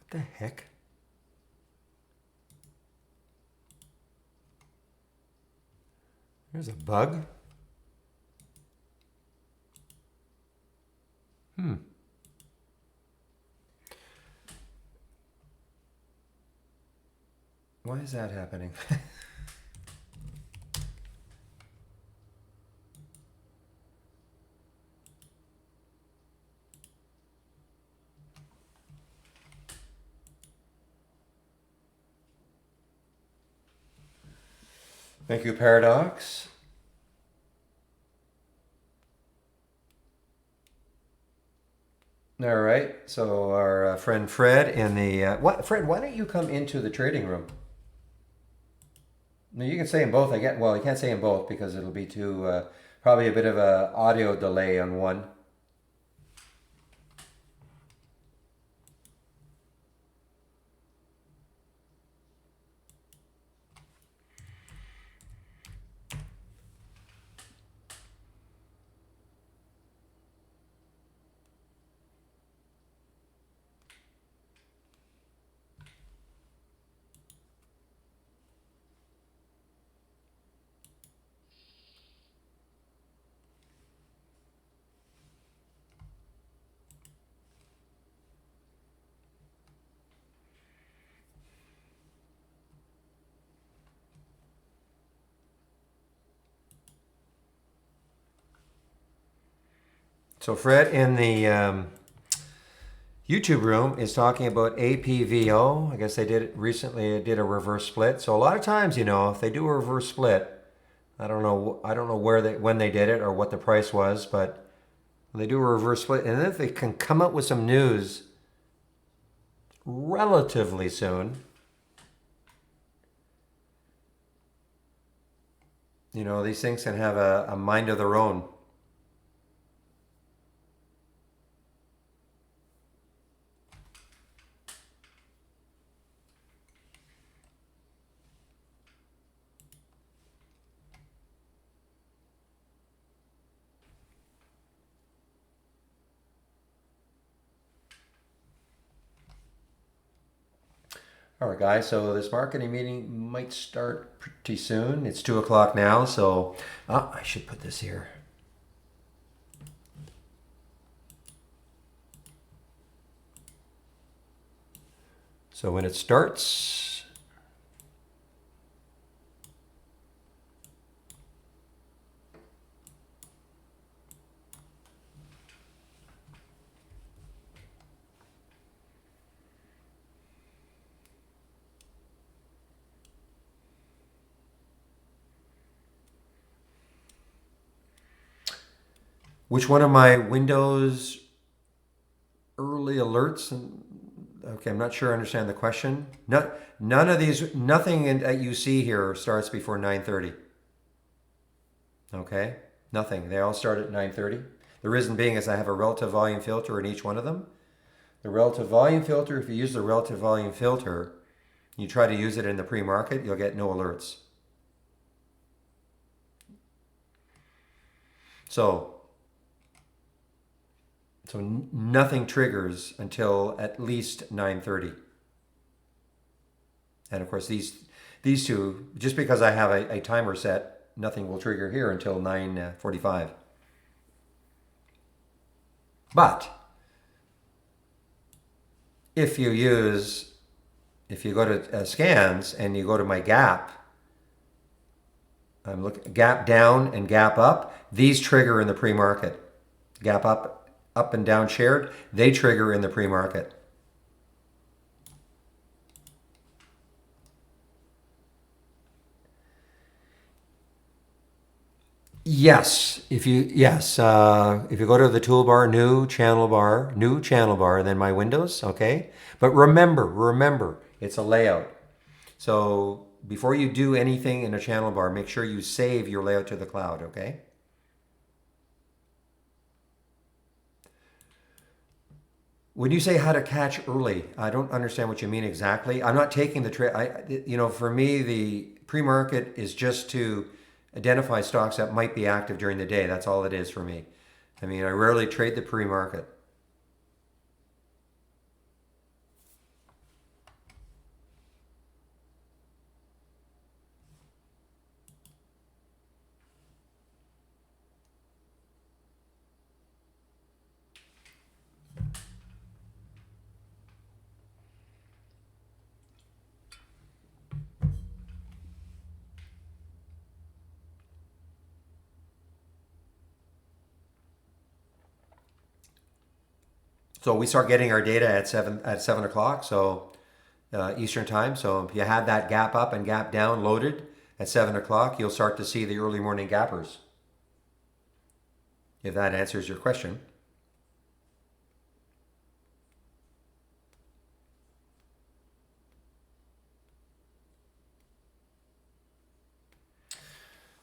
What the heck? There's a bug. Why is that happening? Thank you, Paradox. All right. So our friend Fred in the Fred, why don't you come into the trading room? No, you can say in both. Well, you can't say in both because it'll be too probably a bit of a audio delay on one. So Fred in the YouTube room is talking about APVO. I guess they did it recently. It did a reverse split. So a lot of times, if they do a reverse split, I don't know when they did it or what the price was, but when they do a reverse split, and if they can come up with some news relatively soon, these things can have a mind of their own. All right, guys. So this marketing meeting might start pretty soon. It's 2 o'clock now, so I should put this here. So when it starts, Which one of my Windows early alerts? Okay, I'm not sure I understand the question. None of these, nothing that you see here starts before 9:30. Okay, nothing. They all start at 9:30. The reason being is I have a relative volume filter in each one of them. The relative volume filter, if you use the relative volume filter, you try to use it in the pre-market, you'll get no alerts. So, nothing triggers until at least 9:30. And of course, these two, just because I have a timer set, nothing will trigger here until 9:45. But if you use, if you go to scans and you go to my gap, I'm looking gap down and gap up. These trigger in the pre-market. Gap up and down shared. They trigger in the pre-market. Yes, if you go to the toolbar, new channel bar, and then my windows, okay. But remember, it's a layout. So before you do anything in a channel bar, make sure you save your layout to the cloud, okay? When you say how to catch early, I don't understand what you mean exactly. I'm not taking the trade. For me, the pre-market is just to identify stocks that might be active during the day. That's all it is for me. I mean, I rarely trade the pre-market. So we start getting our data at 7 o'clock. So Eastern time. So if you had that gap up and gap down loaded at 7 o'clock, you'll start to see the early morning gappers. If that answers your question.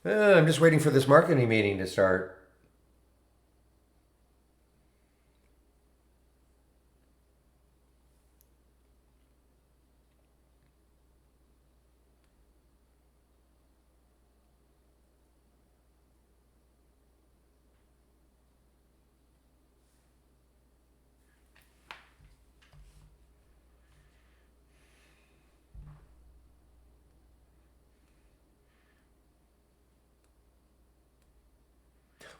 I'm just waiting for this marketing meeting to start.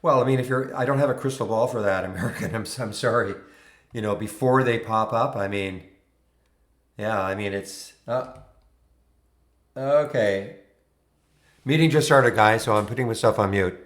Well, I mean, I don't have a crystal ball for that, American. I'm sorry. Before they pop up, I mean, yeah, I mean, okay. Meeting just started, guys, so I'm putting myself on mute.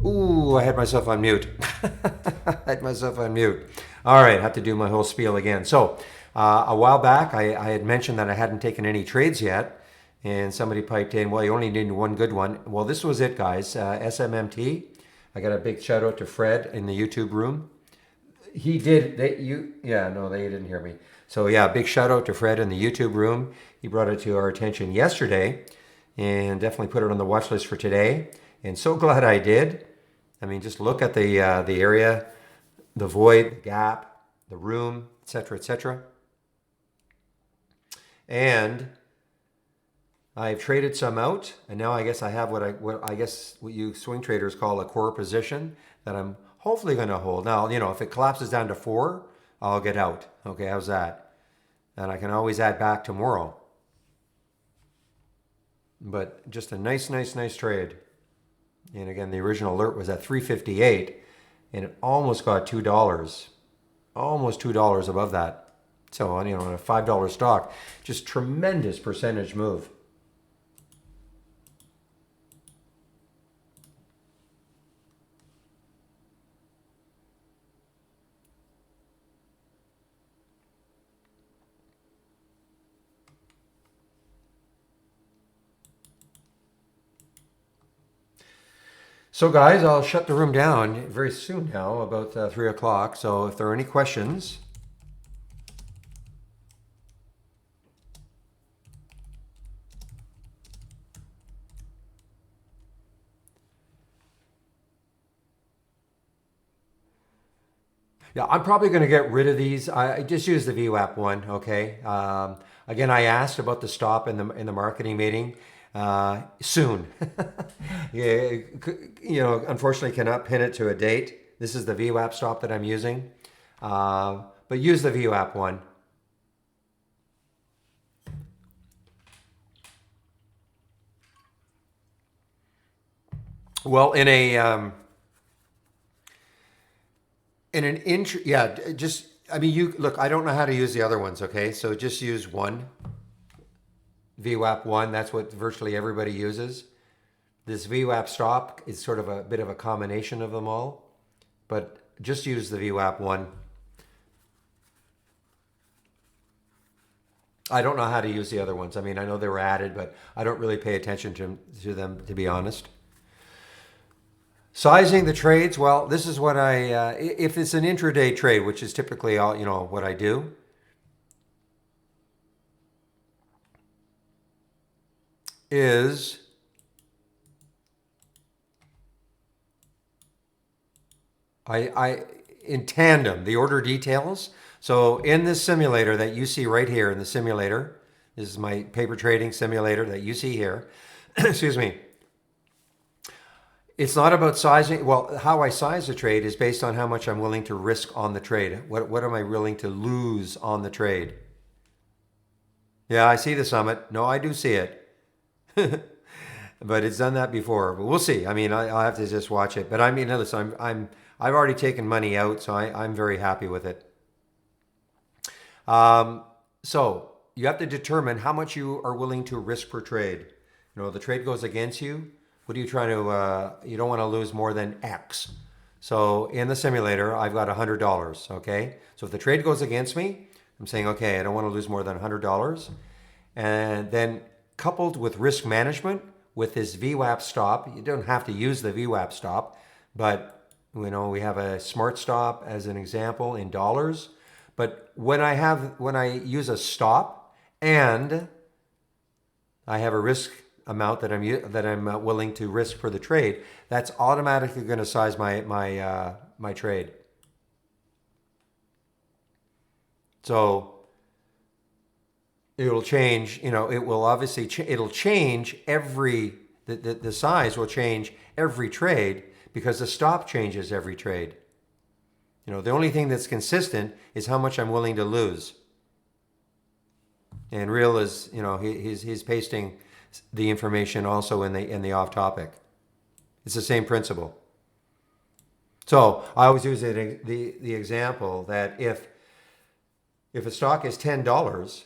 Ooh, I had myself on mute. I had myself on mute. All right, I have to do my whole spiel again. So, a while back, I had mentioned that I hadn't taken any trades yet, and somebody piped in, well, you only need one good one. Well, this was it, guys. SMMT. I got a big shout out to Fred in the YouTube room. He did. Yeah, no, they didn't hear me. So, yeah, big shout out to Fred in the YouTube room. He brought it to our attention yesterday and definitely put it on the watch list for today. And so glad I did. I mean, just look at the area, the void, the gap, the room, etc., etc. And I've traded some out, and now I guess I have what you swing traders call a core position that I'm hopefully going to hold. Now, if it collapses down to 4, I'll get out. Okay, how's that? And I can always add back tomorrow. But just a nice trade. And again, the original alert was at 358, and it almost got $2, almost $2 above that. So on a $5 stock, just tremendous percentage move. So guys, I'll shut the room down very soon now, about 3 o'clock. So if there are any questions, yeah, I'm probably going to get rid of these. I just use the VWAP one, okay? Again, I asked about the stop in the marketing meeting. Soon. Yeah, unfortunately, cannot pin it to a date. This is the VWAP stop that I'm using, but use the VWAP one. Well, in in an intro, yeah, just, I mean, you look, I don't know how to use the other ones, okay? So just use one, VWAP one. That's what virtually everybody uses. This VWAP stop is sort of a bit of a combination of them all, but just use the VWAP one. I don't know how to use the other ones. I mean, I know they were added, but I don't really pay attention to them, to be honest. Sizing the trades, well, this is what if it's an intraday trade, which is typically all, what I do, is in tandem, the order details. So in this simulator that you see right here in the simulator, this is my paper trading simulator that you see here, excuse me. It's not about sizing. Well, how I size the trade is based on how much I'm willing to risk on the trade. What am I willing to lose on the trade? Yeah, I see the summit. No, I do see it. But it's done that before. But we'll see. I mean, I'll have to just watch it. But I mean, listen, I've already taken money out, so I'm very happy with it. So you have to determine how much you are willing to risk per trade. The trade goes against you. What are you trying to, you don't want to lose more than X. So in the simulator, I've got $100, okay? So if the trade goes against me, I'm saying, okay, I don't want to lose more than $100. And then coupled with risk management, with this VWAP stop, you don't have to use the VWAP stop, but we have a smart stop as an example in dollars. But when I use a stop and I have a risk amount that I'm willing to risk for the trade, that's automatically going to size my trade. So it'll change. It will obviously it'll change the size will change every trade because the stop changes every trade. The only thing that's consistent is how much I'm willing to lose. And Real is, he's pasting the information also in the off topic. It's the same principle. So I always use the example that if a stock is $10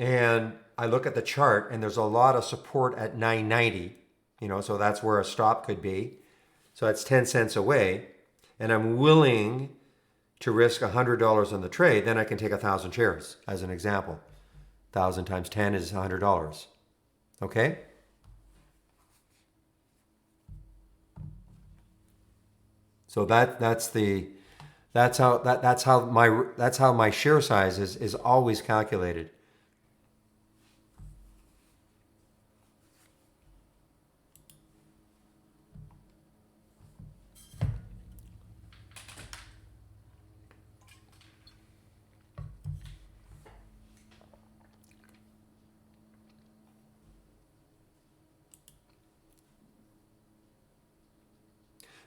and I look at the chart and there's a lot of support at 9.90, so that's where a stop could be. So that's 10 cents away, and I'm willing to risk $100 on the trade, then I can take 1,000 shares as an example. 1,000 times 10 is $100. Okay? So that's how my share size is always calculated.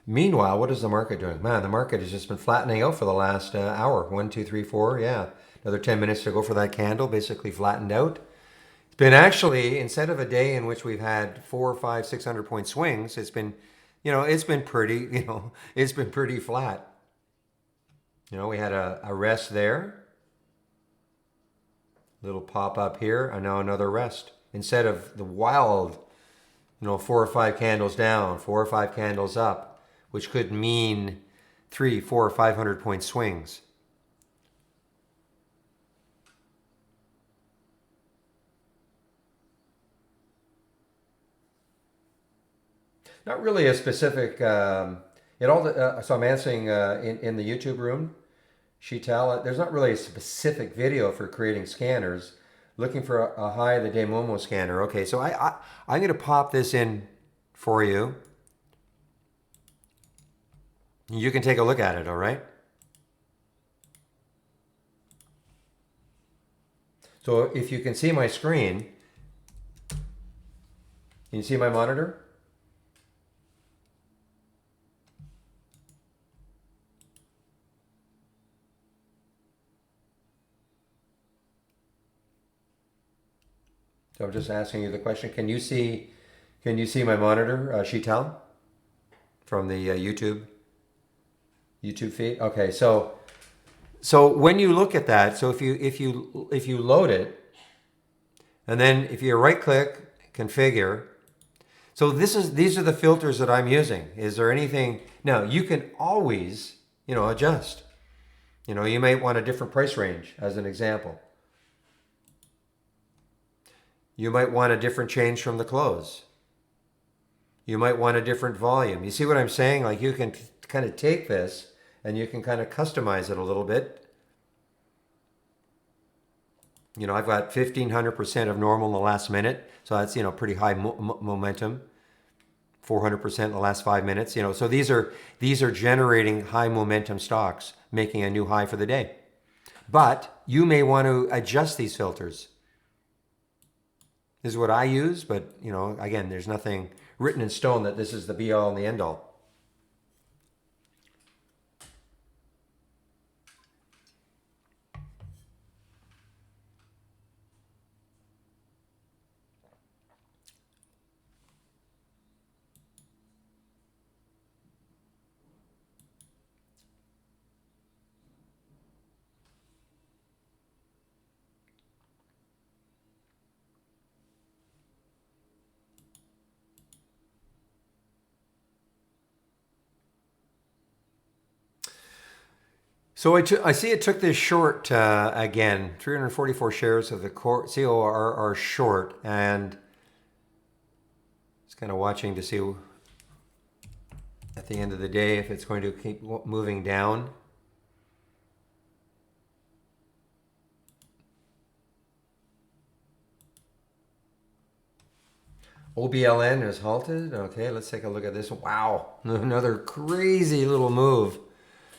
Meanwhile, what is the market doing? Man, the market has just been flattening out for the last hour. 1, 2, 3, 4. Yeah. Another 10 minutes to go for that candle, basically flattened out. It's been actually, instead of a day in which we've had 400, 500, 600 point swings, it's been, it's been pretty, it's been pretty flat. We had a rest there. Little pop up here, and now another rest. Instead of the wild, 4 or 5 candles down, 4 or 5 candles up, which could mean 300, 400, or 500 point swings. Not really a specific. So I'm answering in the YouTube room. Sheetal, there's not really a specific video for creating scanners. Looking for a high of the day Momo scanner. Okay, so I'm going to pop this in for you. You can take a look at it, all right? So if you can see my screen, can you see my monitor? So I'm just asking you the question. Can you see my monitor, Sheetal, from the YouTube YouTube feed. Okay, so when you look at that, so if you load it, and then if you right click, configure. So these are the filters that I'm using. Is there anything now you can always, adjust. You may want a different price range as an example. You might want a different change from the close. You might want a different volume. You see what I'm saying? Like you can kind of take this and you can kind of customize it a little bit. I've got 1500% of normal in the last minute. So that's, pretty high momentum. 400% in the last 5 minutes. So these are generating high momentum stocks, making a new high for the day. But you may want to adjust these filters. This is what I use, but again, there's nothing written in stone that this is the be all and the end all. So I see it took this short again. 344 shares of the COR are short, and just kind of watching to see at the end of the day if it's going to keep moving down. OBLN is halted. Okay, let's take a look at this. Wow, another crazy little move.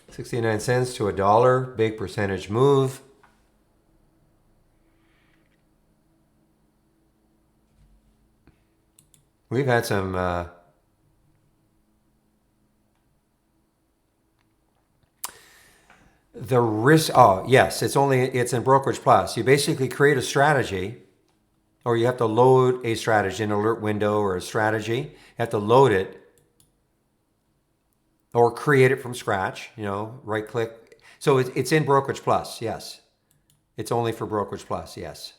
69 cents to $1, big percentage move. We've had some the risk. Oh yes, it's in Brokerage Plus. You basically create a strategy, or you have to load a strategy, an alert window or a strategy. You have to load it or create it from scratch. Right click. So it's in Brokerage Plus. Yes, it's only for Brokerage Plus. Yes.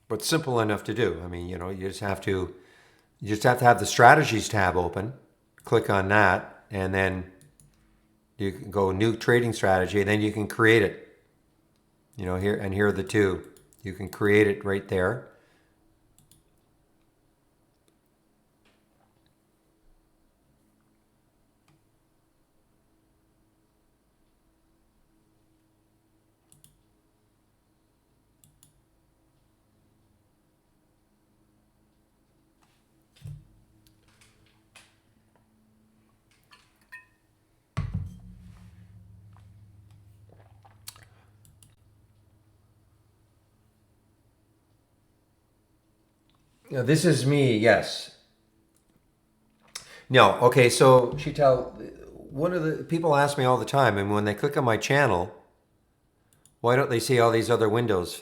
But simple enough to do. I mean, you just have to have the strategies tab open, click on that, and then you can go new trading strategy, and then you can create it. Here are the two. You can create it right there. Now, this is me, yes. No, okay, so Sheetal, one of the people ask me all the time, and when they click on my channel, why don't they see all these other windows?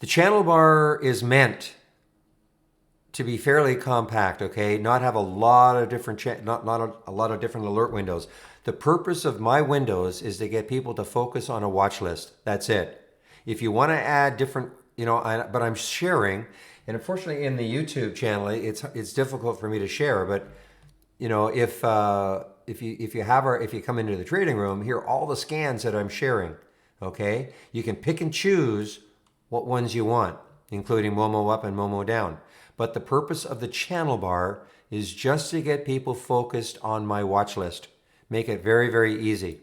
The channel bar is meant to be fairly compact, okay? Not have a lot of different a lot of different alert windows. The purpose of my windows is to get people to focus on a watch list. That's it. If you want to add different, but I'm sharing, and unfortunately in the YouTube channel, it's difficult for me to share. But if you come into the trading room, here are all the scans that I'm sharing. Okay, you can pick and choose what ones you want, including Momo up and Momo down. But the purpose of the channel bar is just to get people focused on my watch list. Make it very, very easy.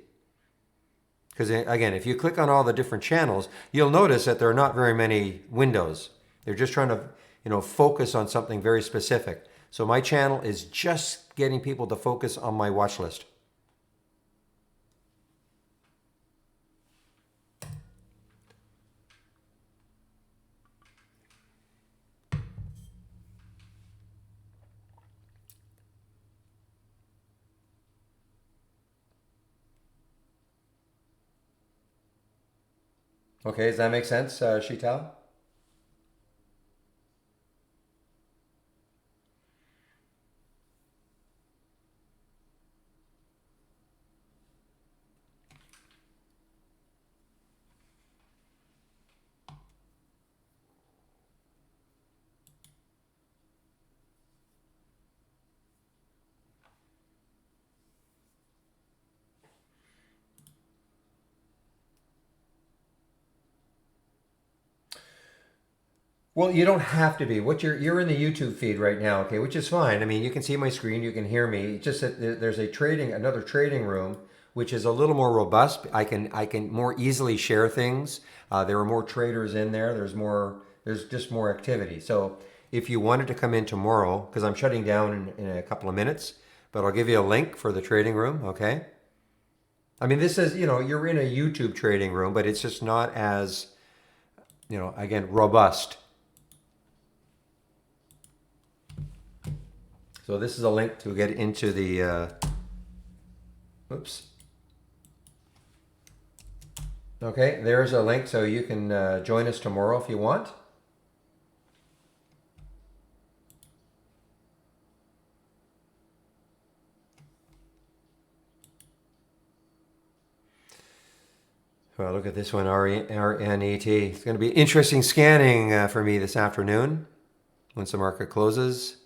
Because again, if you click on all the different channels, you'll notice that there are not very many windows. They're just trying to, focus on something very specific. So my channel is just getting people to focus on my watch list. Okay, does that make sense, Sheetal? Well, you don't have to be. What you're in the YouTube feed right now, okay, which is fine. I mean, you can see my screen, you can hear me. It's just that there's another trading room, which is a little more robust. I can more easily share things. There are more traders in there. There's just more activity. So if you wanted to come in tomorrow, because I'm shutting down in a couple of minutes, but I'll give you a link for the trading room, okay? I mean, this is, you're in a YouTube trading room, but it's just not as, again, robust. So this is a link to get into the, oops. Okay, there's a link so you can join us tomorrow if you want. Well, look at this one, RNET. It's going to be interesting scanning for me this afternoon once the market closes.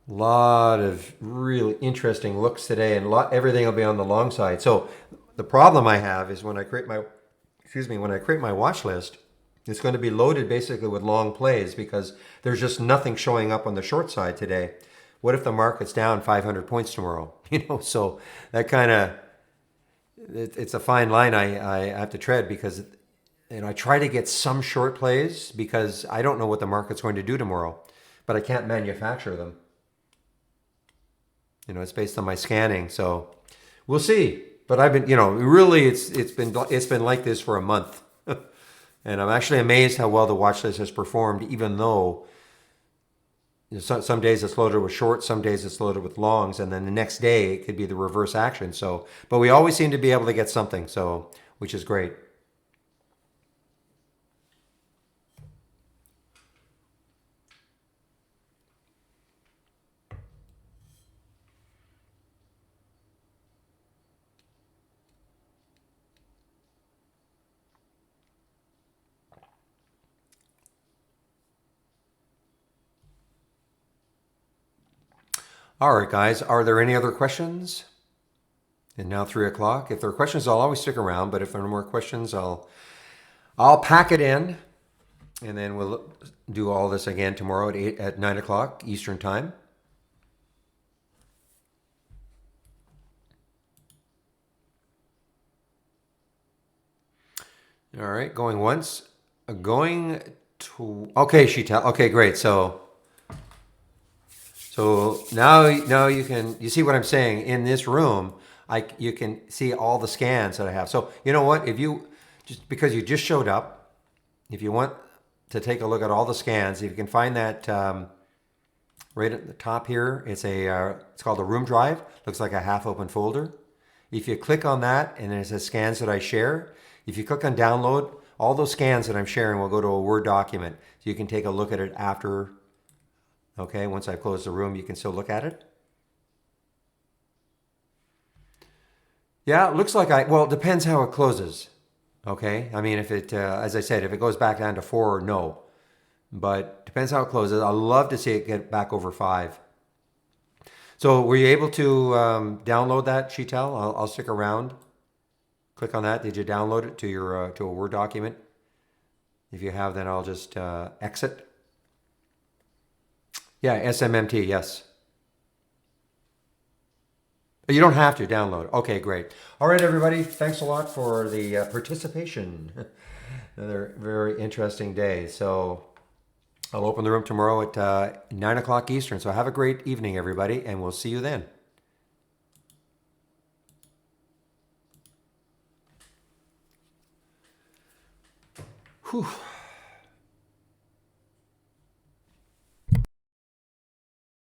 A lot of really interesting looks today, and everything will be on the long side. So the problem I have is when I create my watch list, it's going to be loaded basically with long plays because there's just nothing showing up on the short side today. What if the market's down 500 points tomorrow? So that kind of it's a fine line I have to tread because I try to get some short plays because I don't know what the market's going to do tomorrow, but I can't manufacture them. It's based on my scanning, so we'll see. But I've been, really, it's been like this for a month, and I'm actually amazed how well the watch list has performed, even though some days it's loaded with shorts, some days it's loaded with longs, and then the next day it could be the reverse action. So, but we always seem to be able to get something, so which is great. All right, guys, are there any other questions? And now 3 o'clock. If there are questions, I'll always stick around. But if there are no more questions, I'll pack it in, and then we'll do all this again tomorrow at 9 o'clock Eastern time. All right, going once, going to. Okay, Sheetal. Okay, great. So now you see what I'm saying in this room. You can see all the scans that I have. So you know what? If you just because you just showed up, if you want to take a look at all the scans, if you can find that right at the top here, it's called a room drive. Looks like a half open folder. If you click on that and it says scans that I share, if you click on download, all those scans that I'm sharing will go to a Word document. So you can take a look at it after. Okay, once I close the room, you can still look at it. Yeah, it looks like well, it depends how it closes. Okay, I mean, if as I said, if it goes back down to 4, no. But depends how it closes. I'd love to see it get back over 5. So were you able to download that, Sheetal? I'll stick around. Click on that. Did you download it to a Word document? If you have, then I'll just exit. Yeah, SMMT, yes. You don't have to download. Okay, great. All right, everybody. Thanks a lot for the participation. Another very interesting day. So I'll open the room tomorrow at 9 o'clock Eastern. So have a great evening, everybody, and we'll see you then. Whew.